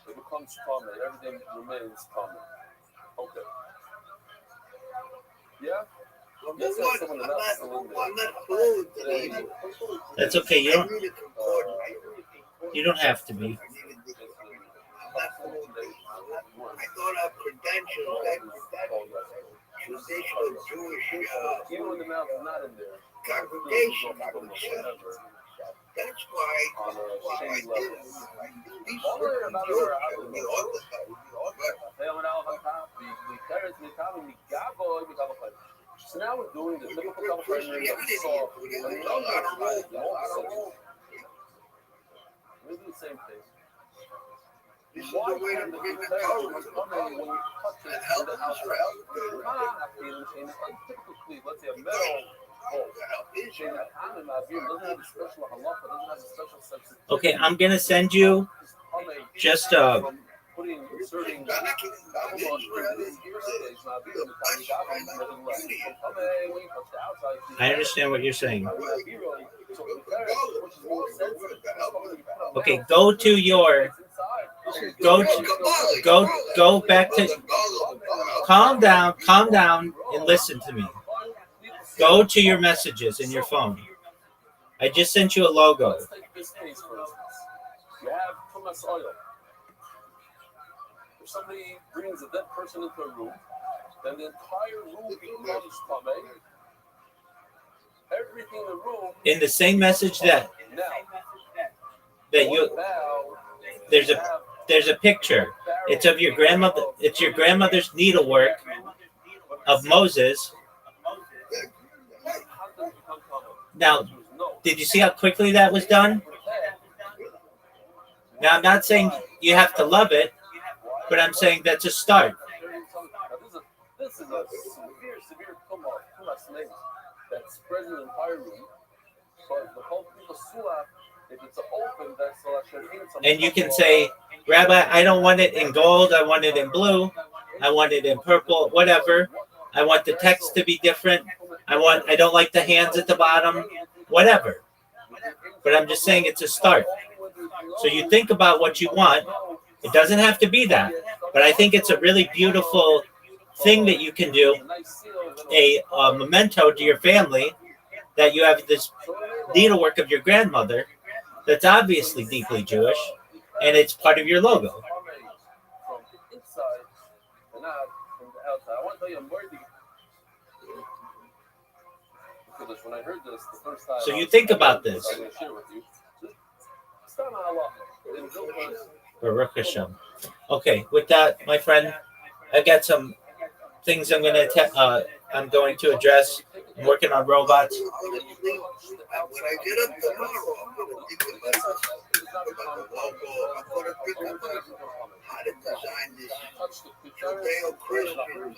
it becomes common. Everything remains common. Okay. Yeah? I'm not clothed anymore. That's okay. You don't have to be. I thought our credentials, that traditional Jewish even when the mouth is not in there, congregation would say. That's why I did it. These certain Jews are the so now we're doing the typical primary that we saw. We do the same thing. This is the way to bring the Torah to the public and help Israel. Typically, let's say a metal bowl. Okay, I'm going to send you just I understand what you're saying. Okay, go back to calm down and listen to me. Go to your messages in your phone. I just sent you a logo. Let's take this case for instance. You have pumice oil. If somebody brings a dead person into a room, then the entire room becomes tame. Everything in the room. In the same message that you there's a picture. It's of your grandmother. It's your grandmother's needlework of Moses. Now, did you see how quickly that was done? Now, I'm not saying you have to love it, but I'm saying that's a start. This is a severe pumice that spreads the entire room. But the whole suah, if it's open, that's and you can say, Rabbi, I don't want it in gold. I want it in blue. I want it in purple, whatever. I want the text to be different. I don't like the hands at the bottom, whatever. But I'm just saying it's a start. So you think about what you want. It doesn't have to be that. But I think it's a really beautiful thing that you can do, a memento to your family, that you have this needlework of your grandmother that's obviously deeply Jewish, and it's part of your logo. From inside and not from the outside. I want to tell you, I'm worried because when I heard this the first time. So you think about this. I'm going to share with you. It's not a lot. Baruch Hashem. Okay, with that, my friend, I got some things I'm going to address. I'm working on robots. When I get up tomorrow, I'm going to think about I'm going to pick up how to design this Judeo-Christian.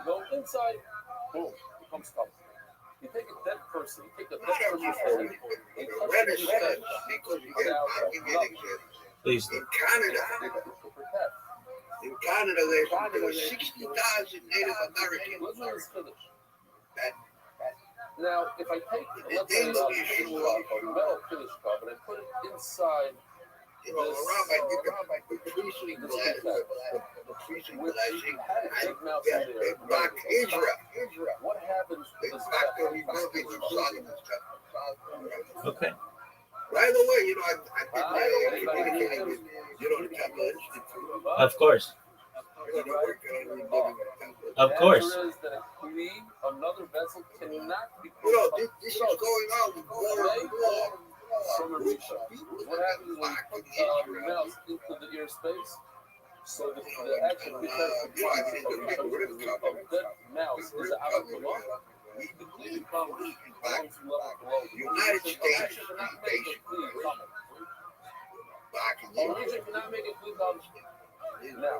Go inside, boom, it comes up. You take a dead person, you take a dead person's phone, Renaissance, because you get, I'll give you an example. Please. In Canada, there were 60,000 Native Americans. Now, if I take, let's say, a metal finish cup and I put it inside You know, around by the precinct glass, the precinct glazing, and back Israel. What happens to They this back the rebuilding of Solomon's temple. Okay. Right away, you know, I've been communicating with, the Temple Institute. Of course. They're working on rebuilding the temple. Of course. The answer is that a kli, another vessel, cannot be You know, this is going on with war and war. from a Risha. What happens when you put the mouse into the ear space? So the actual dead mouse is out of the law. The kli becomes one level below. United States cannot make a kli common. back in The region cannot make a kli common. Now,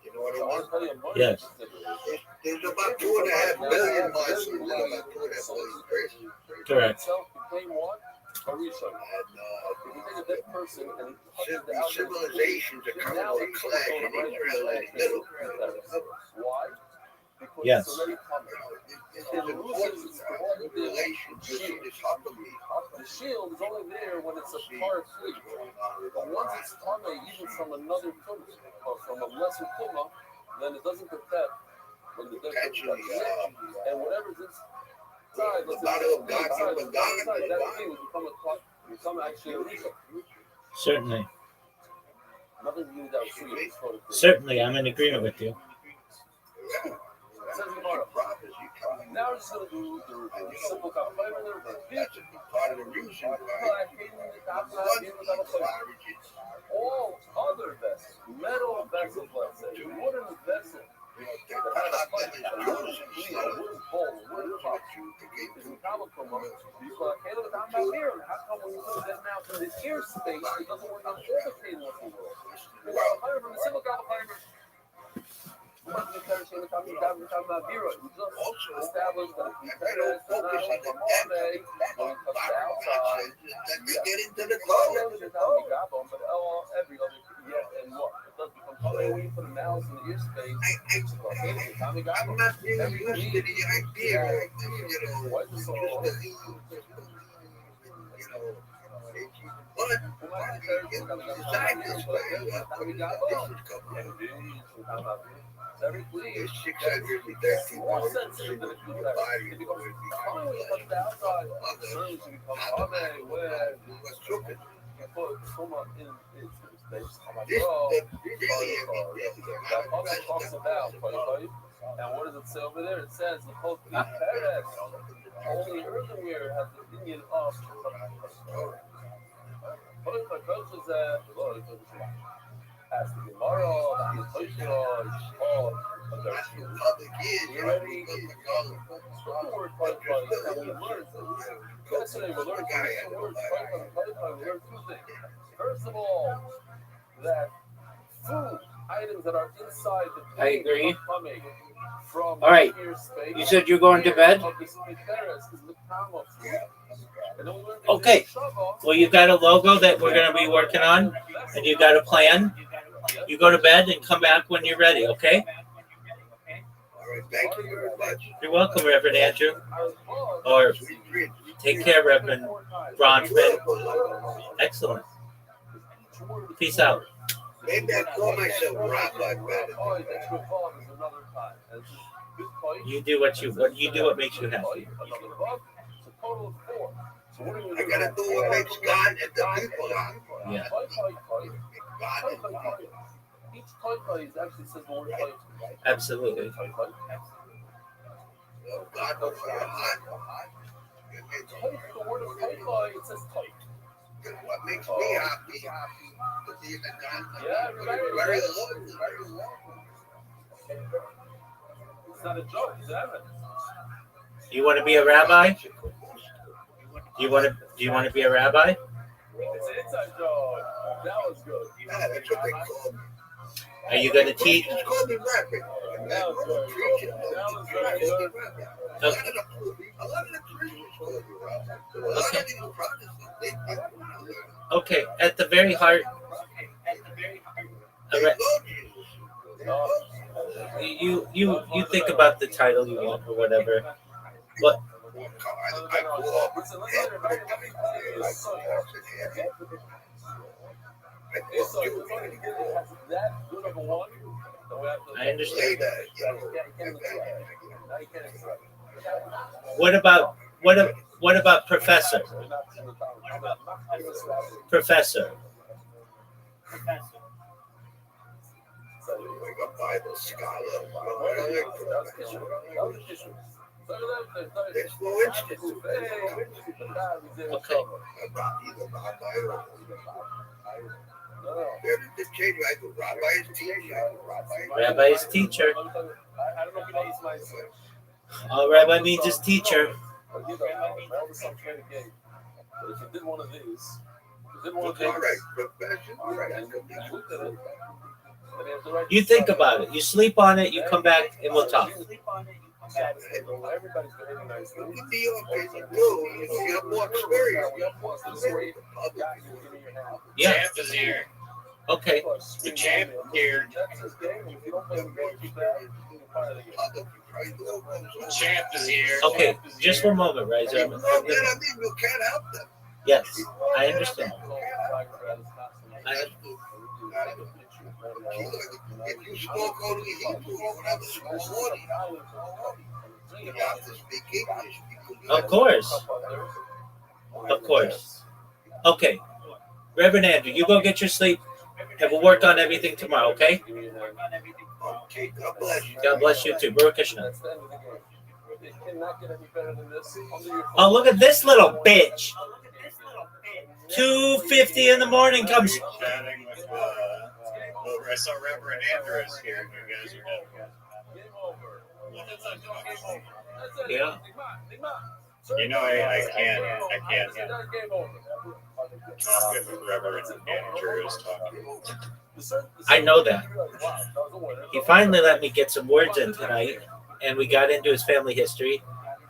you know what I want? Yes. There's about 2.5 billion Muslims, about 2.5 billion Christians. Correct. Became what? A Risha. And if you take a dead person and These civilizations are coming to a clash in Israel in the middle. why? Because Yes. it's already coming. This is important relationship, this huckabee. The shield is only there when it's a part fleet. But once it's tame, even from another tumah, or from a lesser tumah, then it doesn't protect when the dead person got sick. And whatever's inside, let's say, that thing will become actually a Risha. Certainly. Nothing to do with that sleep. Certainly, I'm in agreement with you. Says Gemara. Now we're just going to do the simple calculation. That's a big part of the reason why. All other vessels, metal vessels, let's say, wooden vessel, that has a pipe, a wooden bowl, a wooden cup, is in Kalakuma. How come when you put that mouse in the ear space, it doesn't work on all the tables in the world? From the simple calculation. We just established that Also, I don't focus on the depth of outside. Let me get into the code. but every other and what? It does become color when you put a mouse in the ear space. I'm not really used to the idea of, but decide this way. This is coming. Every kli There's 613 more sensitive than a kli. It becomes only when it comes to outside. Certainly should become ame where you put tumah in its space. That also talks about and what does it say over there? It says the whole kli peres. Only earthenware has the opinion of ask the Gemara, yesterday we learned two things. First of all, that food items that are inside the I agree. from All right. space, You said you're going to bed? Okay. Well, you got a logo that we're going to be working on, and you got a plan. You go to bed and come back when you're ready, okay? All right, thank you very much. You're welcome, Reverend Andrew. Or take care, Reverend Bronfman. Excellent. Peace out. Maybe I call myself Rabbi better. You do what makes you happy. I gotta do what makes God and the people happy. Yeah. God and the people. Each toy actually says the word toy. Absolutely. Well, God knows your heart. The word of toy, it says toy. What makes me happy to be in the God. Very low. It's not a joke, it's evidence. You want to be a rabbi? Do you want to be a rabbi? It's an inside joke. That was good. Yeah, that's what they call me. Are you going to teach? Just call me Rabbi. That was very good. That was very good. A lot of the Christians call you rabbi. A lot of these Protestants, they want to learn. Okay, at the very heart, They love Jesus. They love you think about the title you want or whatever. But I grew up in heaven. I grew up in heaven. I grew up I understand. say that, What about professor? Professor. like a Bible scholar. There's no instance of that. Okay. Either rabbi or the change, like a rabbi is teacher. Rabbi is teacher. All rabbi means is teacher. All right, profession. All right, You think about it. You sleep on it. You come back and we'll talk. you can be your opinion too. You have more experience. Yeah. Champ is here. Okay. The champ is here. Champ is here. Okay. Just one moment, right? You can't help them. Yes, I understand. If you spoke only Hebrew or whatever, you have to speak English. Of course. Of course. Okay. Reverend Andrew, you go get your sleep and we'll work on everything tomorrow, okay? Okay, God bless you. God bless you too. Baruch Hashem. Oh, look at this little bitch. 2:50 in the morning comes. Chatting with, I saw Reverend Andrews here. You guys are good. Yeah. You know, I can't talk with Reverend Andrews talking. I know that. He finally let me get some words in tonight, and we got into his family history.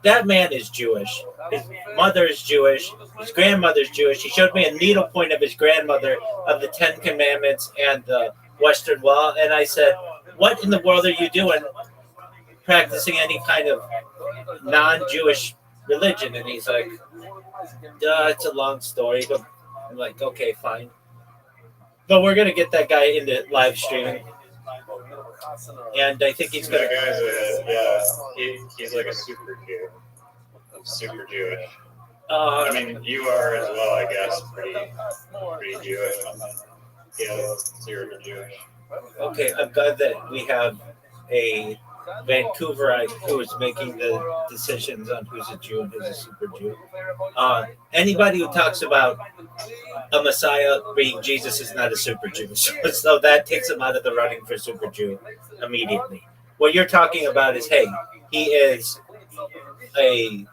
That man is Jewish. His mother is Jewish. His grandmother's Jewish. He showed me a needlepoint of his grandmother of the Ten Commandments and the Western Wall, and I said, "What in the world are you doing, practicing any kind of non-Jewish religion?" And he's like, "Duh, it's a long story." But I'm like, "Okay, fine." But we're gonna get that guy into live streaming, and I think he's gonna. That guy's he's like a super Jew, super Jewish. I mean, you are as well, I guess, pretty Jewish. Yeah, you're Jewish. Okay, I'm glad that we have a Vancouverite who is making the decisions on who's a Jew and who's a super Jew. Anybody who talks about a Messiah being Jesus is not a super Jew. So that takes him out of the running for super Jew immediately. What you're talking about is, hey, he is a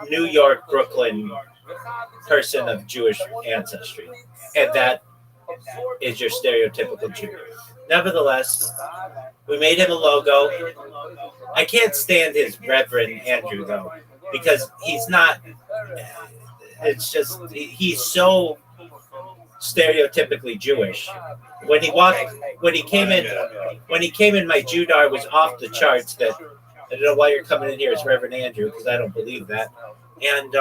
New York, Brooklyn person of Jewish ancestry. And that is your stereotypical Jew. Nevertheless, we made him a logo. I can't stand his Reverend Andrew, though, because he's not. It's just he's so stereotypically Jewish. When he came in, my Judar was off the charts. That I don't know why you're coming in here as Reverend Andrew, because I don't believe that. And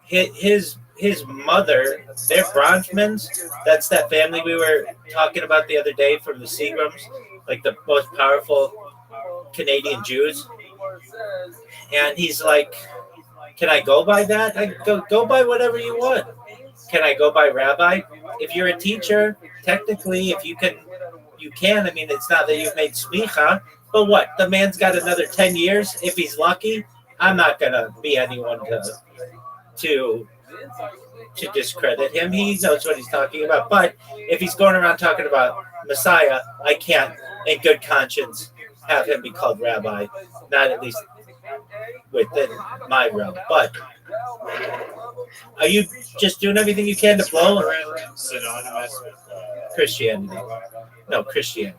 his mother, they're Bronfmans. That's that family we were talking about the other day from the Seagrams, like the most powerful Canadian Jews. And he's like, "Can I go by that? I go by whatever you want. Can I go by rabbi? If you're a teacher, technically, if you can. I mean, it's not that you've made smicha, but what? The man's got another 10 years if he's lucky. I'm not gonna be anyone to discredit him. He knows what he's talking about. But if he's going around talking about Messiah, I can't, in good conscience, have him be called rabbi. Not at least within my realm. But are you just doing everything you can to blow synonymous with Christianity? No, Christianity.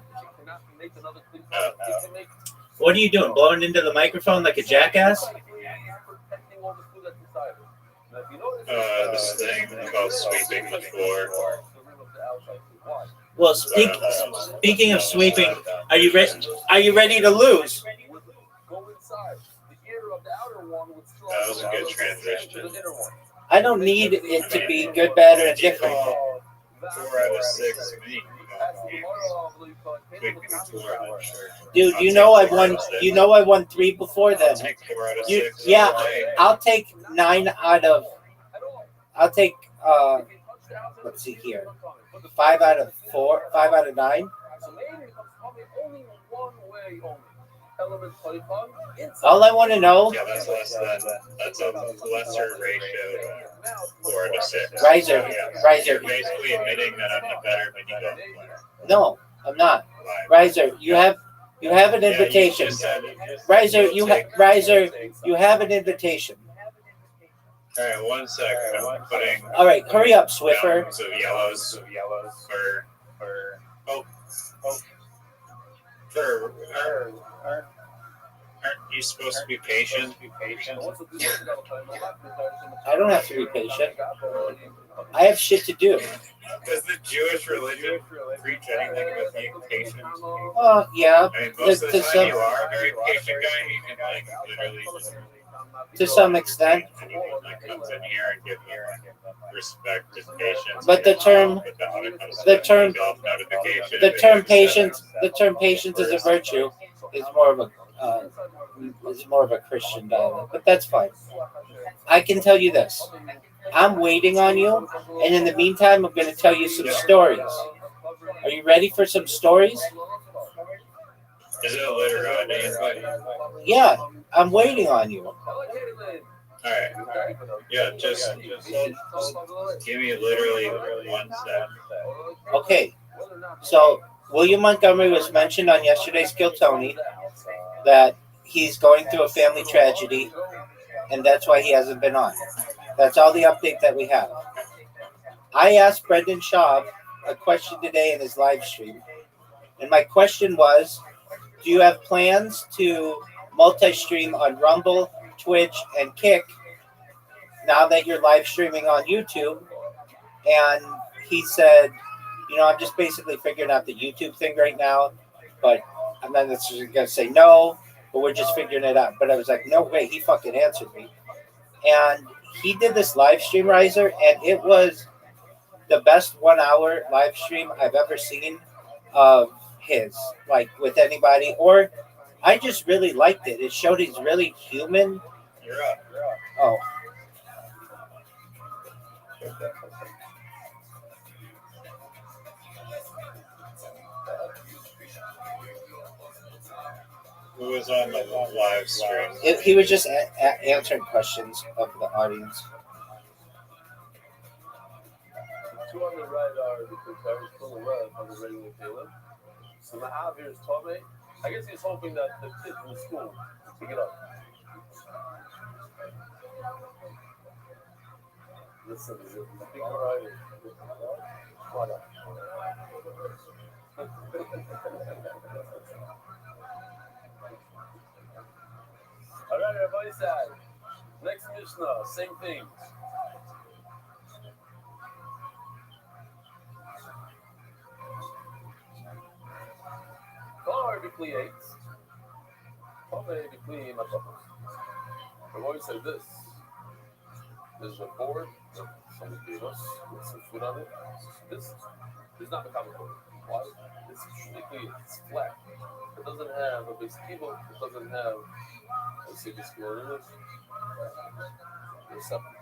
What are you doing? Blowing into the microphone like a jackass? This thing about sweeping the floor. Well, speaking of sweeping, are you ready? Are you ready to lose? That was a good transition. I don't need it to be good, bad, or indifferent. 4 out of 6 me. Dude, you know I won. You know I won 3 before then. Take 4 out of You, 6. yeah, I'll take 9 out of. I'll take. Let's see here. 5 out of 4. 5 out of 9. All I want to know. Yeah, that's less than. That's a lesser ratio. 4 out of 6. Riser, Riser. You're basically admitting that I'm the better Minigolf player. No, I'm not. Riser, you have an invitation. Riser, you have an invitation. All right, 1 second. I'm putting. All right, hurry up, Swiffer. So yellows for aren't you supposed to be patient? I don't have to be patient. I have shit to do. Does the Jewish religion preach anything about being patient? Yeah. I mean, most of the time you are a very patient guy. You can like literally just. To some extent. Anyone that comes in here and give respect and patience. But the term patience is a virtue. Is more of a Christian dialect, but that's fine. I can tell you this. I'm waiting on you, and in the meantime, I'm going to tell you some stories. Are you ready for some stories? Is it a literati invite? Yeah, I'm waiting on you. All right. Yeah, just give me literally 1 sec. Okay. So William Montgomery was mentioned on yesterday's Kill Tony that he's going through a family tragedy, and that's why he hasn't been on. That's all the update that we have. I asked Brendan Schaub a question today in his live stream, and my question was, do you have plans to multi-stream on Rumble, Twitch, and Kick now that you're live streaming on YouTube? And he said, I'm just basically figuring out the YouTube thing right now, but I'm not necessarily going to say no, but we're just figuring it out. But I was like, no way, he fucking answered me. And he did this live stream, Riser, and it was the best 1 hour live stream I've ever seen of his, like with anybody, or I just really liked it. It showed he's really human. You're up. Oh. Who was on the live stream? He was just answering questions of the audience. The 2 on the right are the compares to the left on the regular Caleb. So the half here is Tommy. I guess he's hoping that the kids in school pick it up. Listen, the big variety. Why not? All right, Rabbi said. Next Mishnah, same thing. Car between 8. Tommy between my couple. Rabbi said this. There's a board that someone gave us with some food on it. This is not the common board. Why? It's strictly flat. It doesn't have a big table. It doesn't have, let's see this word it is. It's separate.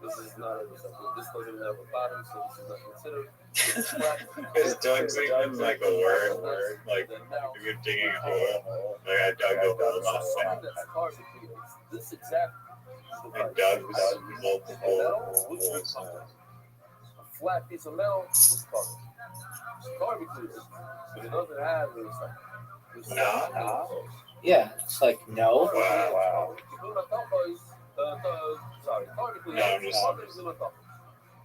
This is not a receptacle. This doesn't have a bottom, so this is not considered. It's flat. Is Doug's even like a word? Like, if you're digging a hole, like I dug a hole. This exact. And Doug's multiple holes. A flat piece of metal is carbon. Carbon clear. But it doesn't have a receptacle. No. Yeah, it's like no. Wow. Sorry, carbon clear. No, I'm just.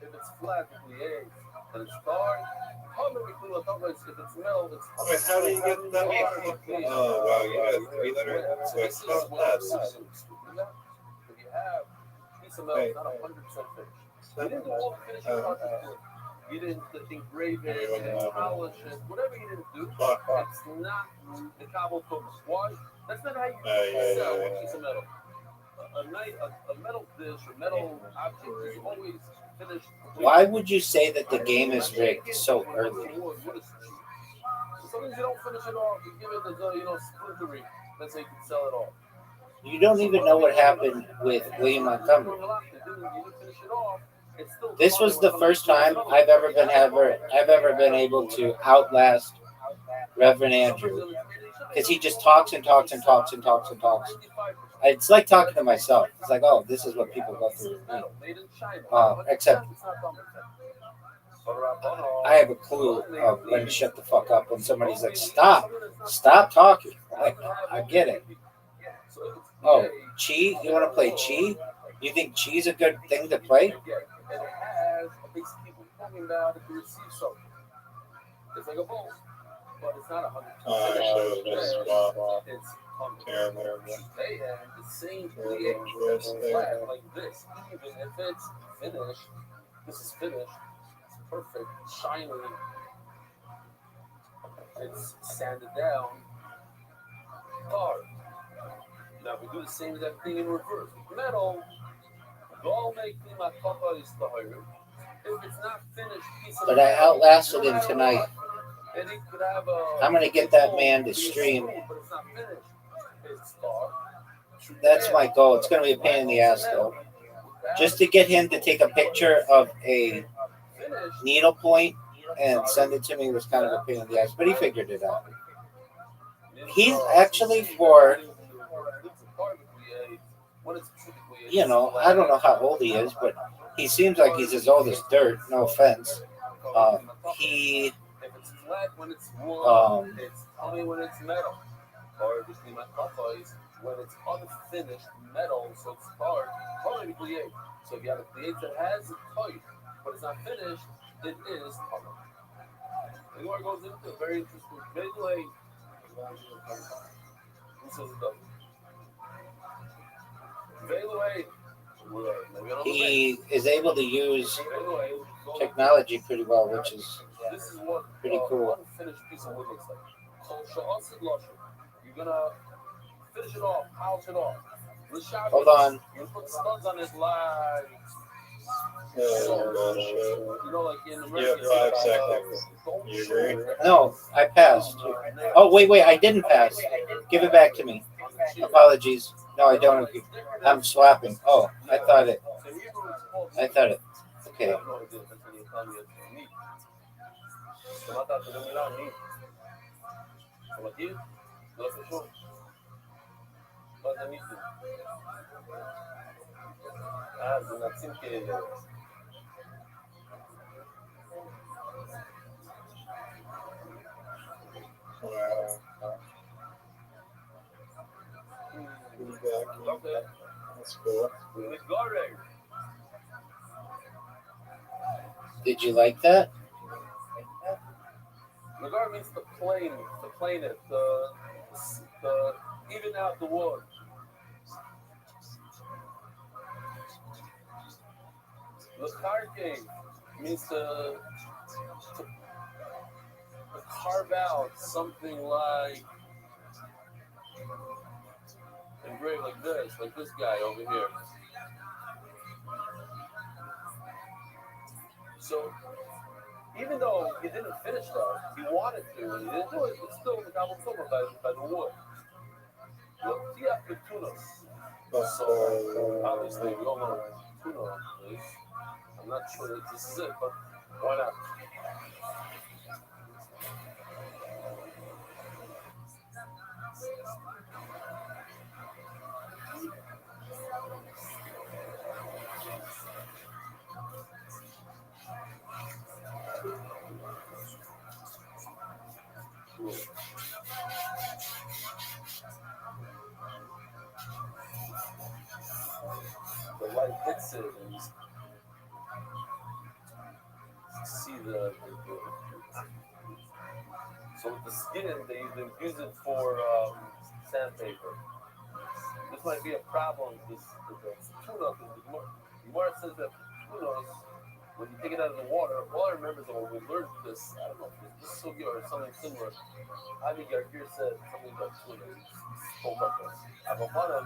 If it's flat, it's create. And it's hard. If it's metal, it's Wait, how do you get that? Oh, wow, you got 3 letters? So this it's is not what that. I'm saying. If you have a piece of metal, it's not 100% finished. You didn't do all the finishing parts before. You didn't engrave it, you didn't polish it, whatever you didn't do, it's not the cobble focus. Why? That's not how you sell a piece of metal. A metal dish or metal object is always finished. Why would you say that the game is rigged so early? Sometimes you don't finish it off, you give it the splintery, that's how you can sell it off. You don't even know what happened with William Montgomery. You didn't finish it off. This was the first time I've ever been able to outlast Reverend Andrew, because he just talks and talks and talks and talks and talks. It's like talking to myself. It's like, oh, this is what people go through. Except I have a clue of when to shut the fuck up when somebody's like, stop talking. I get it. Oh, Chi? You want to play Chi? You think Chi's a good thing to play? And it has a base people talking about if you receive something. It's like a bowl, but it's not 100%. It's they have the same pH flat like this. Even if it's finished, this is finished. It's perfect, shiny. It's sanded down, hard. Now we do the same exact thing in reverse. Metal. If it's not finished, but I outlasted him tonight. I'm going to get that man to stream. That's my goal. It's going to be a pain in the ass, though. Just to get him to take a picture of a needle point and send it to me was kind of a pain in the ass, but he figured it out. He's actually for... I don't know how old he is, but he seems like he's as old as dirt. No offense. He, when it's metal, or when it's unfinished metal, so it's hard. Probably create. So if you have a create that has a type, but it's not finished, it is color. The more goes into very interesting. Basically, this is the. He is able to use technology pretty well, which is pretty cool. Unfinished piece of wood looks like. You're gonna finish it off, polish it off. Hold on. You put studs on his legs. Like in America. 5 seconds. You agree? No, I passed. Oh, wait, I didn't pass. Give it back to me. Apologies. No, I don't agree. I'm swapping. Oh, I thought it. Okay. Okay. That's cool. Did you like that? Nagar means to plane it, the even out the wood. Lakarke means to carve out something like engraved like this guy over here. So even though he didn't finish that, he wanted to, and he didn't do it, but still the Gabon by the wood. So obviously we all know what tuna is. I'm not sure that this is it, but why not? The light hits it and see the so with the skin, they use it for sandpaper. This might be a problem. This the tuna. The more says that tunas, when you take it out of the water, all I remember is that when we learned this, I don't know if this is sugi or something similar. Adi Gargir said something about tuna. He spoke about this. But one of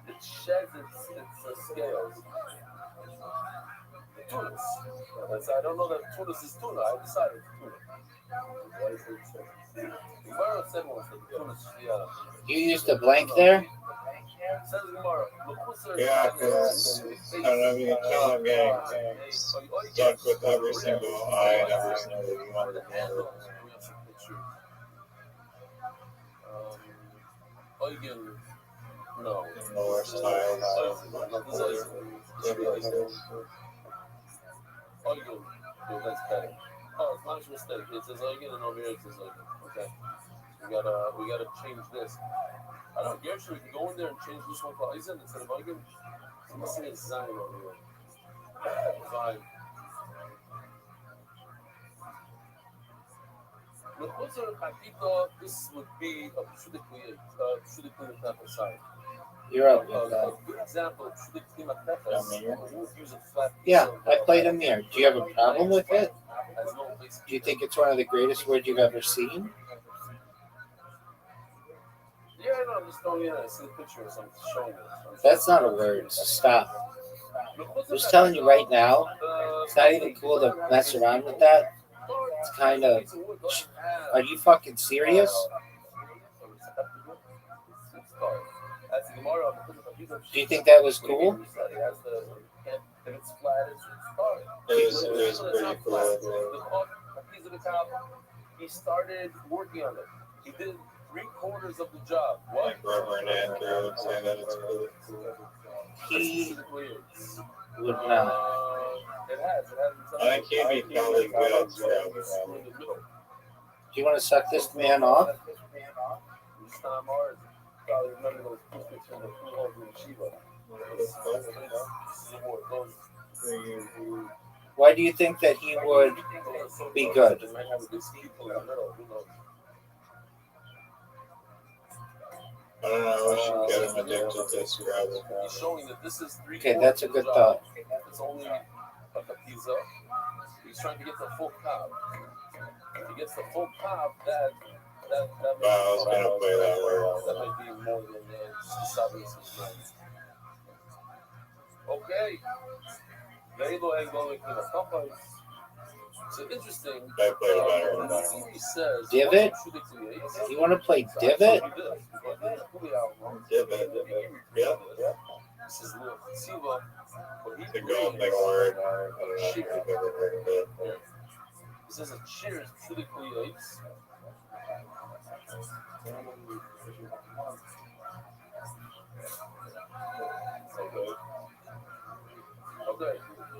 it sheds its scales. The tunas. I don't know that tunas is tuna. I decided it's tuna. Gemara said once that the tunas. You used a blank there? Says Gemara. Yeah, because I don't mean, tell him getting stuck with every single eye and every single one of the Eugen, no. lower style. Eugen, that's better. Oh, it's not a mistake. It says Eugen and over here it says Eugen. Okay. We gotta change this. I don't know, Gershon, we can go in there and change this one to Eisen instead of Eugen. I'm missing a Zion over here. Fine. With Uzur Hakito, this would be a Psudikli Tafasai. You're up. A good example of Psudikli Tafas, you would use a flat piece Yeah, of, I played Amir. Do you have a problem with it? Do you think it's one of the greatest words you've ever seen? Yeah, no, I'm just throwing in. I see the picture or something showing it. That's not a word. Stop. I'm just telling you right now, it's not even cool to mess around with that. It's kind of. Are you fucking serious? Do you think that was cool? It was pretty cool. He started working on it. He did 3/4 of the job. What? Like Rubber and Andrew saying that it's cool. He would not. It has. I think he'd be probably good. Do you want to suck this man off? Why do you think that he would be good? I don't know. I should get him addicted to this gravel. Okay, that's a good thought. It's only a pizza. He's trying to get the full cop. If he gets the full cop, that I was gonna play that word. That might be more than just the sadness of friends. Okay. So interesting. I played better. He says, Divot? You want to play Divot? Divot. Yeah. This is Lil Siva. The golfing word. I don't know if you've ever heard of it. This is a cheers to the creates. Okay.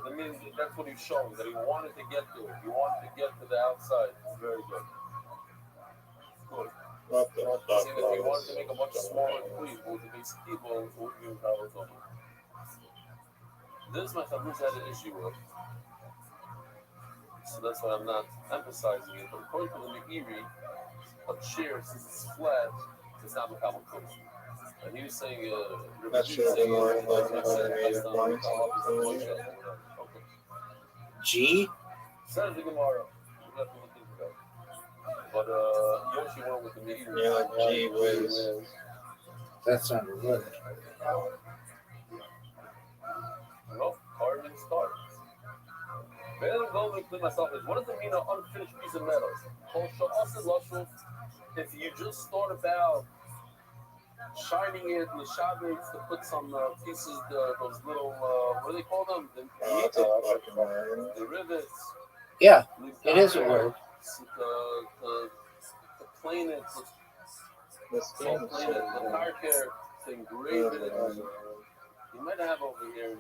I mean, that's what he's showing, that he wanted to get to it. He wanted to get to the outside. Very good. Good. What the fuck? Saying that he wanted to make a much smaller cleave with the base keyboard would be powerful. This my Tammuz had an issue with. So that's why I'm not emphasizing it. But according to the Meiri, a chair, since it's flat, it's not a common code. And he was saying, That should have been more like G? Says the Gemara. We have to look into that. But Yoshi went with the Meiri. Yeah, like G whiz. That's not a word. No, Carbon start. Better go and clean myself. What does it mean, an unfinished piece of metal? If you just thought about shining it with Shabbos to put some pieces, those little, what do they call them? That's a fucking word. The rivets. Yeah, it is a word. To plane it, This so game plane it, the car care, to engrave it. You might have over here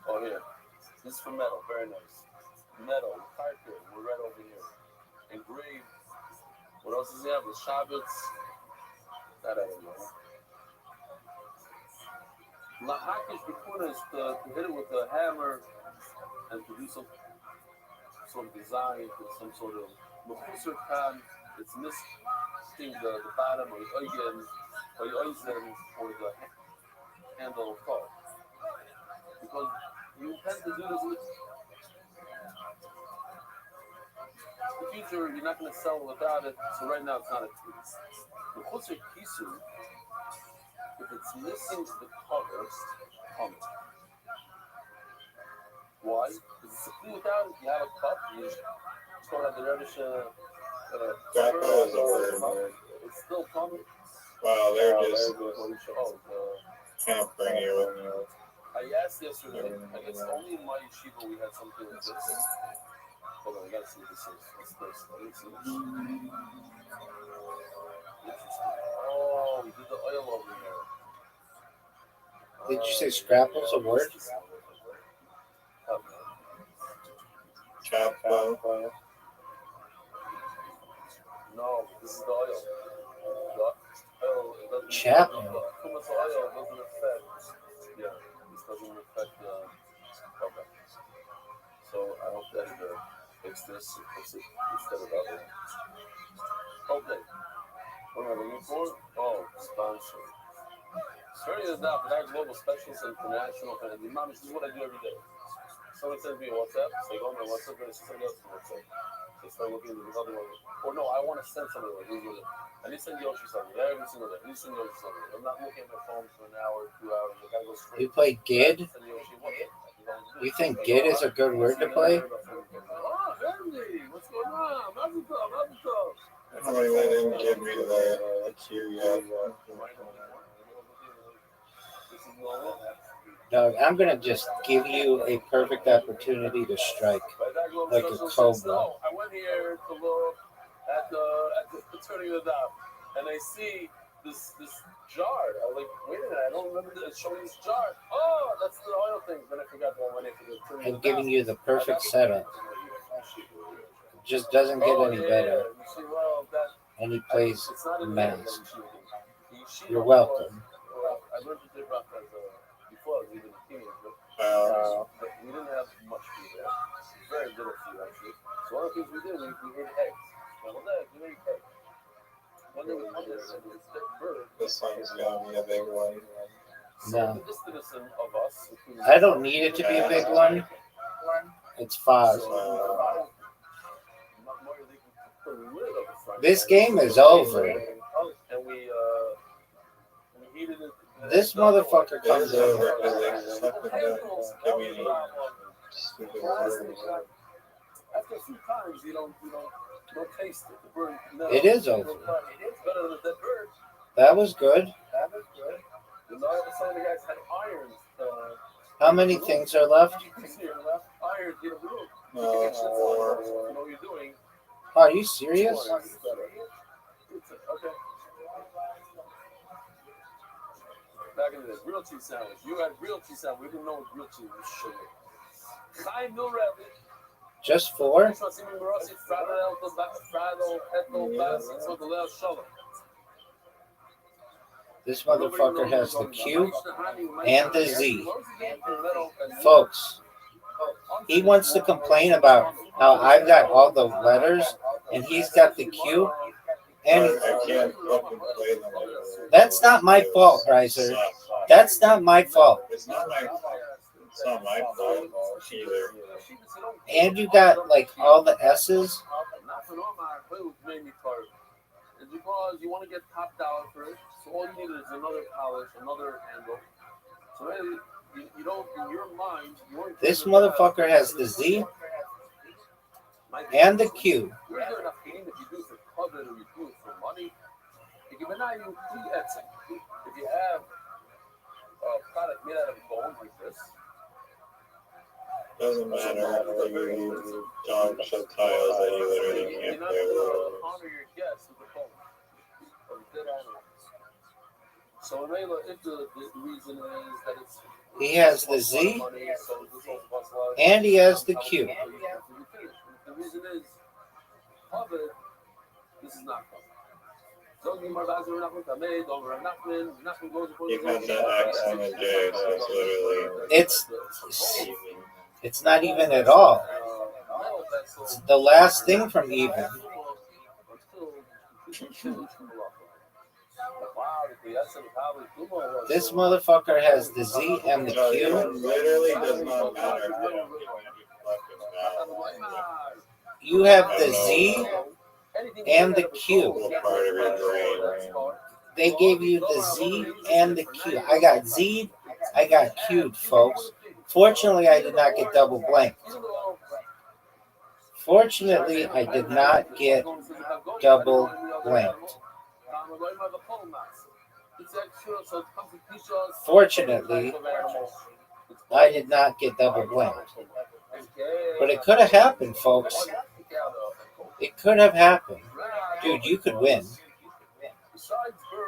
oh, here. This is for metal. Very nice. Metal. Car care. We're right over here. Engraved. What else does he have? The Shabbats. That I don't know. Lahakish Bikuna is to hit it with a hammer and to do some sort of design, some sort of Mufusar Khan. It's missing the bottom or the oigen or the oizen or the handle of thought. Because you intend to do this in the future, you're not going to sell without it, so right now it's not a piece. The Mufusar Kisu, if it's missing the cover, come. Why? Because it's a key without it, you have a cup, you just don't have the reddish it's still coming. Wow, they're just hampering you. I asked yesterday, I guess only in my yeshiva we had something like this. Hold on, I gotta see what this is. What's this? Let me see this. Interesting. Oh, we did the oil over here. Did you say scrapple's a word? Chapel. No, this is the oil. The oil Chapel. Pumice oil doesn't affect. Yeah, this doesn't affect the. Okay. So I hope that fix this and fix it instead of other. Okay. What am I looking for? Oh, sponsor. Starting this out, but global specialists international. And this is what I do every day. Someone sends me a WhatsApp. So I go on my WhatsApp and send else to WhatsApp. They start looking at another one. Or no, I want to send somebody like this. I need to send Yoshi something every single day. I need to send Yoshi something. I'm not looking at my phone for an hour, 2 hours. I gotta go straight. You play Gid? You think Gid is a good word to play? Oh, Henry, what's going on? Mazel tov. Somebody didn't give me the cue yet. Doug, I'm going to just give you a perfect opportunity to strike like a cobra. I went here to look at the turning of the dial, and I see this jar. I'm like, wait a minute, I don't remember showing this jar. Oh, that's the oil thing. Then I forgot the one when I forgot the turning I'm of the dial. giving you the perfect setup. It just doesn't get any better. And he plays mask. You're welcome. I learned to play rock before I was even a teenager. But we didn't have much food there. Very little food, actually. So one of the things we did, we ate eggs. Scrambled eggs, we ate eggs. One day we went there, and this bird. This one's going to be a big one. So No. the distance of us. I don't need it to be a big one. It's 5. This game is over. And we heated it. This motherfucker comes over. After a few times, you don't taste it. The bird, no. It is over. It is better than that bird. That was good. And all of a sudden, the guys had irons. How many things are left? Irons, get a room. You know what you're doing. Are you serious? Okay. Back in the day, grilled cheese sandwich. You had grilled cheese sandwich. We didn't know what grilled cheese was sugar. Rabbi. Just 4? This motherfucker has the Q and the Z. Folks, he wants to complain about how I've got all the letters and he's got the Q. And that's not my fault, Riser. That's not my fault. It's not my fault either. And you got like all the S's. Not for normal, I play with Mamie part. It's because you want to get top dollar for it. So all you need is another polish, another handle. So really, you don't, in your mind, you want this motherfucker has the Z and the Q. You're good enough game if you do it for covet or you do it for money. If you have a product made out of bone like this, doesn't matter whether you use dog shell tiles that you literally can't play with. Honor your guests with the bone of a dead animal. So if the reason is that it's he has the Z and he has the Q. The reason is covet. This is not covet. He got that X on the J, so it's literally It's not even at all. It's the last thing from even. This motherfucker has the Z and the No, it Q. literally does not matter if they don't give you fucking value. You have the Z and the Q. What part of your brain? They gave you the Z and the Q. I got Z, I got Q'd, folks. Fortunately, I did not get double blanked. Fortunately, I did not get double blanked. Fortunately, I did not get double blanked. But it could have happened, folks. It could have happened. Dude, you could win.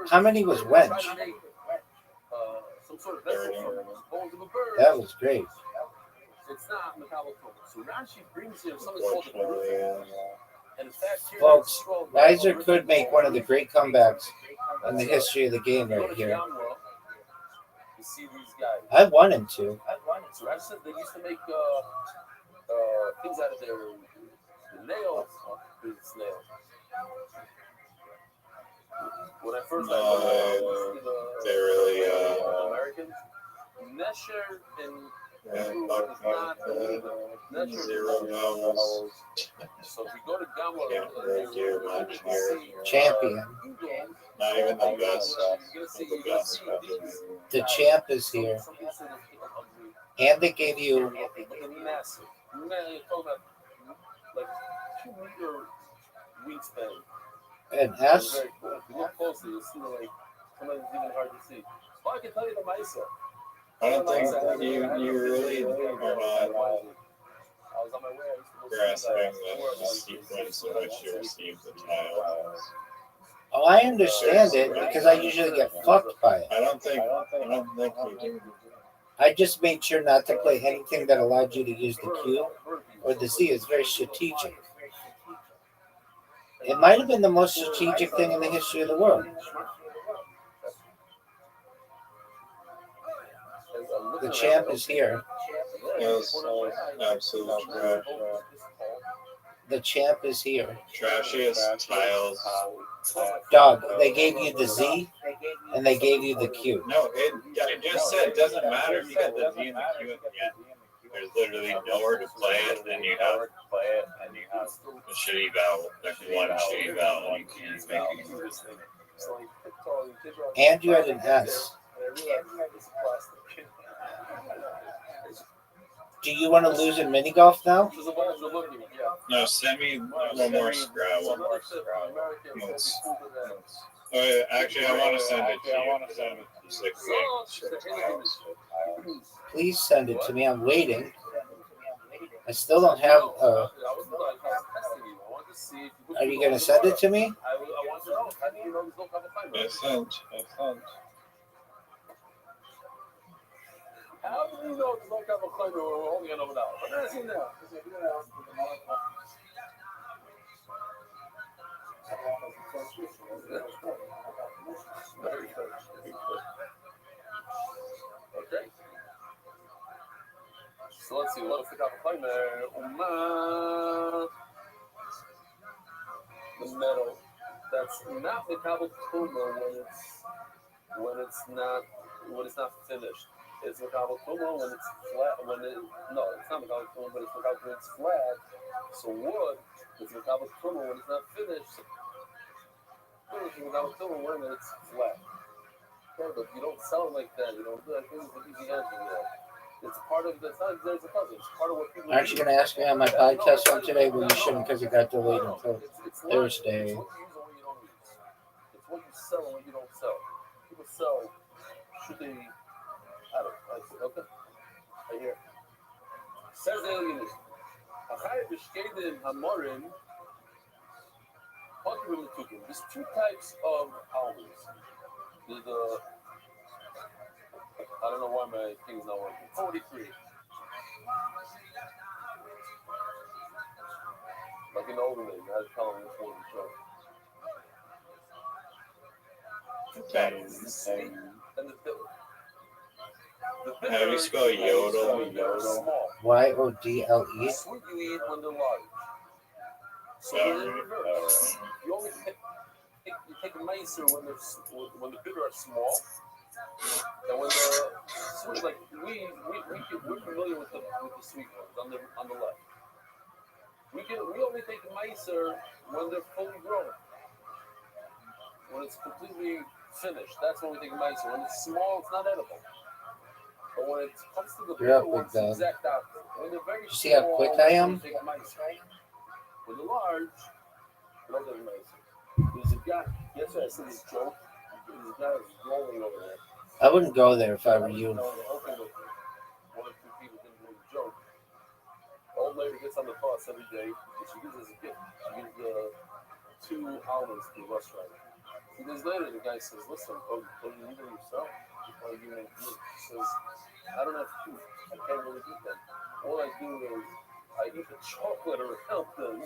How many was Wench? That was great. Folks, Nizer could make one of the great comebacks in the history of the game right here. I want him to. They used to make things out of their nails. Snails. When I first they really Americans, Nesher and zero vowels. so if you go to Gamma, Can't really do much here. Champion. Not even the best of the best. The champ is here. And they gave you massive, like 2-meter wingspan. an S. Very cool. If you look closely, you'll see like sometimes it's even hard to see. Well, I can tell you the Misa. I don't think you really are not I was on my way. I used to go grasping the sequence in which you receive the tile. Oh, I understand it because I usually get fucked by it. I don't think you do. I just made sure not to play anything that allowed you to use the Q or the Z. It's very strategic. It might have been the most strategic thing in the history of the world. The champ is here. Yes, absolute trash. The champ is here. Trashiest tiles. Dog, they gave you the Z and they gave you the Q. No, I just said it doesn't matter if you got the Z and the Q at the end. There's literally nowhere to play it, and you have a shitty vowel, like one shitty vowel, and you can't make it. And you had an S. Do you want to lose in mini golf now? No, send me one more Scrabble. Actually, I want to send it to you. Just like Please send it to me. I'm waiting. I still don't have a... Are you going to send it to me? I sent. How do you know it's not going to claim we're only on over now? But that's it now. Okay. So let's see. Let's pick up a claim there. The metal. That's not Mikabel Kuma when it's not finished. It's Mikabel Kuma when it's flat. It's not Mikabel Kuma, but it's Mikabel when it's flat. So wood, it's Mikabel Kuma when it's not finished. It's Mikabel Kuma when it's flat. Yeah, but you don't sell like that. You don't do that. It's an easy answer. It's part of the. There's a puzzle. It's part of what people. Aren't you going to ask me on my podcast one today? Well, you shouldn't because it got delayed until Thursday. It's what you sell and what you don't sell. People sell. Should they? I don't know. Okay. Right here. Says the alien. Achai b'shkedim hamorim. There's two types of almonds. There's the. I don't know why my thing's not working. 43. Like in the olden days, I had to tell them which one to show. two categories: the sweet and the bitter. The bitter How do you spell yodel? Small. YODLE. The sweet you eat when they're large. So they're in reverse. You only you take a micer when the bitter are small, and when the sweet, like we're familiar with the sweet ones on the left. We only take a micer when they're fully grown, when it's completely finished. That's when we take a micer. When it's small, it's not edible. But when it comes to the bitter ones, it's exact opposite. When they're very see how small, quick I am? we take a micer. When they're large, we don't take a micer. There's a guy. Yesterday I saw this joke. There's a guy who's rolling over there. I wouldn't go there if I were you. One or two people didn't do the joke. Old lady gets on the bus every day, and she gives us a gift. She gives 2 almonds to the bus driver. 2 days later, the guy says, "Listen, don't you eat them yourself? Why do you make me?" She says, "I don't have teeth. I can't really eat them. All I do is I eat the chocolate around them."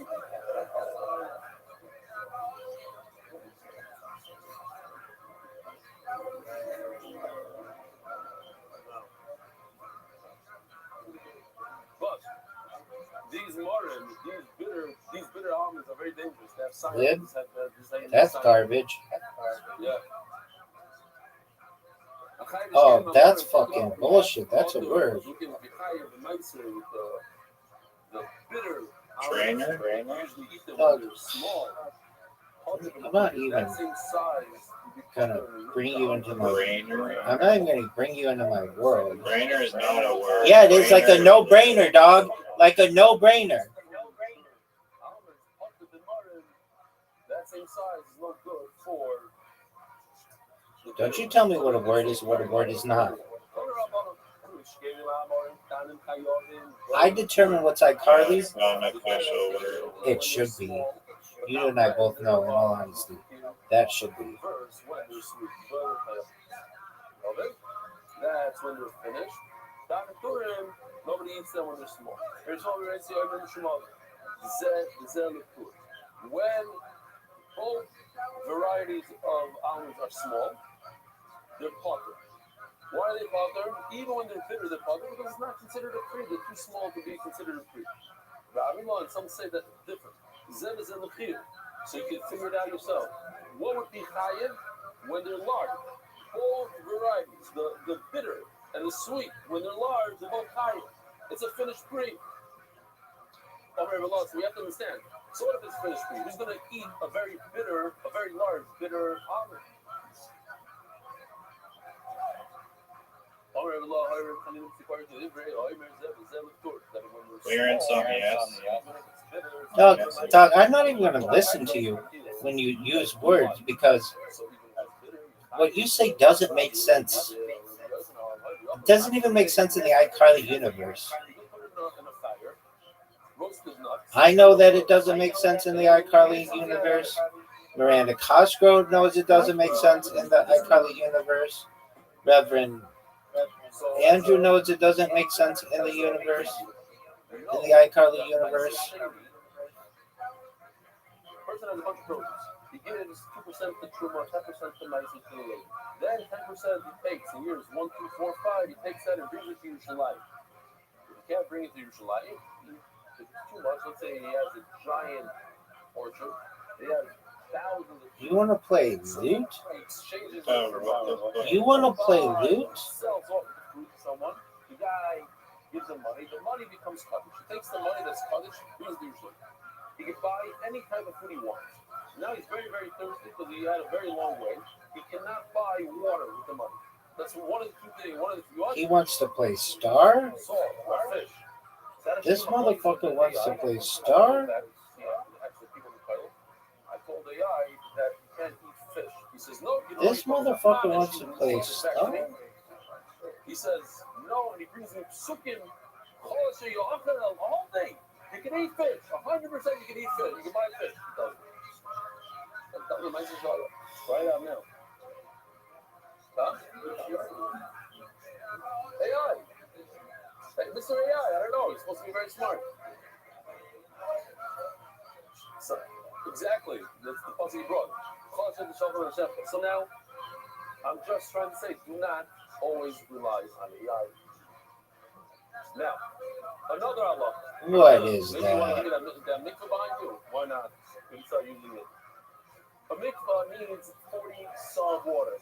But these bitter almonds are very dangerous. They have science. That's garbage. Yeah. Oh, that's fucking bullshit. That's a word. You can be higher the nicer with the bitter Trainer? usually eat them when they're small. I'm not even That same size. gonna bring you into my. I'm not even gonna bring you into my world. Brainer is not a word. Yeah, it is like a no-brainer, dog. Like a no-brainer. That same size is no good for. Don't you tell me what a word is, what a word is not. I determine what's iCarly. It's not an official word. It should be. You and I both know, in all honesty, that should be. That's when they're finished. Nobody eats them when they're small. Here's what we write here. When both varieties of almonds are small, they're potter. Why are they potter? Even when they're bitter, they're potter because it's not considered a fruit. They're too small to be considered a fruit. Rabbi and some say that it's different. Zem is in the chiyuv, so you can figure it out yourself. What would be chayiv when they're large? Both varieties, the bitter and the sweet, when they're large, they're both chayiv. It's a finished fruit. So we have to understand. So what if it's finished fruit? Who's going to eat a very large, bitter almond? We're in some, yes. Dog, I'm not even going to listen to you when you use words because what you say doesn't make sense. It doesn't even make sense in the iCarly universe. I know that it doesn't make sense in the iCarly universe. Miranda Cosgrove knows it doesn't make sense in the iCarly universe. Reverend Andrew knows it doesn't make sense in the universe, in the iCarly universe. Person has a bunch of produce. He gives 2% to Truma, 10% to Mice and Kilo. Then 10% he takes in years 1, 2, 4, 5. He takes that and brings it to Yerushalayim. If he can't bring it to Yerushalayim, if it's too much, let's say he has a giant orchard, he has thousands of. You want to play loot? You want to play loot? Sells off the fruit to someone. The guy gives him money. The money becomes coverage. He takes the money that's coverage, brings it to Yerushalayim. He can buy any type of food he wants. Now he's very, very thirsty because he had a very long way. He cannot buy water with the money. That's one of the two things. He wants to play Star? Salt or fish. This motherfucker wants to play Star? I told AI that he can't eat fish. He says, no. This motherfucker wants to play Star? He says, no, and he brings me psukim, all day. You can eat fish. 100% you can eat fish. You can buy fish. Try it out now. Huh? AI. Hey, Mr. AI, I don't know. He's supposed to be very smart. So, exactly. That's the puzzle he brought. So now, I'm just trying to say, do not always rely on AI. Now, another Allah. What is Maybe you want to that? give me that mikvah behind you. Why not? You can start using it. A mikvah needs 40 saw of water.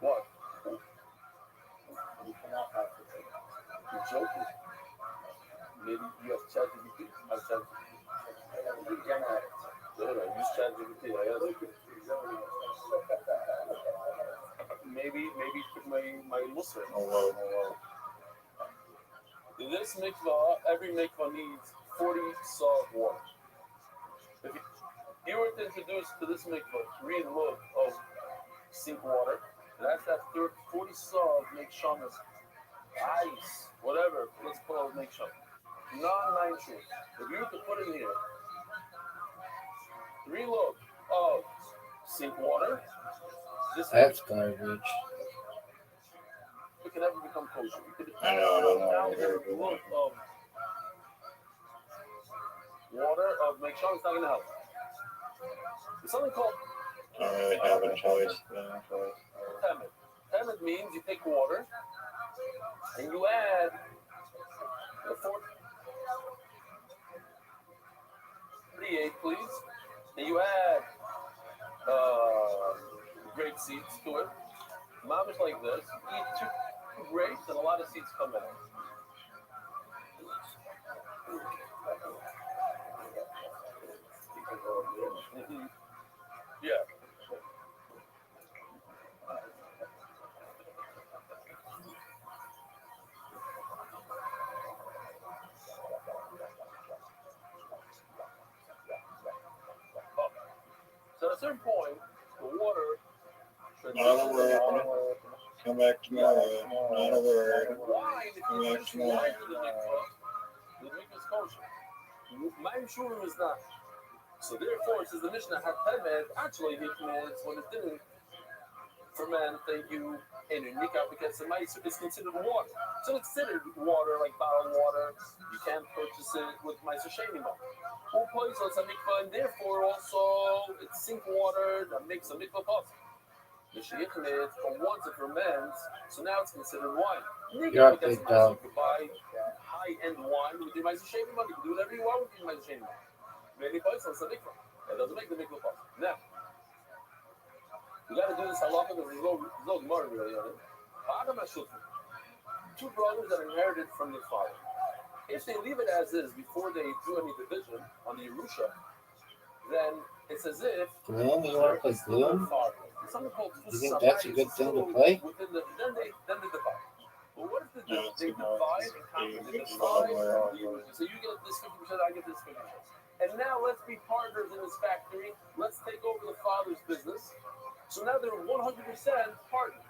What? You're joking. Maybe you have ChatGPT. I have ChatGPT. Good, I use ChatGPT. Maybe my Muslim. This mikvah, every mikvah needs 40 saw of water. If you were introduced to this mikvah 3 lug of sink water, and that's that 40 saw of make shamas, ice, whatever, let's call it make shamas. Non-nitro. If you were to put in here 3 lug of sink water, That's garbage. It can never become kosher. You could I know. of water of make sure it's not going to help. There's something called Don't really have a choice. temet. Temet means you take water and you add the 48, please, and you add grape seeds to it. Mom is like this. You eat 2 grapes and a lot of seeds come out. Mm-hmm. Yeah. So at a certain point, the water Not a word. Come back tomorrow. Not a word. Why? Come back tomorrow. The mikvah is kosher. Ma'im shurim is not. So therefore, it says the Mishnah had temed, actually nikmez, when it didn't ferment, thank you, and it nikah because the meiser is considered water. So it's considered water, like bottled water. You can't purchase it with meiser shenima. And therefore also it's sink water that makes a mikvah possible. The sheikhnet, for once it ferments, so now it's considered wine. You're a big dog. You can buy high-end wine with your meiser shenima. You can do whatever you want with your meiser shenima. Many places on the mikvah. That doesn't make the mikvah possible. Now, we got to do this halacha because there's no gemara really on it. Two brothers that inherited from their father. If they leave it as is before they do any division on the Yerusha, then it's as if Gloom? You want to play Gloom? it's something called You think that's a good thing to play? Then they divide. But what if they divide and conquer? They divide, so you get this 50%, I get this 50%. And now let's be partners in this factory. Let's take over the father's business. So now they're 100% partners.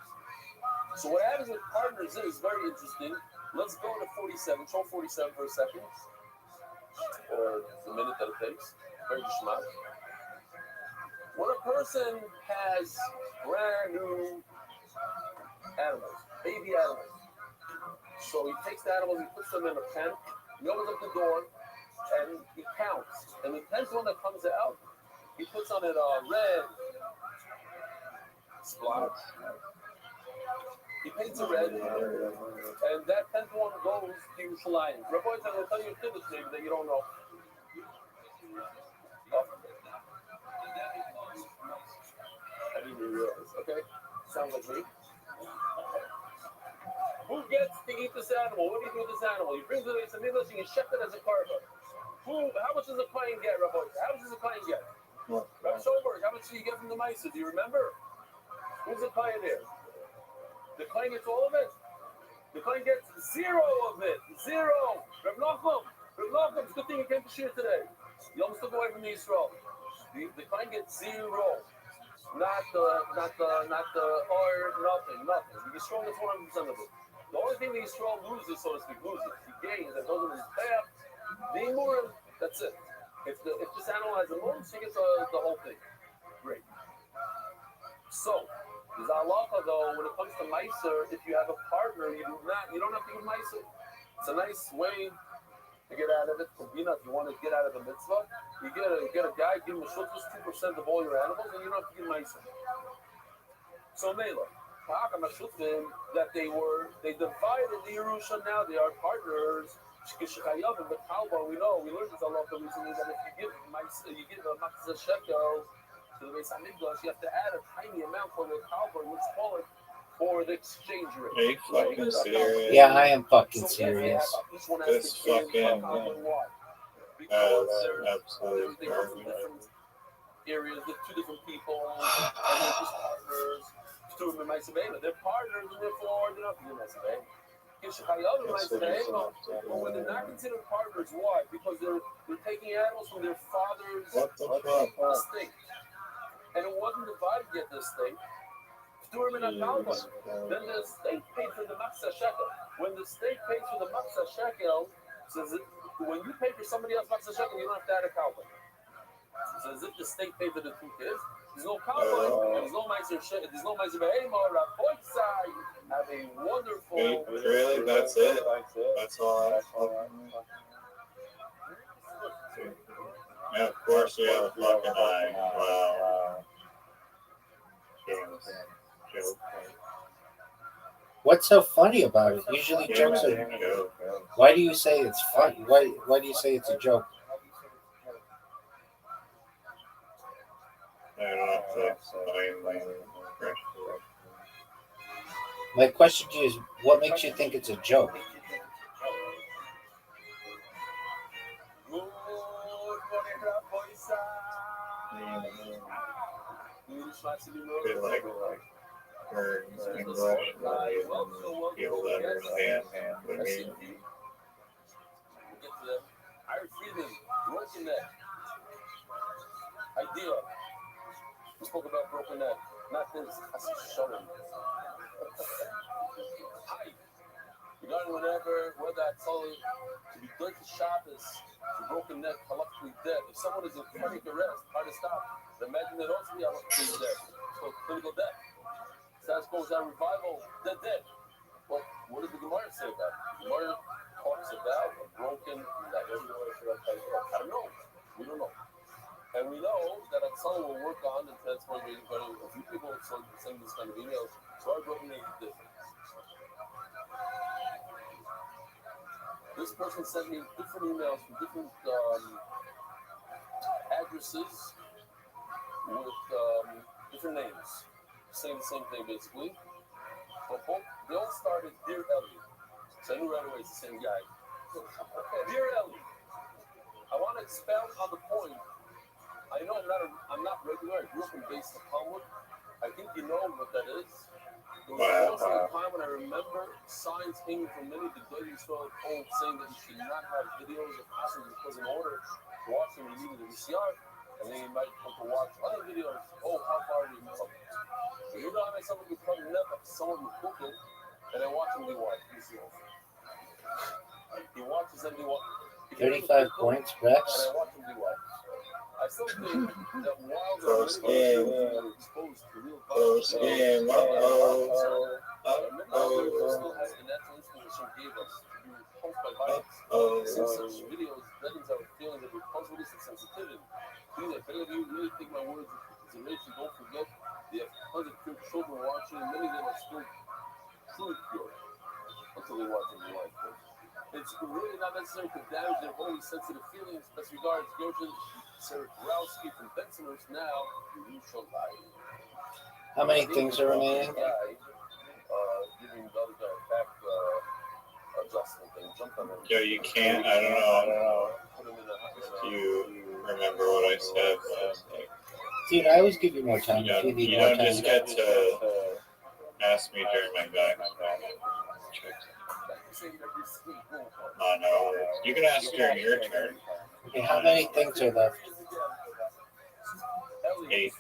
So what happens with partners is very interesting. Let's go to 47. Show 47 for a second. Or the minute that it takes. Very geschmack. When a person has brand new animals, baby animals. So he takes the animals, he puts them in a pen, he opens up the door, and he counts. And the 10th one that comes out, he puts on it a red splotch. He paints it red, and that 10th one goes to Yerushalayim. Rabbi, I'm going to tell you a tidbit maybe that you don't know. Oh. I didn't even realize. Okay, sounds like me. Who gets to eat this animal? What do you do with this animal? You bring it to the English and you chef it as a carver. How much does a client get, Rabbi? How much does a client get? Rabbi Schoenberg, how much do you get from the Meiser? Do you remember? Who's the client here? The client gets all of it? The client gets 0 of it. 0. Rabbi Nachum, it's a good thing you came to share today. You almost took away from the Yisrael. The client gets 0. Not the or nothing. The Yisrael gets 100% of it. The only thing the Yisrael loses, so to speak, he gains, and goes in his path, the Murim, that's it. If this animal has a moon, he gets the whole thing. Great. So, there's halacha though, when it comes to Meiser, if you have a partner, you don't have to give Meiser. It's a nice way to get out of it. If you want to get out of the mitzvah, you get a guy, give him a shulchus 2% of all your animals, and you don't have to give Meiser. So Mela, that they divided the Yerusha. Now they are partners. We know we learned this a lot recently that if you give a matzah shekel to the Beis Hamikdash, you have to add a tiny amount for the Kalbar, let's call it, for the exchange rate. Are you fucking serious? Yeah, I am fucking serious. This fucking absolute garbage. Areas with two different people, and they're just partners. They're partners, and therefore they're not doing Maisabeh. But when they're not considered partners, why? Because they're taking animals from their father's estate, and it wasn't divided yet. The estate. Then the state paid for the matzah shekel. When the state pays for the matzah shekel, says it, when you pay for somebody else's matzah shekel, you don't have to add a cowboy. So as if the state paid for the two kids, there's no cowboy, there's no meiser behema, Rabbi side. Have a wonderful. Really? That's it? That's all. Yeah, of course we have a fucking eye. Wow. What's so funny about it? Usually jokes are. Why do you say it's funny? Why do you say it's a joke? I don't have to explain. My question to you is, what makes you think it's a joke? Feel like we're in English, people that understand what I mean. Irish breathing, broken neck. Idea. We spoke about broken neck. Not this. That's showing. Hi. Regarding whether I told you to be good to Shabbos, to broken neck, halachically dead. If someone is in cardiac arrest, hard to stop. Imagine that also be halachically dead. So clinical death. Sounds goes on revival, dead. Well, what does the Gemara say about it? The Gemara talks about a broken neck. I don't know. We don't know. And we know that Atzal will work on, and that's why we're going to, a few people send this kind of emails, so our broken neck is different. This person sent me different emails from different addresses with different names, saying the same thing basically. But they all started Dear Ellie, so I knew right away it's the same guy. Dear Ellie, I want to expound on the point. I know I'm not regular. I grew up in Beis Talmud. I think you know what that is. There was also a time when I remember signs hanging from many of the Gleading Soil homes saying that you should not have videos of passengers because in order to watch them, you needed a VCR, and then you might come to watch other videos. Oh, how far do you know? So you know, I met someone who probably never someone with cooking, and I watch him watch VCRs. He watches them, 35 points, Rex. And I watch him watch. I still think that while they're exposed to real violence, still has the natural inspiration gave us to be repulsed by violence. Since such videos deadens our feelings of repulsiveness and sensitivity. Please, if any of you really take my words into consideration, don't forget they have hundreds of pure children watching, and many of them are still truly pure until they watch them live. It's really not necessary to damage their holy sensitive feelings. Best regards, Georgian Serikowski from Bensonhurst. Now, you shall lie. How many things are remaining? Giving the other guy back adjustment thing. Jump on him. Yo, you can't. I don't know. If you remember what I said. Dude, I always give you more time. You don't just get to ask me during my back. Oh, no. You can ask during your turn. Okay, how many things are left? 8.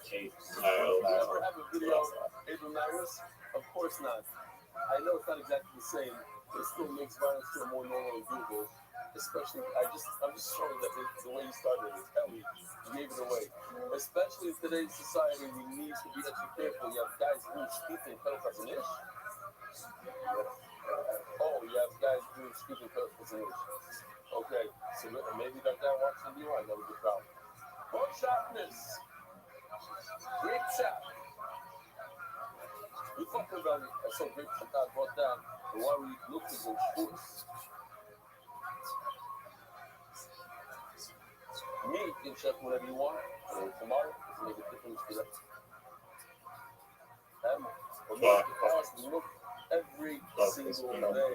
Of course not. I know it's not exactly the same, but it still makes violence feel more normal and doable. Especially, I'm just showing that the way you started is how you gave it away. Especially in today's society, we need to be extra careful. You have guys doing speaking pedophiles and ish. Oh, you have guys doing speaking pedophiles and ish. Okay, so maybe that guy watching you, I know the problem. More sharpness. Great shot. Good fucker belly. I saw great Shabbat brought down. But why were you looking so shorts? Me, you can check whatever you want. Tomorrow, doesn't make a difference for them. But look, the past, look every single day.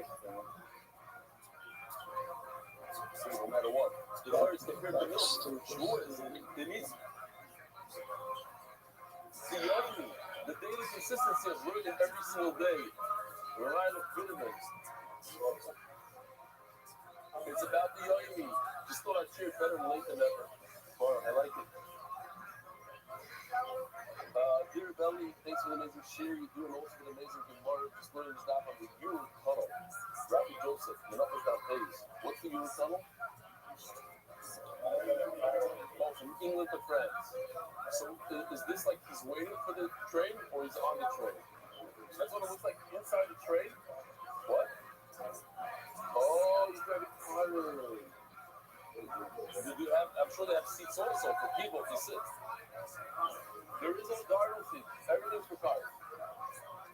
See, no matter what. The birds compared to milk, sure, it is. See, only the daily consistency of learning every single day. Relying on vitamins. It's about the yoimi. Just thought I'd share it better than late than ever. Well, I like it. Dear Belly, thanks for the amazing share. You do an also an amazing Gemara. Just learning to stop on the Yuri tunnel. Rabbi Joseph, Menachos down pays. What's the Yuri tunnel? Oh, from England to France. So is this like he's waiting for the train or he's on the train? That's what it looks like inside the train? What? Oh, you got a car. I'm sure they have seats also for people to sit. There is no garden seat. Everything's for cars.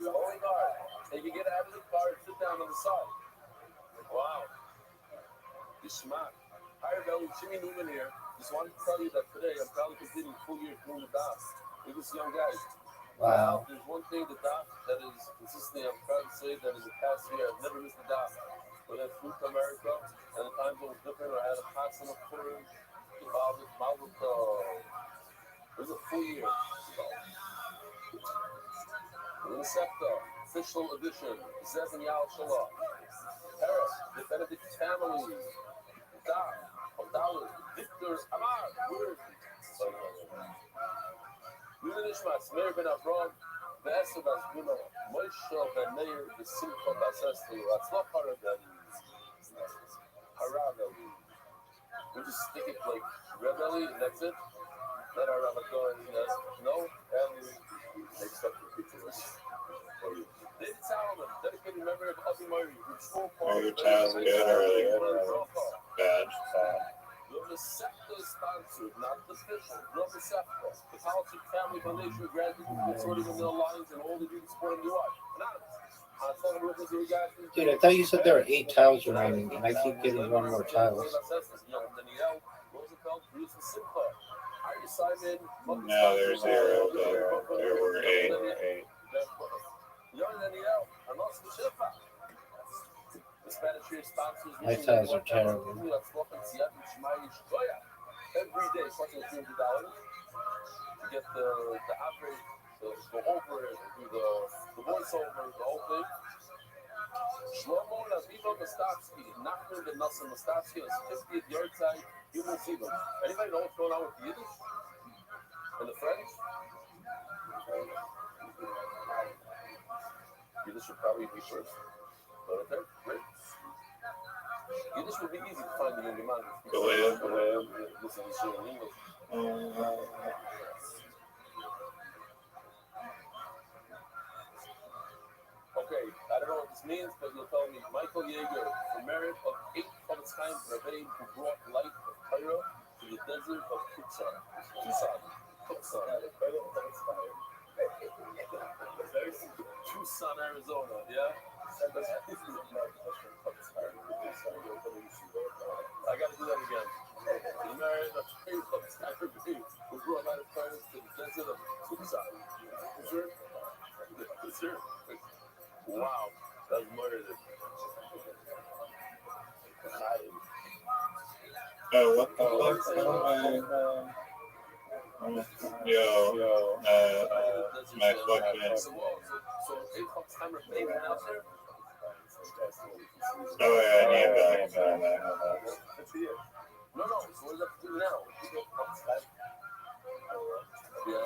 Only car. And you get out of the car and sit down on the side. Wow. Yishmak. Hi, Belly. Jimmy Newman here. Just wanted to tell you that today I'm probably completing full year doing the DAF with this young guy. Wow. There's one thing, the DAF, that is consistently, I'm proud to say that in the past year, I've never missed a DAF. When I flew to America, and the time zone was different, I had a pass in a quarter. It was a full year. Recepta, official edition, Zezan Yal Shalom. Paris, the Benedict family. DAF, Dalit, Victor, Amar, Word. Luna Nishmas, Meir Ben Avram, Ve'eser Bas Buna, Moshe Ben Meir, the Simcha Basesti, Ratzlach Haraben, Harabeli. We just stick it like Rebelli, and that's it. Let our Rabbi go and no, and make stuff for people. David Salomon, dedicated memory of Avi Murray, who's full part of the bad. The Septa is sponsored, not the official. The Septa, the Politics Family Foundation graduates consorting of the Alliance and all the youth supporting the art. Dude, I thought you said there were 8 tiles remaining, and I keep getting one more tile. No, there's 0, but there were 8. My tiles are terrible. Every day, costing $300 to get the operate, to go over it, do the voiceover, the whole thing. Shlomo Naviva Mostavsky, Nachman Ben Nassim Mostavsky, is 50th yard side. You will see them. Anybody know what's going on with the Yiddish and the French? Yiddish should probably be first. But okay, great. Yiddish would be easy to find in your mind. Go ahead. Listen to shit in English. Okay, I don't know what this means, but you'll tell me. Michael Yeager, the merit of 8 of its kind Rabbi who brought light of Torah to the desert of Tucson. Tucson, Arizona, yeah? I gotta do that again. The merit of 8 of its kind Rabbi who brought light of Torah to the desert of Tucson. Sure. Wow, that's murdered. Oh, what the fuck? Yo, my fucking. So 8 bucks time of payment out there? Oh, yeah, I need that. No, so what does that do now? Yeah.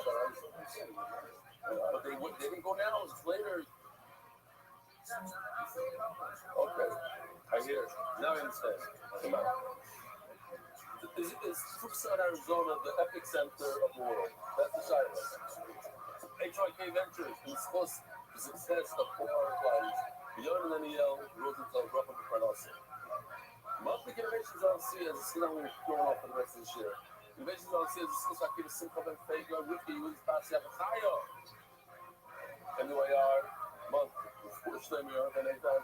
But they didn't go now, it's later. Okay, I hear it. Now I understand. Is Tucson, Arizona, the epicenter of the world? That's the side. HYK Ventures discuss the success of 4 clients beyond Daniel Rosenthal, Rabbi Parnassi. Monthly innovations on C as a skin we're going off for the rest of this year. Innovations on C as a skin like a simple and fake with the use pass MYR. month before Shlomo Yonakan Eitan.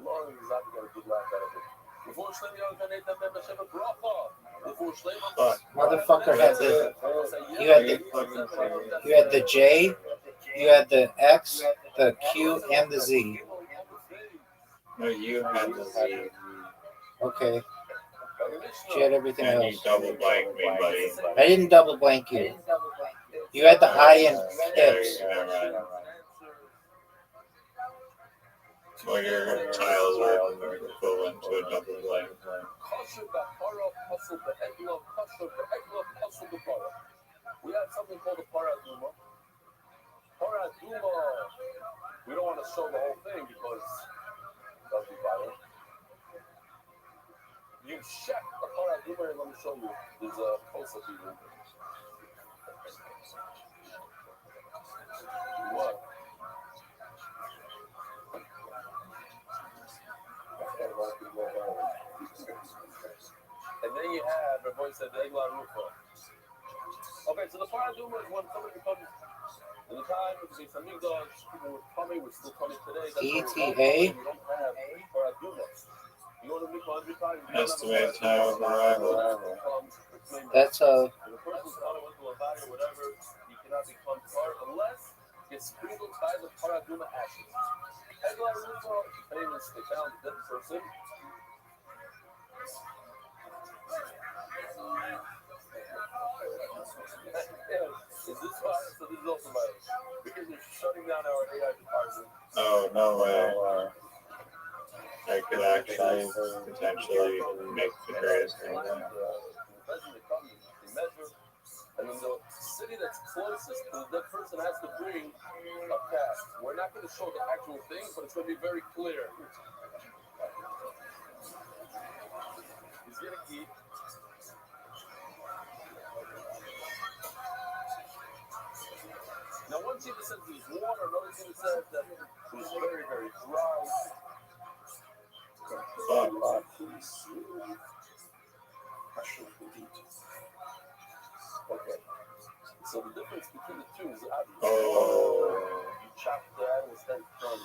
Lord, exactly got a good laugh out of it. Before Shlomo Yonakan Eitan, member Sheva Bracha. Before Shlomo, Motherfucker had the you had the J, you had the X, the Q, and the Z. No, you had the Z. Okay. She had everything And else. you double blank me, buddy. I didn't double blank you. You had the high and hips. Yeah, right. Well, your tiles are equivalent to a double blank. We have something called a paraduma. Paraduma. We don't want to show the whole thing because that'll be violent. You check the paraduma and let me show you. There's a close-up even. What? And then you have, our boy said, the Egla Rufa. Okay, so the paraduma is when somebody becomes, in the time of the Samigdash, people were coming, we're still coming today. ETA? We don't have paradumas. You go to Mikvah 100 times. Estimated time of arrival. That's a. If a person's coming with Lavadi or whatever, he cannot become part unless it's sprinkled by the paraduma ashes. Egla Rufa, famous, they found a dead person. Is this violence? So this is also violence. Because they're shutting down our AI department. Oh, no way. I could actually potentially make the greatest thing. They measure, and then the city that's closest to that person has to bring a cast. We're not going to show the actual thing, but it's going to be very clear. He's going to keep. Now, one team says it was water, another team says that it was very, very dry. Okay. So the difference between the two is you chop the animal's head from.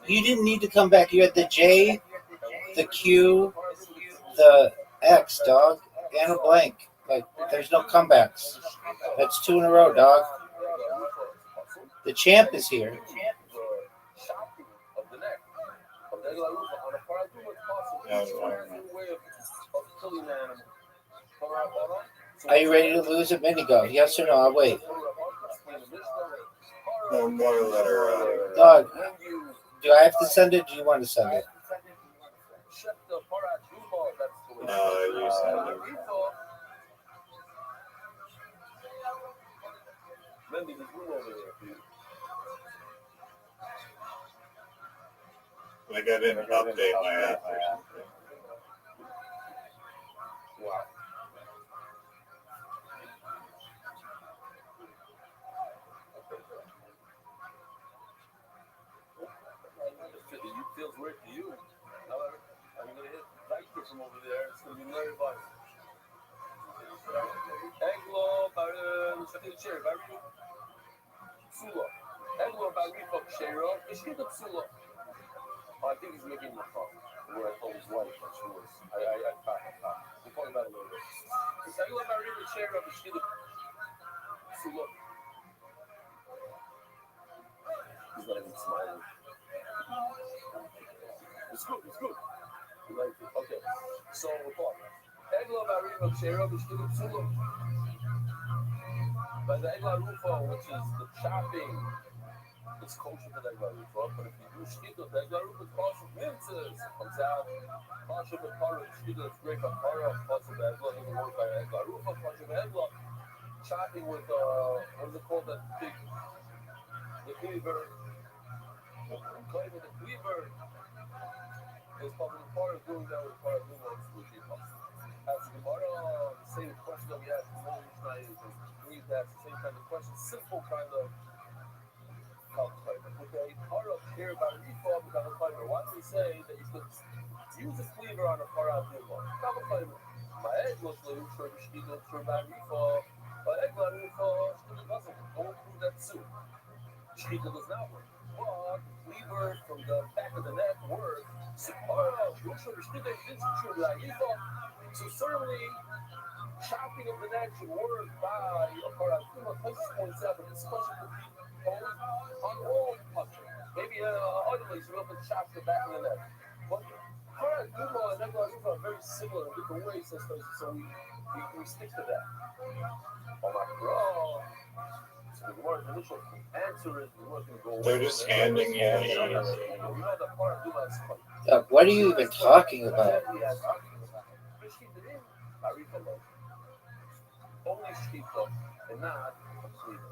You didn't need to come back. You had the J, the Q, the X, dog, and a blank. Like, there's no comebacks. That's 2 in a row, dog. The champ is here. Are you ready to lose a minigo? Yes or no? I'll wait. One more letter. Dog, do I have to send it? Do you want to send it? You send it. Like I didn't update my app or something. Wow. It feels weird to you. However, I'm going to hit Victor from over there. It's going to be very violent. Eglo, Shatil Cher, Barry Psula. Eglo, Barry Shero, Ishkita Psula. I think he's making my phone. Where I told his wife that she was. I we'll talk about it later. It's Eglo, Barry Shero, Ishkita Psula. He's not even smiling. It's good, it's good. You like it? Okay. So we'll talk. Egla Barima Shera Bishkilim Sulam. By the Egla Rufa, which is the chopping, it's kosher for the Egla Rufa. But if you do Shkita, the Egla Rufa is kosher with minces. It comes out. Kosher with Kara, Shkita is great for Kara. Kosher with Egla doesn't work by Egla Rufa. Kosher with Egla. Chopping with, what is it called? That big, the cleaver. Claiming the cleaver. It's probably the part of doing that with part of doing that with people. As the Gemara, the same question that we had from Moses Mishnah is, we have the same kind of question, simple kind of calculator. Okay, part of here about a default without a cleaver. Why do we say that you could use a cleaver on a part of default? Without a cleaver. My egg looks like it's for about default, but egg like default, it doesn't. Go through that soon. Shkita does not work. But cleaver from the back of the neck works. So certainly, chopping of the neck should work by a paratuma. Places points out that this question could be posed on all punching. Maybe other ways you can chop the back of the neck. But paratuma and neglaruva are very similar in different ways, so we stick to that. Oh my God. So the word initial answer is we weren't going to go. They're just handing you the We know that paratuma is funny. What are you even talking about? Only shkita and not complete.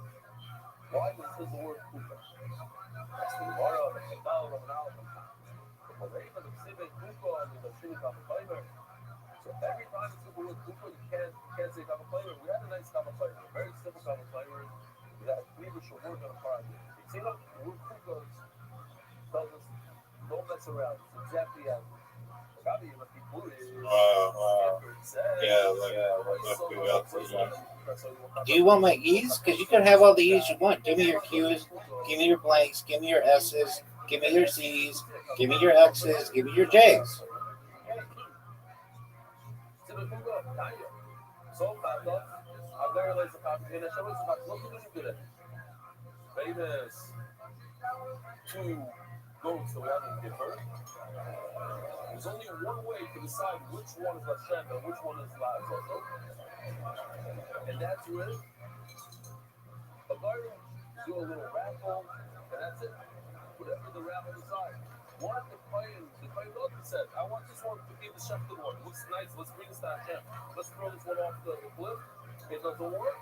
Why does it the word kuka? That's the Gemara, the Chedal, the Manal, the Moreim, the Psive, kuka, and the Shini Kavaklamer. So every time it's the word kuka, you can't say Kavaklamer. We had a nice Kavaklamer, very simple Kavaklamer. That cleaver should work on a party. See, look, the word kuka tells us don't mess around. It's exactly as Rabbi, you must be booted. Wow. Yeah, look, we got the Do you want my E's? Because you can have all the E's you want. Give me your Q's, give me your blanks, give me your S's, give me your Z's, give me your X's, give me your J's. Famous two goats that we haven't given birth. There's only one way to decide which one is Hashem and which one is Lazar. And that's with a garden, do a little raffle, and that's it. Whatever the raffle decides. What the Kohen said, I want this one to be the Shefted one. It looks nice, let's bring this to Hashem. Let's throw this one off the cliff. It doesn't work.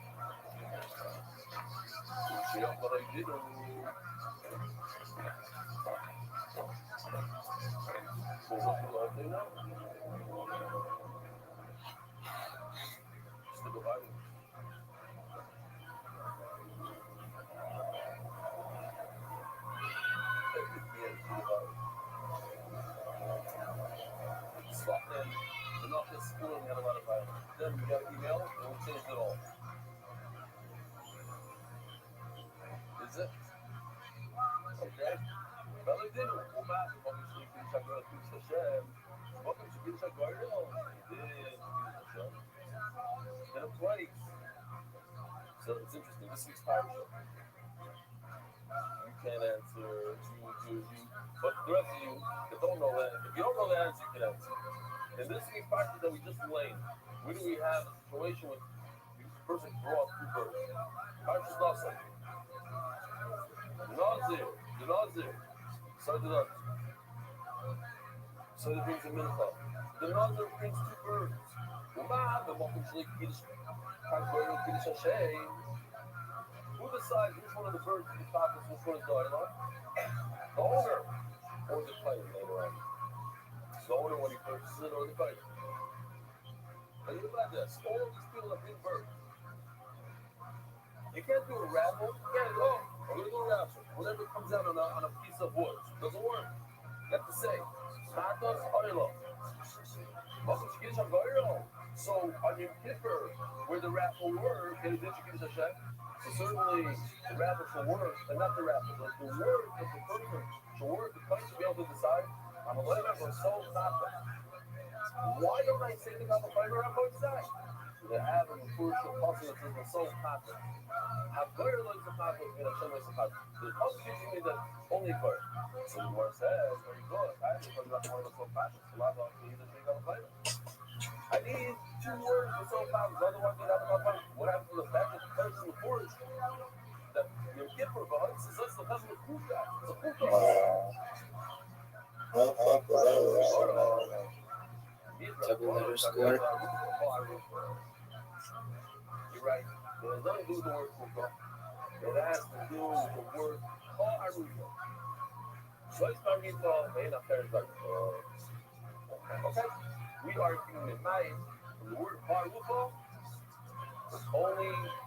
Then we got an email and we changed it all. Is it? Okay. Welcome to Ginsha Garden. In a place. So it's interesting. This week's Power Show. You can't answer. But the rest of you that don't know that, if you don't know the answer, you can answer. In this week's Power Show that we just blamed, where do we have a situation with the person brought two birds? Parshas Naso. The Nazir. So he brings a mincha. The Nazir brings two birds. Who decides which one of the birds is the focus, which one is the island? The owner or the player later on. The owner when he purchases it or the player. And think about this. All of these people that bring birds. You can't do a raffle. You can't go. I'm going to do a raffle. Whatever comes out on a piece of wood. Doesn't work. You have to say, Matos Arilo. So on your Kippur, where the raffle works, so certainly the raffle should work, and not the raffle, but the word of the person should work. The person should be able to decide, I'm a letter or so not. Why don't I say the God of Fiber on both sides? They have a crucial possible to the soul pattern. Have very loads of pattern in a show of pattern. The other teaching me that only bird. So the word says, very good. I have to put that one of the soul pattern. So I don't need to think of a fiber. I need two words for soul pattern. Otherwise, we have a fiber. What happens to the fact that the person in the forest that your kipper behind says that's the person with food back. It's a food back. Double letter score. You're right. It has nothing to do with the word kuka. It has to do with the word ha'aruya. Okay? We are keeping in mind from the word ha'aruya.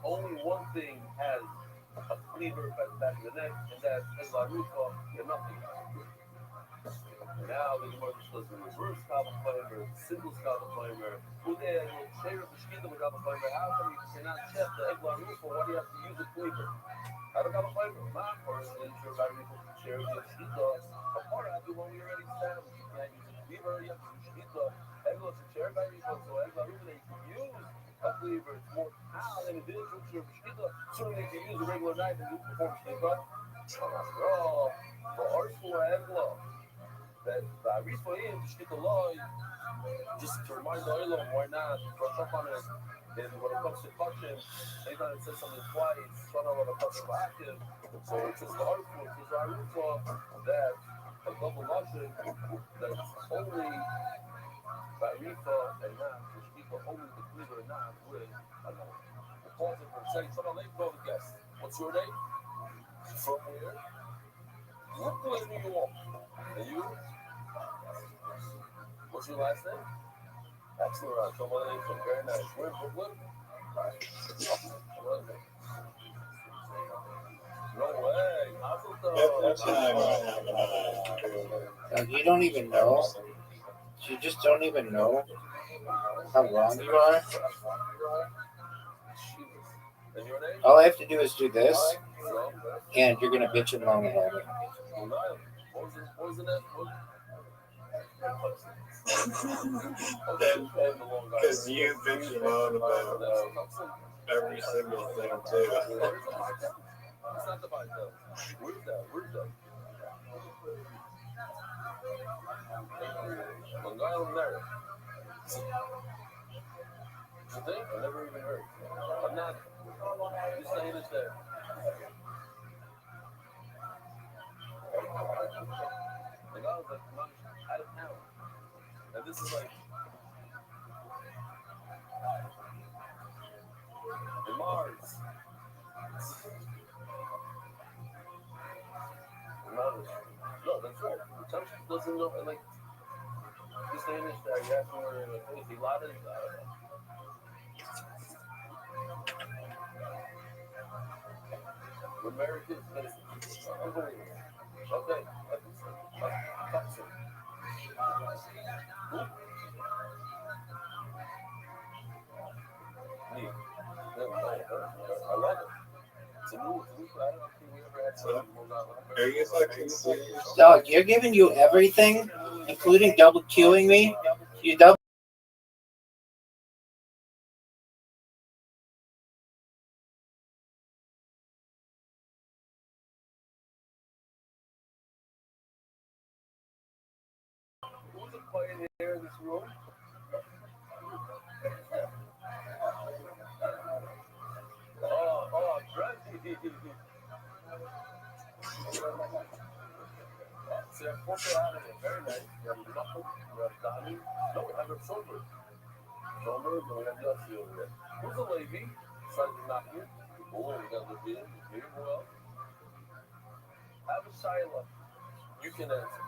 Only one thing has a cleaver by the back of the neck, and that's ha'aruya and nothing. And now the Gemara discusses the reverse Kabbalah Flavor, single Kabbalah Flavor. Who there will share the Shkita with Kabbalah Flavor? How come you cannot check the Egla Rufa? Why do you have to use a flavor? I don't have a flavor. My person is sure about people to share the Shkita. A part of the one we already established. You can't use a flavor, you have to use Shkita. Egla to share by people, so Egla Rufa they can use a flavor. It's more how than it is to share Shkita. Certainly if you use a regular knife and use perform Shkita. Oh, for Arshua Egla. That the Arifa in Shkita law, just to remind the Olam, why not brush up on it? And when it comes to touching, anytime it says something twice, try not to touch it active. So it's just the Arifa, it's just the Arifa that a double logic that's only the Arifa and not the Shkita, only the Cleaver and not with another. We'll pause it for a second. So now let's go with guess. What's your name? From where? Brooklyn, New York. And you? What's your last name? Excellent. So my name's very nice. We're in Brooklyn? No way. You don't even know. You just don't even know how wrong you are. All I have to do is do this, and you're gonna bitch and moan at me. Because you bitch and moan about every single thing too. It's not the bite though. Where's that? Long Island there. You think? I never even heard. I'm not. Just saying it's there. Like I was like, I'm out of town. And this is like in Mars. No, that's right. The township doesn't know, like, this day and age, you have to wear, like, a lot of, Americans, unbelievable. Okay, toxic. Neat. I love it. It's a new, I don't think we ever had something more than Are you fucking serious? Dog, you're giving you everything, including double queuing me. You double. Who's a player here in this room? Reggie. So you have corporate out of it. Very nice. You have Knuckle, you have Donnie. No, we have Sober. Sober, then we have Yossi over there. Who's a Levi? Besides Knuckle. Oh, we got Levine. Here, who else? Have a Shiloh. You can answer.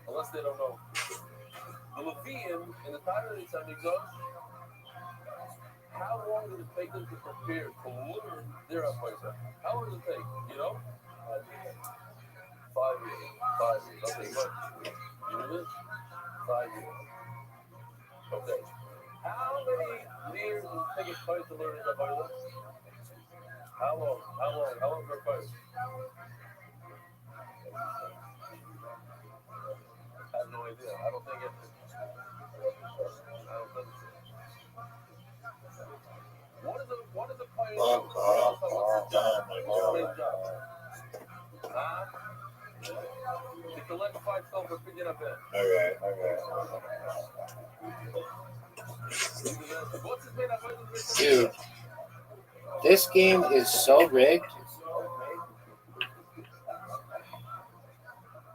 Unless they don't know. The Levine, in the time of the exam, how long does it take them to prepare to learn their appointment? How long does it take? You know? 5 years. 5 years. Okay, but you know this? 5 years. Okay. How many years does it take a fight to learn his appointment? How long? How long for a fight? I have no idea. I don't think it. I don't think so. What is a player? What's his job? To collect 5 stones for picking up it. Okay. What's his name? Dude, this game is so rigged.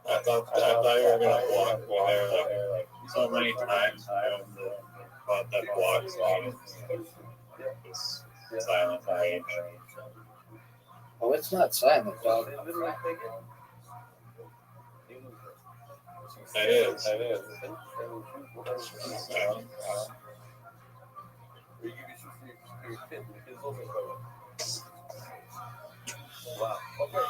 I thought you were gonna block me there like so many times. But that blocks me. It's silent range. Oh, it's not silent, dog. It is. Wow. Okay.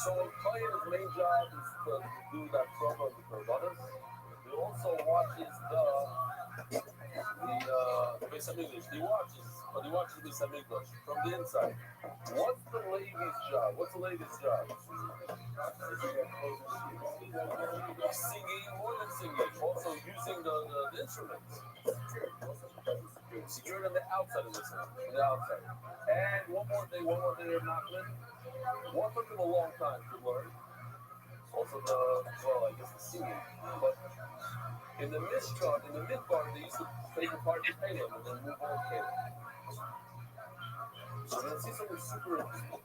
So player's main job is to do that promo with her brother. Beis Hamikdash. He watches Beis Hamikdash from the inside. What's the Levi's job? What's the Levi's job? Singing, more than singing, also using the instruments. Secured on the outside of this one, on the outside. And one more thing they're not with. One took them a long time to learn. Also I guess the singing. But in the Mishkan, in the Midbar, they used to take apart the Kalim and then move on Kalim. So we're going to see something super interesting.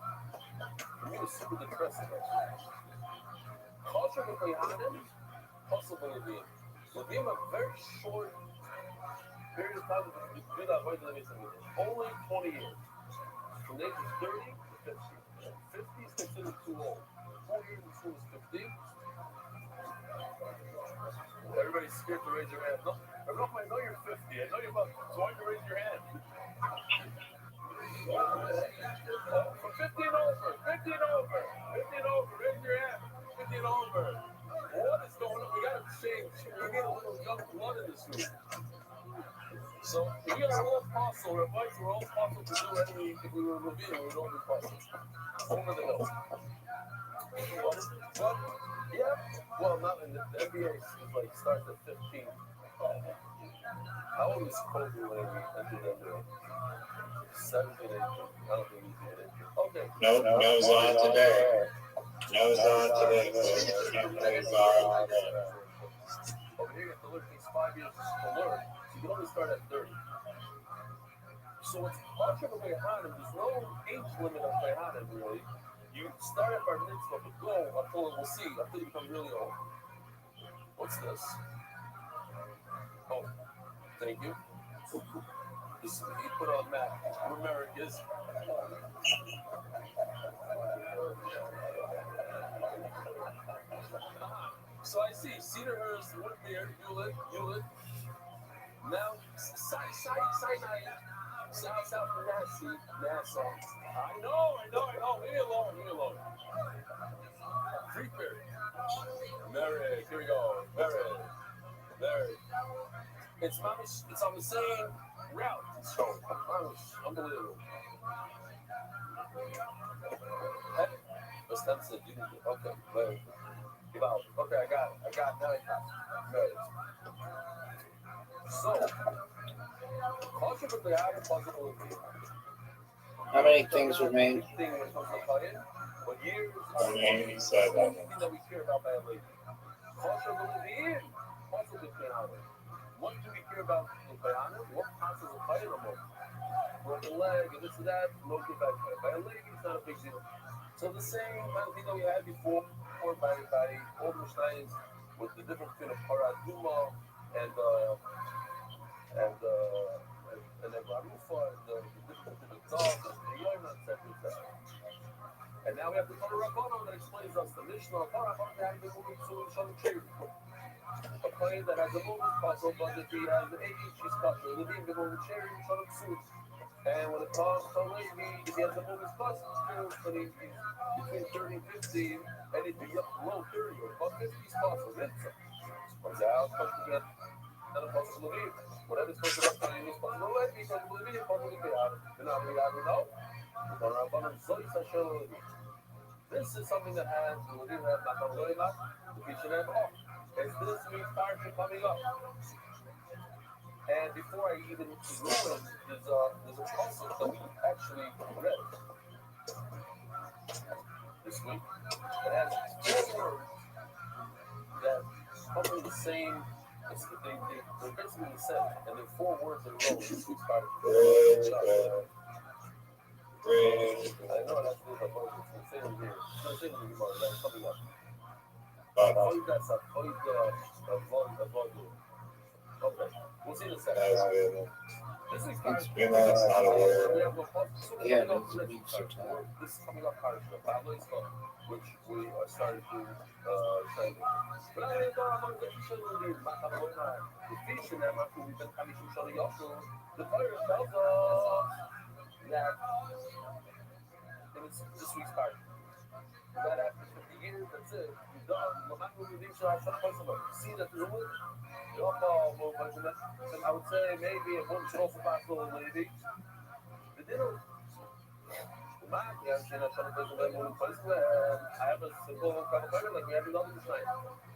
For me, it's super depressing, actually. Culture with Lehanim, possible Levim. Levim a very short period of time to do that way to the Beis Hamikdash. Only 20 years. From the age of 30 to 50. 50 is considered too old. 4 years in school is 50. Everybody's scared to raise their hand. No, I know you're 50. I know you're about, so why don't you raise your hand? From 15 over, raise your hand. 15 over. What is going on? We got to change. We need a little young blood in this room. So we got our own apostle, Rabbi, we're all apostle to do anything if we were Rabbi, we would all be apostles. Over the hill. But yeah, well, not in the NBA is like starts at 15. How old is Kobe when he entered the NBA? 17, 18. I don't think he's made it. Okay. Nose on today. Can't play bar today. Over here, you have to learn things 5 years to learn. So you can only start at 30. So it's much of a Lehanim. There's no age limit on Lehanim, really. You start at bar mitzvah, but go until we'll see, until you become really old. What's this? Oh, thank you. This is what you put on Matt. We're Americans. So I see Cedarhurst, Woodmere, Hewlett. Now, Sinai, South Nassau. I know. Leave me alone. Freeberry. Merrick, here we go. Merrick. It's on the same route. So, unbelievable. Hey, what's that said? You didn't. Okay, Larry. Give out. Okay, I got it. Now I got it. Right. So, culture with the eye possible. How many things remain? What years? He said that. Anything that we care about by a lady. Culture with the end. Also with the eye. What do we care about in Bayanim? What passes a fire remote? Broken leg and this and that, no good by a lady, it's not a big deal. So the same kind of thing that we had before by all the Mishnayos with the difference between a paraduma and the Barufa and the difference between the dog and the Yoina, etc. And now we have the Rabbi that explains us the Mishnah. A player that has a movement puzzle, but if he has an age, he's puzzle. The being the movement cherry, shut up suit. And when it comes to Levi, if he has a movement puzzle, but he's between 30 and 50, and if he's up below 30 or above 50, he's puzzle. Comes out, comes to get another puzzle Levi. Whatever's supposed to be up to he's puzzle Levi, puzzle Levi, puzzle Levi. You know, we know. This is something that has Levi have not done very much. The kitchen have all. It's this week's parsha coming up. And before I even ruin, there's a passage that we actually read this week. It has 4 words that come in the same. They're basically the same, and they're 4 words in a row in this week's parsha. I know that's the Moses. It's the same here. It's the same in Gemara. That's coming up. Okay, we'll see in a second. This is that's not a word. Yeah, this is coming up which we are starting to train. But I didn't know about the the fire tells us that it was this week's part. That after 50 years, that's it. You're done. so I try to find somebody. See that the woman, I would say maybe a woman should also pass a little lady. The dinner. Yeah, I'm trying to find somebody in place where I have a simple conversation like we have another tonight.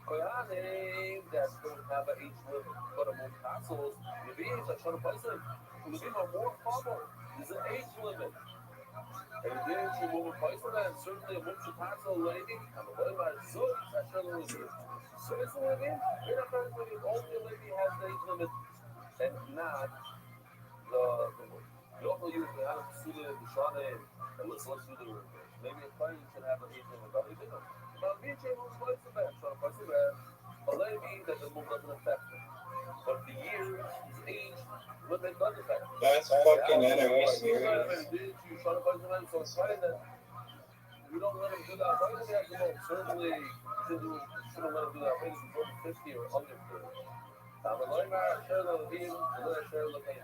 Koyanim that don't have an age limit, but a more castles, maybe I'm trying to find some. Maybe my more problem is an age limit. And then she will replace that, and certainly a woman should pass a lady. I'm a little bit so actually. So it's a lady. You're not trying to say only a lady has the age limit and not the woman. You also use the Adam Sula, the Shana, and let's do the reverse. Maybe a client should have an age limit, but we didn't. But me and Jay will replace the bad. So replace the bad. A lady that the move doesn't affect her. But the years, his age, limit does affect her. That's fucking interesting. You try to find somebody, so it's funny that you don't let him do that. Why would he have the most? Certainly, you shouldn't let him do that. Maybe he's over 50 or under 50. I'm a lawyer, share the him, and then I share the pain.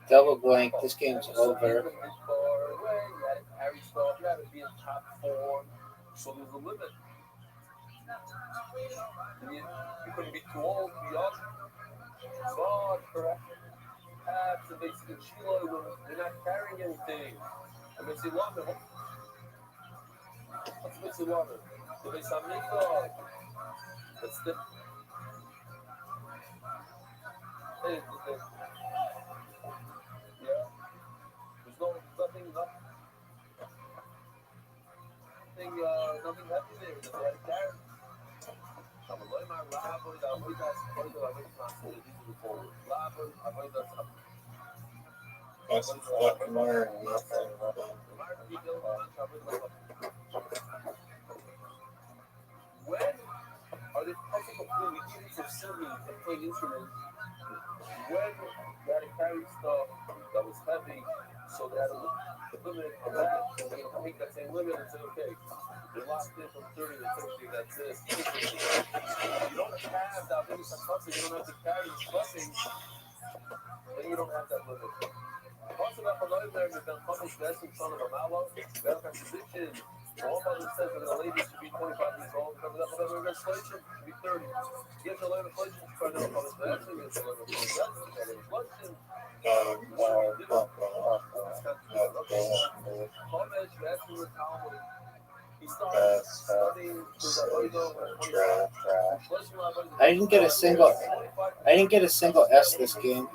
Double blank. This game's over. Harry Star, you gotta be in top form, so there's a limit. You couldn't be too old, too young. God, correct. That's a basic Sheila women. They're not carrying anything. And they say, love them. What's the basic water? The basic Amika. That's the. Hey, yeah. There's nothing happening there. There's a carry. I'm a lawyer, my Rabbi, the Rabbi that's further, I think not so easy to forward. Rabbi, I think that's up. That's fucking weird. When are they possible fluid for singing and playing instruments? When they had to carry stuff that was heavy, so they had a limit on that, and they take that same limit and say, okay, they're locked in from 30 to 50, that's it. You don't have that limit of something, you don't have to carry something, and you don't have that limit. Also, that for another there, they've done public best in front of a mallow, better position. All of us says that a lady should be 25 years old, because that whatever legislation should be 30. Get your legislation, try to public best, and get your legislation. I didn't get a single S this game.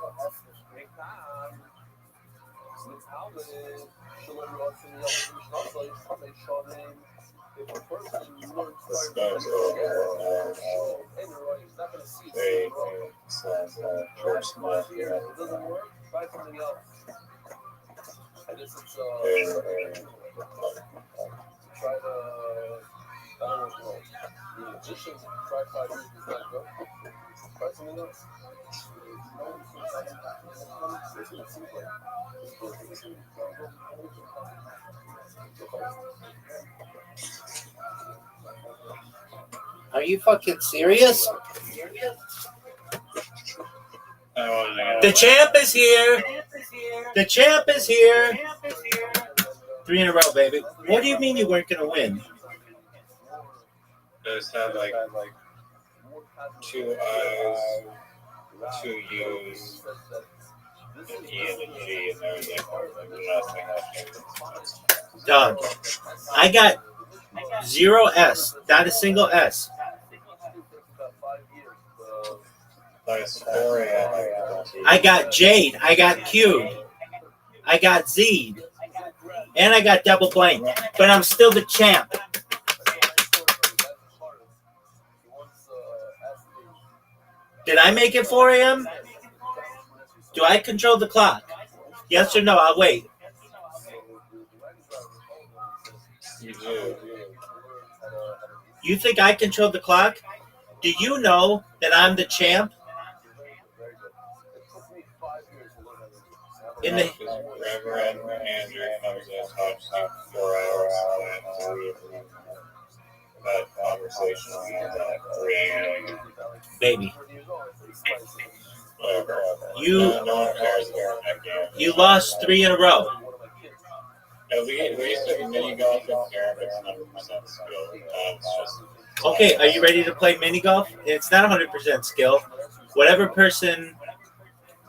Try something else. I guess it's try to I don't know. The magician try 5 years is not good. Try something else. Are you fucking serious? The champ is here. The champ is here. 3 in a row, baby. What do you mean you weren't going to win? I just had like 2 I's, 2 U's, an E and a G, and there was like nothing. Dog. I got 0 S. Not a single S. I got Jade. I got Q. I got Z. And I got double blank. But I'm still the champ. Did I make it 4 a.m.? Do I control the clock? Yes or no? I'll wait. You think I control the clock? Do you know that I'm the champ? In the Reverend Andrew comes in, talks for 4 hours, that conversation at 3 a.m. Baby. Whatever. You No one cares about that game. you lost 3 in a row. No, we used to mini golf and carrom. It's 100% skill. It's just Okay, are you ready to play mini golf? It's not 100% skill. Whatever person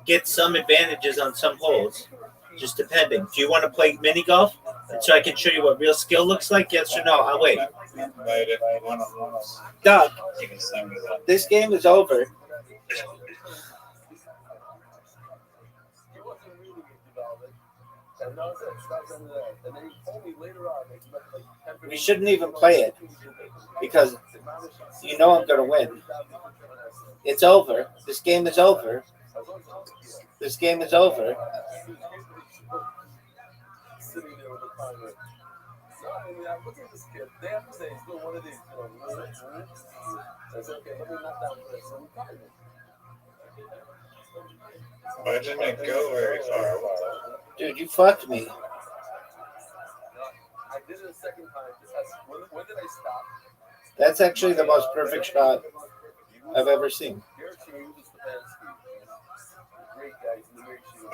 gets some advantages on some holes, just depending. Do you want to play mini golf? And so I can show you what real skill looks like? Yes or no? I'll wait. But if you want to, Doug, you can send me that. this game is over. We shouldn't even play it because you know I'm going to win. It's over. This game is over. This game is over. Why didn't it go very far? Dude, you fucked me. I did it a second time. When did I stop? That's actually the most perfect shot I've ever seen. Great guys in the great shoes.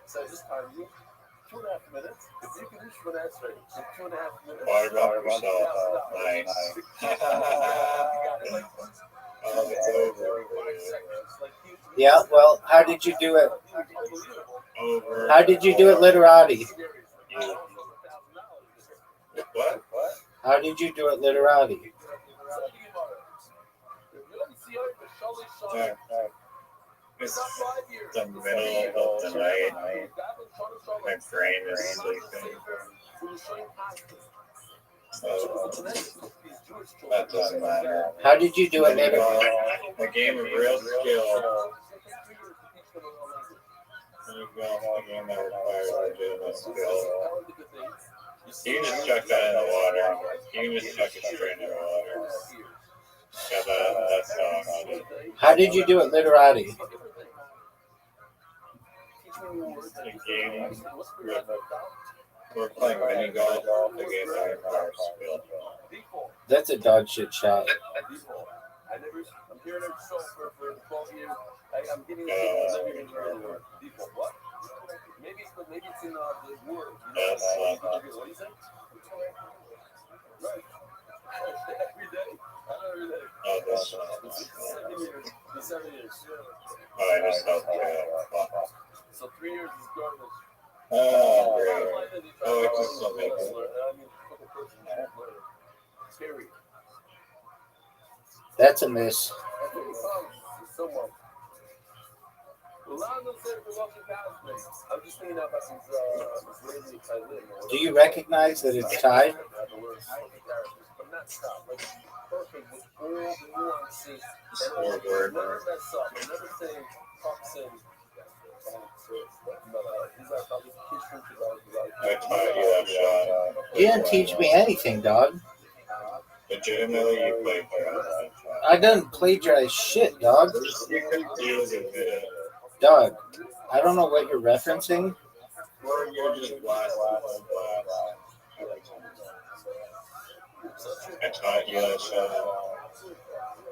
So this time you 2.5 minutes. If you can do finesse right, in 2.5 minutes. Water bump yourself. Nice. Oh, it's over. Yeah, well, how did you do it? Over. How did you do it literati? What? How did you do it literati? Yeah. It's the middle of the night. My brain is sleeping. So that doesn't matter. How did you do it literati? A game of real skill. A game that requires legitimate skill. You can just chuck that in the water. You can just chuck it straight in the water. Yeah, that's how I did it. How did you do it literati? The game we're playing mini golf. The game that requires skill. That's a dog shit shot. I'm hearing it for 12 years. I'm getting what? Maybe it's in the word. What do you say? Right. Every day. Every day. Oh, this The 7 years. Oh, I just helped you. So 3 years is garbage. Oh, great. Oh, it's just something. Scary. That's a miss. Somewhat. I'm just thinking about these Israeli. Do you recognize that it's tied? But not stop. Like perfect with all the nuances. Scoreboard. Never mess up. Never say toxin. I taught you that shot. You didn't teach me anything, dog. Legitimately, you played that. I didn't plagiarize shit, dog. You could do it in it. Dog, I don't know what you're referencing. Or you're just blasting. I taught you that shot.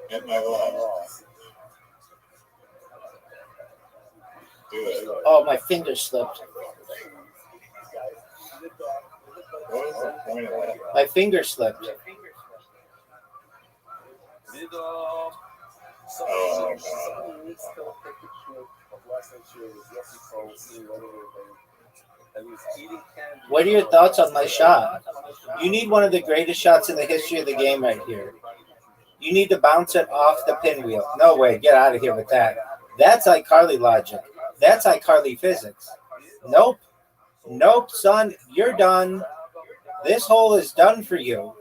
Hit my wall. Do it. Oh, my finger slipped. What was the point of that? My finger slipped. Oh, What are your thoughts on my shot? You need one of the greatest shots in the history of the game right here. You need to bounce it off the pinwheel. No way, get out of here with that. That's iCarly logic. That's iCarly physics. Nope. Nope, son, you're done. This hole is done for you.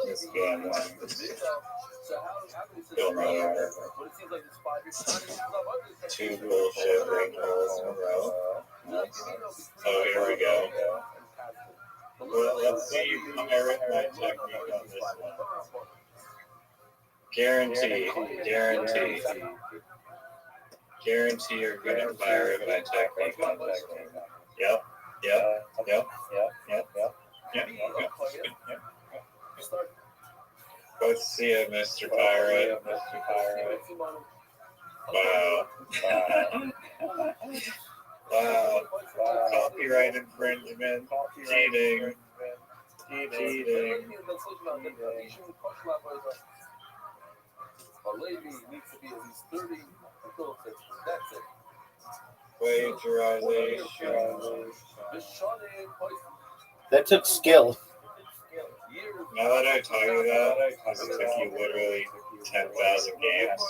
This game don't matter. 2 bullshit ring holes in a row. Oh, here we go. Well, let's see you inherit my technique on this one. Guarantee you're gonna fire my technique on this one. Yep. Let's see it, Mr. Pirate. Wow. Wow. Copyright infringement. Cheating. Cheating. A lady needs to be at least 30 until 50. That's it. Plagiarization. That took skill. Now that I tell you that, because it took you literally 10,000 games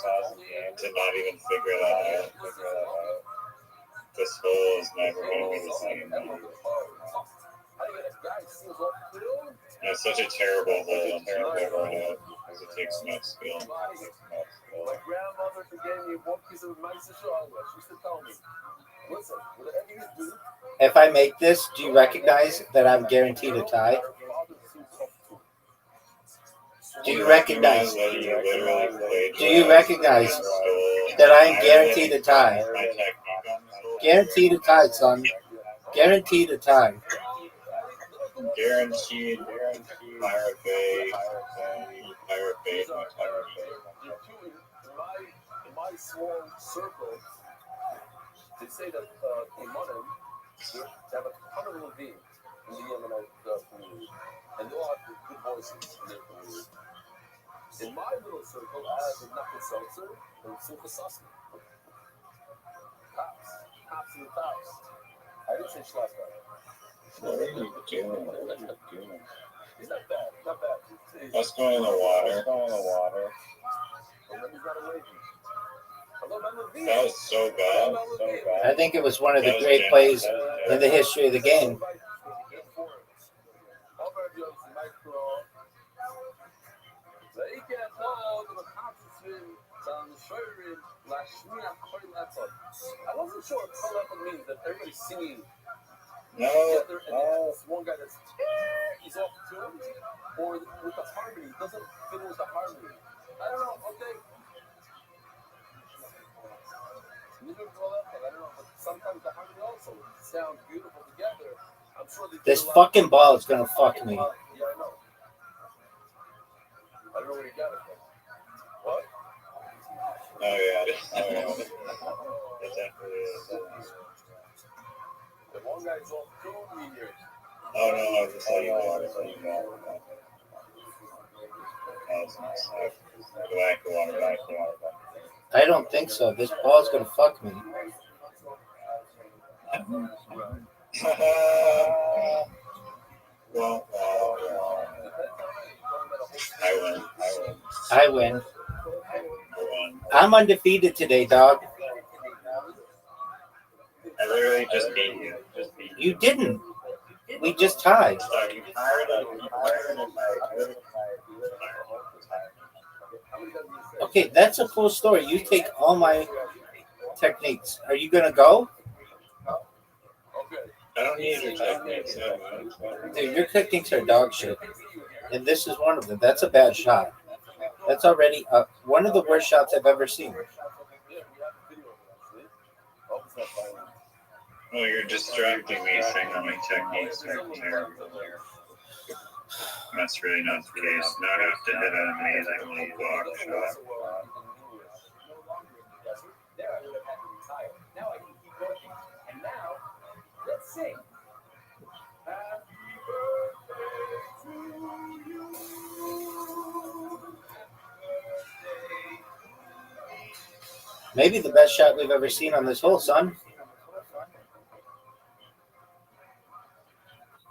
to not even figure that out. This hole is never going to be the same. And it's such a terrible hole and terrible out because it takes no skill. My grandmother gave me one piece of advice to show her. She used to tell me, listen, whatever you do. If I make this, do you recognize that I'm guaranteed a tie? Do you recognize? Do you recognize that I'm guaranteed a tie? Guaranteed a tie, son. Guaranteed a tie. Guaranteed. Pirate Bay. Pirate Bay. In my small circle, they say that in modern, they have a ton of Levine in the Yemenite community, and they all have good voices in their community. In my little circle, I have a Knuckle Seltzer and Silka Sussman. Tops and the tops. I didn't say Schlaffer. What are you doing? He's not bad, not bad. Let's go in the water. That was so bad. I think it was one of the great plays in the history of the game. I wasn't sure what call means that everybody's singing No. together and this one guy that's he's off tune or with the harmony doesn't fit with the harmony. I don't know, okay. I don't know, but sometimes the harmony also sounds beautiful together. I'm sure This fucking ball is gonna fuck me. Yeah, I know. I don't know where you got it from. What? Oh yeah. It definitely is. The one guy's off tune here. Oh no, I was just letting you water. I don't think so. This ball's gonna fuck me. Well, I win. I'm undefeated today, dog. I literally just beat you. You didn't. We just tied. Okay, that's a cool story. You take all my techniques. Are you gonna go? I don't need your techniques. Dude, your techniques are dog shit. And this is one of them. That's a bad shot. That's already one of the worst shots I've ever seen. Oh, you're distracting me saying that my techniques are terrible. That's really not the case. Now I have to hit an amazing little block shot. Now I can keep working. And now, let's sing. Happy birthday to you. Maybe the best shot we've ever seen on this hole, son.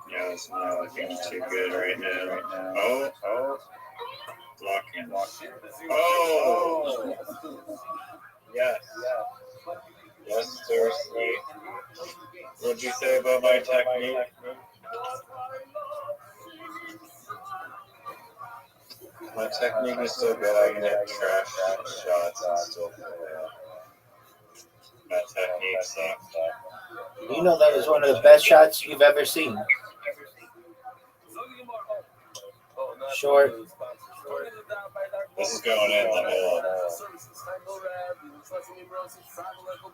Yeah, it's not looking too good right now. Oh. Blocking. Oh! Yes. Yes, sir, sweet. What'd you say about my technique? My technique is so good I can hit trash shots and still play out. My technique sucks. You know that was one of the best shots you've ever seen. Short. This is going in the hole.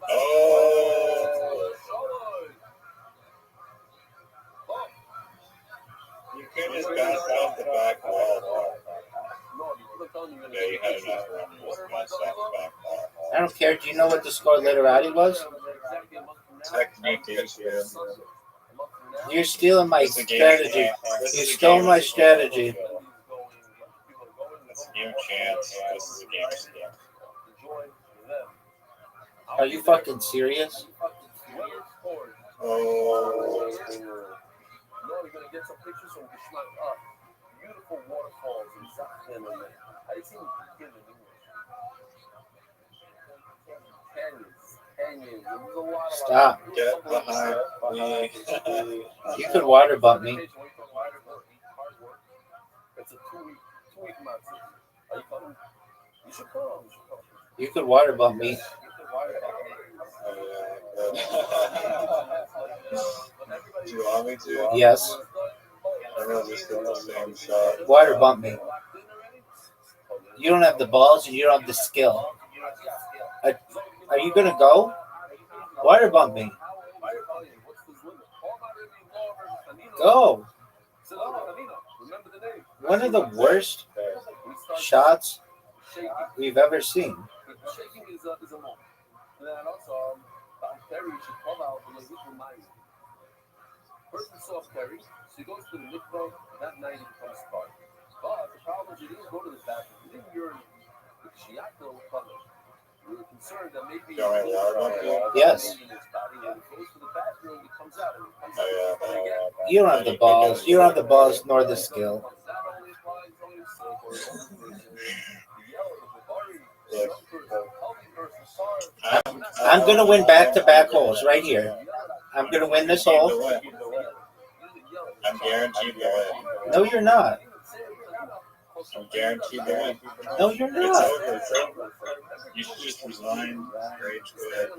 Oh! You just bounced off the back wall. Yeah, you had enough room. You just bounced off the back wall. I don't care. Do you know what the score literati was? Technique issue. You're stealing my strategy. You stole my strategy. It's a game chance. This is a game of skill. Are you fucking serious? Oh. No, you're gonna get some pictures from Geschmack up. Beautiful waterfalls in Zachman. I didn't give it English. Canyons. There's a lot of Stop. Get behind me. You could water bump me. It's a two-week match. Are you coming? You should come. You could water bump me. Do you want me to? Yes. I'm gonna just hit the same shot. Water bump me. You don't have the balls and you don't have the skill. Are you gonna go? Water bump me. Go. One of the worst shots we've ever seen. Shaking is a moment. And then also, Perry should come out with a little mind. Person saw Perry, so he goes to the mikvah. That night he becomes part. But the problem is he didn't go to the bathroom. He didn't urinate. The Shiata was coming. We were concerned that maybe Yes. in his body, and he goes to the bathroom, he comes out, and he comes out again. You don't have the balls. You don't have the balls nor the skill. I'm going to win back-to-back holes right here. I'm going to win this hole. I'm guaranteed to win. No, you're not. I'm guaranteed to win. No, you're It's not. over. It's over. You should just resign. Rage quit.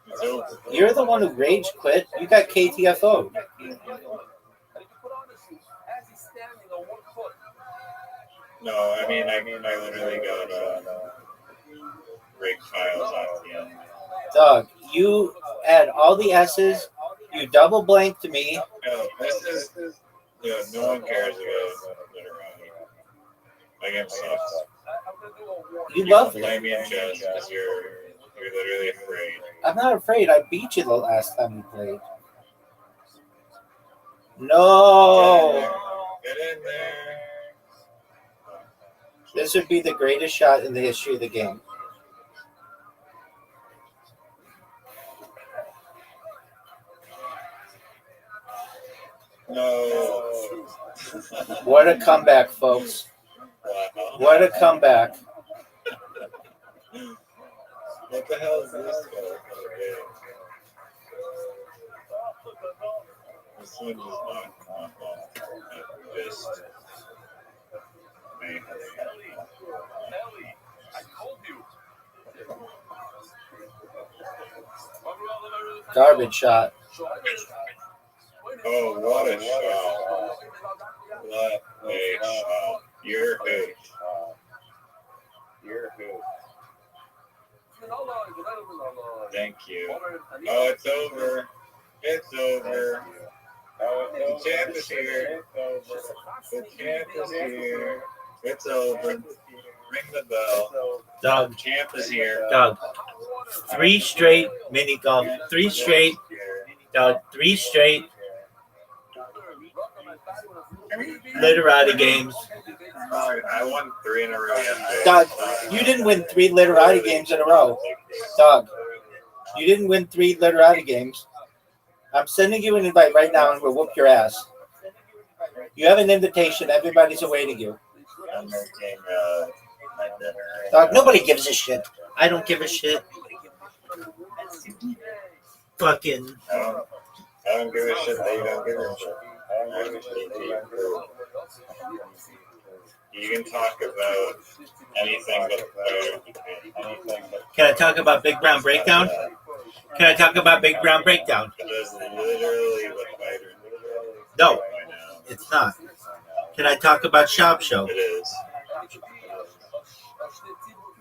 It's over. You're the one who rage quit. You got KTFO'd. No, I mean, I literally got rig files off the end. Dog, you had all the S's. You double blanked me. No, this is, no one cares about literati. My game sucks. You love Play it. me in chess because you're literally afraid. I'm not afraid. I beat you the last time we played. No. Get in there. This would be the greatest shot in the history of the game. No. What a comeback, folks. Wow. What a comeback. What the hell is this guy? This one does not come off. Just me. Garbage shot. Oh, what a shot. What a shot. You're who? You're who? Thank you. Oh, it's over. It's over. Oh, the champ is here. The champ is here. It's over. Ring the bell. Dog. Champ is here. Dog. 3 straight mini golf. 3 straight. Dog. 3 straight literati games. I won 3 in a row yesterday. Dog, you didn't win 3 literati games in a row. Dog, you didn't win 3 literati games. I'm sending you an invite right now and we'll whoop your ass. You have an invitation. Everybody's awaiting you. I'm making my dinner. Dog, nobody gives a shit. I don't give a shit. Fucking. I don't give a shit that you don't give a shit. You can talk about anything but Can I talk about Big Brown Breakdown? Can I talk about Big Brown Breakdown? That is literally what fighters No, right now. it's not. Can I talk about Shop Show? It is.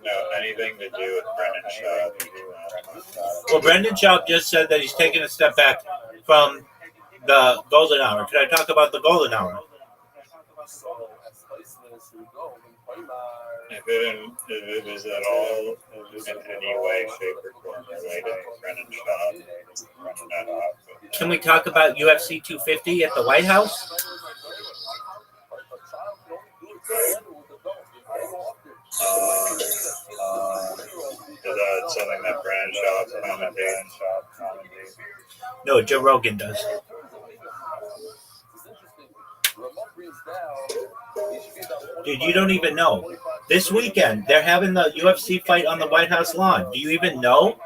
No, anything to do with Brendan Schaub. Well, Brendan Schaub just said that he's taking a step back from The golden hour. Can I talk about the golden hour? If it is at all in any way, shape, or form related to Brennan Schaub, running that off. Can we talk about UFC 250 at the White House? Is that something that Brennan Schaub commentates? No, Joe Rogan does. Dude, you don't even know. This weekend, they're having the UFC fight on the White House lawn. Do you even know?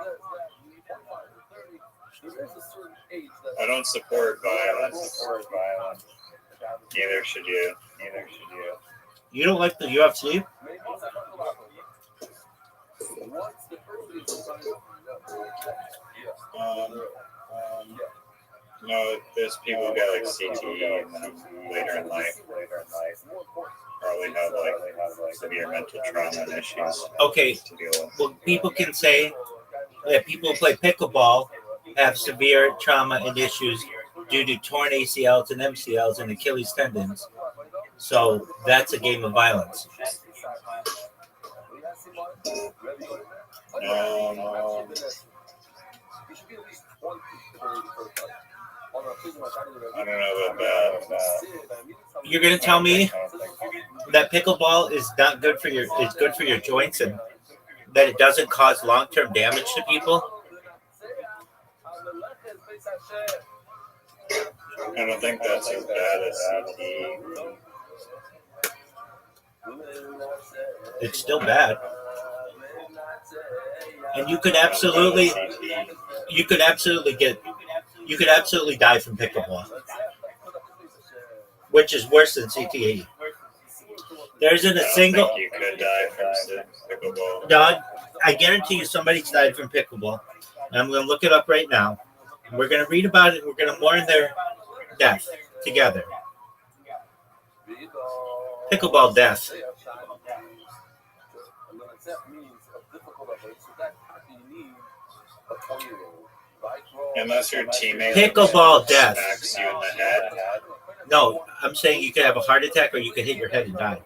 I don't support violence. Neither should you. You don't like the UFC? No, there's people who get like CTE and then later in life probably have like severe mental trauma and issues. Okay, to deal with. well, people can say that people who play pickleball have severe trauma and issues due to torn ACLs and MCLs and Achilles tendons. So that's a game of violence. I don't know about that. You're gonna tell me that pickleball is not good for your it's good for your joints and that it doesn't cause long-term damage to people? I don't think that's as bad as CTE. It's still bad. And you could absolutely die from pickleball, which is worse than CTE. There isn't a single. You could die from pickleball. Dog, I guarantee you somebody's died from pickleball. And I'm going to look it up right now. We're going to read about it. We're going to mourn their death together. Pickleball death. Unless your teammate Pickleball death. smacks you in the head. No, I'm saying you could have a heart attack or you could hit your head and die.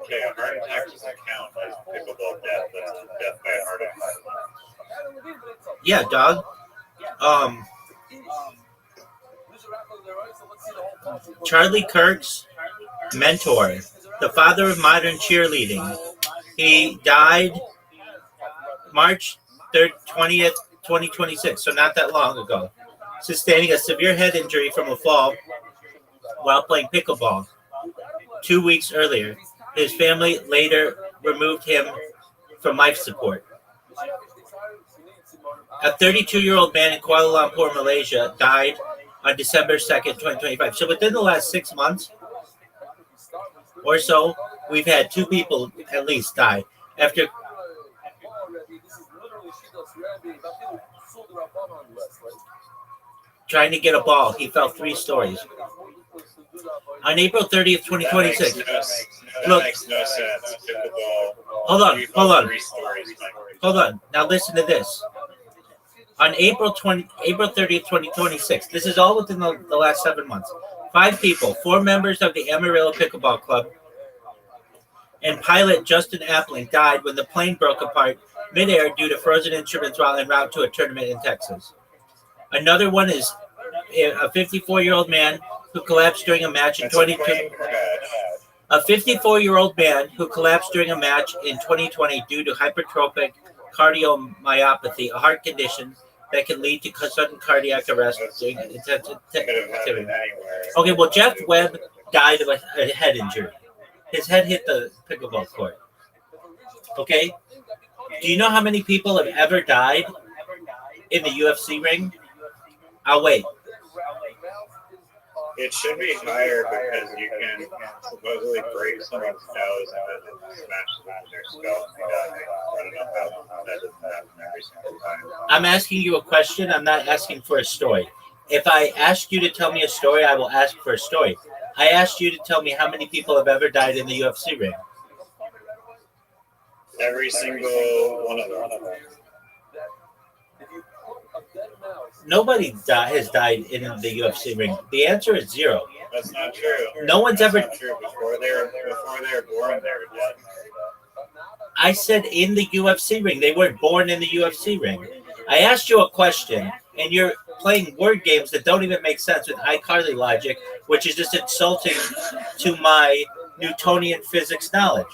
Okay, a heart attack doesn't count as pickleball death. That's death by a heart attack. Yeah, dog. Charlie Kirk's mentor, the father of modern cheerleading, he died March 3rd, 20th, 2026, so not that long ago, sustaining a severe head injury from a fall while playing pickleball 2 weeks earlier. His family later removed him from life support. A 32-year-old man in Kuala Lumpur, Malaysia, died on December 2nd, 2025. So within the last 6 months or so, we've had 2 people at least die after trying to get a ball. He fell 3 stories. On April 30th, 2026. That makes no sense. Pickleball. Hold on. Now listen to this. On April 30th, 2026. This is all within the last 7 months. 5 people, 4 members of the Amarillo Pickleball Club, and pilot Justin Appling died when the plane broke apart midair due to frozen instruments while en route to a tournament in Texas. Another one is a 54-year-old man who collapsed during a match in 2020. A 54-year-old man who collapsed during a match in 2020 due to hypertrophic cardiomyopathy, a heart condition that can lead to sudden cardiac arrest during intensive activity. Okay, well, Jeff Webb died of a head injury. His head hit the pickleball court. Okay? Do you know how many people have ever died in the UFC ring? I'll wait. It should be higher because you can supposedly break someone's nose and then smash them into their skull and they die. I don't know how that doesn't happen every single time. I'm asking you a question. I'm not asking for a story. If I ask you to tell me a story, I will ask for a story. I asked you to tell me how many people have ever died in the UFC ring. Every single one of them. Nobody has died in the UFC ring. The answer is 0. That's not true. No one's That's ever. not true. Before they were born, they were dead. I said in the UFC ring. They weren't born in the UFC ring. I asked you a question, and you're playing word games that don't even make sense with iCarly logic, which is just insulting to my Newtonian physics knowledge.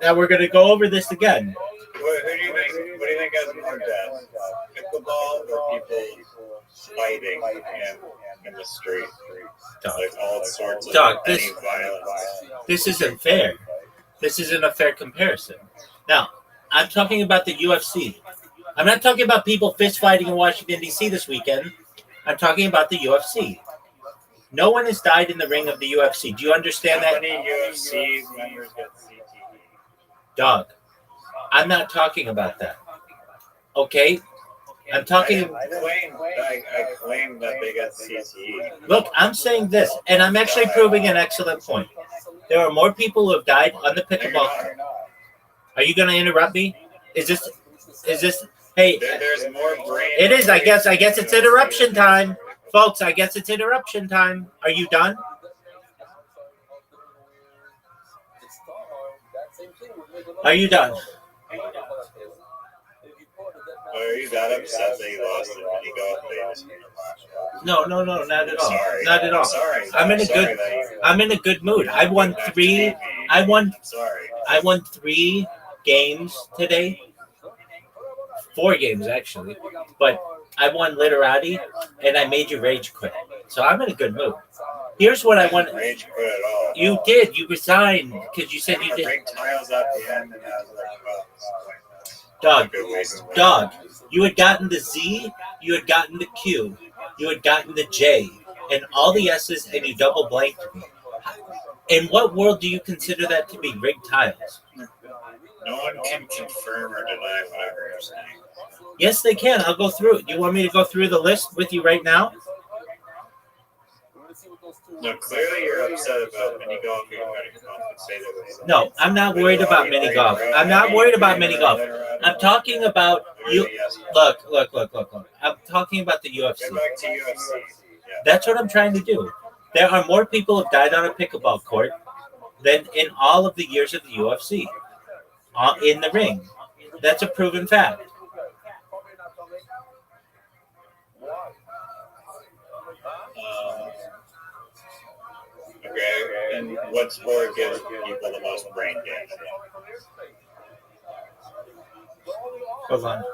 Now we're going to go over this again. Who do you think has more deaths? Pickleball or people fighting in the street? Dog. Like all sorts of Dog, any violence. This isn't fair. This isn't a fair comparison. Now, I'm talking about the UFC. I'm not talking about people fist fighting in Washington, D.C. this weekend. I'm talking about the UFC. No one has died in the ring of the UFC. Do you understand How that? many UFC members get CTE? Dog, I'm not talking about that. Okay? I'm talking. I claim that they got CTE. Look, I'm saying this, and I'm actually proving an excellent point. There are more people who have died on the pickleball. Are you going to interrupt me? Is this? Hey, There's more brain. it is. I guess it's interruption time, folks. I guess it's interruption time. Are you done? Are you done? Are you that upset that you lost it when you go up there? No, not at all. Sorry. Not at all. Sorry. I'm in a good mood. I won 3 games today. 4 games actually. But I won literati and I made you rage quit. So I'm in a good mood. Here's what I want. Rage quit at all. You did. You resigned because you said you did. Big tiles at the end and I was like, Dog, you had gotten the Z, you had gotten the Q, you had gotten the J, and all the S's, and you double blanked me. In what world do you consider that to be rigged tiles? no one can confirm or deny whatever you're saying. Yes, they can. I'll go through it. Do you want me to go through the list with you right now? No, clearly you're upset about mini golf. You're trying to compensate it. No, I'm not worried about mini golf. I'm not worried about mini golf. I'm talking about you. Look. I'm talking about the UFC. Get back to UFC. Yeah. That's what I'm trying to do. There are more people who have died on a pickleball court than in all of the years of the UFC in the ring. That's a proven fact. Okay, and what sport gives people the most brain damage? Hold on.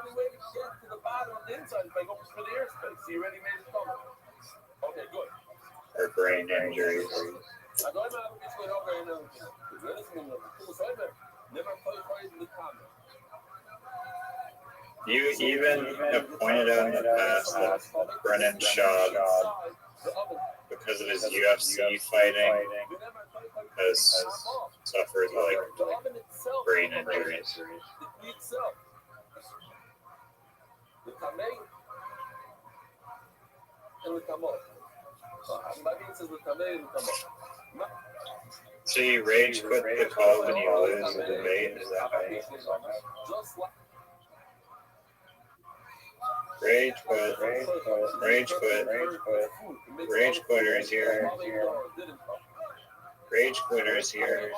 Or brain injuries. You even have pointed out in the past that Brennan Shaw, because of his UFC fighting, has suffered like brain injuries. So you rage quit the call when you lose the debate? Is that how you Rage quit. Rage quitters here. Rage quitters here.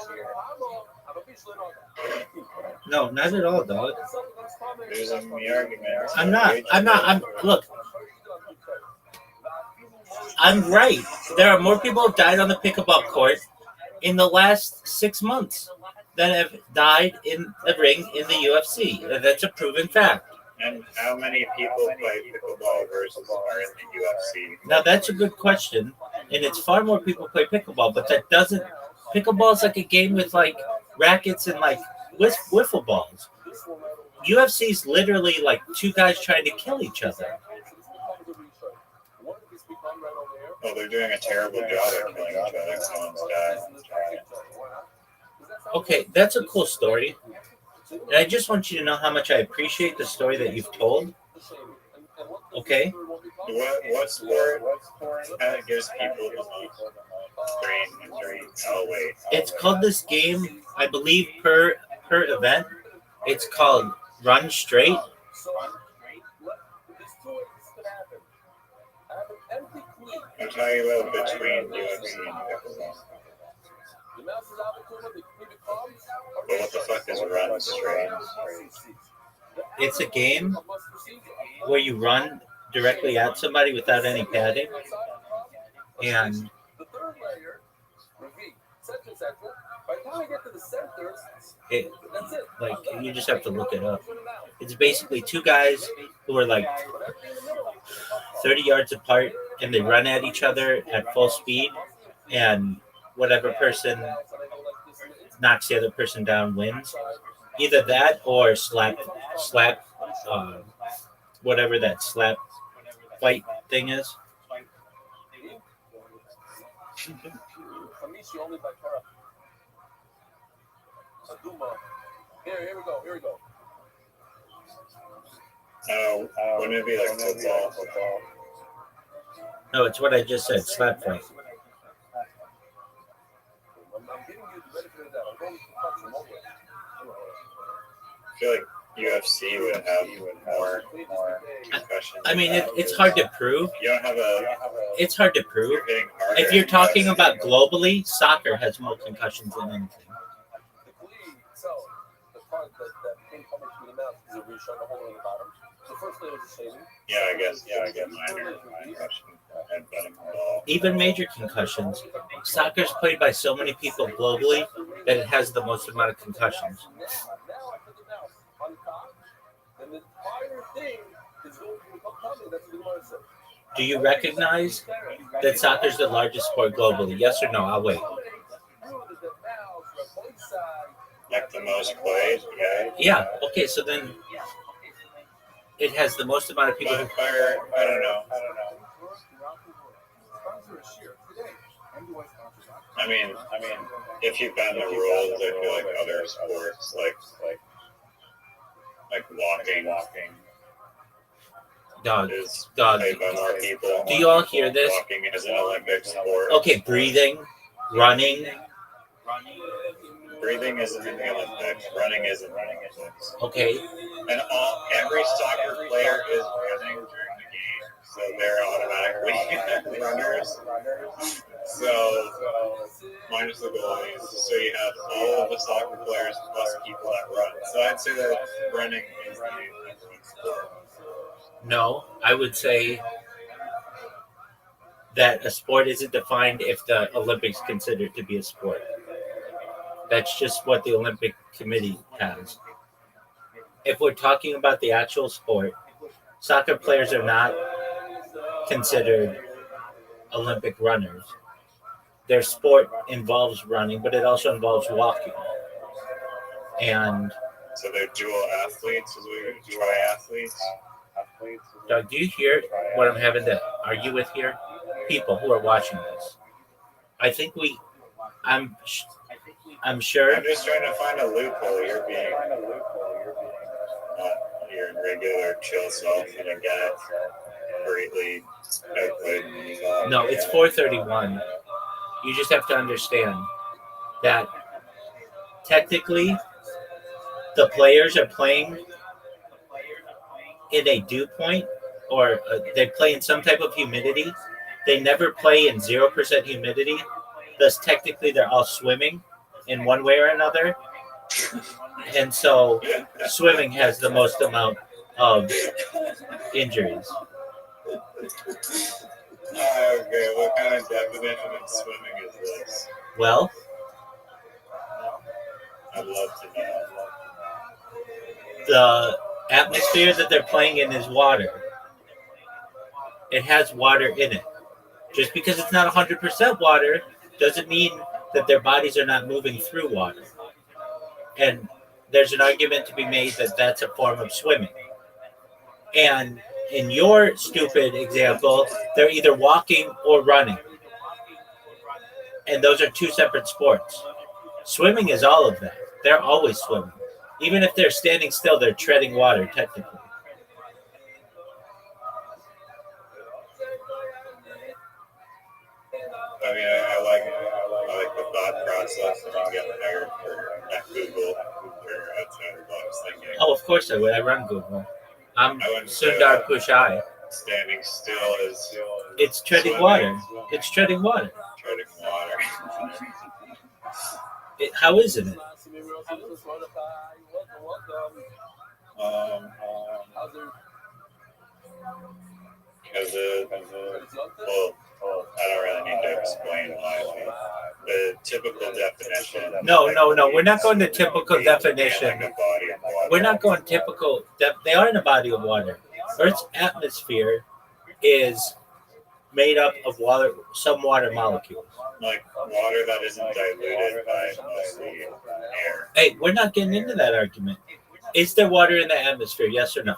No, not at all, dog. Losing the argument. I'm not. Look. I'm right. There are more people who have died on the pickleball court in the last 6 months than have died in the ring in the UFC. That's a proven fact. And how many people play pickleball versus are in the UFC? Now that's a good question, and it's far more people play pickleball, but that doesn't. Pickleball is like a game with like rackets and like wiffle balls. UFC is literally like 2 guys trying to kill each other. Well, they're doing a terrible job at killing each other. Someone's died. Okay, that's a cool story. And I just want you to know how much I appreciate the story that you've told. Okay? What sport gives people the most brain injury? Oh, wait. It's called this game, I believe, per event. It's called Run Straight. I'm talking about between UFC and pickleball. But what the fuck is run straight? It's a game where you run directly at somebody without any padding, and it, like, you just have to look it up. It's basically two guys who are like 30 yards apart, and they run at each other at full speed, and whatever person knocks the other person down wins. Either that or slap, whatever that slap fight thing is. Here we go. Wouldn't it be like football? No, it's what I just said, slap fight. I feel like UFC would have more concussions. I mean, it's hard to prove. You don't have It's hard to prove. You're hitting harder. If you're talking about globally, soccer has more concussions than anything. Yeah, I guess minor concussion. Even major concussions. Soccer's played by so many people globally that it has the most amount of concussions. Do you recognize that soccer's the largest sport globally? Yes or no? I'll wait. Like the most played, yeah. Yeah. Okay. So then, it has the most amount of people. But I don't know. I mean, if you bend the rules, I feel like other sports, like walking, is played by more people. Do you all hear this? Walking is an Olympic sport. Okay, breathing, running. Breathing isn't in the Olympics. Running isn't running Olympics. Okay. And every soccer player is running during the game, so they're automatically runners. So minus the goalies, so you have all of the soccer players plus people that run. So I'd say that running is the Olympic sport. No, I would say that a sport isn't defined if the Olympics consider it to be a sport. That's just what the Olympic Committee has. If we're talking about the actual sport, soccer players are not considered Olympic runners. Their sport involves running, but it also involves walking. And so they're dual athletes, is what you're triathletes. Doug, do you hear what I'm having to argue with here? People who are watching this. I think I'm sure. I'm just trying to find a loophole. You're being your regular chill self, and again, greatly outplayed. No, it's 4:31. You just have to understand that technically the players are playing in a dew point, or they play in some type of humidity. They never play in 0% humidity. Thus, technically, they're all swimming in one way or another. And so swimming has the most amount of injuries. Okay, what kind of definition of swimming is this? Well, I'd love to know. the atmosphere that they're playing in is water. It has water in it. Just because it's not 100% water doesn't mean that their bodies are not moving through water. And there's an argument to be made that that's a form of swimming. And in your stupid example, they're either walking or running. And those are two separate sports. Swimming is all of that. They're always swimming. Even if they're standing still, they're treading water, technically. I mean, I like the thought process of you getting hired at Google or outside the box thinking. Oh, of course I would. I run Google. I'm Sundar Pichai. Standing still is It's treading water. It's treading water. Treading water. How isn't it? Because well, I don't really need to explain why. The typical definition. No. We're not going to typical definition. Like a body of water. We're not going typical. They are in a body of water. Earth's atmosphere is made up of water, some water molecules. Like water that isn't diluted by mostly air. Hey, we're not getting into that argument. Is there water in the atmosphere? Yes or no?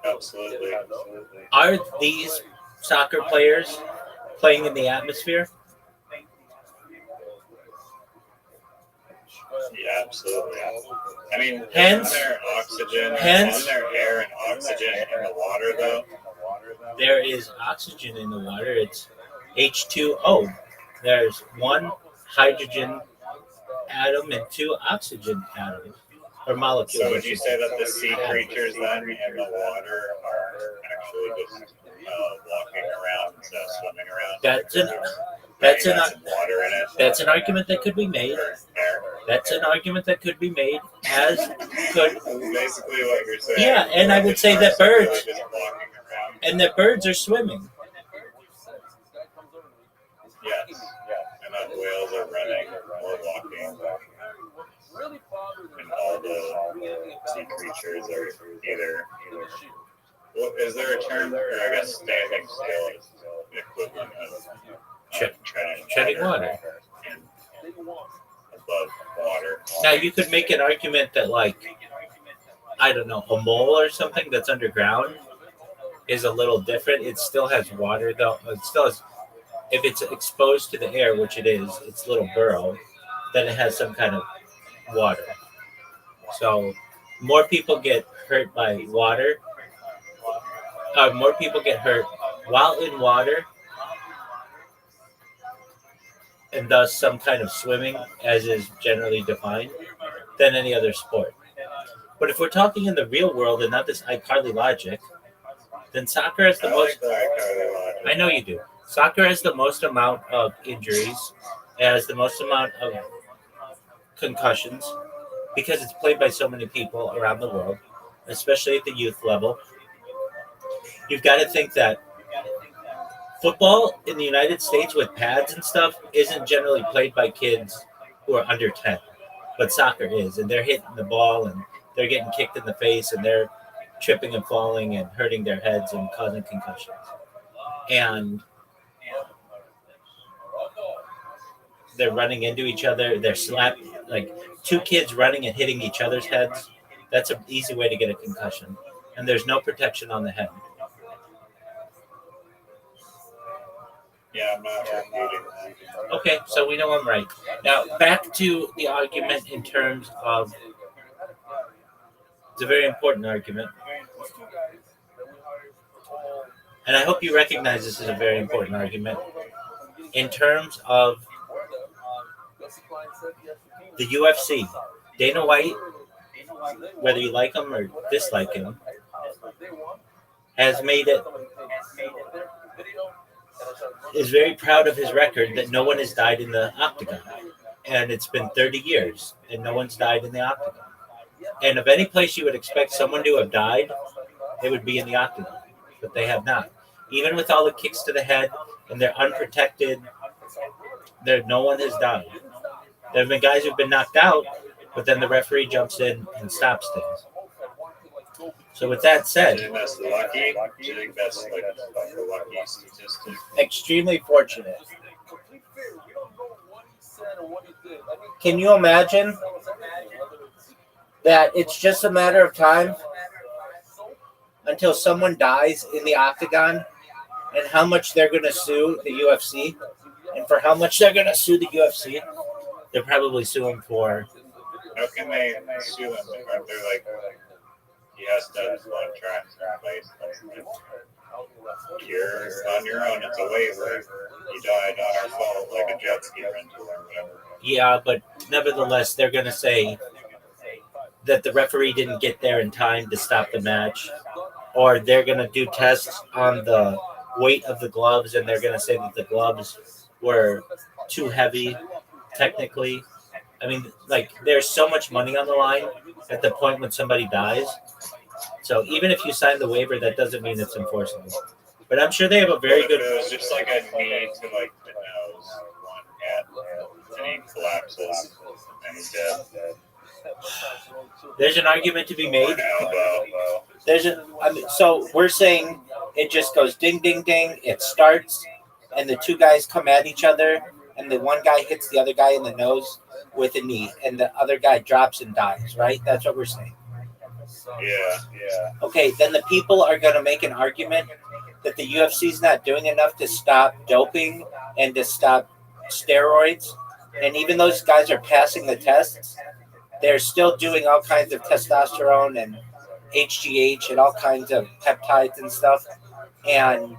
Absolutely. Are these soccer players playing in the atmosphere? Yeah, absolutely. I mean, Hence- isn't there oxygen? hence- Isn't there air and oxygen in the water, though? There is oxygen in the water. It's H2O. There's one hydrogen atom and two oxygen atoms or molecules. So would you say that the sea creatures then in the water are actually just walking around instead of swimming around? That's water in it. That's an argument that could be made. That's an argument that could be made. As could basically what you're saying. Yeah, and I would say that birds Just walking around. and that birds are swimming. Yes. And that whales are running or walking. And all the sea creatures are either. Well, is there a term? Or I guess standing still is the equivalent of treading water. And above water. Now you could make an argument that, like, I don't know, a mole or something that's underground is a little different. It still has water, though. It still has, if it's exposed to the air, which it is, its little burrow, then it has some kind of water. So more people get hurt by water. More people get hurt while in water, and thus some kind of swimming, as is generally defined, than any other sport. But if we're talking in the real world and not this iCarly logic, then soccer has the most. I know you do. Soccer has the most amount of injuries, has the most amount of concussions, because it's played by so many people around the world, especially at the youth level. You've got to think that football in the United States with pads and stuff isn't generally played by kids who are under 10, but soccer is, and they're hitting the ball and they're getting kicked in the face and they're tripping and falling and hurting their heads and causing concussions. And they're running into each other. They're slapping, like two kids running and hitting each other's heads. That's an easy way to get a concussion. And there's no protection on the head. Yeah, I'm not refuting that. Okay, so we know I'm right. Now, back to the argument in terms of, it's a very important argument. And I hope you recognize this as a very important argument. In terms of the UFC, Dana White, whether you like him or dislike him, has made it, is very proud of his record that no one has died in the octagon. And it's been 30 years and no one's died in the octagon. And of any place you would expect someone to have died, they would be in the octagon, but they have not. Even with all the kicks to the head and they're unprotected, no one has died. There have been guys who've been knocked out, but then the referee jumps in and stops things. So with that said, Do you think that's lucky? Do you think that's like a lucky statistic? extremely fortunate. Can you imagine that it's just a matter of time until someone dies in the octagon, and how much they're going to sue the UFC? And for how much they're going to sue the UFC, they're probably suing for... How can they sue him? Aren't they like, he has to have contracts in place? You're on your own. It's a waiver. You died on our fault, like a jet ski rental or whatever. Yeah, but nevertheless, they're going to say that the referee didn't get there in time to stop the match, or they're going to do tests on the weight of the gloves, and they're going to say that the gloves were too heavy, technically. I mean, like, there's so much money on the line at the point when somebody dies. So even if you sign the waiver, that doesn't mean it's enforceable. But I'm sure they have a very good. It was just like a knee to like the nose, one hit, and he collapses, and he's dead. There's an argument to be made. Elbow. So we're saying it just goes ding, ding, ding. It starts, and the two guys come at each other, and the one guy hits the other guy in the nose with a knee, and the other guy drops and dies. Right? That's what we're saying. Yeah. Okay, then the people are going to make an argument that the UFC is not doing enough to stop doping and to stop steroids. And even those guys are passing the tests, they're still doing all kinds of testosterone and HGH and all kinds of peptides and stuff. And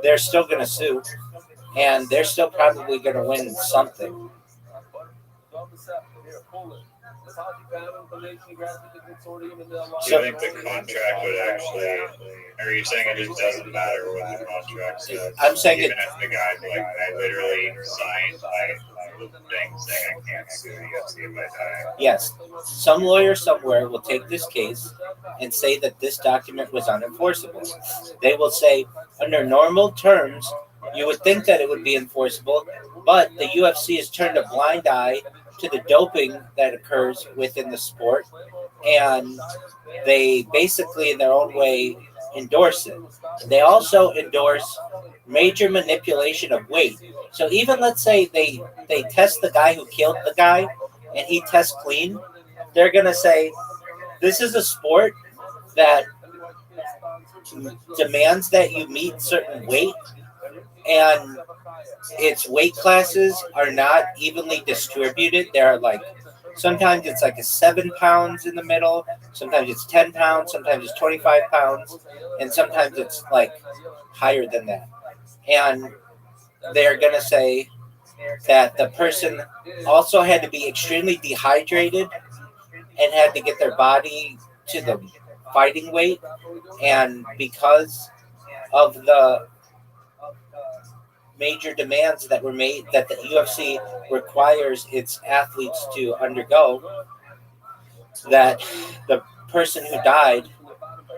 they're still going to sue. And they're still probably going to win something. Do you think the contract would actually, or are you saying it just doesn't matter what the contract says? I'm saying even if the guy, like, I literally signed the thing saying I can't sue the UFC if I die. Yes. Some lawyer somewhere will take this case and say that this document was unenforceable. They will say, under normal terms, you would think that it would be enforceable, but the UFC has turned a blind eye to the doping that occurs within the sport, and they basically, in their own way, endorse it. They also endorse major manipulation of weight. So even let's say they test the guy who killed the guy, and he tests clean, they're going to say, this is a sport that demands that you meet certain weight, and its weight classes are not evenly distributed. There are like, sometimes it's like a 7 pounds in the middle, sometimes it's 10 pounds, sometimes it's 25 pounds, and sometimes it's like higher than that. And they're going to say that the person also had to be extremely dehydrated and had to get their body to the fighting weight. And because of the major demands that were made, that the UFC requires its athletes to undergo, that the person who died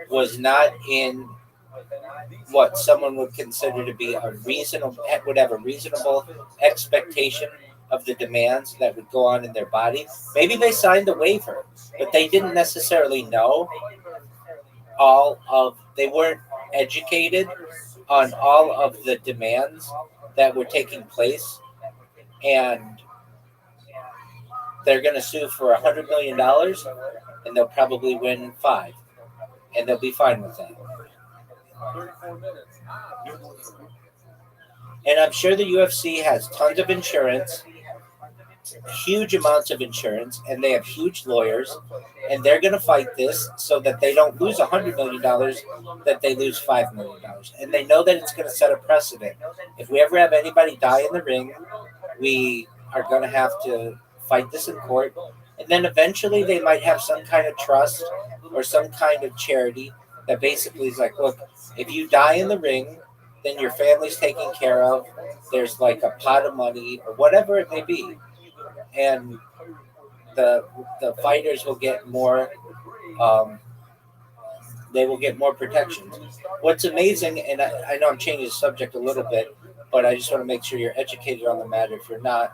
was not in what someone would consider to be would have a reasonable expectation of the demands that would go on in their body. Maybe they signed the waiver, but they didn't necessarily know they weren't educated on all of the demands that were taking place, and they're going to sue for $100 million, and they'll probably win 5, and they'll be fine with that. And I'm sure the UFC has tons of insurance, huge amounts of insurance, and they have huge lawyers, and they're going to fight this so that they don't lose $100 million, that they lose $5 million. And they know that it's going to set a precedent. If we ever have anybody die in the ring, we are going to have to fight this in court. And then eventually they might have some kind of trust or some kind of charity that basically is like, look, if you die in the ring, then your family's taken care of. There's like a pot of money or whatever it may be. And the fighters will get more, they will get more protections. What's amazing, and I know I'm changing the subject a little bit, but I just want to make sure you're educated on the matter if you're not.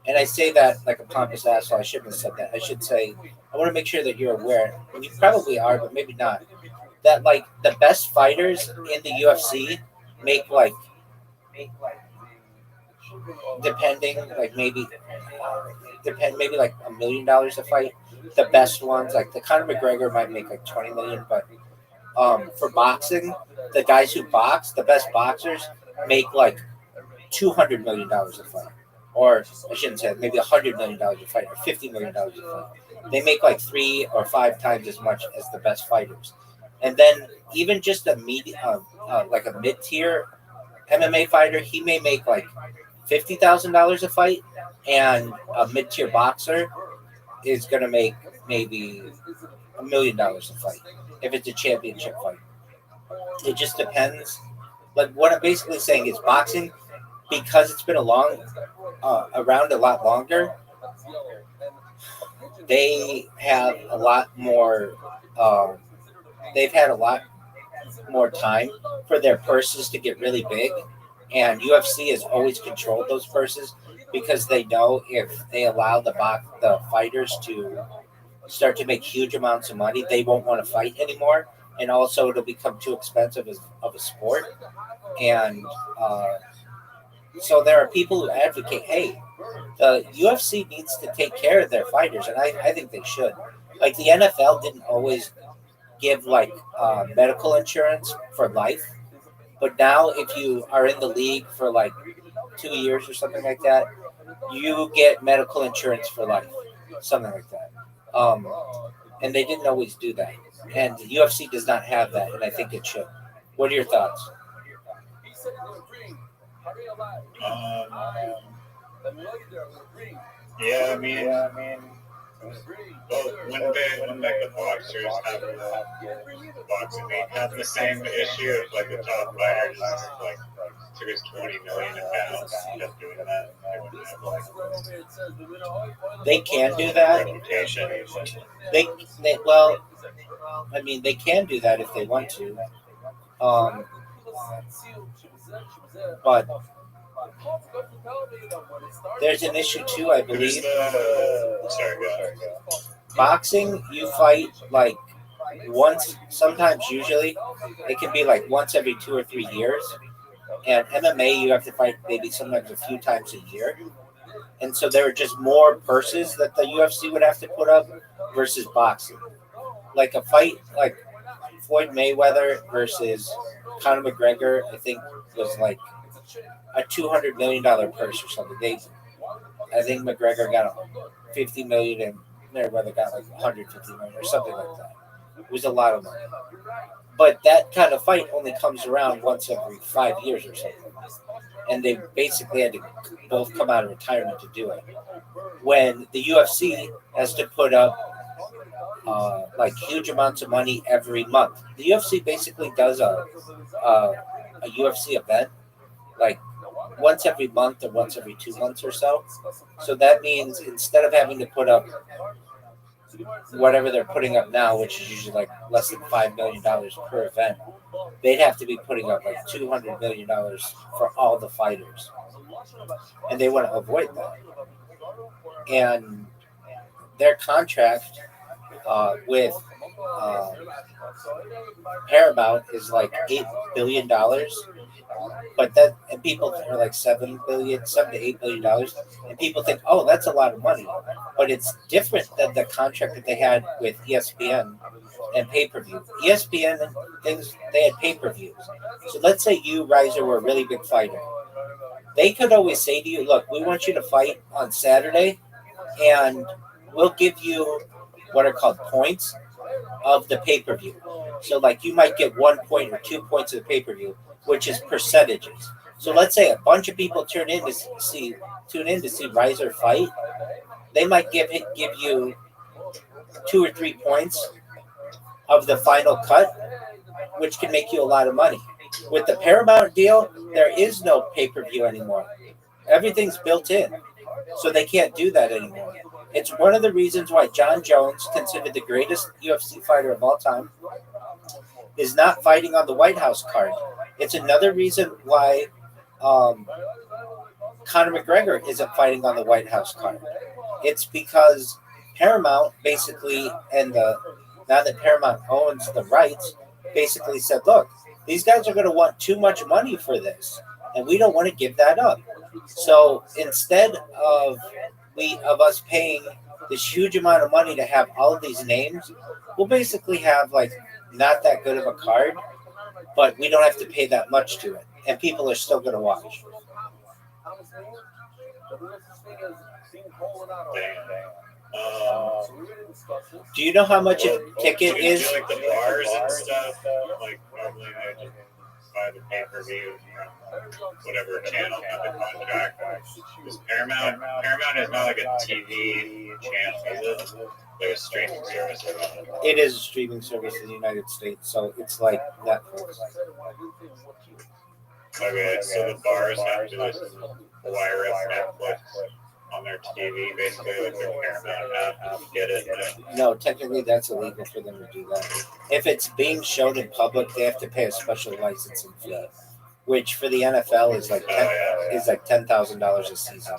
And I say that like a pompous asshole. I shouldn't have said that. I should say, I want to make sure that you're aware, and you probably are, but maybe not, that like the best fighters in the UFC make like, depending, like maybe like $1 million a fight. The best ones, like the Conor McGregor, might make like 20 million, but for boxing, the guys who box, the best boxers, make like $200 million a fight, or I shouldn't say maybe $100 million a fight, or $50 million a fight. They make like 3 or 5 times as much as the best fighters. And then even just a like a mid-tier MMA fighter, he may make like $50,000 a fight, and a mid-tier boxer is going to make maybe $1 million a fight if it's a championship fight. It just depends. Like what I'm basically saying is boxing, because it's been around a lot longer. They have a lot more. They've had a lot more time for their purses to get really big, and UFC has always controlled those purses because they know if they allow the fighters to start to make huge amounts of money, they won't want to fight anymore, and also it'll become too expensive of a sport. And so there are people who advocate, hey, the UFC needs to take care of their fighters, and I think they should. Like the NFL didn't always give like medical insurance for life, but now if you are in the league for like 2 years or something like that, you get medical insurance for life, something like that. And they didn't always do that, and the UFC does not have that, and I think it should. What are your thoughts? Yeah, I mean, well, when the boxers have boxing, they have the same issue of like the top fighters like took us 20 million in pounds just doing that. They can do that. They well, I mean, they can do that if they want to. But there's an issue too, I believe. Boxing, you fight like once, sometimes usually it can be like once every 2 or 3 years. And MMA, you have to fight maybe sometimes a few times a year. And so there are just more purses that the UFC would have to put up versus boxing. Like a fight like Floyd Mayweather versus Conor McGregor, I think was like a $200 million purse or something. I think McGregor got $50 million and Mayweather got like $150 million or something like that. It was a lot of money. But that kind of fight only comes around once every 5 years or something. And they basically had to both come out of retirement to do it. When the UFC has to put up like huge amounts of money every month. The UFC basically does a UFC event like once every month or once every 2 months or so. So that means instead of having to put up whatever they're putting up now, which is usually like less than $5 million per event, they'd have to be putting up like $200 million for all the fighters. And they want to avoid that. And their contract with Paramount is like $8 billion, but that, and people are like $7 to $8 billion, and people think, oh, that's a lot of money, but it's different than the contract that they had with ESPN and pay-per-view. ESPN and things, they had pay-per-views. So let's say you, Riser, were a really big fighter. They could always say to you, look, we want you to fight on Saturday, and we'll give you what are called points of the pay-per-view. So like you might get 1 point or 2 points of the pay-per-view, which is percentages. So let's say a bunch of people tune in to see Riser fight. They might give you 2 or 3 points of the final cut, which can make you a lot of money. With the Paramount deal, there is no pay-per-view anymore. Everything's built in. So they can't do that anymore. It's one of the reasons why John Jones, considered the greatest UFC fighter of all time, is not fighting on the White House card. It's another reason why Conor McGregor isn't fighting on the White House card. It's because Paramount basically, and now that Paramount owns the rights, basically said, look, these guys are going to want too much money for this, and we don't want to give that up. So instead of us paying this huge amount of money to have all of these names, we'll basically have like not that good of a card, but we don't have to pay that much to it, and people are still going to watch. Do you know how much a ticket is? Like the bars and stuff, like normally buy the pay-per-view from whatever channel had the contract. Is Paramount is not like a TV channel, is it? Like a streaming service. It is a streaming service in the United States, so it's like Netflix. Okay, so the bars have to just wire up Netflix on their TV, basically, like their Paramount app, to get it. No, technically that's illegal for them to do that. If it's being shown in public, they have to pay a special licensing fee, which for the NFL is like $10,000 a season.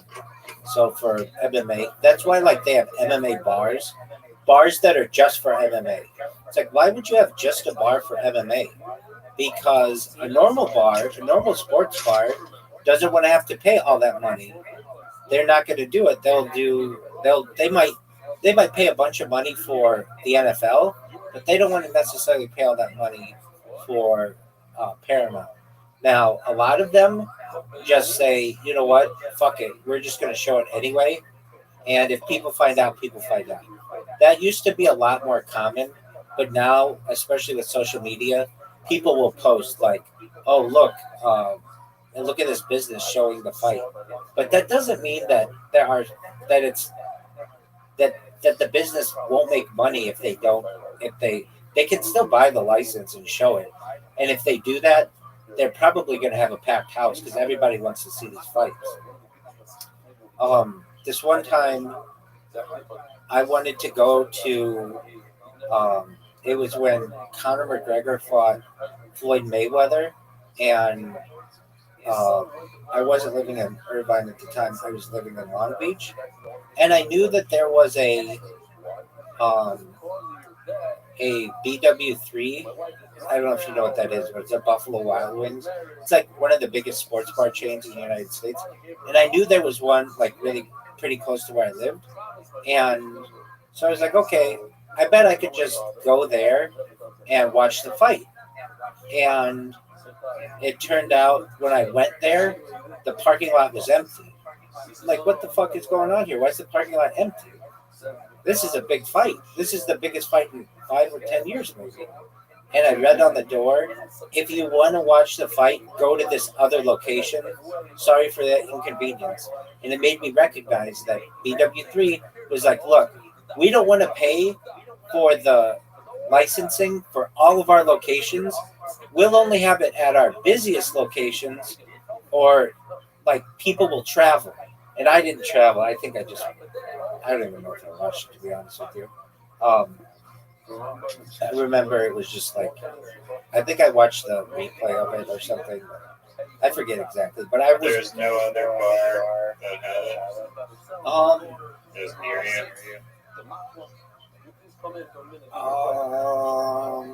So for MMA, that's why like they have MMA bars that are just for MMA. It's like, why would you have just a bar for MMA? Because a normal sports bar doesn't want to have to pay all that money. They're not going to do it. They might pay a bunch of money for the NFL, but they don't want to necessarily pay all that money for Paramount. Now, a lot of them just say, you know what, fuck it, we're just going to show it anyway. And if people find out, people find out. That used to be a lot more common, but now, especially with social media, people will post like, oh, look at this business showing the fight. But that doesn't mean that the business won't make money if they can still buy the license and show it. And if they do that, they're probably going to have a packed house because everybody wants to see these fights. This one time, I wanted to go to. It was when Conor McGregor fought Floyd Mayweather, and I wasn't living in Irvine at the time. I was living in Long Beach, and I knew that there was a BW3. I don't know if you know what that is, but it's a Buffalo Wild Wings. It's like one of the biggest sports bar chains in the United States. And I knew there was one like really pretty close to where I lived. And so I was like, okay, I bet I could just go there and watch the fight. And it turned out when I went there, the parking lot was empty. I'm like, what the fuck is going on here? Why is the parking lot empty? This is a big fight. This is the biggest fight in 5 or 10 years, maybe. And I read on the door, if you want to watch the fight, go to this other location. Sorry for that inconvenience. And it made me recognize that BW3 was like, look, we don't want to pay for the licensing for all of our locations. We'll only have it at our busiest locations, or like people will travel. And I didn't travel. I think I don't even know if I watched it, to be honest with you. I remember it was just like, I think I watched the replay of it or something. I forget exactly, but There's no other bar that has it. Just near you. Or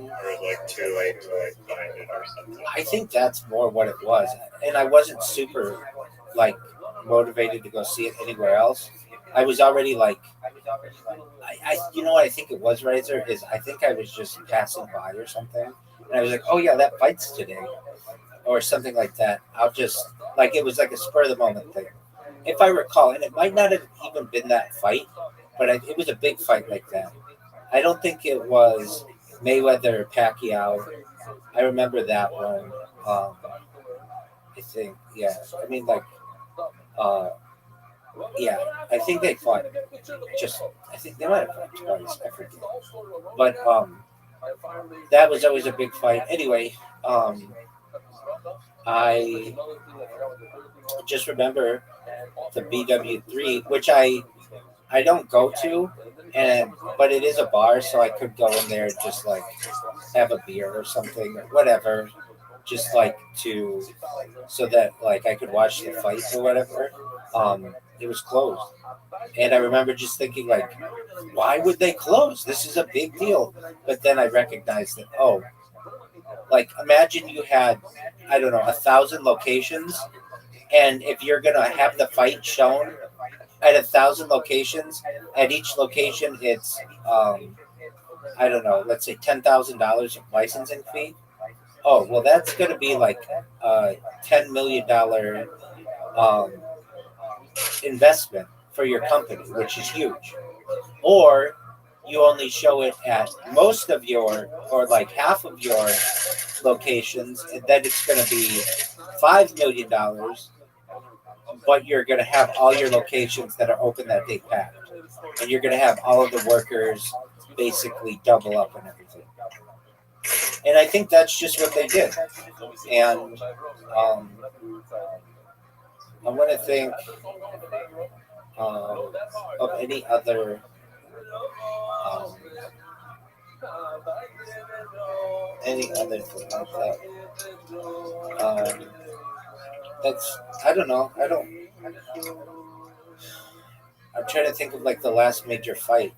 like too late to like find it or something. I think that's more what it was, and I wasn't super like motivated to go see it anywhere else. I was already like, I you know what I think it was, Razor, is I think I was just passing by or something, and I was like, oh yeah, that fight's today, or something like that. I'll just, like, it was like a spur of the moment thing, if I recall, and it might not have even been that fight, but it was a big fight like that. I don't think it was Mayweather or Pacquiao. I remember that one. I think, yeah. I mean, like, yeah, I think they fought I think they might have fought twice, I forget. But that was always a big fight. Anyway, I just remember the BW3, which I don't go to, but it is a bar, so I could go in there and just like have a beer or something or whatever, just like so that like I could watch the fight or whatever. It was closed, and I remember just thinking like, why would they close? This is a big deal. But then I recognized that, oh, like imagine you had, I don't know, 1,000 locations, and if you're gonna have the fight shown at 1,000 locations, at each location it's I don't know, let's say $10,000 of licensing fee. Oh well, that's gonna be like a $10 million investment for your company, which is huge. Or you only show it at most of your, or like half of your locations, and then it's going to be $5 million, but you're going to have all your locations that are open that day packed. And you're going to have all of the workers basically double up and everything. And I think that's just what they did. And I want to think of any other thing like that. That's, I don't know. I'm trying to think of like the last major fight,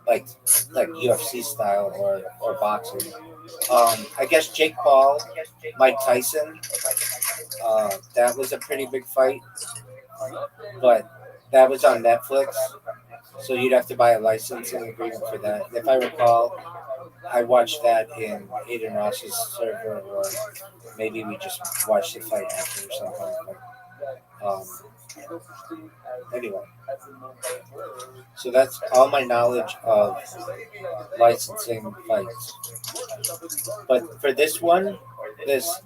like UFC style or boxing. I guess Jake Paul, Mike Tyson. That was a pretty big fight, but that was on Netflix, so you'd have to buy a licensing agreement for that. If I recall, I watched that in Aiden Ross's server, or maybe we just watched the fight after or something. But, anyway, so that's all my knowledge of licensing fights. But for this one, this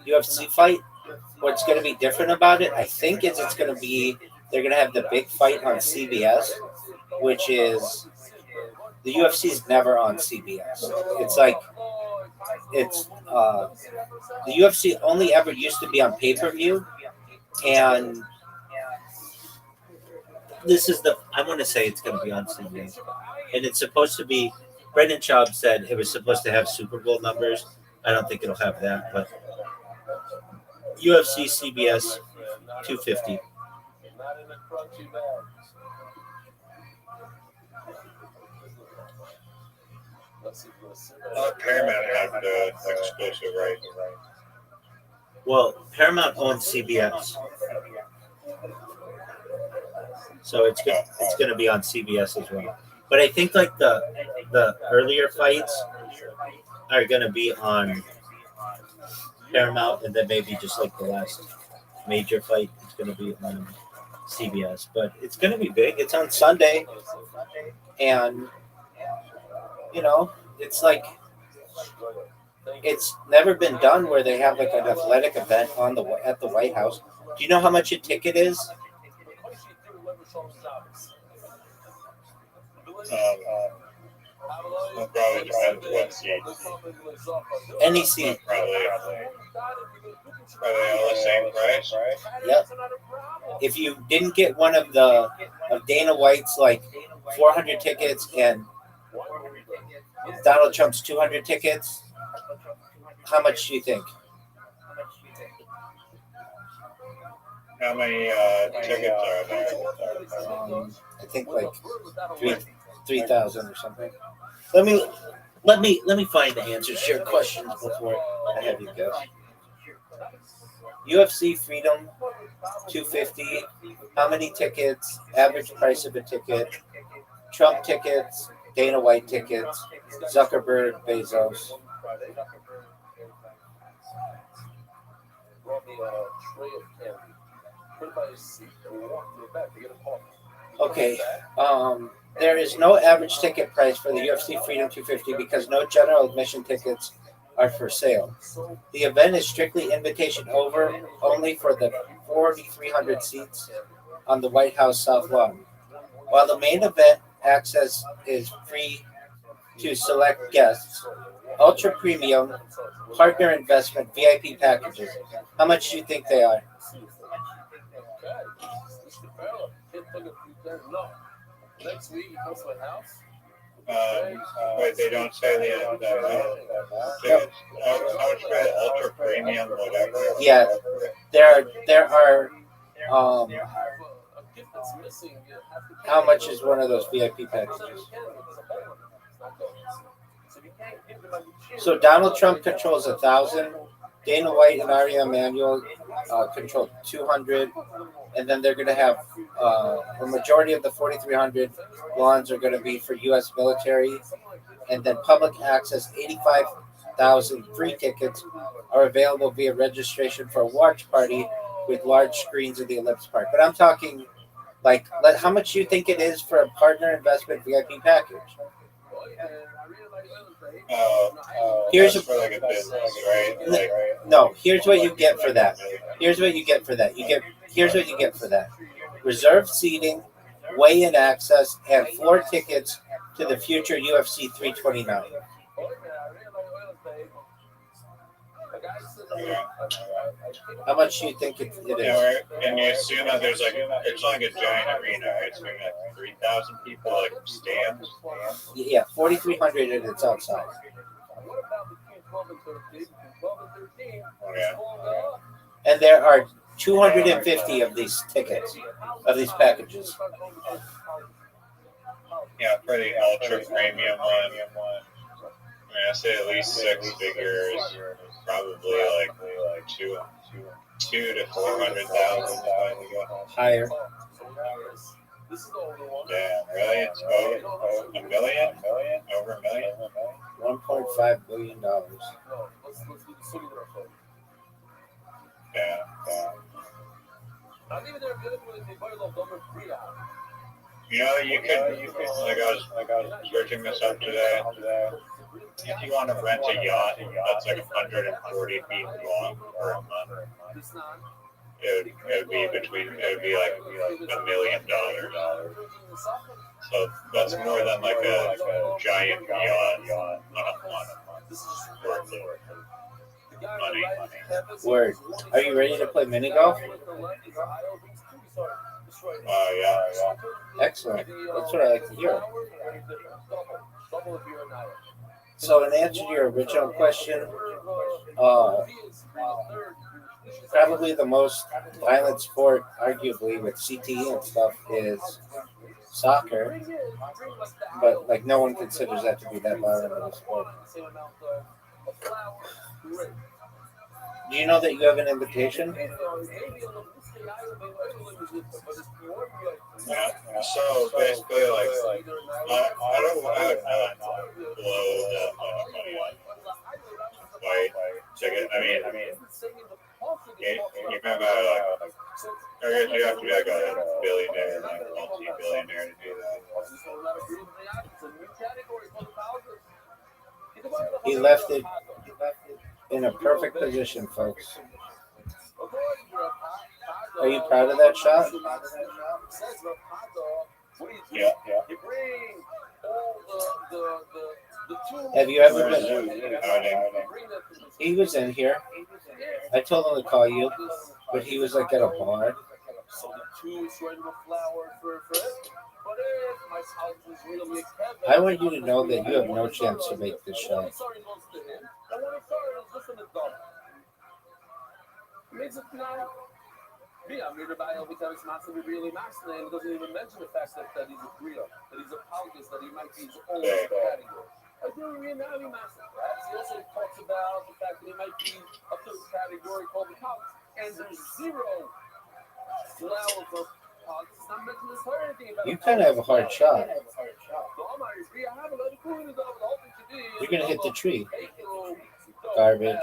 UFC fight, what's going to be different about it, I think, is it's going to be, they're going to have the big fight on CBS, which is, the UFC is never on CBS. It's like, the UFC only ever used to be on pay-per-view, and this is I want to say it's going to be on CBS. And it's supposed to be, Brendan Schaub said it was supposed to have Super Bowl numbers. I don't think it'll have that, but UFC CBS 250. Paramount had the exclusive right. Well, Paramount owns CBS, so it's going to be on CBS as well. But I think like the earlier fights are going to be on Paramount, and then maybe just like the last major fight is going to be on CBS. But it's going to be big. It's on Sunday, and you know, it's like, it's never been done where they have like an athletic event at the White House. Do you know how much a ticket is? Probably depends what seat. Any seat. Probably all the same price, right? Yep. If you didn't get one of Dana White's like 400 tickets and Donald Trump's 200 tickets, how much do you think? How many tickets are there? I think like 3,000 or something. Let me find the answers to your questions before I have you guess. UFC Freedom 250. How many tickets? Average price of a ticket. Trump tickets. Dana White tickets. Zuckerberg, Bezos. Okay. There is no average ticket price for the UFC Freedom 250 because no general admission tickets are for sale. The event is strictly invitation only for the 4,300 seats on the White House South Lawn. While the main event access is free to select guests, ultra premium, partner investment, VIP packages. How much do you think they are? Next week, he comes to my house. Wait, they don't say the tickets. How much for the ultra premium, whatever? Yeah, there are. How much is one of those VIP packages? So Donald Trump controls 1,000. Dana White and Ari Emanuel control 200. And then they're going to have a majority of the 4,300 lawns are going to be for U.S. military. And then public access, 85,000 free tickets are available via registration for a watch party with large screens in the Ellipse Park. But I'm talking Like, how much do you think it is for a partner investment VIP package? Here's for like a business, right? Like, no. Here's what you get for that. Here's what you get for that. Here's what you get for that. Reserved seating, weigh-in access, and 4 tickets to the future UFC 329. How much do you think it is? and you assume that there's like it's like a giant arena, right? It's maybe like 3,000 people, like stands. Yeah, 4,300 and it's outside. Yeah. And there are 250 of these tickets, of these packages. Yeah, for the ultra premium one. I mean, I say at least 6 figures, probably like two to 400,000. Higher. Damn, really? It's over a million? Over a million? $1.5 billion. Yeah. You know, you could like I was searching this up today. If you want to rent a yacht that's like 140 feet long for a month, it would be like $1 million. So that's more than like a giant yacht on a worth of money. Word. Are you ready to play mini golf? Yeah. Excellent. That's what I like to hear. So, in answer to your original question, probably the most violent sport, arguably, with CTE and stuff is soccer. But, like, no one considers that to be that violent of a sport. Do you know that you have an invitation? Yeah. So basically, like, I don't want to blow that much money on flight ticket. I mean, you remember, like, I guess you have to be like a billionaire, like multi-billionaire to do that. He left it in a perfect position, folks. Are you proud of that shot? Yeah. Have you ever been? He was in here. I told him to call you, but he was like at a bar. I want you to know that you have no chance to make this shot. Rabbi becomes massively really masculine and doesn't even mention the fact that he's a Bria, that he's a Palgus, that he might be his own category. I do really massive. He also talks about the fact that he might be a third category called the Palgus. And there's zero flower for Palgus. It's not mentioned this whole anything about You kind of have a hard shot. You're going to hit the tree. Garbage.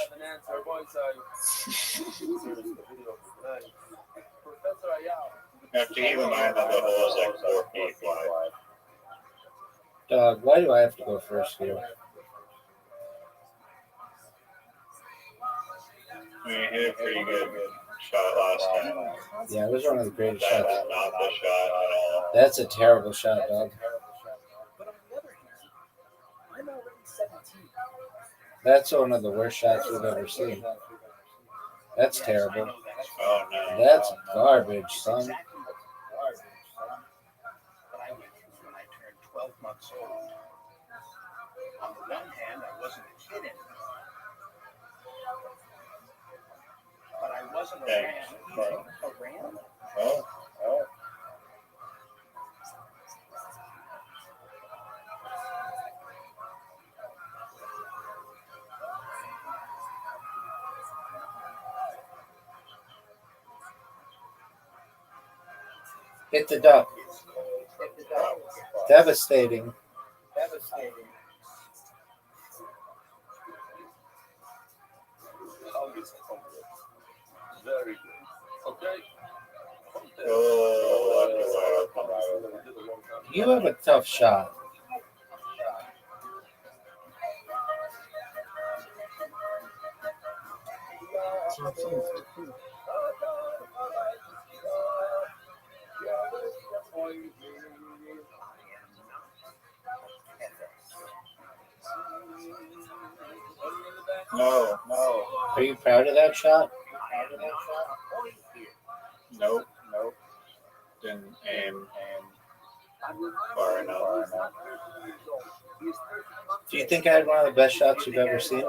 You have to keep in mind that the hole is like 4 feet wide. Dog, why do I have to go first here? I mean, you hit a pretty good shot last time. Yeah, it was one of the greatest That shots. was not the shot at all. That's a terrible shot, dog. But on the other hand, I'm already 17. That's one of the worst shots we've ever seen. That's terrible. Oh, no. That's garbage, son. But I went through when I turned 12 months old. On the one hand, I wasn't a kid anymore. But I wasn't a ram. A ram? Oh. Hit the duck. Devastating. Very good. Okay. Oh, You have a tough shot. No. Are you proud of that shot? Nope. Didn't aim far enough. Do you think I had one of the best shots you've ever seen?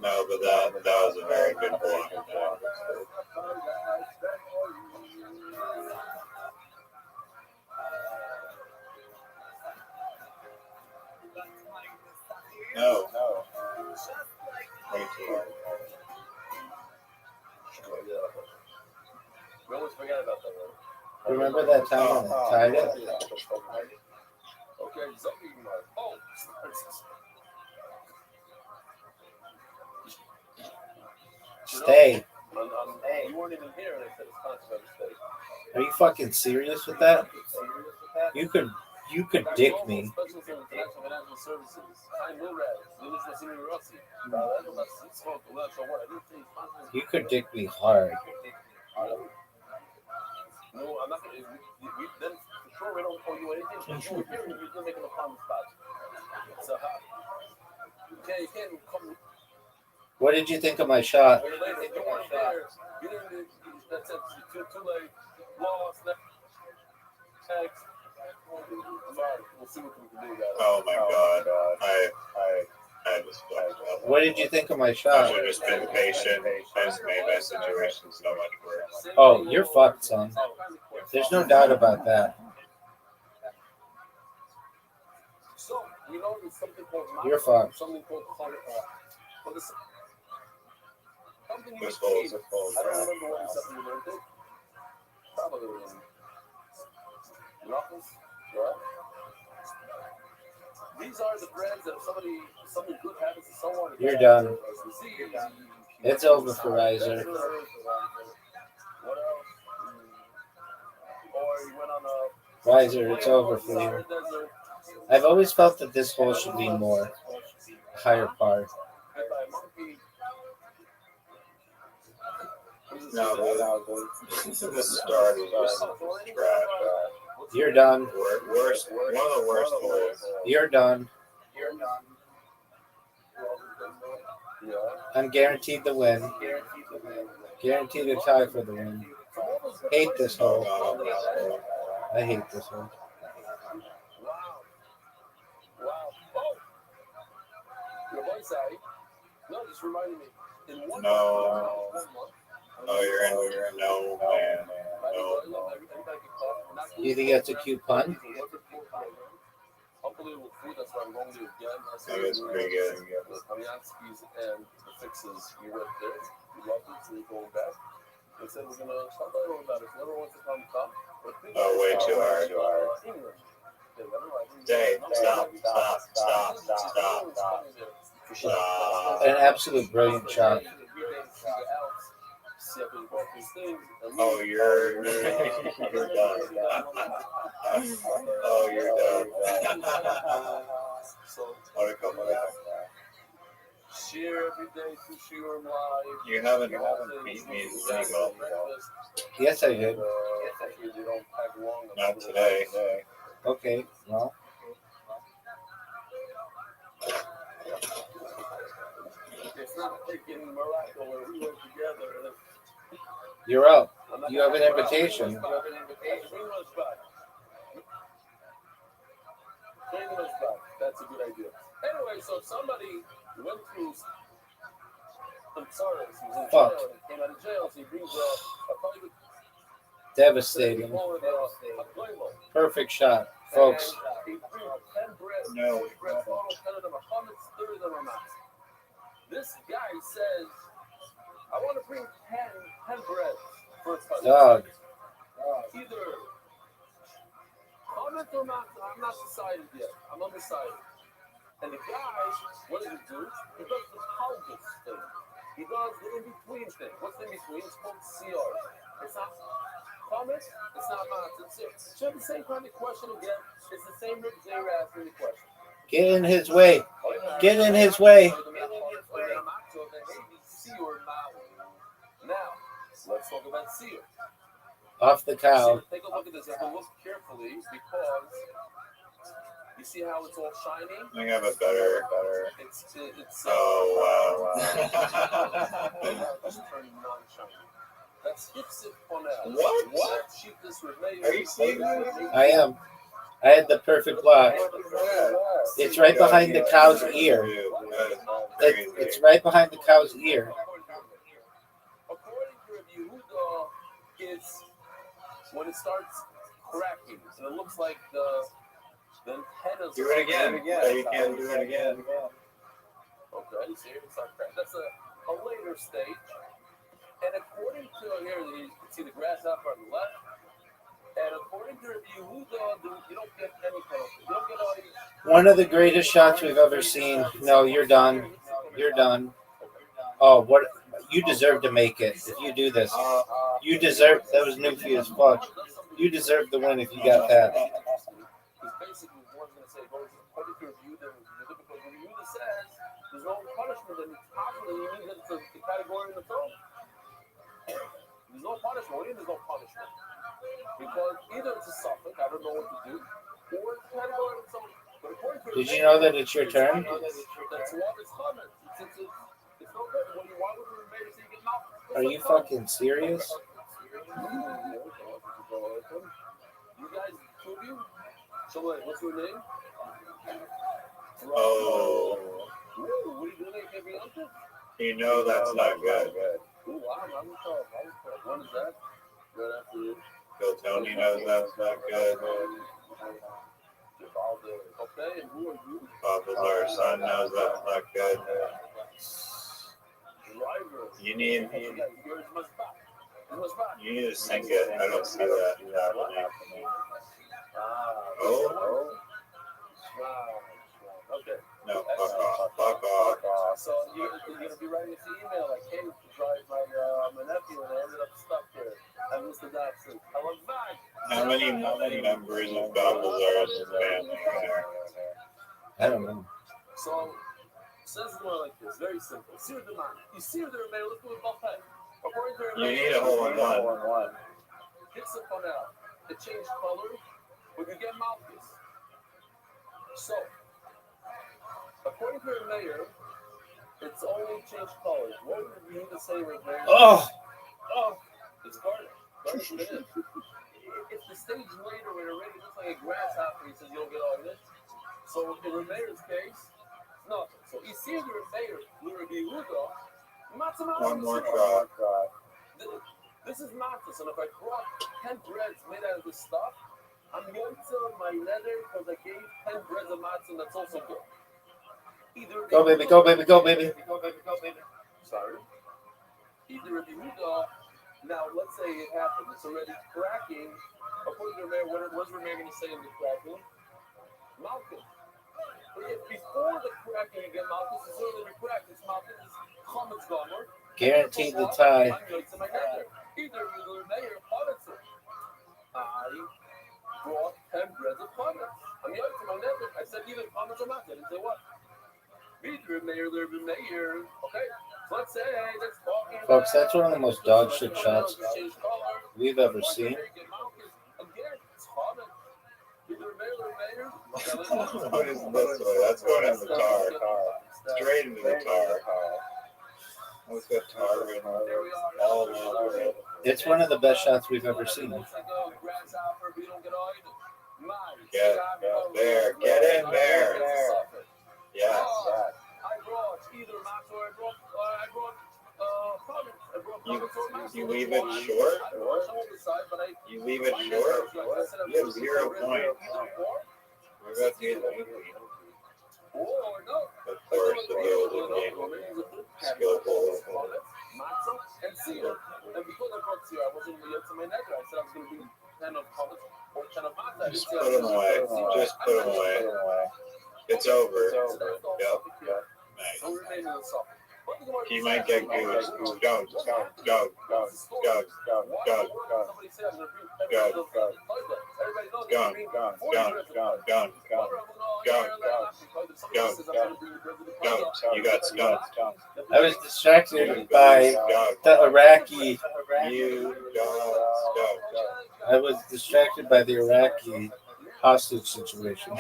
No, but that was a very good block. No. Way too hard. We always forget about that one. Remember that time when I tied it? Okay, zombie mark. Oh, Stay. You weren't even here, and I said it's time to stay. Are you fucking serious with that? You could dick me. Special International Financial Services. I'm Rossi. You could dick me hard. No, I'm not going to. Then for sure we don't owe you anything. You're making a common spot. So, you can't come. What did you think of my shot? You weren't there. You didn't. That's it. Too late. Lost. Text. We'll see what we can do, guys. Oh my god. I was fucked up. What did you think of my I shot? should have just been patient. I just made my situation so much worse. Oh, you're fucked, son. There's no doubt about that. So, you know, there's something called You're fucked. something called something This hole is a full I don't trap. remember what exactly you learned it. Probably in office. Yeah. These are the brands that if something good happens to someone. You're done. It's over for Riser. What else? Or you went on a Riser, it's over for you. I've always felt that this hole should be more higher par. No, the start was just trash. You're done. Worst, one of the worst holes. You're done. I'm guaranteed the win. Guaranteed a tie for the win. Hate this hole. I hate this hole. No. Oh, you're in. No, man. No. You think that's a cute pun? Unbelievable food. That's why I'm going to again. That is pretty good. The Kamyansky's and the fixes. You went there. You loved it, so you're going back. They said we're gonna stop right about it. Whoever wants to come. Oh, way too hard. England. Dave, stop. An absolute brilliant shot. Oh, you're done. Oh, you're done. What a couple of Share every day to share live. You haven't beat me in the golf. Yes, I did. Not today. Okay, well. It's not freaking Morocco where we work together. You're up. You have an invitation. That's a good idea. Anyway, so somebody went through. I'm sorry, he was in jail. He came out of jail, so he brings a private. Devastating. Perfect shot, folks. No. This guy says, I want to bring 10 breads for a cousin. Dog. Either comment or not, I'm not decided yet. I'm undecided. And the guy, what does he do? He does the pelvis thing. He does the in-between thing. What's the CR. It's not comments. It's not nonsense. She had the same kind of question again. It's the same Rick Zayer asking the question. Get in his way. Get in his way. Now, let's talk about seer. Off the cow. Take a look at this. Have to look carefully because you see how it's all shiny. I think I have a better. It's Oh wow. Just turn non-shiny. That's Hipsit Ponel. What? Are you seeing that? I am. I had the perfect block. It's right behind the cow's ear. It's right behind the cow's ear. According to Rabbi Yehuda, it's when it starts cracking, and it looks like the antennas. Do it again. Yeah, you can do it again. Okay, so here it starts cracking. That's a later stage. And according to here, you can see the grasshopper on the left. And according to Rabbi Yehuda, you don't get any penalty. You don't get all these. One of the greatest shots we've ever seen. No, you're done. You're done. Oh, what? You deserve to make it if you do this. You deserve. That was new for you as fuck. You deserve the win if you got that. Basically, one's going to say, according to Rabbi Yehuda, because Rabbi Yehuda says there's no punishment, and it's possible you need it to the category in the film. There's no punishment. What do you mean there's no punishment? Because either it's a suffix, I don't know what to do, or it's a category with someone. But according to Did you know that it's your turn? That's what it's common. It's no good. Why would the mayor say you get mouth? Are you fucking serious? You guys, two of you? So, what's your name? Oh. What are you doing? Can't be uncle? You know that's not good. Ooh, I'm tough. What is that? Right after you. Bill Tony knows that's not good. Okay, and who are you? Bob our son knows that's not good. You need to sink it. I don't see that happening. Oh. Okay. No, fuck off. So you're going to be writing this email. I came to drive my nephew and I ended up stuck here. I missed the Datsun. I went back. How many members of Gobbles are in the family there? I don't know. So it says more like this. Very simple. Sear the man. You sear the mail. Look at the buffet. You need a hole in one. Hits it on out. It changed color. We can get mouthpiece. So, according to the mayor, it's only changed colors. What would you need to say right there? Oh! It's garlic. Garlic it is. If the stage later when it already looks like a grasshopper, he says you don't get all this. So in the mayor's case, nothing. So you see the mayor, Rabbi Yehuda, one more try. This is matzah. And if I brought 10 breads made out of this stuff, I'm going to my leather because I gave 10 breads of matzah, and that's also good. Go, baby, go, baby, go, baby. Sorry. Either Rabbi Yehuda, now let's say it happened. It's already cracking. According to Rabbi, what was Rabbi going to say in the cracking? Malchus. If before the cracking you get Malchus, it's already cracked. It's Malchus. It's Chometz Gomer. Guaranteed the tie. Either the mayor Pulitzer. I brought 10 breads of Chometz. I'm young to my nether. I said either Chometz or not. I didn't say what. Either mayor, the mayor. Okay. So let's say that's talking. Folks, that's one of the most dog shit shots we've ever seen. What is this way? That's going in the tar. Straight into the tar. Let's get tar in all over it. It's one of the best shots we've ever seen. Get there. Get in there. Yes. I brought either matzah or I brought You leave it short? You leave it short? You have 0 points. We're about to get of course, to be able to be skillful. And seer. And because I brought seer, I wasn't really up to my nether. I said I was going to be 10 of Chometz or 10 of matzah. Just put them away. Just put them away. It's over. Yep. Nice. Don't remain in the soft. But He might get goose. Go, go, go, go, go, go, go, go, go, go, go. You got skunk. I was distracted by the Iraqi. You got skunk. I was distracted by the Iraqi hostage situation.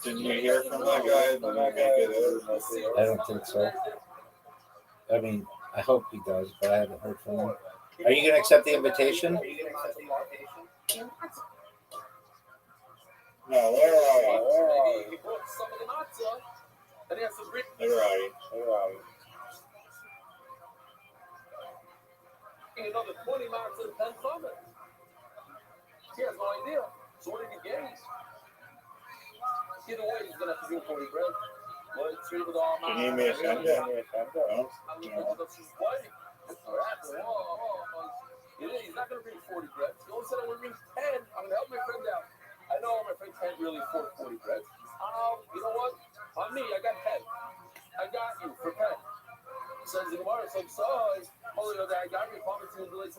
Didn't you hear from that guy? Did he make it out? I don't think so. I mean, I hope he does, but I haven't heard from him. Are you going to accept the invitation? No, where are you? Where are you? Another 20 miles to the Penn Summit. He has no idea. So what did he gain? Either way, he's gonna have to bring 40 bread. Can you me a send it? No? He's not gonna bring 40 bread. He only said I'm gonna bring 10. I'm gonna help my friend out. I know my friend can't really afford 40 bread. You know what? On me, I got 10. I got you for 10. Says the Gemara, so holy I got you, to the late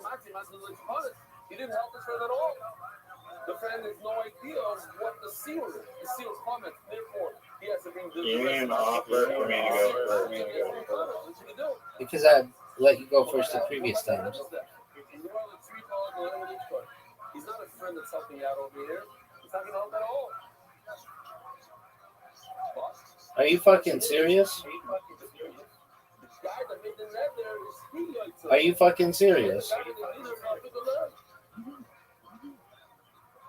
he didn't help his friend at all. The friend has no idea what the seal is. The seal comments, therefore, he has to bring the You didn't offer for me to go first. Because I let you go first the previous times. He's not a friend that's helping out over here. He's not going to help at all. Are you fucking serious? Are you fucking serious?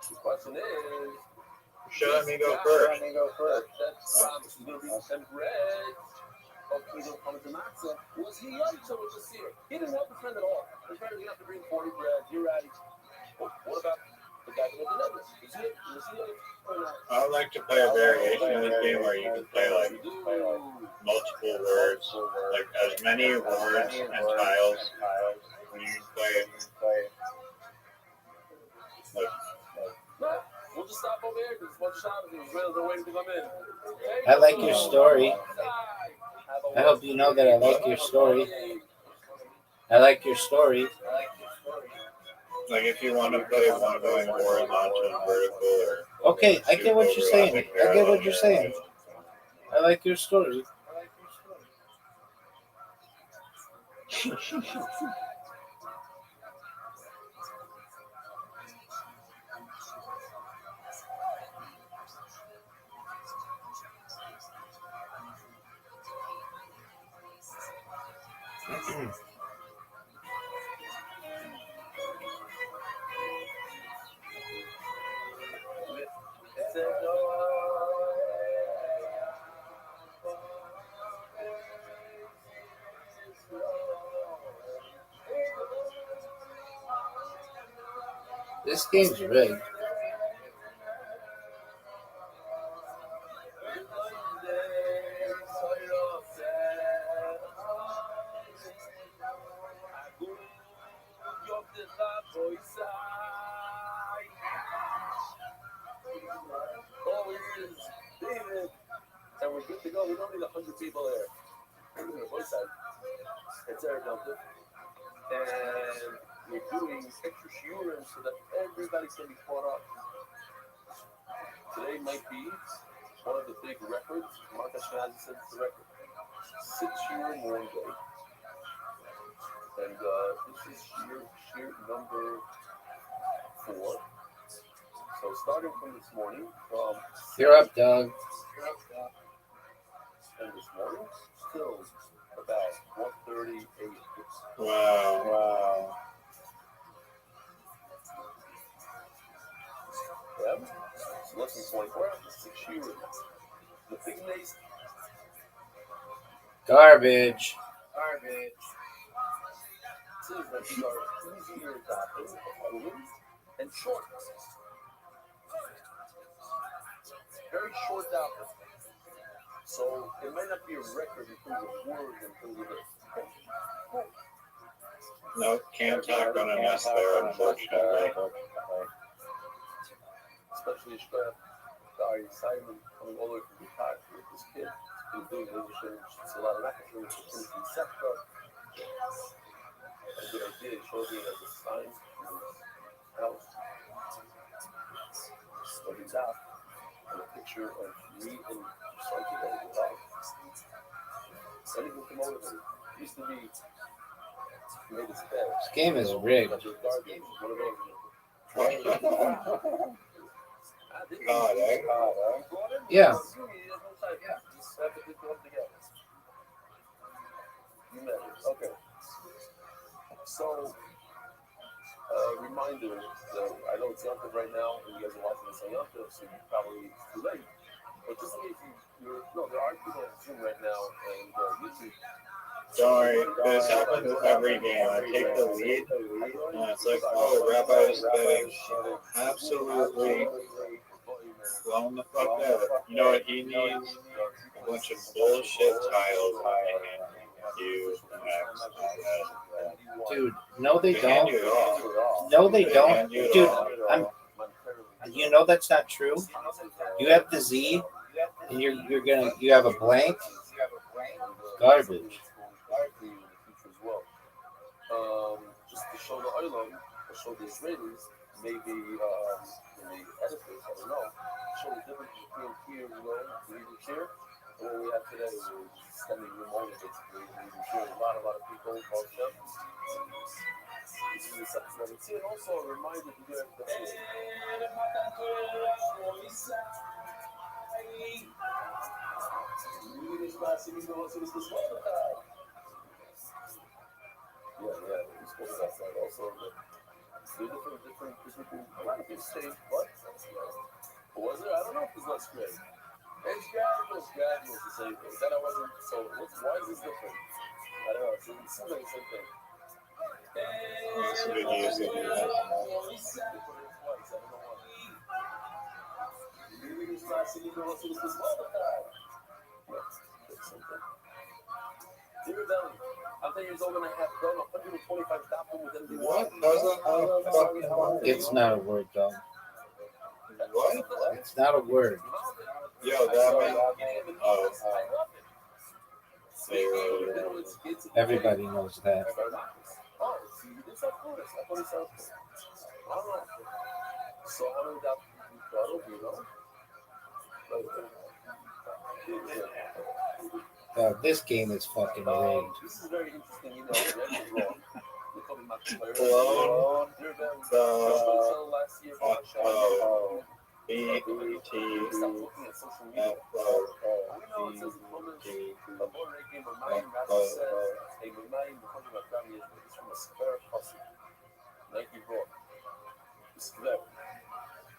The question is, Should let me go first. that's going to be some bread. Was he Yaitza with the seer? He didn't help the friend at all. The friend didn't have to bring 40 bread. You're right. What about the guy with the numbers? Was he I would like to play a variation of this game where you can play like multiple words, like as many words and tiles when you can play. We'll just stop over here because it's one shot of these rails are waiting to come in. I like your story. I hope you know that I like your story. I like your story. Like if you want to play one going horizontal and vertical or okay, I get what you're saying. I get what you're saying. I like your story. This game's rigged. And we're good to go. We don't need 100 people there. It's Eric Delta. And we're doing extra shiurim so that everybody's going to be caught up. Today might be one of the big records. Marcus Schnazi said it's the record. 6 shiurim one day. And this is shiur number 4. So starting from this morning, You're up, Doug. And this morning, still about 1:38. Wow. Yeah. So less than 24 hours, 6 shiurim. The big mace. Garbage. Says that these are easier dapping and short. Very short dapping. So it might not be a record in terms of words and terms of it. No, can't talk on a mess there, unfortunately. Especially strap. Guy Simon coming all the way from the park with this kid. He's doing a lot of action with the sector. A good idea. He showed me as a sign in his house. But he's out. And a picture of me and something that was out. Anything to motivate. It used to be made his bed. This game is rigged. One of those. God, eh? Yeah. Okay. So, reminder that I know it's Yontif right now, and you guys are watching this on Yontif, so you probably it's too late. But just in case you're no, there are people on Zoom right now and YouTube. Don't worry, this happens every game. I take the lead, and it's like, oh, Rabbi is getting absolutely blown the fuck out. You know what he needs? A bunch of bullshit tiles and you Dude, no, they hand don't. you it all. No, they don't. hand you it Dude, all. you know that's not true. You have the Z, and you have a blank. Garbage. Just to show the Olam, or show the Israelis, maybe in the edifice, I don't know, show the difference between here, leaving here, and what we have today, we're standing room only, basically, leaving here. A lot of people, both them. This is the second level. And also a reminder to get the yeah, we spoke about that also. Different a lot of people say, what? Was it? I don't know if it's less great. It's gradual to say things. Then I wasn't, so why is this different? I don't know, it seems like the same thing. This video is going to be that. I think he's only going to have done 125 stopping with them. What? How's that fucking It's not a word, though. What? It's not a word. Yo, that means, Everybody knows that. Oh, see, this is cool. I thought it sounds cool. All right. So, how did that be, you know? This game is fucking rigged. This is very interesting, you know. That is wrong. Blown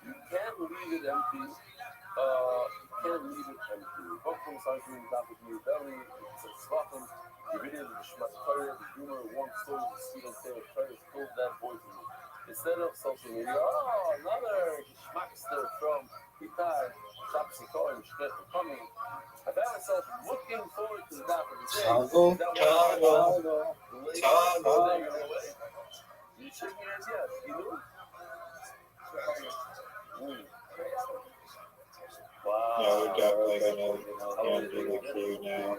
You can't leave it empty. You can't leave it empty. Both from cycling back with your belly, it's a swapper. The video of the Shmat Torah, the humor, warm stories, the student tale of Torah, prove that boy to me. Instead of social media, another Shmakster from Pitar, Shapsiko, and Shket coming. I found myself looking forward to that for the day. You shook your hands, yes. You knew? Wow. Yeah, we're definitely going to do the queue now.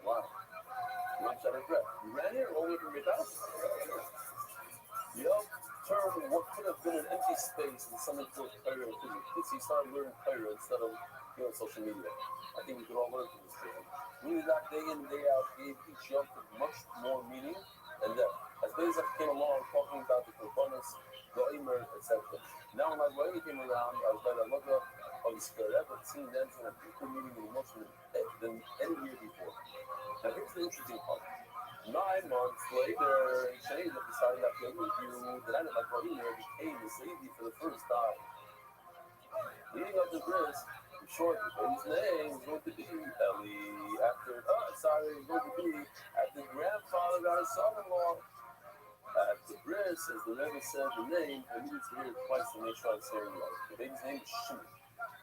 Wow. One shot of breath. You ran here all the way from your house? Yup. Turn what could have been an empty space and something for Torah to you. You started learning Torah instead of social media. I think we could all learn from this thing. Meaning that day in, day out gave each young much more meaning and depth. As Bezak came along talking about the Korbanos, the Omer, etc. Now when my came around, I was by the Lugga of the Spirit, but seeing them to a deeper meaning and emotion than any year before. Now here's the interesting part. 9 months later, Shaniza decided that the interview that I did like Omer became the Saidi for the first time. Leading up to this, in short, the baby's name is going to be Eli after grandfather got a son-in-law. At the bris, as the Rebbe said the name, I needed to hear it twice to make sure I'm saying it right. The baby's name is Shimon.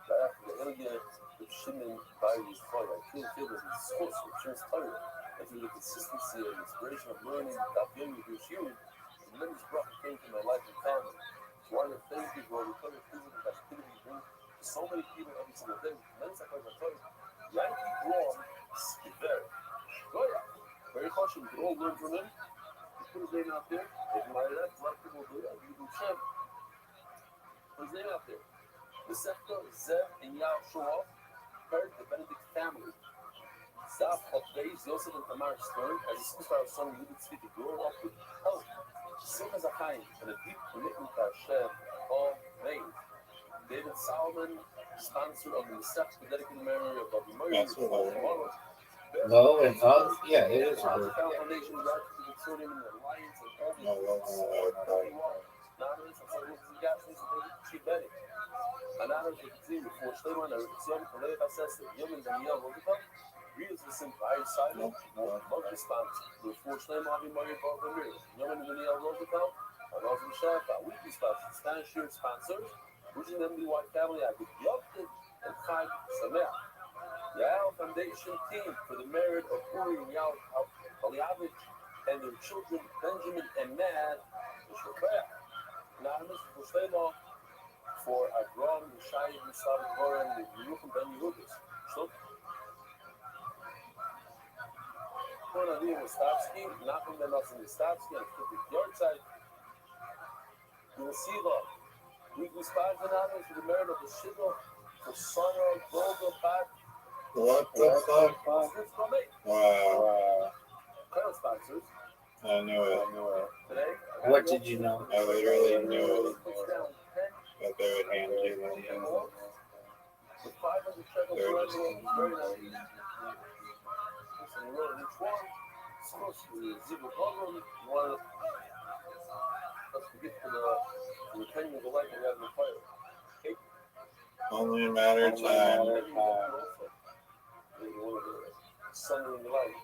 Right after the Elia, the Shimon by his fire. I feel that his source of Shim's fire, and through the consistency and inspiration of learning about young Jewish youth, the tremendous bracha came to my life and family. Why the things people are becoming physical activity bring so many people every single day. Men's like I told you, Yankee Braun is very cautious. We can all learn from him. He put his name out there. They admire that. A lot of people do that. You do Shem. Put his name out there. The sector, Zev and Yao show off. Heard the Benedict family. Staff of days, Yosef and Tamar Stern, as the superstar of Son Yudit Tzvi to grow up with health, Simcha Zachayim, and a deep commitment to Hashem, all named. David Solomon, sponsor of the Steps to dedicated memory of Rabbi That's Meir, what tomorrow. Low and up? Yeah, it is. The Foundation, God, the consortium, and the alliance, and all the anonymous, and some of the guys, and she bet it. Anonymous, you can see before Shleiman, and Sion, Kalei, Assess, Yom, and Daniel, Robichon. Readers listen to Iron Simon, monthly sponsor. Before Shleiman, Avi Meir, Rabbi Meir, Yom, and Daniel, Robichon, and also the Shaf, weekly sponsor, Spanish shirt sponsors, which is MDY family, I could Yoptin and Chag Sameach. Yao Foundation team for the merit of Uri and Yao Aliavich and their children Benjamin and Mad Anonymous for Shlema for Agron, Shai, Musav, Koren, and Yeruchim Ben Yehudis. So, Koren Stavsky, Nachum Ben Nassim Stavsky, and 50th yard side. You will see the weekly sponsor anonymous for the merit of the Shidduch for Sarah, Golda, Bat. What the fuck? Wow. Title sponsors. I knew it. Today, What did you know? I literally knew that they would hand you the with 500 shekels for everyone. Very nice. So you wrote each one. Supposed to be Zibur Program. One. Let's forget for the opinion of the light we have in the fire. Okay? only a matter of time. Sunday in the light.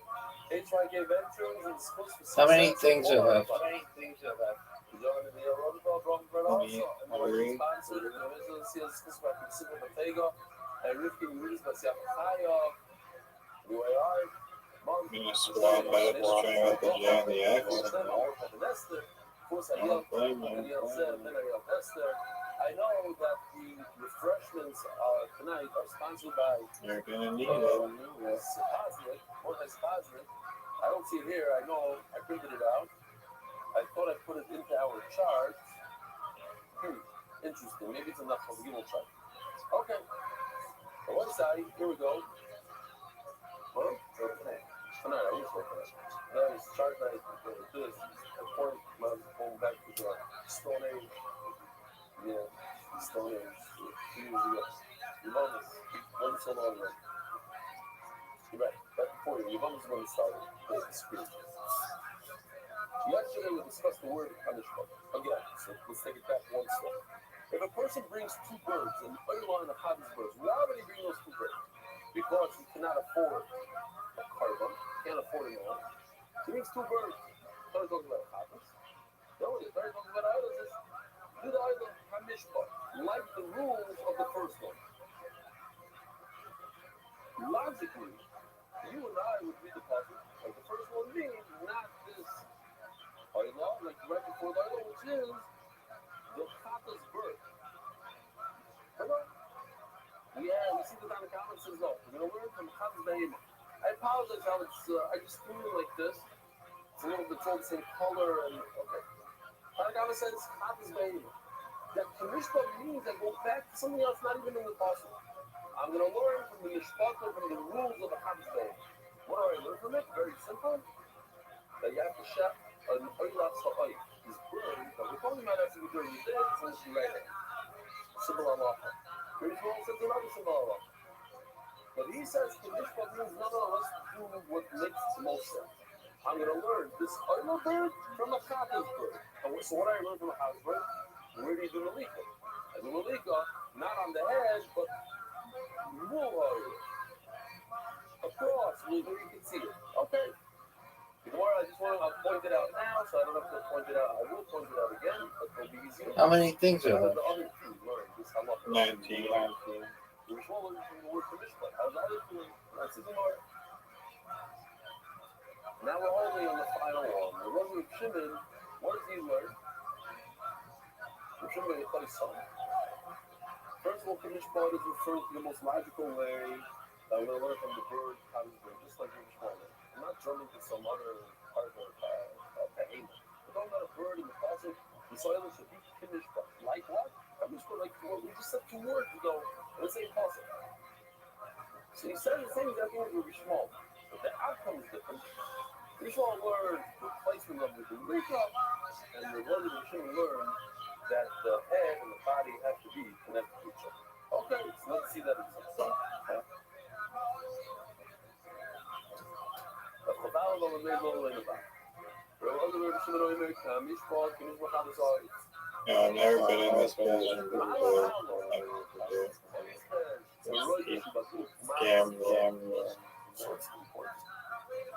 HYK veterans and supposed to How many things are left? I'm gonna swap out trying out the J and the X. I don't blame you. I know that the refreshments tonight are sponsored by. You're gonna need it. I don't see it here. I know I printed it out. I thought I put it into our chart. Interesting. Maybe it's enough for the Gimel chart. Okay. The website. Here we go. Well, tonight. I wish I could. That is chart night. This important. Going back to the Stone Age. Yeah, Stone Age. 2 years ago. You love this. Wasn't so long ago. You're right. Back before you. Your mom was when it started. Yesterday we discussed the word punishment. Again, so let's take it back one step. If a person brings 2 birds and oil on a hobby's birds, why would he bring those 2 birds? Because he cannot afford a carbon, can't afford it now. He brings 2 birds. Started talking about hobbies. No, they started talking about idols. Do the idol hamishpat, like the rules of the first one. Logically, you and I would read the passage like the first one means, not this idol, like right before the idol, which is the Chata's birth. Yeah, we see that on the comments as well. We're going to learn from Chata's Behemah. I apologize how I just threw it like this. It's a little bit all the same color and okay. Like I said, it's Chata's Behemah. That the mishpat means I go back to something else, not even in the passage. I'm going to learn from the mishpat, from the rules of the Chata's Behemah. What do I learn from it? Very simple. That you have to shep an oilat sa'ay. This bird, that we're talking about has to be during the day, it's supposed to be right now. Simple Allah. Very small says another simple Allah. But he says the mishpat means none of us do what makes the most sense. I'm going to learn this oilat bird from a Chata's bird. So what I learned from a Chata's bird, where do you do the lika? I do the lika, not on the head, but more across, where you can see it. Okay. Before I just want to point it out now, so I don't have to point it out. I will point it out again, but it'll be easier. How many things are left? The other 2 learn this halacha. 19. There's one learning from the word for mishpat. How's the other 2? That's the Gemara. Now we're only on the final one. The Rabbi Shimon, what does he learn? First of all, Kinishbot is referring to the most logical way that we're going to learn from the bird how to do, just like Kinishbot. I'm not jumping to some other part of behavior. We're talking about a bird in the pasuk. The soil should be Kinishbot. Like what? Kinishbot, like what? We just said 2 words ago. Let's say pasuk. So he said the same exact word will be small, but the outcome is different. Kinishbot learned the placement of the Rika, and the word that we should learn that the head and the body have to be connected to each other. Okay, so let's see that example. Yeah, I've never been in this position before.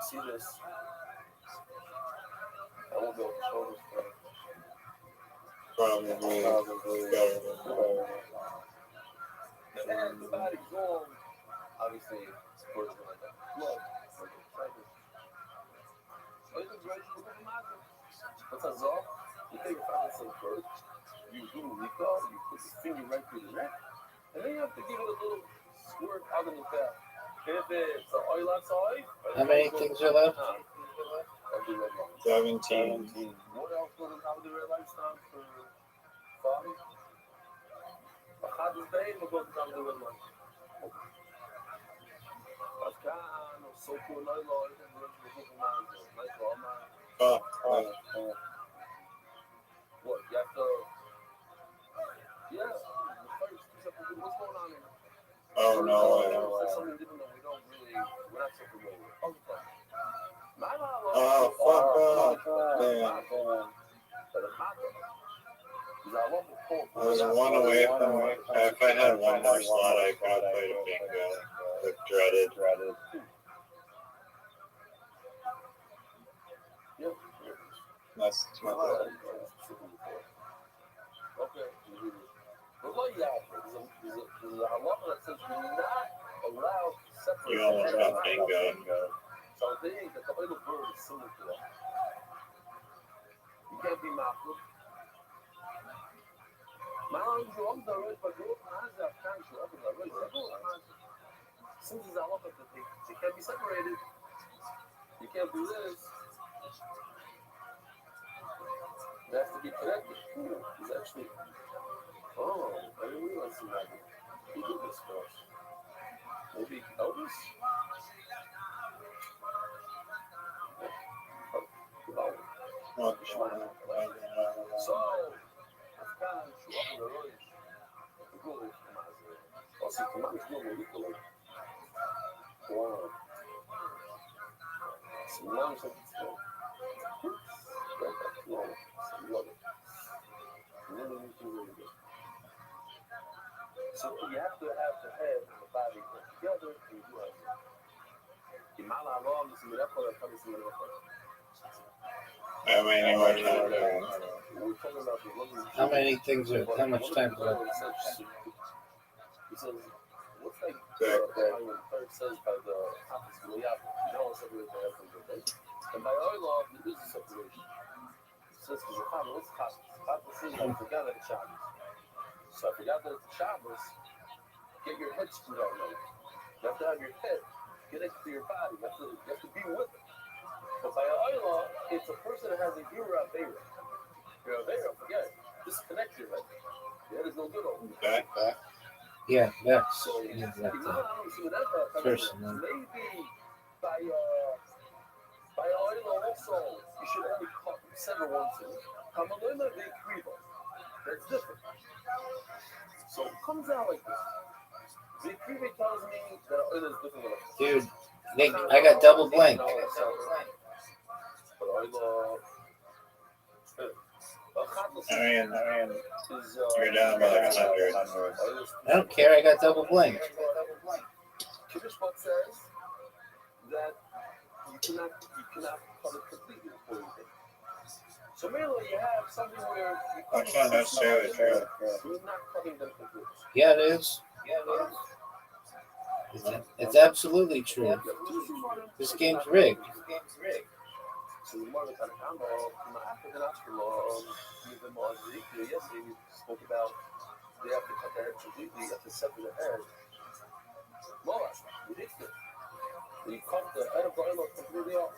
See this? I won't be able to show this. Probably better. The body's wrong. Obviously, birds are like that. Blood. What's that, Zol? You take a find some bird, you do Rika, you put your finger right through the neck, and then you have to give it a little squirt out of the back. If it's an oil outside, how many things are left? 17. What else would it have the red light stop for Father? A Chad's Day, we'll go down the red light. So cool, no law, and we're going to like all my. What? You have to. Yeah. What's going on here? Oh no. It's something different that we don't really. We're not so familiar with. Okay. Oh, fuck off. Man. I was 1 away from it. If I had 1 more slot, I could have played a bingo. But dreaded. Yep. That's too bad. Okay. There's a halacha that says you're not allowed to separate. You almost got bingo. So I think that the oil bird is similar to that. You can't be mafluk. Since it's a halacha that they can't be separated, you can't do this. It has to be connected. He's actually. Oh, I didn't realize he did this for us. Maybe Elvis? So, it's kind of wow. Some long sentences. Love it. So you have to have the head and the body together, and you do have How many things are, how much time is left? He says, what's like the third says by the opposite way out, you don't separate the head from the body. And by our law, there is a separation. It says, because the father, what's Shabbos? Papa says, I forgot that it's Shabbos. So I forgot that it's Shabbos. Get your head screwed out right. You have to have your head connected to your body. You have to be with it. But by our law, it's a person that has a Yura Aveira. Your Aveira, forget it. Disconnect your head. Your head is no good over back. Yeah, that's so person. Maybe by oil also, you should only sever one thing. Kamalina de Kriva. That's different. So it comes out like this. The Kriva tells me that oil is different. Dude, Nick, I got double blank. But oil. You're down by like 100. I don't care, I got double blank. Kibishbot says that you cannot cut it completely before you take it. So mainly you have something where That's not necessarily true. You're not cutting them completely. Yeah, it is. It's absolutely true. This game's rigged. So you want to kind of handle the African Ashkelon, give them Yesterday we spoke about they have to cut their head completely, they have to sever their head. Mola, ridiculous. When you cut the head of the oil completely off,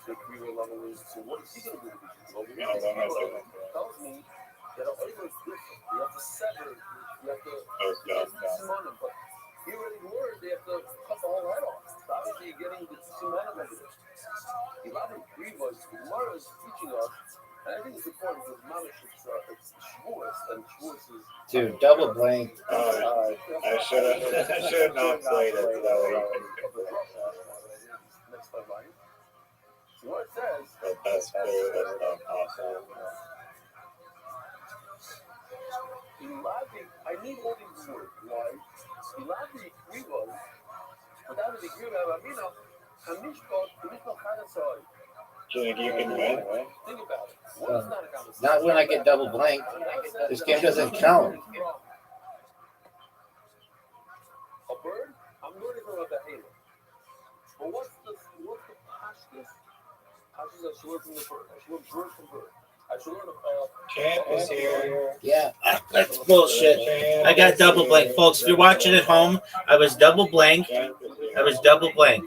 the 3-way level is, so what is he going to do to these people? Tells me that an oil is different. You have to sever, you have to summon them, but here in the word, they have to cut the whole head off. So obviously you're getting the summon negative. The lot of was Gemara is teaching us, and I think it's important because Mamish it's Shavuos, and Shavuos is. Dude, double blank. I should have not played it though. Next 5 lines. So what it says. But that's good. That's not awesome. I need all these words. Why? Ilavi Krivos, without the degree of Amina, Hamishkot Hanasai. Do you think you can win? Think about it. What is not a conversation? Not when I get double blank. This game doesn't count. A bird? I'm learning from a behavior. But what's the pashtus? Pashtus I should learn from the bird. I should learn bird from bird. I should learn Champ is here. Yeah, that's bullshit. I got double blank. Folks, if you're watching at home, I was double blank. I was double blank.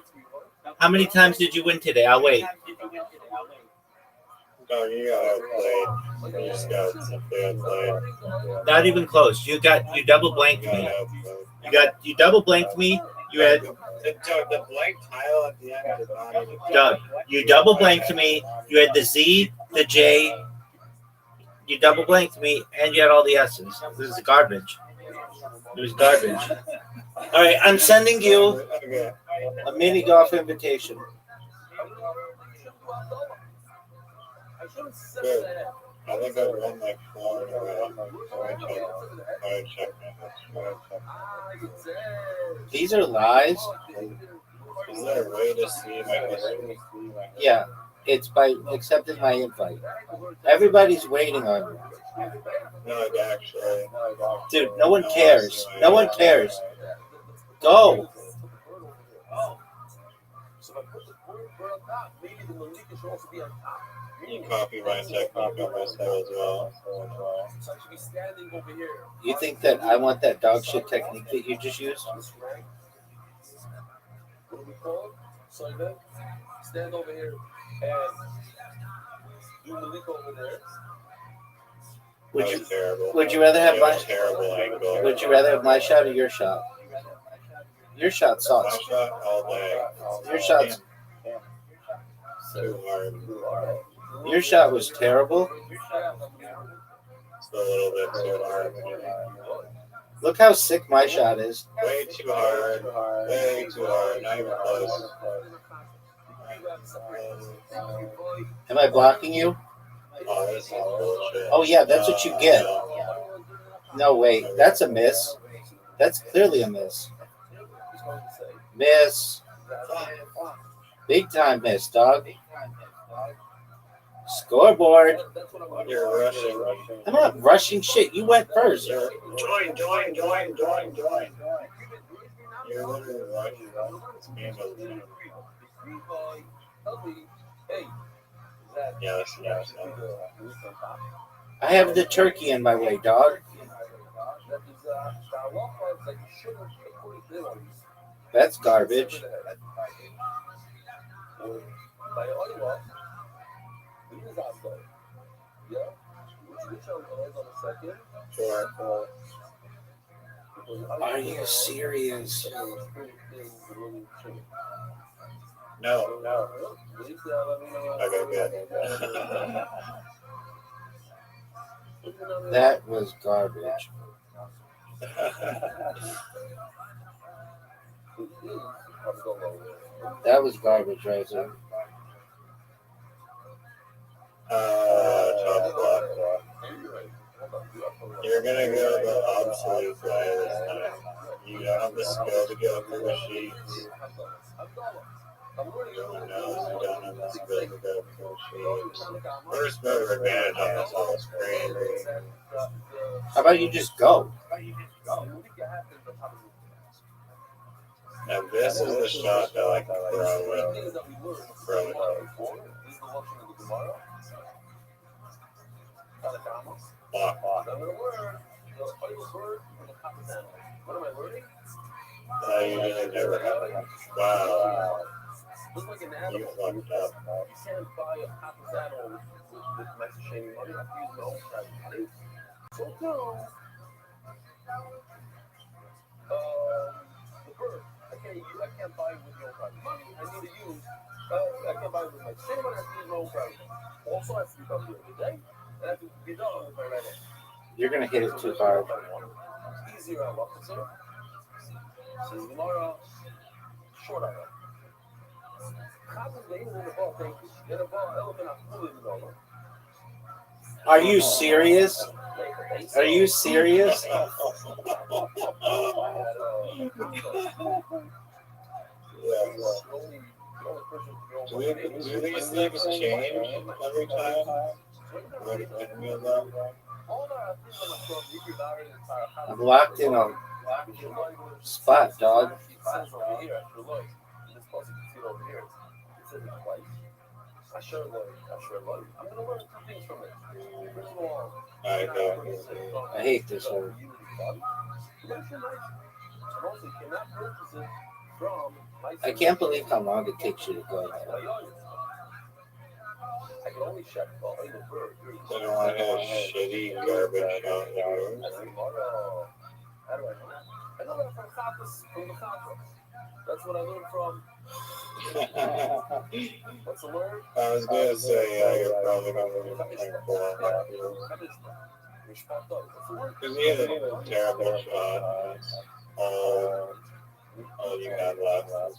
How many times did you win today? I'll wait. No, you got outplayed. You just got simply outplayed. Not even close. You double blanked me. You double blanked me. You had the blank tile at the end did not even. Doug, you double blanked me. You had the Z, the J. You double blanked me, and you had all the S's. This is garbage. It was garbage. All right, I'm sending you a mini golf invitation. Good. I think I won like 4 in a row. I check that. These are lies. Is there a way to see my history? Yeah, it's by accepting my invite. Everybody's waiting on you. No, actually. Dude, no one cares. No one cares. Go. You copy my technique on my style as well. You think that I want that dog shit technique that you just used? So then, stand over here and do Malik over there. Would you rather have my terrible angle? Would you rather have my shot or your shot? Your shot sucks. My shot all day. Your shot's too hard. Your shot was terrible. It's a little bit too hard. Look how sick my shot is. Way too hard. Way too hard. Not even close. Am I blocking you? Oh, this is bullshit. Oh yeah, that's what you get. No, wait, that's a miss. That's clearly a miss. Miss. Big time miss, dog. Scoreboard. You're rushing. I'm not rushing shit. You went first. Join. You're literally rushing. It's me and the Yes. I have the turkey in my way, dog. That's garbage. Are you serious? No. Okay, good. That was garbage. That was garbage right there. Top block. You're gonna go the obsolete way this time. You don't have the skill to go through the sheets. Everyone knows you don't have the skill to go through the sheets. First mover advantage on this whole screen. How about you just go? Now this is the shot that I can throw it. I'm gonna learn. The fight with bird and the copper's animal. What am I learning? I never have. Wow. Look like an animal. You fucked up. You can't buy a copper's animal with nice shiny money. I have to use my own private money. So no. The bird. I can't buy it with your own private money. I need to use. I can't buy it with my same money. I have to use my own private money. Also, I have to be done every day. And I have to be done with my right hand. You're gonna hit it too hard. Easier on officer. Says Gemara. Short arrow. Are you serious? Are you serious? Do these things change every time? I'm locked in a spot, dog. I sure love. I'm gonna learn two things from it. First of all, I know. I hate this one. I can't believe how long it takes you to go. I can only check the bird. They don't want to have shitty garbage on the road. How do I know that? I know that from the Copper. That's what I learned from. What's the word? I was going to say, you're probably not going to be for because he had a terrible shot. All you got left was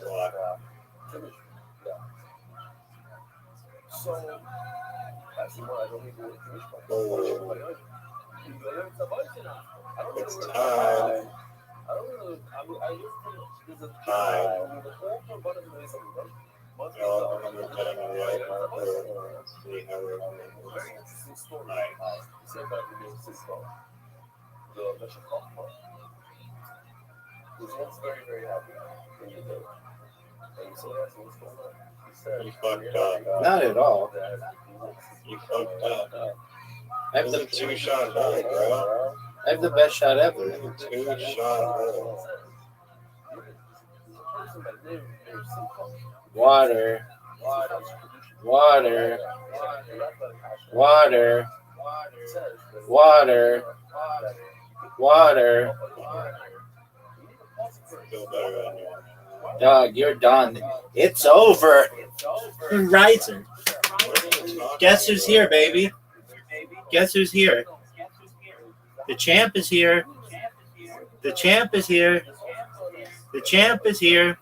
block. So, that's why I don't need to finish my It's time. There's a Time. Very interesting story. He said about the New Cisco. The Bishop Hoffman was once very, very happy when you did. And so that's what's going on. He said, You fucked up. Not at all. You fucked up. I have the 2-shot hole, bro. I have the best shot ever. 2-shot hole. Water. Water. Water. Water. Water. Feel better on you. Dog, you're done. It's over. Rising. Guess who's here, baby? Guess who's here? The champ is here. The champ is here. The champ is here.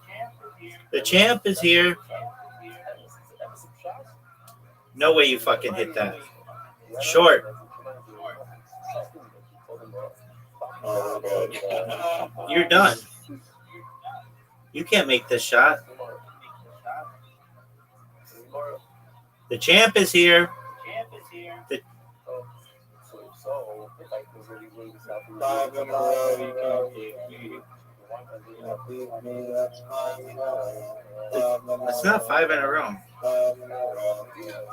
The champ is here. No way you fucking hit that. Short. You're done. You can't make this shot. The champ is here. Five in a row, you can't beat me. It's not 5 in a row.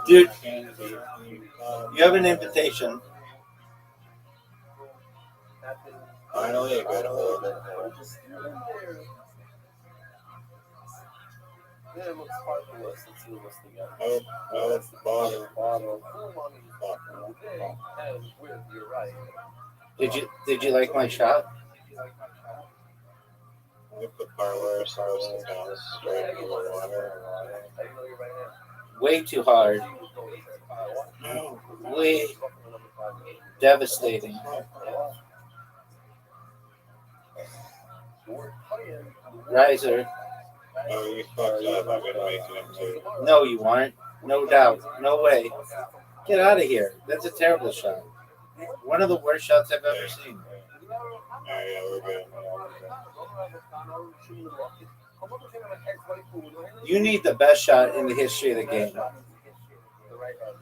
Dude, you have an invitation. Finally, a good hold. No, it's the bottom. Did you like my shot? With the parlor, starts to down straight in the water. Way too hard. Way devastating. Riser. Oh, you fucked up. I'm gonna make it too. No, you aren't. No doubt. No way. Get out of here. That's a terrible shot. One of the worst shots I've ever seen. Yeah, we're good. You need the best shot in the history of the game.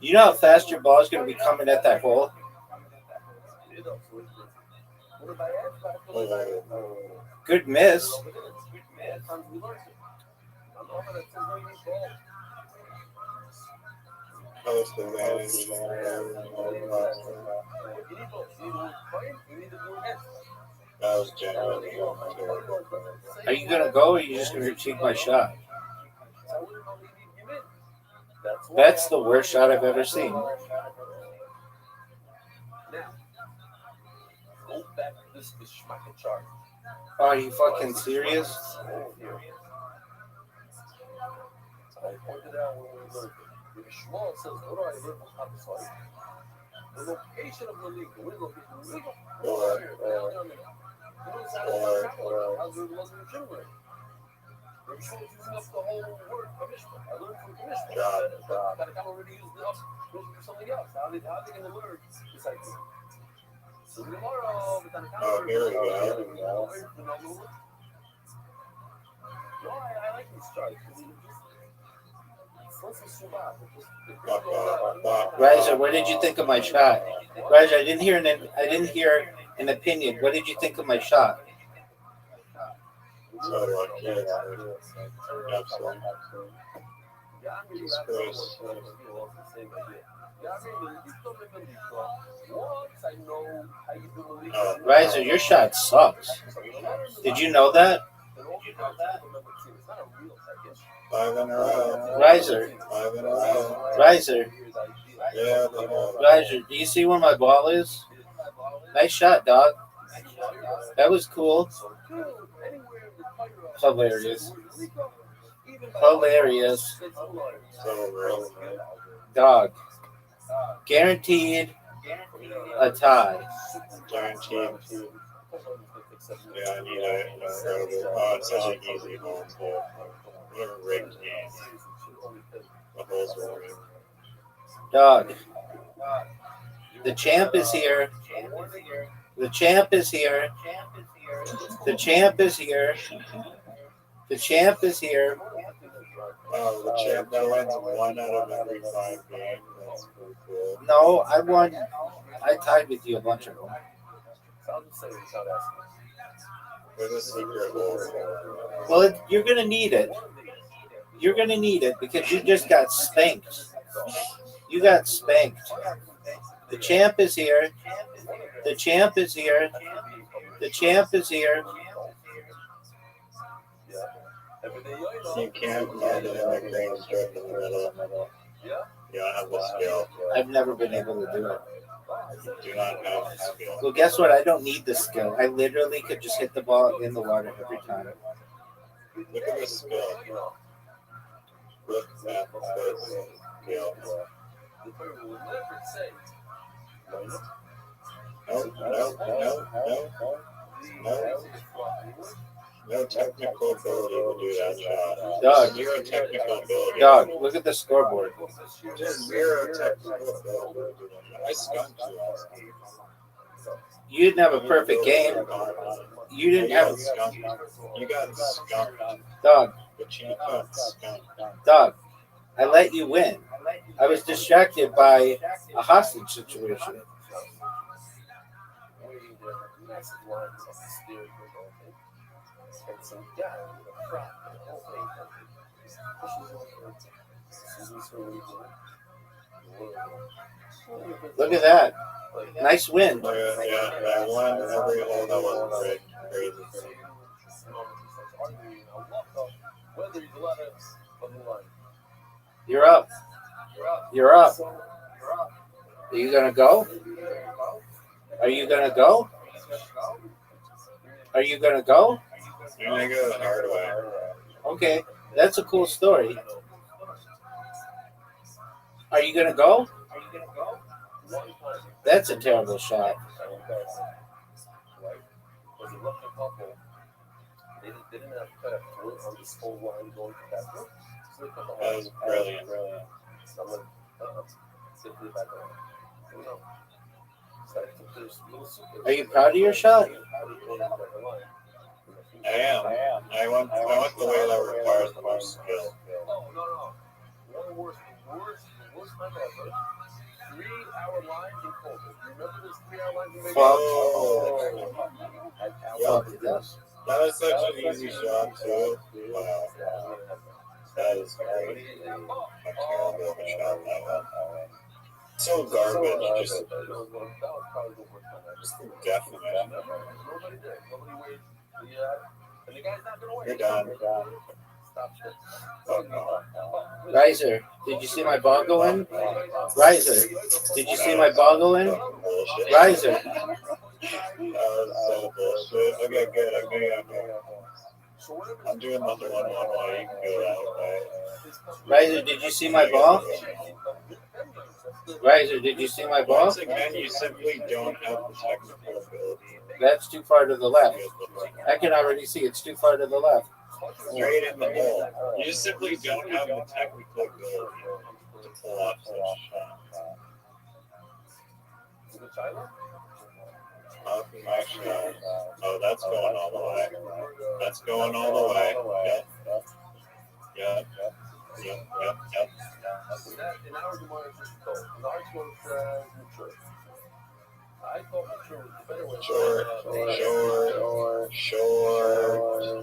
You know how fast your ball is going to be coming at that hole? Good miss. post advantage. That was generally too. Are you gonna go, or are you just gonna take my shot? That's the worst shot I've ever seen. Now, go back to this schmack chart. Are you fucking serious? I pointed out when we learned it. The Shmuel says, what do I learn from Shabbos life? The location of the league, the wind location of the league. How's it wasn't in January? Rabbi Shmuel is using up the whole word of Mishpah. I learned from the Mishpah. But I already used it up for something else. How are they going to learn this idea? So tomorrow, Here we go. No, I like these charts. Riser, what did you think of my shot? Riser, I didn't hear an opinion. What did you think of my shot? So absolutely. Riser, your shot sucks. Did you know that? 5 in a row. Riser. 5 in a row. Riser. Yeah, they know. Riser, do you see where my ball is? Nice shot, dog. That was cool. Hilarious. Hilarious. So real. Dog. Guaranteed a tie. Guaranteed. Yeah, I need an incredible. Oh, it's such an easy hole, too. What a rigged game. The holes are rigged. Dog. The champ is here. The champ is here. The champ is here. The champ is here. Oh, the champ that wins 1 out of every 5 games. That's pretty cool. No, I won. I tied with you a bunch of them. There's a secret hole. Well, you're going to need it. You're going to need it because you just got spanked. You got spanked. The champ is here. The champ is here. The champ is here. You can't find it in the green strip in the middle. You don't have the skill. I've never been able to do it. Do not have the skill. Well, guess what? I don't need the skill. I literally could just hit the ball in the water every time. Look at the skill. Look at the skill. No technical ability to do that shot. Dog. Zero technical ability. Dog, look at the scoreboard. Just zero technical ability. I skunked you. You didn't have a perfect game. You didn't have. You got skunked. Dog. But you got skunked. Dog. I let you win. I was distracted by a hostage situation. Look at that. Nice win. Yeah, I won every hole that wasn't rigged. Crazy. You're up. You're up. Are you going to go? Are you going to go? Are you going to go? I'm going to go the hard way. Okay, that's a cool story. Are you going to go? That's a terrible shot. That was brilliant. Are you proud of your shot? I am. I want the way that requires the most skill. That was such an easy shot, too. Wow. That is great. I can't go a shot that one. So garbage. Just definitely. You're done. Oh no. Riser, did you see my ball go in? Riser, did you see my ball go in? Bullshit. Riser, So bullshit. Okay, good. I'm doing the one way. You can go that way. Riser, did you see my ball? Riser, did you see my ball? Once again, you simply don't have the technical ability. That's too far to the left. I can already see it's too far to the left. Straight in the hole. You just simply don't have the technical ability to pull off such shots. Off my shot. Oh, that's going all the way. That's going all the way. Yep. Sure.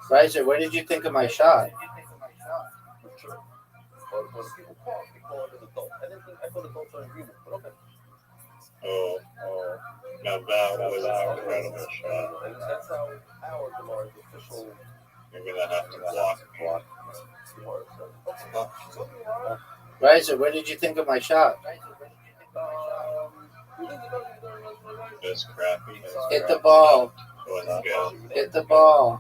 Riser, what did you think of my shot? Oh, now that was an incredible shot. You're gonna have to block. Riser, what did you think of my shot? Just crappy. Hit the ball. Wasn't good. Hit the ball.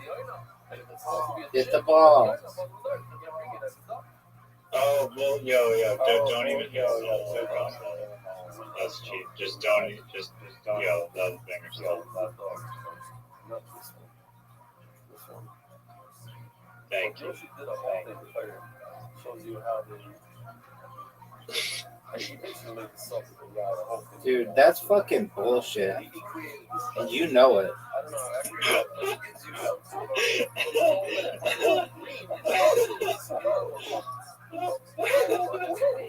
Hit the ball. Oh, well, yo, don't even yell. That's cheap. Just don't yell. That's thing or something. Thank you. Dude, that's fucking bullshit. And you know it.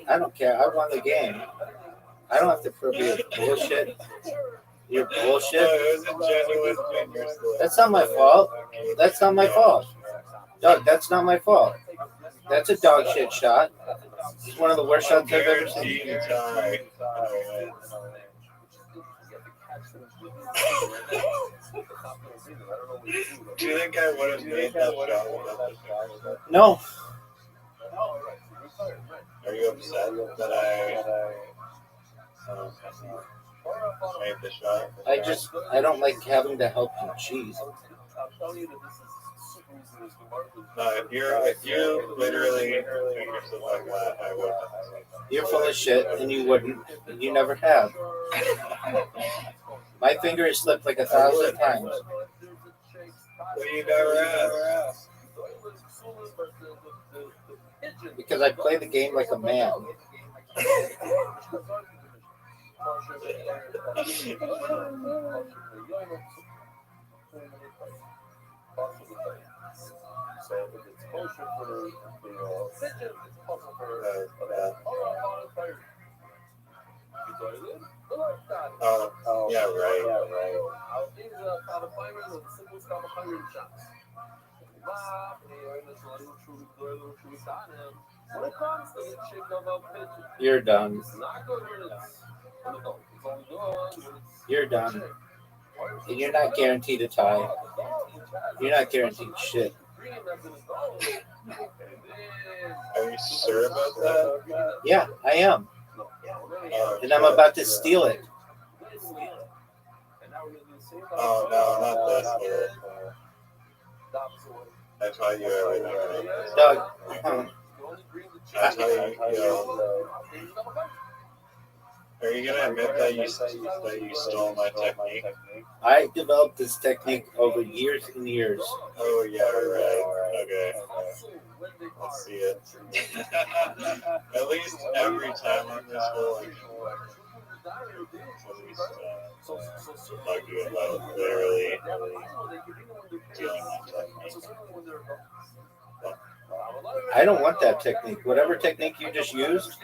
I don't care. I won the game. I don't have to prove your bullshit. Your bullshit. It was a genuine finger slip. That's not my fault. That's not my fault. Doug, that's not my fault. That's a dog shit shot. It's one of the worst shots I've ever seen. Do you think I would have made that shot? No. Are you upset that I made the shot? I don't like having to help you cheese. No, if you literally finger slip like that, I would. You're full of shit, and you wouldn't. You never have. My finger has slipped like 1,000 times. But you never asked. Because I play the game like a man. Oh, yeah, right. You're done. You're done. And you're not guaranteed a tie. You're not guaranteed shit. Are you sure about that? Yeah, I am. And I'm about to steal it. Oh, no, not this one. I taught you everything. Doug. I tell you, are you gonna admit that you stole my technique? I developed this technique over years and years. Oh yeah, right. Okay. Let's see it. At least every time on this whole argue about literally dealing with technique. I don't want that technique. Whatever technique you just used,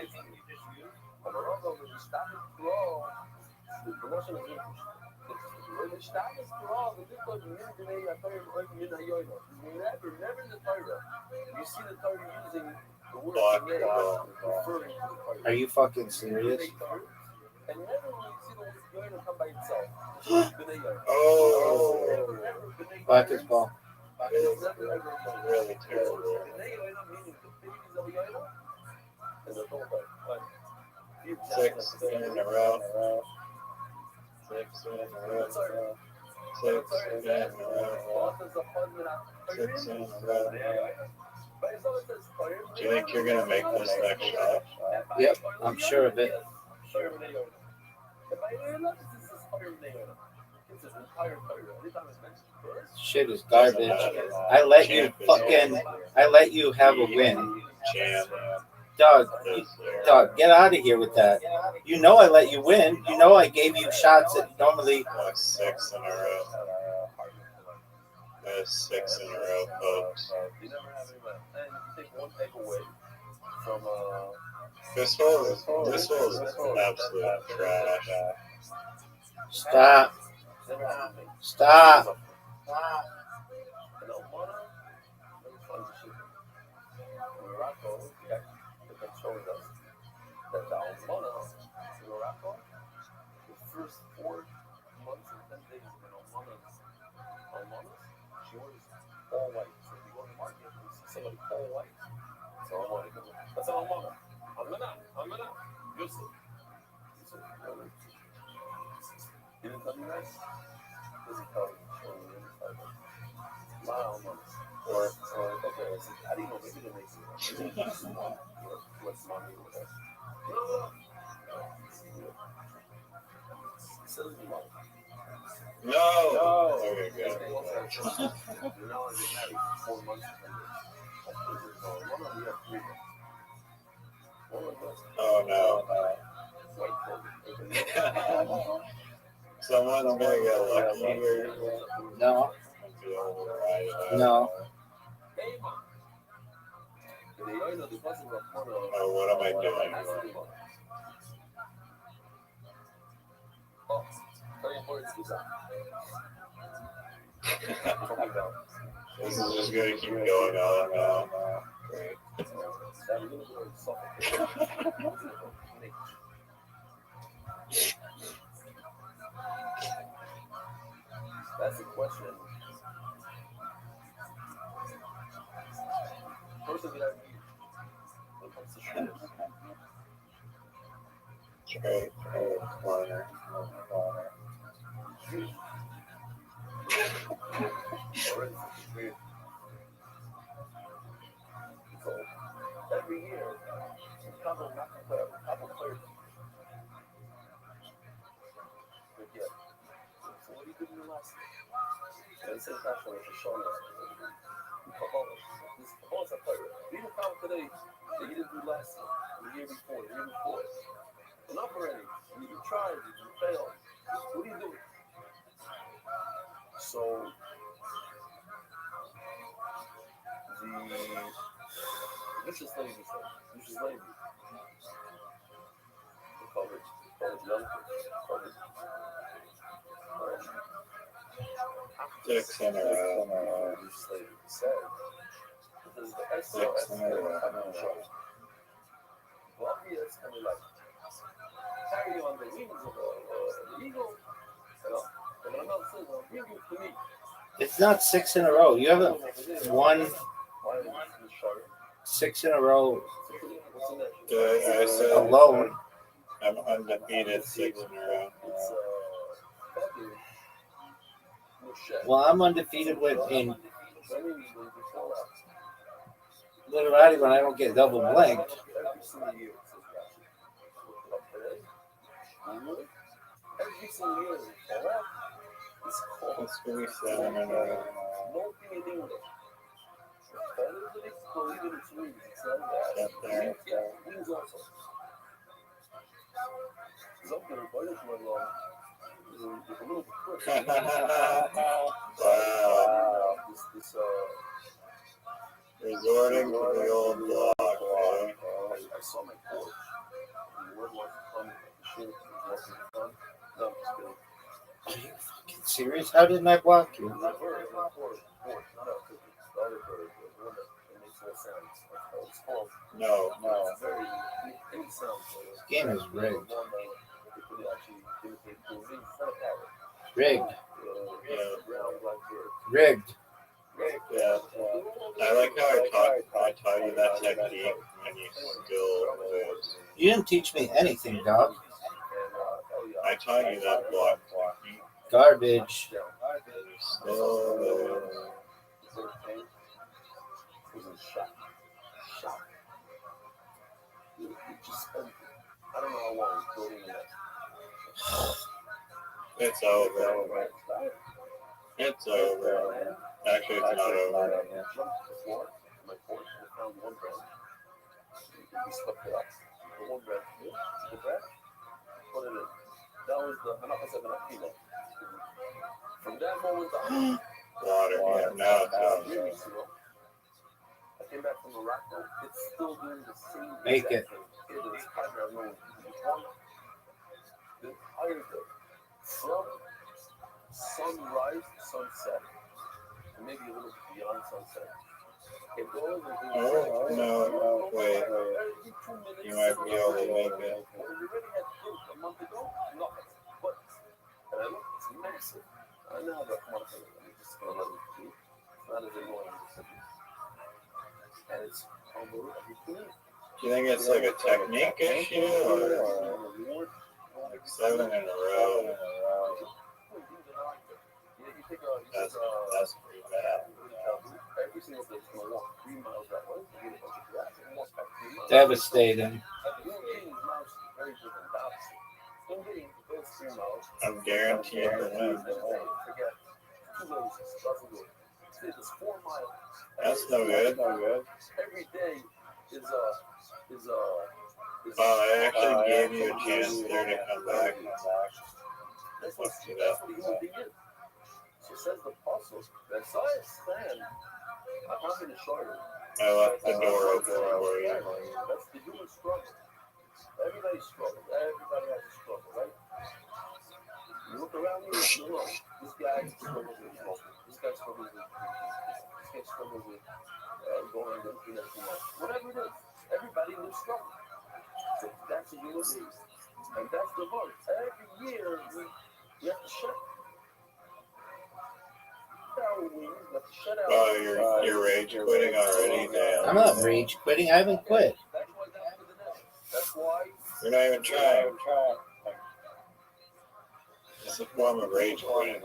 You see the Torah using the word Fuck. referring to the Torah. Are you fucking serious? And never will you see the word Yoina come by itself. Oh. Black as ball. It's really terrible. Six in a row. Six in a row. Six in a row. Six in a row. Do you think you're gonna make this next shot? Yep, I'm sure of it. Shit is garbage. I let you have a win. Jam. Dog, get out of here with that. You know I let you win. You know I gave you shots that normally. That's 6 in a row. That is 6 in a row, folks. This hole is absolute trash. Stop. Showing us that the Almana in Morocco, the first 4 months and 10 days of an Almana's, she was all white. So if you go to the market and you see somebody all white, it's Almana. That's an Almana. Almana. Yusuf. He didn't tell you guys? Doesn't tell you. My Almana. Or okay, I said, how do you know? Maybe they make it. What's mommy with that? No. Okay, good. Now I get married 4 months ago. Oh no. Someone's gonna get lucky here. No. Oh, what am I doing? This is just gonna keep going on and on. Great. That's the question. Person that I meet when it comes to shooters. Straight corner. So every year, couple players. Yeah. So what do you do in the last year? And the same question was just showing us. This a player. We even found today that you didn't do last year, the year before. Enough already. You tried, you failed. What are you doing? So the vicious lady. The coverage young coverage. 6 in a row. Vicious lady said, because the SOS is coming show. Bobby is coming like carry on the wings of the eagle. And another says, bring you to me. It's not 6 in a row. You haven't won 6 in a row I said alone. I'm undefeated 6 in a row. Well, I'm undefeated in Literati when I don't get double blanked. It's 37 in a row. Wow. Resorting to the old block, eh? I saw my court. The word was coming. The shit was walking the front. No, I'm just kidding. Serious? How didn't I block you? No. This game is rigged. Rigged. Rigged. Yeah. I like how I taught you that technique when you still lose. You didn't teach me anything, dog. I taught you that block technique. Garbage. Still lose. I don't know how long it's building that. It's over. It's over. Actually, it's not over. My porch, I found one bread. We swept it up. The one bread. The bread? Put it in. That was the Hanapasagana. From that moment on, Water. Yeah, now it's over. 3 weeks ago, I came back from Morocco. It's still doing the same Make exact it. thing. It is partner known the entire day. From sunrise to sunset, and maybe a little bit beyond sunset. It goes and No, wait. every 2 minutes. You might be able to make it. What we already had built a month ago, nothing. But, and I look, it's massive. I now have a confidence. I'm just going to let it do. It's not as annoying as it is. And it's unbelievable. Do you think it's like a technique issue or like 7 in a row? That's pretty bad. Every single day, it's going to walk 3 miles that way. Get a bunch of grass and walk back 3 miles. Devastating. I'm guaranteed to win. Forget 2 races, doesn't do it. It's 4 miles. That's no good. Every day is I actually gave you a chance there to come back. That's what a human being is. So says the apostles. That's I stand. I'm not going to show you. I left the door open for you. That's the human struggle. Everybody struggles. Everybody has a struggle, right? You look around you, you know, this guy struggles with smoking. This guy struggles with this guy struggles with going on the internet too much. Whatever it is, everybody lives struggle. So that's a human being. And that's the vote. Every year we have to shut Oh, you're rage quitting already? Damn. I'm not rage quitting. I haven't quit. That's why You're not even trying. It's a form of rage quitting.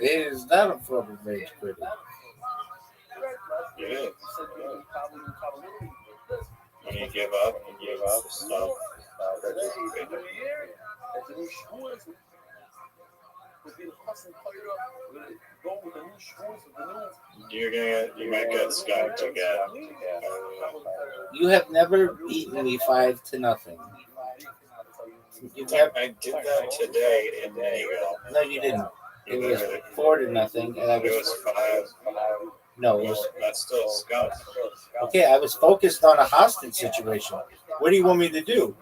It is not a form of rage quitting. It is. When you give up the stuff. You might get skunked again. You have never beaten me 5-0. I did that today in Mayville. No, you didn't. It was 4-0, and I It was 5. No, it was. That's still skunk. Okay, I was focused on a hostage situation. What do you want me to do?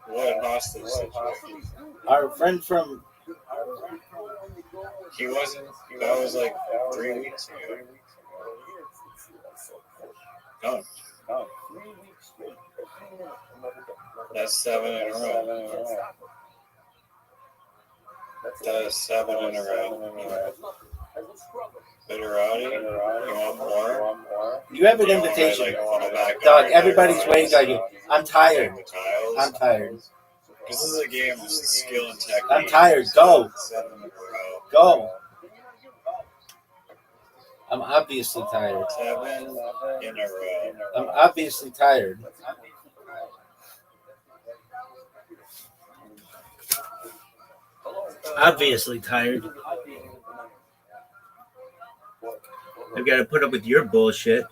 What hostage situation? Our friend from. He wasn't. That was like 3 weeks ago. No. 3 weeks straight. That's 7 in a row. That is 7 in a row. Literati, you want more? You have an invitation. Dog, everybody's waiting on you. I'm tired. I'm tired. This is a game of skill and technique. I'm tired. Go. 7 in a row. Go. I'm obviously tired. 7 in a row. I'm obviously tired. Obviously tired. I've got to put up with your bullshit.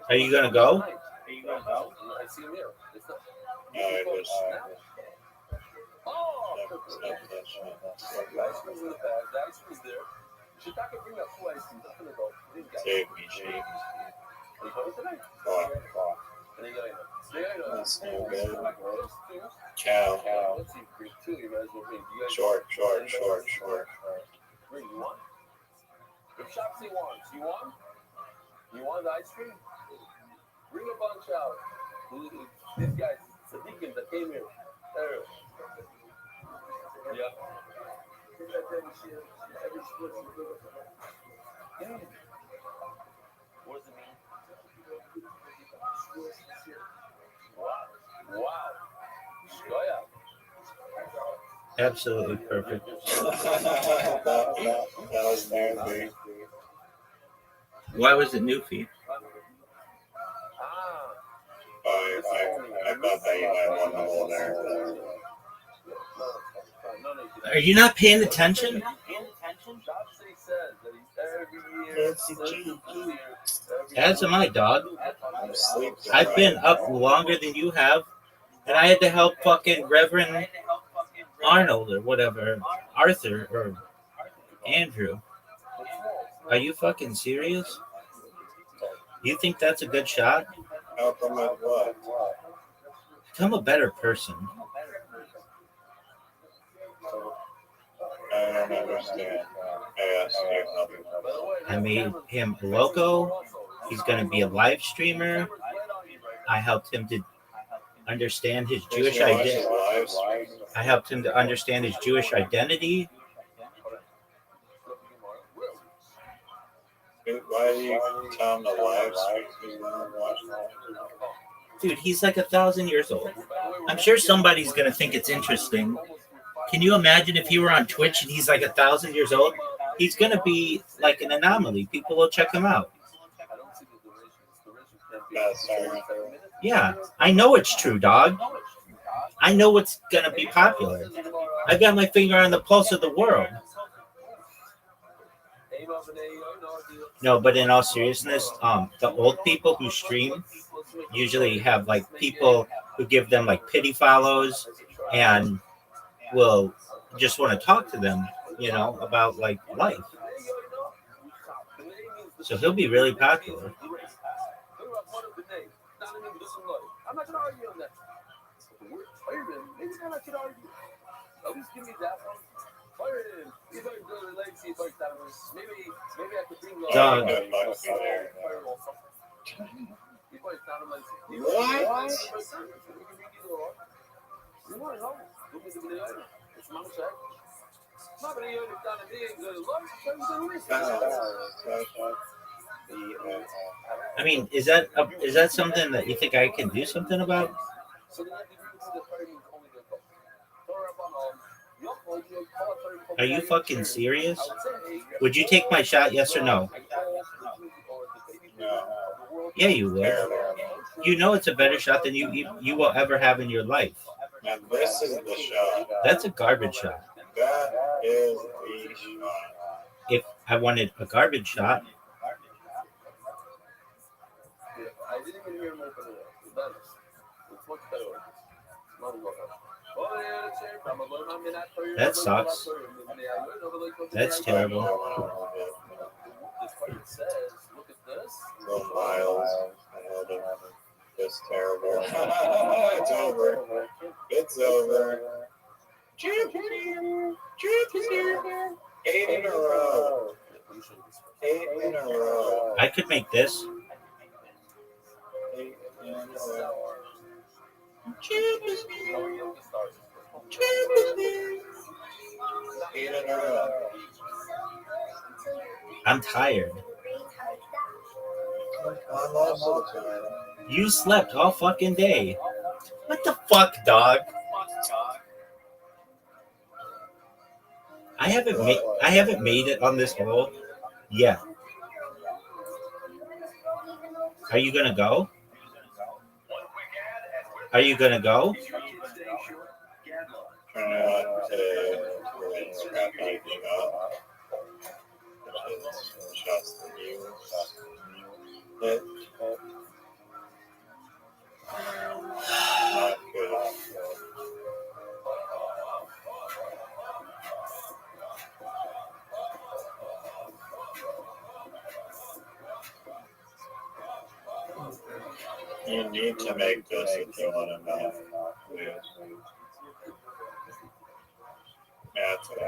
Are you gonna go? No, it was. Save me, Chief. That's no good. Cow. Short. Bring you one. If Shopsy wants, you want? You want ice cream? Bring a bunch out. These guys, Sadiqim that came here. There. Yeah. What does it mean? Wow. Shkoya. Absolutely perfect. that was nasty. Why was it Newfie? I thought that you might want to hold there. Are you not paying attention? As am I, dog. I've been up longer than you have, and I had to help fucking Reverend Arnold or whatever, Arthur or Andrew. Are you fucking serious? You think that's a good shot? Help him with what? Become a better person. I don't understand. I asked you helping. I made him a loco. He's going to be a live streamer. I helped him to understand his Jewish identity. I helped him to understand his Jewish identity. Why do you tell him to live stream? Dude, he's like 1,000 years old. I'm sure somebody's going to think it's interesting. Can you imagine if he were on Twitch and he's like 1,000 years old? He's going to be like an anomaly. People will check him out. Yeah, I know it's true, dog. I know what's going to be popular. I got my finger on the pulse of the world. No, but in all seriousness, the old people who stream usually have like people who give them like pity follows and will just want to talk to them, you know, about like life. So he'll be really popular. I'm not gonna argue on that. The word fireman, maybe I'm not gonna argue. At least give me that one. Fireman. If I go to legacy, if I maybe I could bring the Dog. I mean, is that something that you think I can do something about? Are you fucking serious? Would you take my shot, yes or no? No. Yeah, you would. You know it's a better shot than you will ever have in your life. Now this is the shot. That's a garbage shot. That is the shot. If I wanted a garbage shot, I didn't even hear him open it up. It's better. It's much better. that sucks. That's terrible. Look at this. So Miles, just terrible. It's over. It's over. Champ is here. Champ is here. 8 in a row. 8 in a row. I could make this. 8 in a row. Champ is here. Champ is here. 8 in a row. I'm tired. I'm also tired. You slept all fucking day. What the fuck, dog? I haven't made it on this hole yet. Are you gonna go? Are you gonna go? Trying not to really scrap anything up. Shots to you. Hit. Not good. You need to make this if you want to know. That's what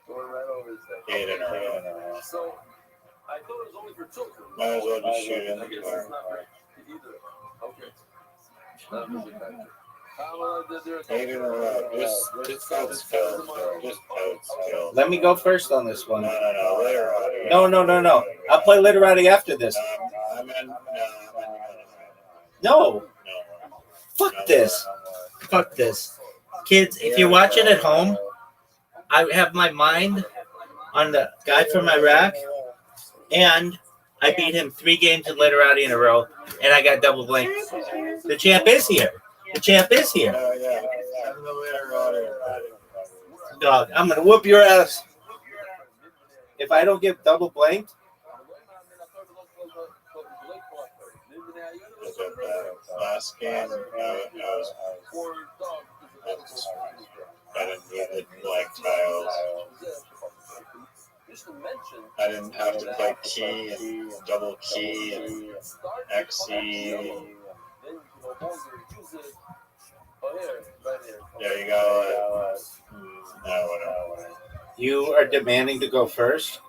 Going right over his head. 8 in a row. So, I thought it was only for children. Might as well just shoot in I the guess car. it's not for either. Okay. Not really factor. Kamala did their 8 in a row. Just hold still. Just hold still. Let me go first on this one. No. Later on. No. I'll play literati after this. No. Fuck this. Fuck this. Kids, if you're watching at home, I have my mind on the guy from Iraq, and I beat him 3 games in literati in a row, and I got double blank. The champ is here. Dog, I'm going to whoop your ass. If I don't get double blanked, Last game, I didn't do the blank tiles. I didn't have to play key and double key and XE. Yeah, you go. No, whatever. you are demanding to go first.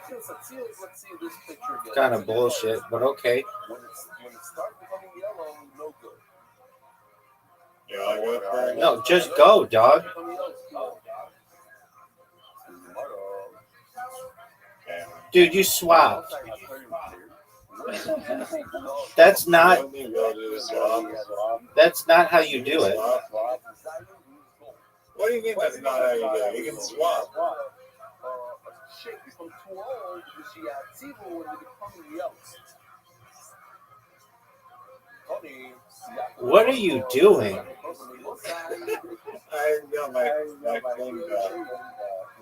Let's see this picture again. Kind of bullshit, but okay. When it starts becoming yellow, no good. You want to go first? No, just go, dog. Dude, you swapped. That's not how you do it. What do you mean that's not how you do it? You can swap. Chick become too old because she had Tivo when they become yellow. What are you doing? I got my thing done.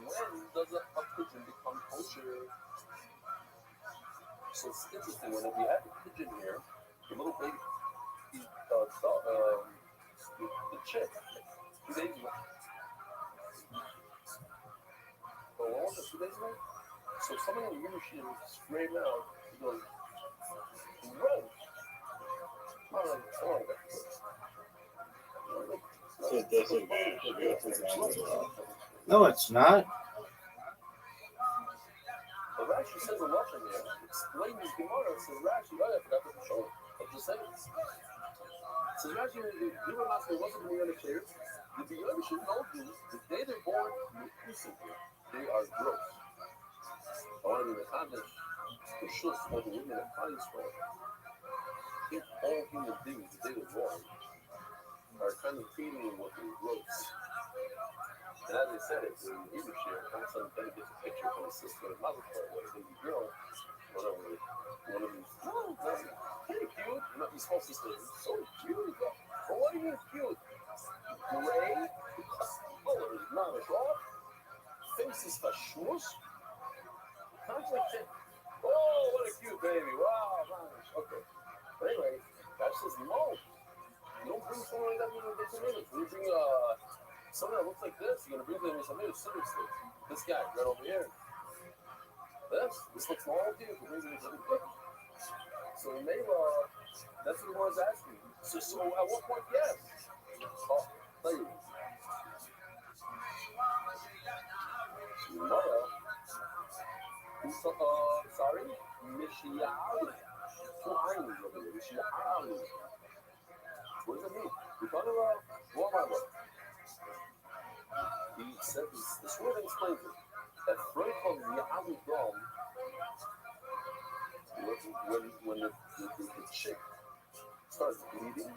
When does a pigeon become kosher? So it's interesting when we had the pigeon here, the little baby, the chick, 2 days ago. What was it, 2 days ago? So someone in the industry sprayed out, he goes, Rose. It's a disadvantage to go through that. No, it's not. But Rashi says a lot in there. Explain this Gemara. It says Rashi, I forgot to show it. I'll just say it. It says Rashi, the Yuva Master wasn't the other clear. The Beyond should know Jews, the day they're born, they are gross. I want to be in the context. The Shus, when the women are fine for if all human beings, the day they're born, are kind of feeling what is gross. And as I said, it's in Hebrew share, all of a sudden Ben gets a picture from his sister and mother for a baby girl, whatever, one of these, pretty cute. You know, he's supposed to say, so cute. But what do you mean cute? Gray, color is not a off, face is fashmush. Sounds like that. Oh, what a cute baby. Wow, nice. Okay. But anyway, that says no. You don't bring someone like that when they come in. You bring someone that looks like this, you're going to bring them in something seriously. This guy, right over here. This looks normal to you. So in Neva, that's what I was asking. So at what point, yes. Oh, thank you. Sorry? Mishiali. Two islands over there. Mishiali. What does it mean? We're talking about Walmart. He said this word explains it. That phrase called Ya'alu Dom, when the chick starts bleeding,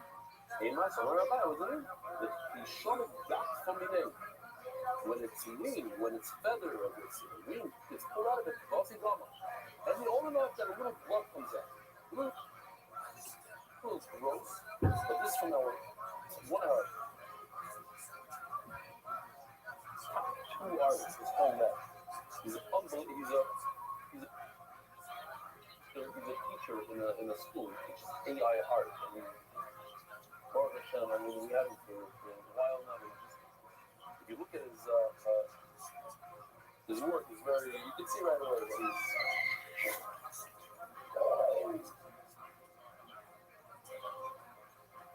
Amos, Rabbi, wasn't it? The Shon of God from the name. When it's lean, when it's feather, or it's wing, it's pulled out of it, bossy drama. And we all know that a little blood comes out. A little gross, but this from our 1 hour. Top 2 artists is called that. He's a teacher in a school. He teaches AI art. I mean, we have him for a while now. If you look at his work, is very. You can see right away that he's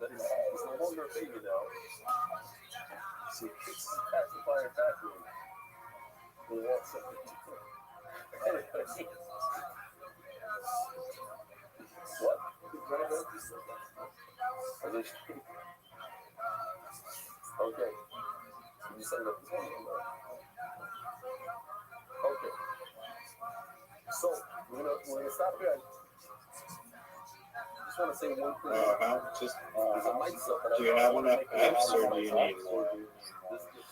that he's no longer a baby now. So he kicks his pacifier backwards and walks up. What? Okay. You set it up this morning. Okay. So we're gonna stop here. I just want to say one thing. Just There's a mic stuff that do you have enough F's or do you need more? This is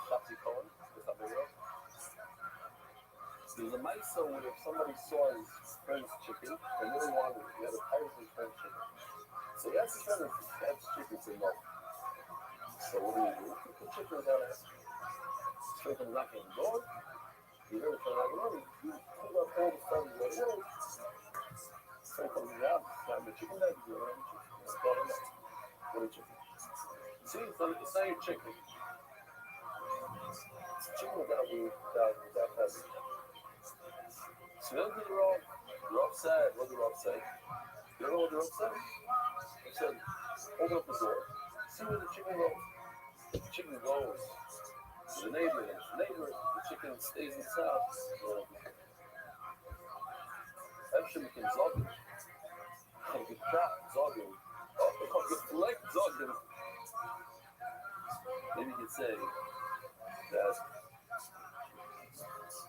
Shopsy Cohen, the Tabero. There's a mic so when if somebody saw his friend's chicken and really wanted it, he had a pirate his friend's chicken. So he asked his friend if he had chicken, said no. So what do you do? The chicken was out of his friend comes knocking on the door. He heard the friend knocking on the door. He pulled up all the stuff and goes, hey. Friend comes in the house, got the chicken that you know, call him up. What a chicken. See, it's not your chicken. It's a chicken without feathers. So the other thing Rob said, what did Rob say? You don't know what the Rob said? He said, open up the door, see where the chicken goes. The chicken goes to the neighbor, and the neighbor, the chicken stays inside. Actually, we can zog it. You can trap zogging. Oh, you like zogging. Maybe you could say that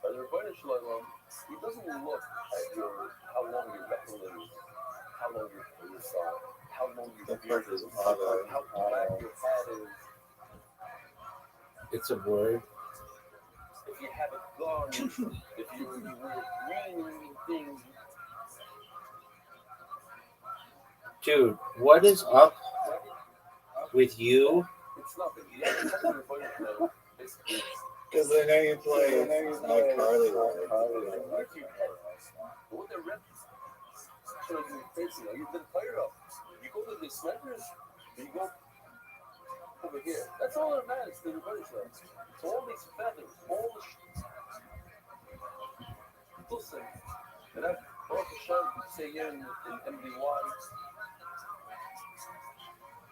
by the Rabbi Shalom, he doesn't look at how long your knuckle is, how long your side, how long your beard is, how black your hat is. It's a word. If you have a gun, if you wear green things. Dude, what is up with you? It's nothing. Yeah, Because I know you play Carly. What they're facing, you've been fired up. You go to the snipers, you go over here. That's all that matters to the British ones. So all these feathers, all the listen, and I've brought the show, say here in MDY,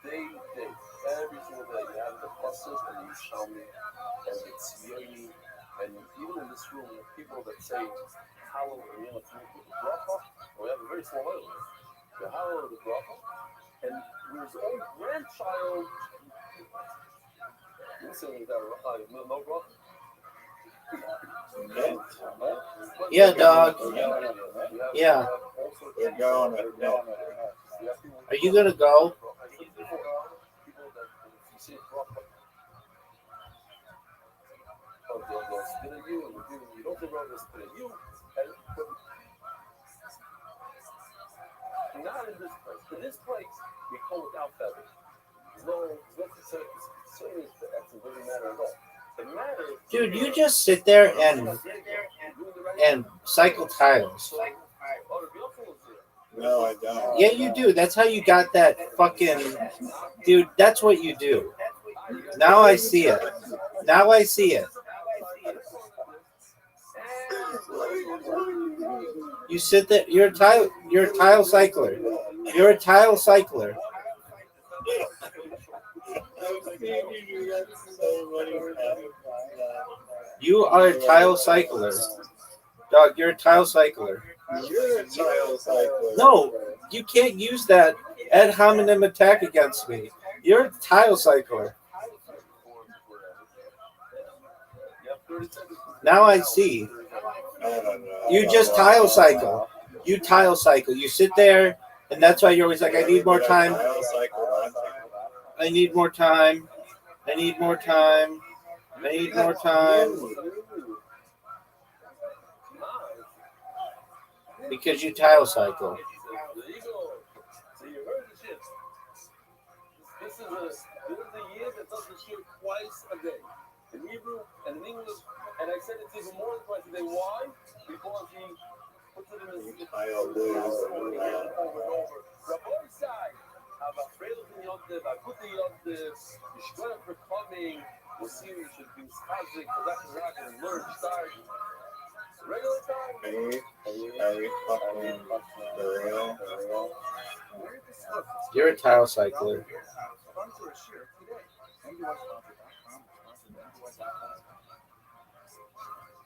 every single day, you have the buses and you show me, and it's Yoni, and even in this room, people that say, Hallel, and you know, with the bracha, we have a very small oil. The Hallel of the bracha, and with his own grandchild, you say that no bracha? Yeah, dog. Yeah. They're going at net. Are you gonna go? Not in this place. In this place, we call without feathers. There's no certainly it doesn't matter at all. The matter, Dude, you just sit there and cycle tiles. No, I don't. Yeah, you do. That's how you got that fucking dude. That's what you do. Now I see it. Now I see it. You sit there. You're a tile cycler. You're a tile cycler. You are a tile cycler. Dog, you're a tile cycler. You're a tile cycler. No, you can't use that ad hominem attack against me. You're a tile cycler. Now I see. You just tile cycle. You tile cycle. You sit there, and that's why you're always like, I need more time. I need more time. I need more time. I need more time. Because you tile cycle. So you heard the shit. This is a year that does the shit twice a day. In Hebrew and in English. And I said it's even more than twice a day. Why? Because he puts it in his over and over. Rabbi side. I'm afraid of the Yontif. I put the Yontif. You should go for coming. We'll see you should be Skazik. Rock and learn. Start. Regular time. Are you fucking for real? You're a tile cycler.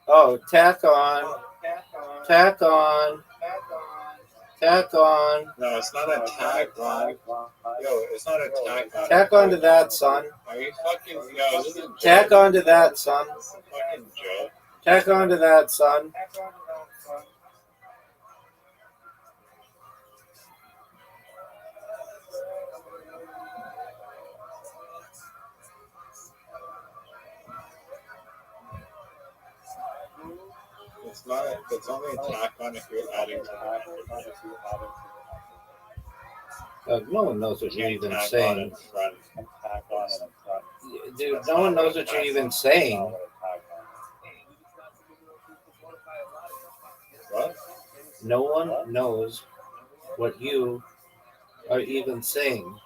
Oh, tack on. Tack on. Tack on. No, it's not a tack on. Yo, it's not a tack on. Tack onto that, son. Are you fucking... No, this is a joke. Tack onto that, son. This is a fucking joke. Tack onto that, son. It's not. It's only a tack on if you're adding to No one knows what you're even tack on saying. in front. Tack on in front. Dude, no one knows what you're even saying. What? No one knows what you are even saying.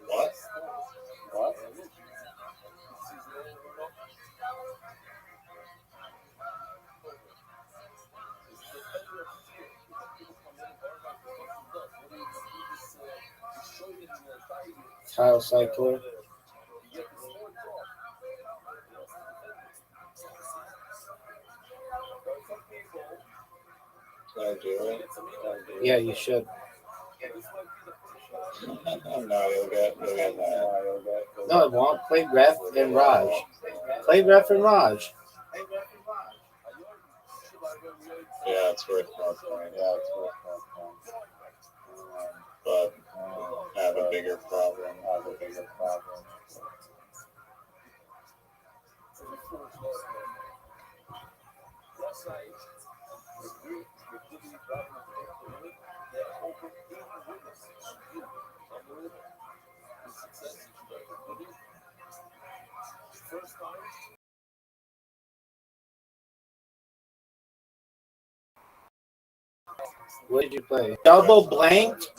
What? What? Tile cycler. Should I do it? Yeah, you should. No, you'll get that. No, I won't. Play Ref and Raj. Play Ref and Raj. Yeah, it's worth more points. But I have a bigger problem. What did you play? Double blanked?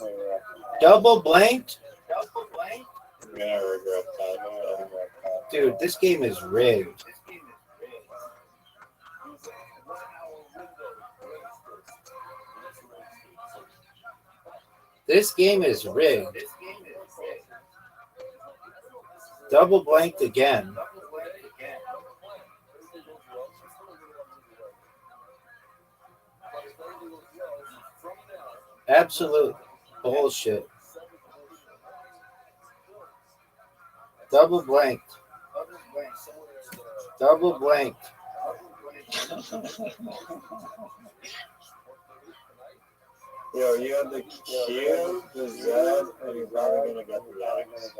Double blanked? I'm gonna regret that. Dude, this game is rigged. This game is rigged. Double blanked again. Absolute bullshit. Double blanked. Double blanked. Yo, you have the Q, the Z, and you're probably gonna get the X.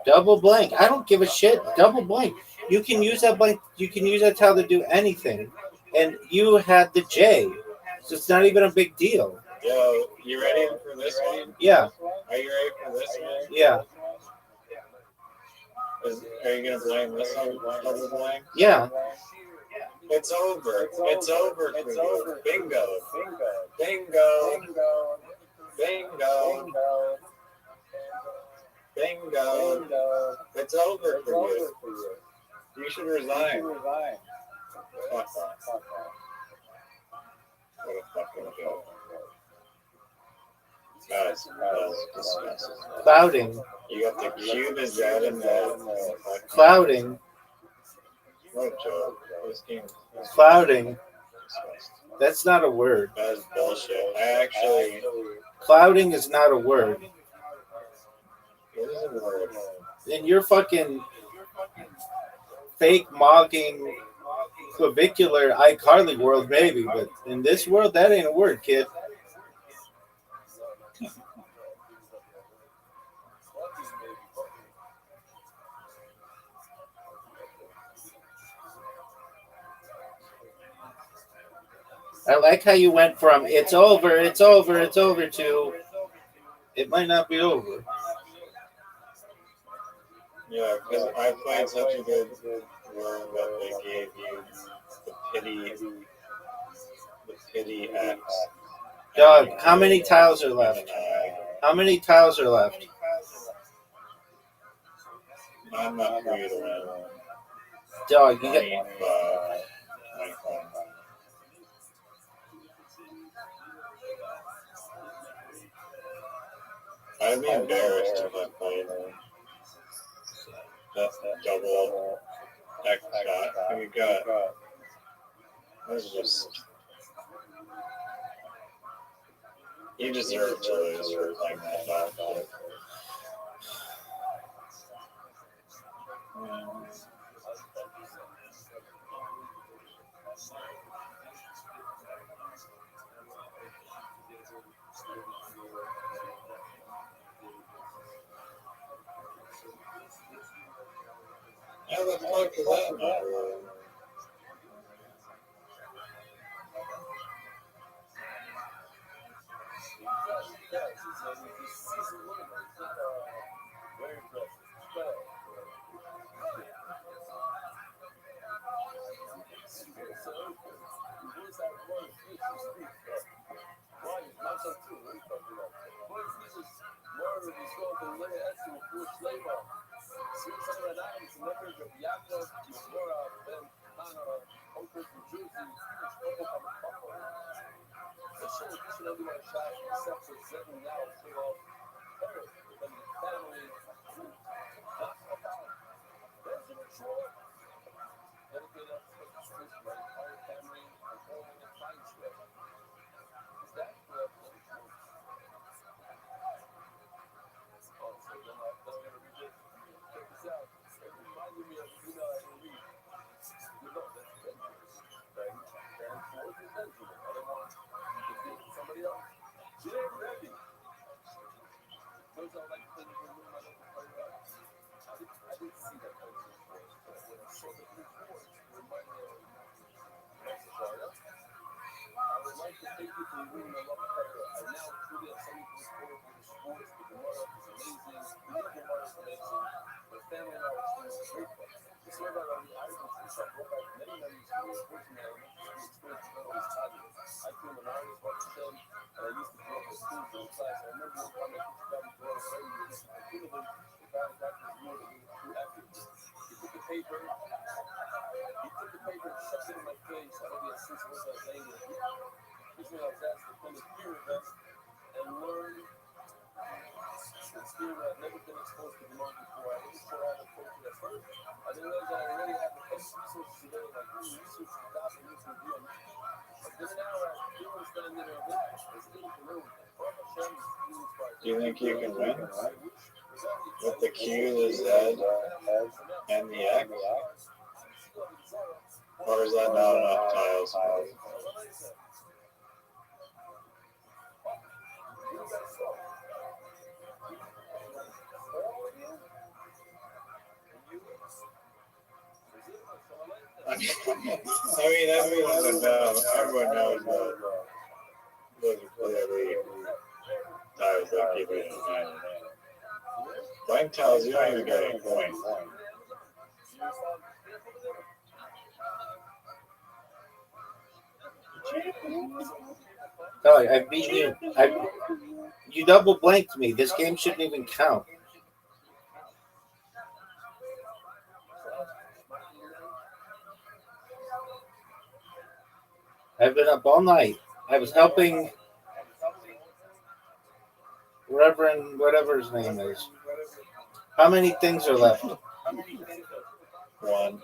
Double blank. I don't give a shit. Double blank. You can use that blank. You can use that tile to do anything. And you had the J. So it's not even a big deal. Yo, you ready for this one? Yeah. Are you ready for this one? Yeah. Are you gonna blame this one? Double blank? Yeah. It's over. It's over for you. Bingo. Bingo. Bingo. Bingo. It's over for you. You should resign. Fuck off. What a fucking joke. That's disgusting. Clouding. You got the Q, the Z, and the Clouding. What a joke. This game is Clouding. That's not a word. That is bullshit. I actually. Clouding is not a word. It is a word. In your fucking fake mocking clavicular iCarly world, maybe, but in this world, that ain't a word, kid. I like how you went from it's over, it's over, it's over to it might not be over. Yeah, because I played such a good word that they gave you the pity X. Doug, how many tiles are left? How many tiles are left? I'm not for you to win. Dog, you got 25, 25. I'd be embarrassed if I played that double X shot. Who you got? That's just. You deserve to lose for playing that dog. How the fuck is that not rolling? Do you think you can win with the Q, the Z, and the X? Or is that not enough tiles? I don't know. Everyone knows that those are clearly tiles that keep it in hand. Blank tiles, you don't even get any points. Dog, I beat you. You double blanked me. This game shouldn't even count. I've been up all night. I was helping Reverend, whatever his name is. How many things are left? One.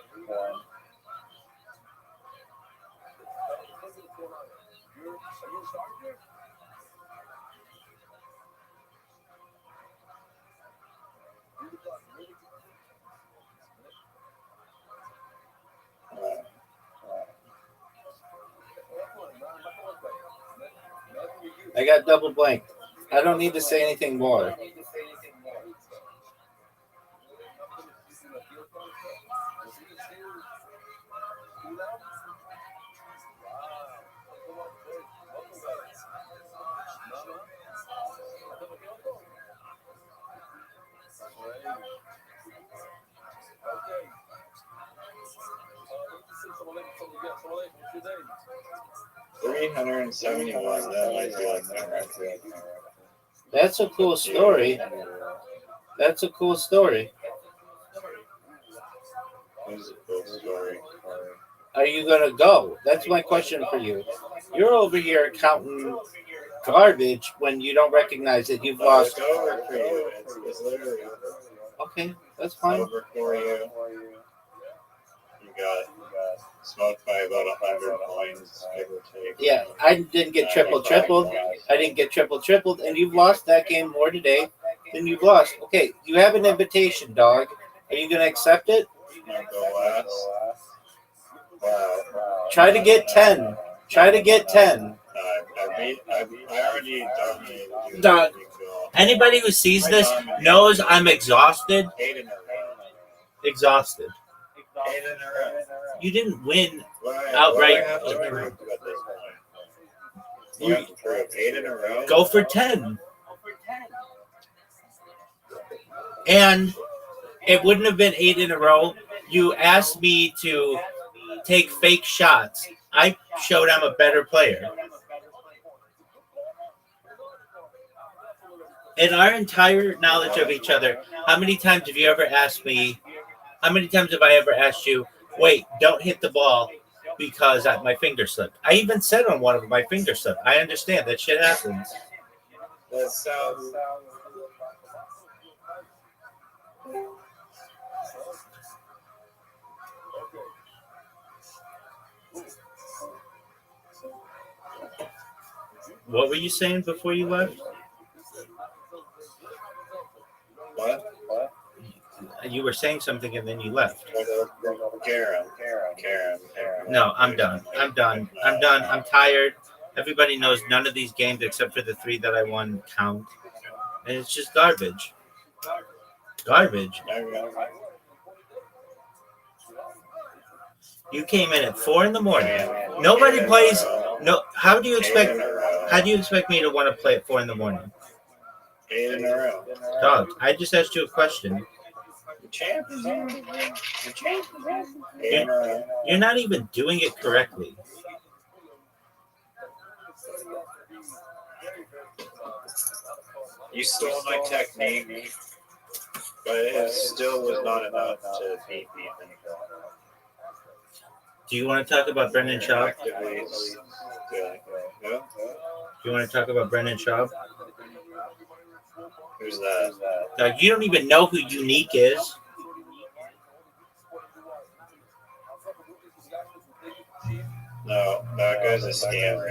I got double blanked. I don't need to say anything more. $371. That might be like that. That's a cool story. That's a cool story. That was a cool story. are you going to go? That's my question for you. You're over here counting garbage when you don't recognize that you've lost. It's over for you. It's literally over. Okay, that's fine. Over for you. You got smoked by about 100 points, give or take. Yeah, I didn't get tripled. I didn't get tripled, and you've lost that game more today than you've lost. Okay, you have an invitation, dog. Are you going to accept it? Not go last. Wow. Try to get 10. Try to get 10. I already dominated you. Dog. Anybody who sees this knows I'm exhausted. 8 in a row. Exhausted. 8 in a row. You didn't win Outright. outright. What do I have to prove at this point? You have to prove 8 in a row? Go for 10. And it wouldn't have been 8 in a row. You asked me to take fake shots. I showed I'm a better player. In our entire knowledge of each other, how many times have you ever asked me, how many times have I ever asked you, wait, don't hit the ball because my finger slipped? I even said on one of them, my finger slipped. I understand that shit happens. That sounds... What were you saying before you left? What? You were saying something and then you left. Karen. No, I'm done. I'm tired. Everybody knows none of these games except for the 3 that I won count. And it's just garbage. Garbage. You came in at 4 a.m. Nobody plays. No. How do you expect me to want to play at 4 a.m? 8 in a row. Dog, I just asked you a question. The champ is in. The champ is in. 8 in a row. You're not even doing it correctly. You stole my technique, but it still was not enough to beat me. Do you want to talk about Brendan Schaub? No? Do you want to talk about Brendan Schaub? Who's that? Dog, you don't even know who Unique is. No, that guy's a scammer.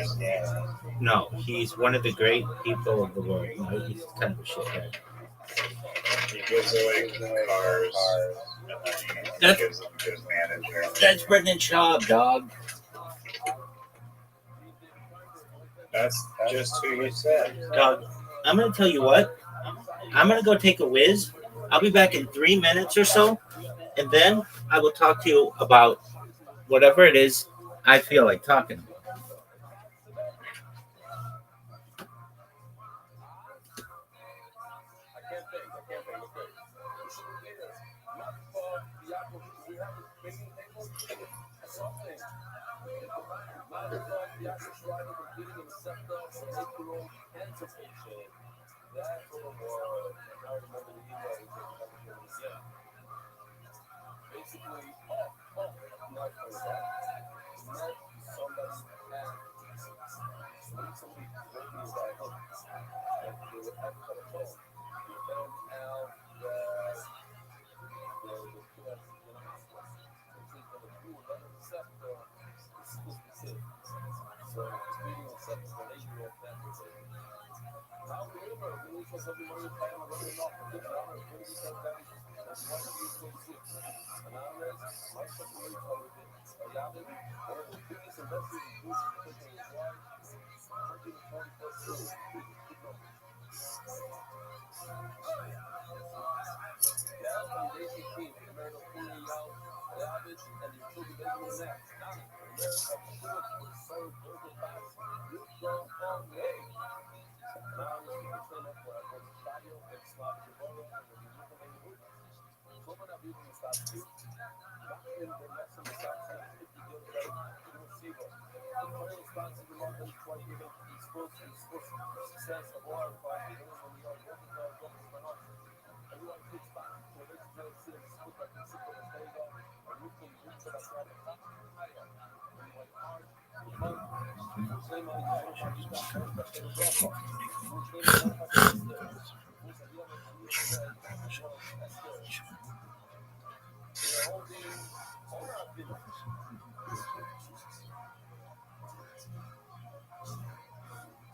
No, he's one of the great people of the world. No, he's kind of a shithead. He gives away cars. And then he gives them to his manager. That's Brendan Schaub, dog. That's just who you said. Dog, I'm going to tell you what. I'm going to go take a whiz. I'll be back in 3 minutes or so. And then I will talk to you about whatever it is I feel like talking about.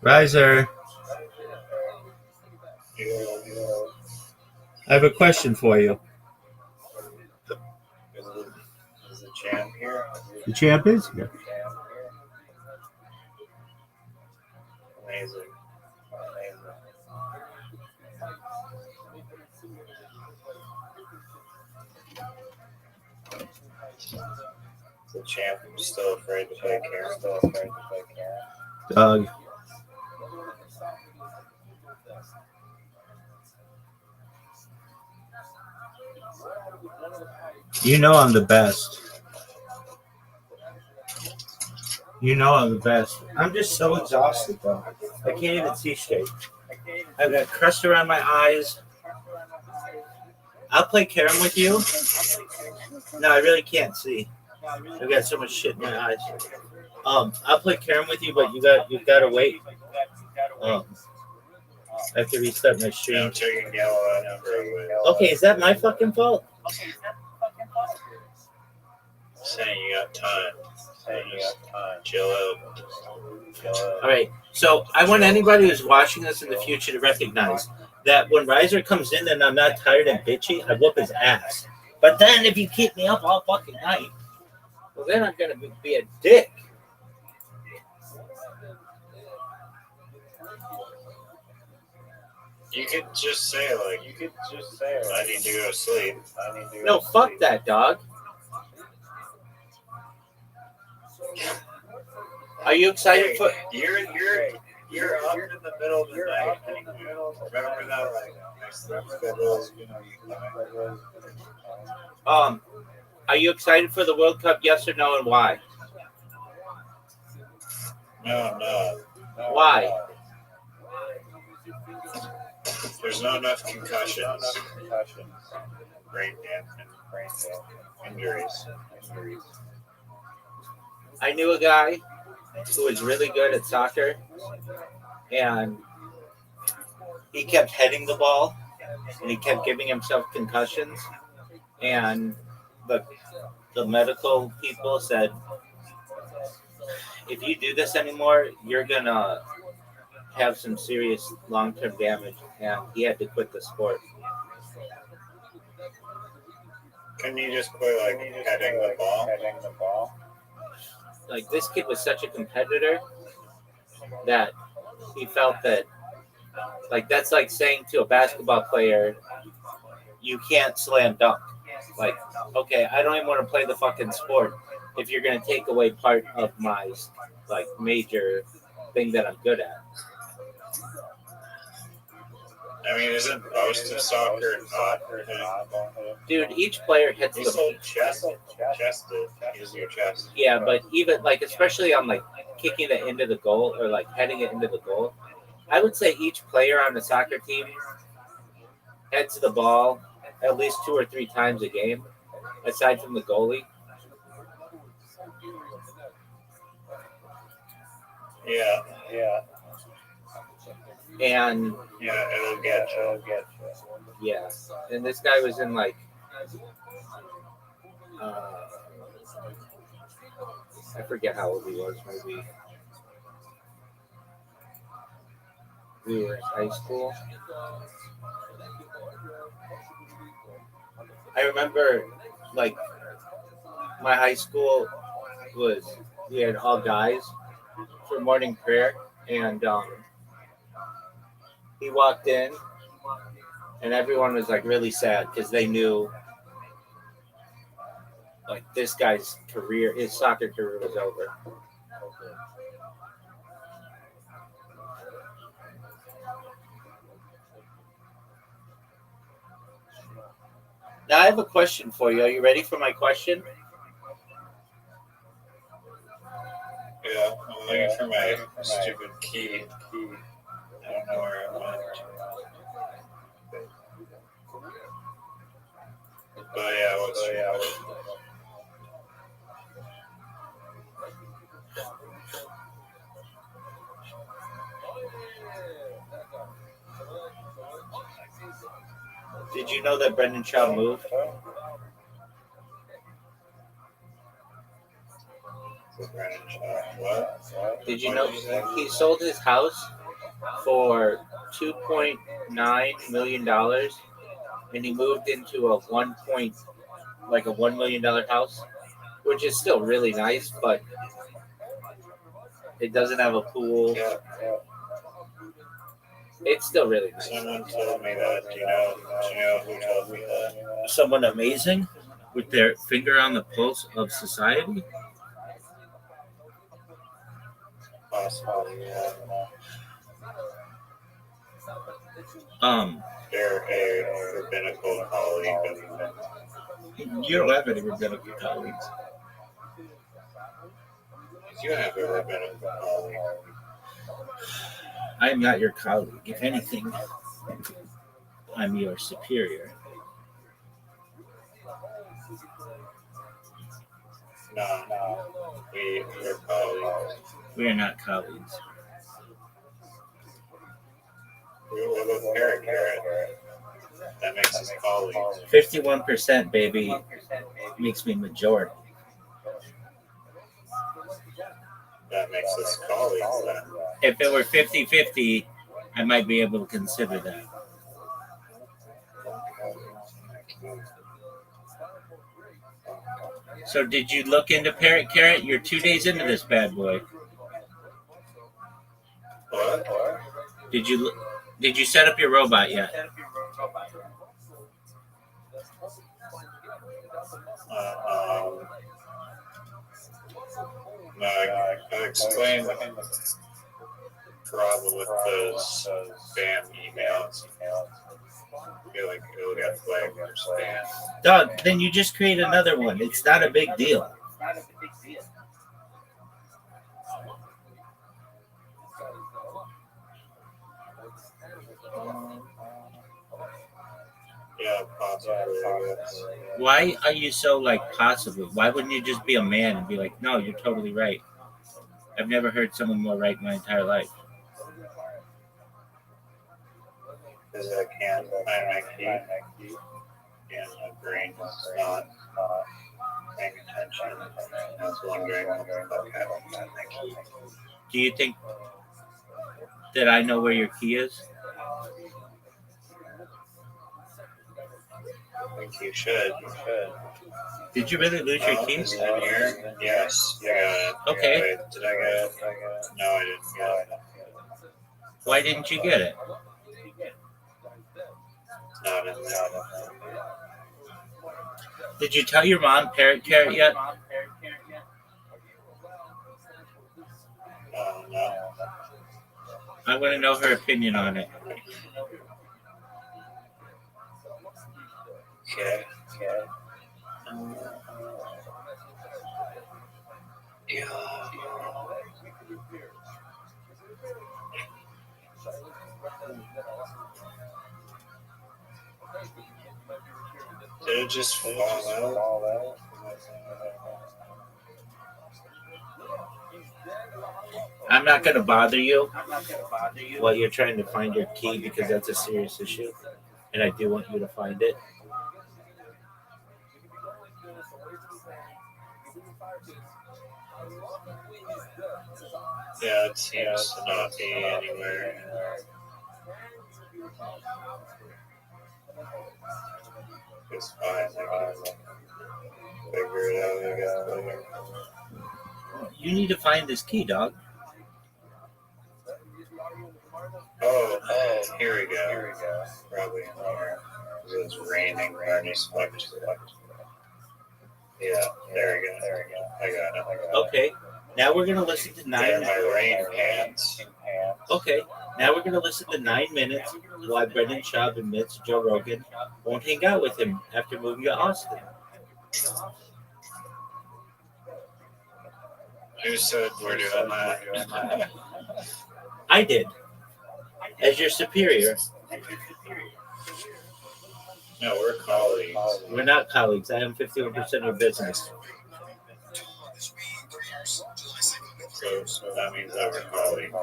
Riser, I have a question for you. Is the champ here? The champ is here. Amazing. The champ is still afraid to play Karen. Doug. You know I'm the best. You know I'm the best. I'm just so exhausted, though. I can't even see straight. I've got crust around my eyes. I'll play Karen with you. No, I really can't see. I've got so much shit in my eyes. I'll play Karen with you, but you've got to wait. I have to restart my stream. I'm taking yellow number. Okay, is that my fucking fault? Saying you got time. Chill out. All right. So I want anybody who's watching this in the future to recognize that when Riser comes in and I'm not tired and bitchy, I whoop his ass. But then if you keep me up all fucking night, well, then I'm going to be a dick. You could just say, I need to go to sleep. No, fuck that, dog. Are you excited for? You're up in the middle of the night. Remember that, Are you excited for the World Cup? Yes or no, and why? No. Why? There's not enough concussions. Brain damage, injuries. I knew a guy who was really good at soccer, and he kept heading the ball, and he kept giving himself concussions, and the medical people said, if you do this anymore, you're gonna have some serious long-term damage, and he had to quit the sport. Can you just quit heading the ball? Like, this kid was such a competitor that he felt that, like, that's like saying to a basketball player, you can't slam dunk. Like, okay, I don't even want to play the fucking sport if you're going to take away part of my, like, major thing that I'm good at. I mean, isn't most of soccer not? Dude, each player hits the chest. Use your chest. Yeah, but even, like, especially on, like, kicking it into the goal or, like, heading it into the goal, I would say each player on the soccer team heads the ball at least 2 or 3 times a game, aside from the goalie. Yeah. And it'll get you. Yeah, and this guy was in like, I forget how old he was. Maybe we were in high school. I remember, like, my high school we had all guys for morning prayer, and he walked in, and everyone was like really sad because they knew, like, this guy's career, his soccer career was over. Now I have a question for you. Are you ready for my question? Yeah, I'm looking for my stupid key. I don't know where it went. But yeah, what's Did you know that Brendan Schaub moved? What? Did you know he sold his house for $2.9 million, and he moved into a $1 million house, which is still really nice, but it doesn't have a pool. Yeah. It's still really nice. Someone told me that. Do you know who told me that? Someone amazing with their finger on the pulse of society. Possibly, yeah. They're a rabbinical colleague. You don't have any rabbinical colleagues. You have a rabbinical colleague. I am not your colleague. If anything, I'm your superior. No. We're colleagues. We are not colleagues. We live with Carrot. That makes us colleagues. 51%, baby, makes me majority. That makes us colleagues then. If it were 50-50, I might be able to consider that. So did you look into Parrot Carrot? You're 2 days into this bad boy. What? Did you set up your robot yet? No, I explained the problem with those spam emails. I feel like it'll get flagged for spam. Dog, then you just create another one. It's not a big deal. Yeah, possibly, I guess. Why are you so possibly? Why wouldn't you just be a man and be like, no, you're totally right? I've never heard someone more right in my entire life. Because I can't find my key. And my brain is not paying attention. I was wondering what the fuck happened to my key. Do you think that I know where your key is? I think you should. Did you really lose your key? Is it in here? Yes. I got it. Okay. Wait, did I get it? No, I didn't get it. Why didn't you get it? Not in there. Did you tell your mom Parrot Carrot yet? No. I want to know her opinion on it. Okay. Yeah. Did it just fall out? I'm not going to bother you while you're trying to find your key because that's a serious issue. And I do want you to find it. Yeah, it seems to not be anywhere. It's fine. I can figure it out. I guess. You need to find this key, dog. Oh, here we go. Probably in here. It was raining. Yeah, there we go. I got it. Okay. Now we're going to listen to 9 minutes. My rain pants. Okay. Now we're going to listen to 9 minutes while Brendan Schaub admits Joe Rogan won't hang out with him after moving to Austin. Who said we're doing that? I did. As your superior. No, we're colleagues. We're not colleagues. I am 51% of your business. So that means that we're colleagues.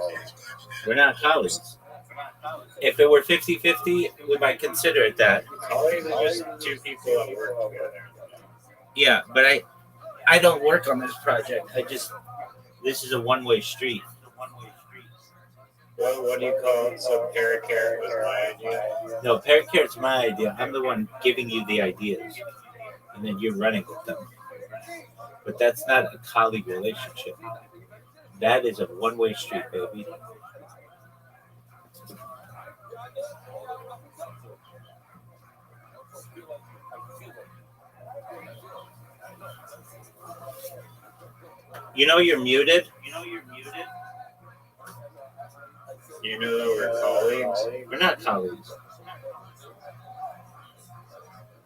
We're not colleagues. If it were 50-50, we might consider it that. Colleagues are just two people that work together. Yeah, but I don't work on this project. This is a one-way street. What do you call it? So Paracare was my idea. No, Paracare's my idea. I'm the one giving you the ideas, and then you're running with them. But that's not a colleague relationship. That is a one-way street, baby. You know you're muted. You know that we're colleagues. We're not colleagues.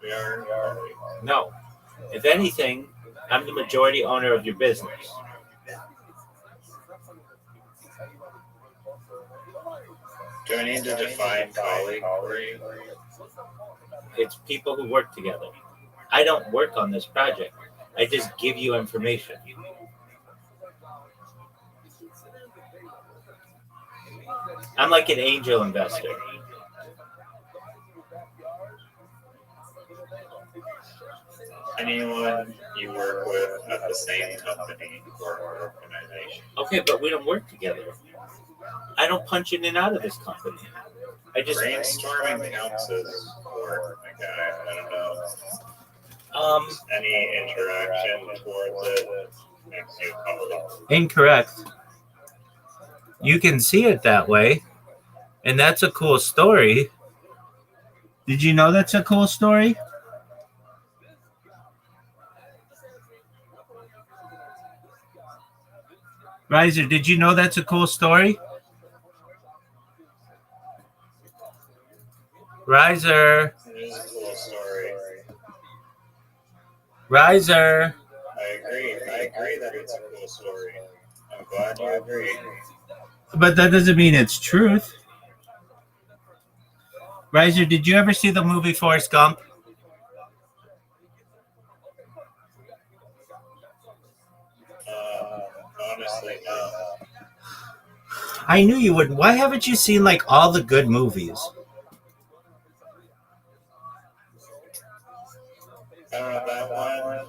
We are colleagues. No. If anything, I'm the majority owner of your business. Do I need to define colleague for you? It's people who work together. I don't work on this project. I just give you information. I'm like an angel investor. Anyone you work with at the same company or organization. Okay, but we don't work together. I don't punch in and out of this company. I just brainstorming counts as work, my guy. I don't know. Any interaction towards it makes you a colleague. Incorrect. You can see it that way, and that's a cool story. Did you know that's a cool story? Riser, did you know that's a cool story? Riser. It is a cool story. Riser. I agree that it's a cool story. I'm glad you agree. But that doesn't mean it's truth. Riser, did you ever see the movie Forrest Gump? Honestly, no. I knew you wouldn't. Why haven't you seen like all the good movies? I don't know, that one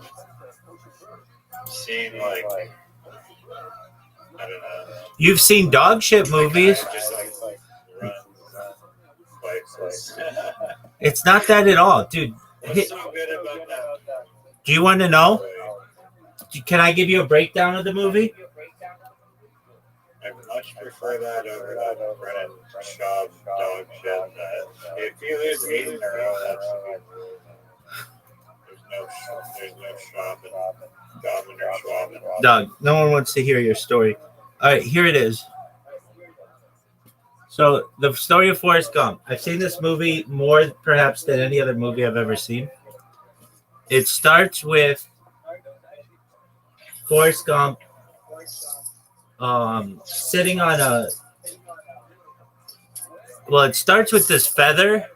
seemed like, I don't know. You've seen dog shit movies. Just like runs places. It's not that at all, dude. What's so good about that? Do you want to know? Can I give you a breakdown of the movie? I much prefer that over that Brennan Schaub dog shit. If you lose 8 in a row, that's there's no Schaub and Goblin or Schwab. Doug, no one wants to hear your story. All right, here it is. So the story of Forrest Gump. I've seen this movie more perhaps than any other movie I've ever seen. It starts with Forrest Gump sitting on a... Well, it starts with this feather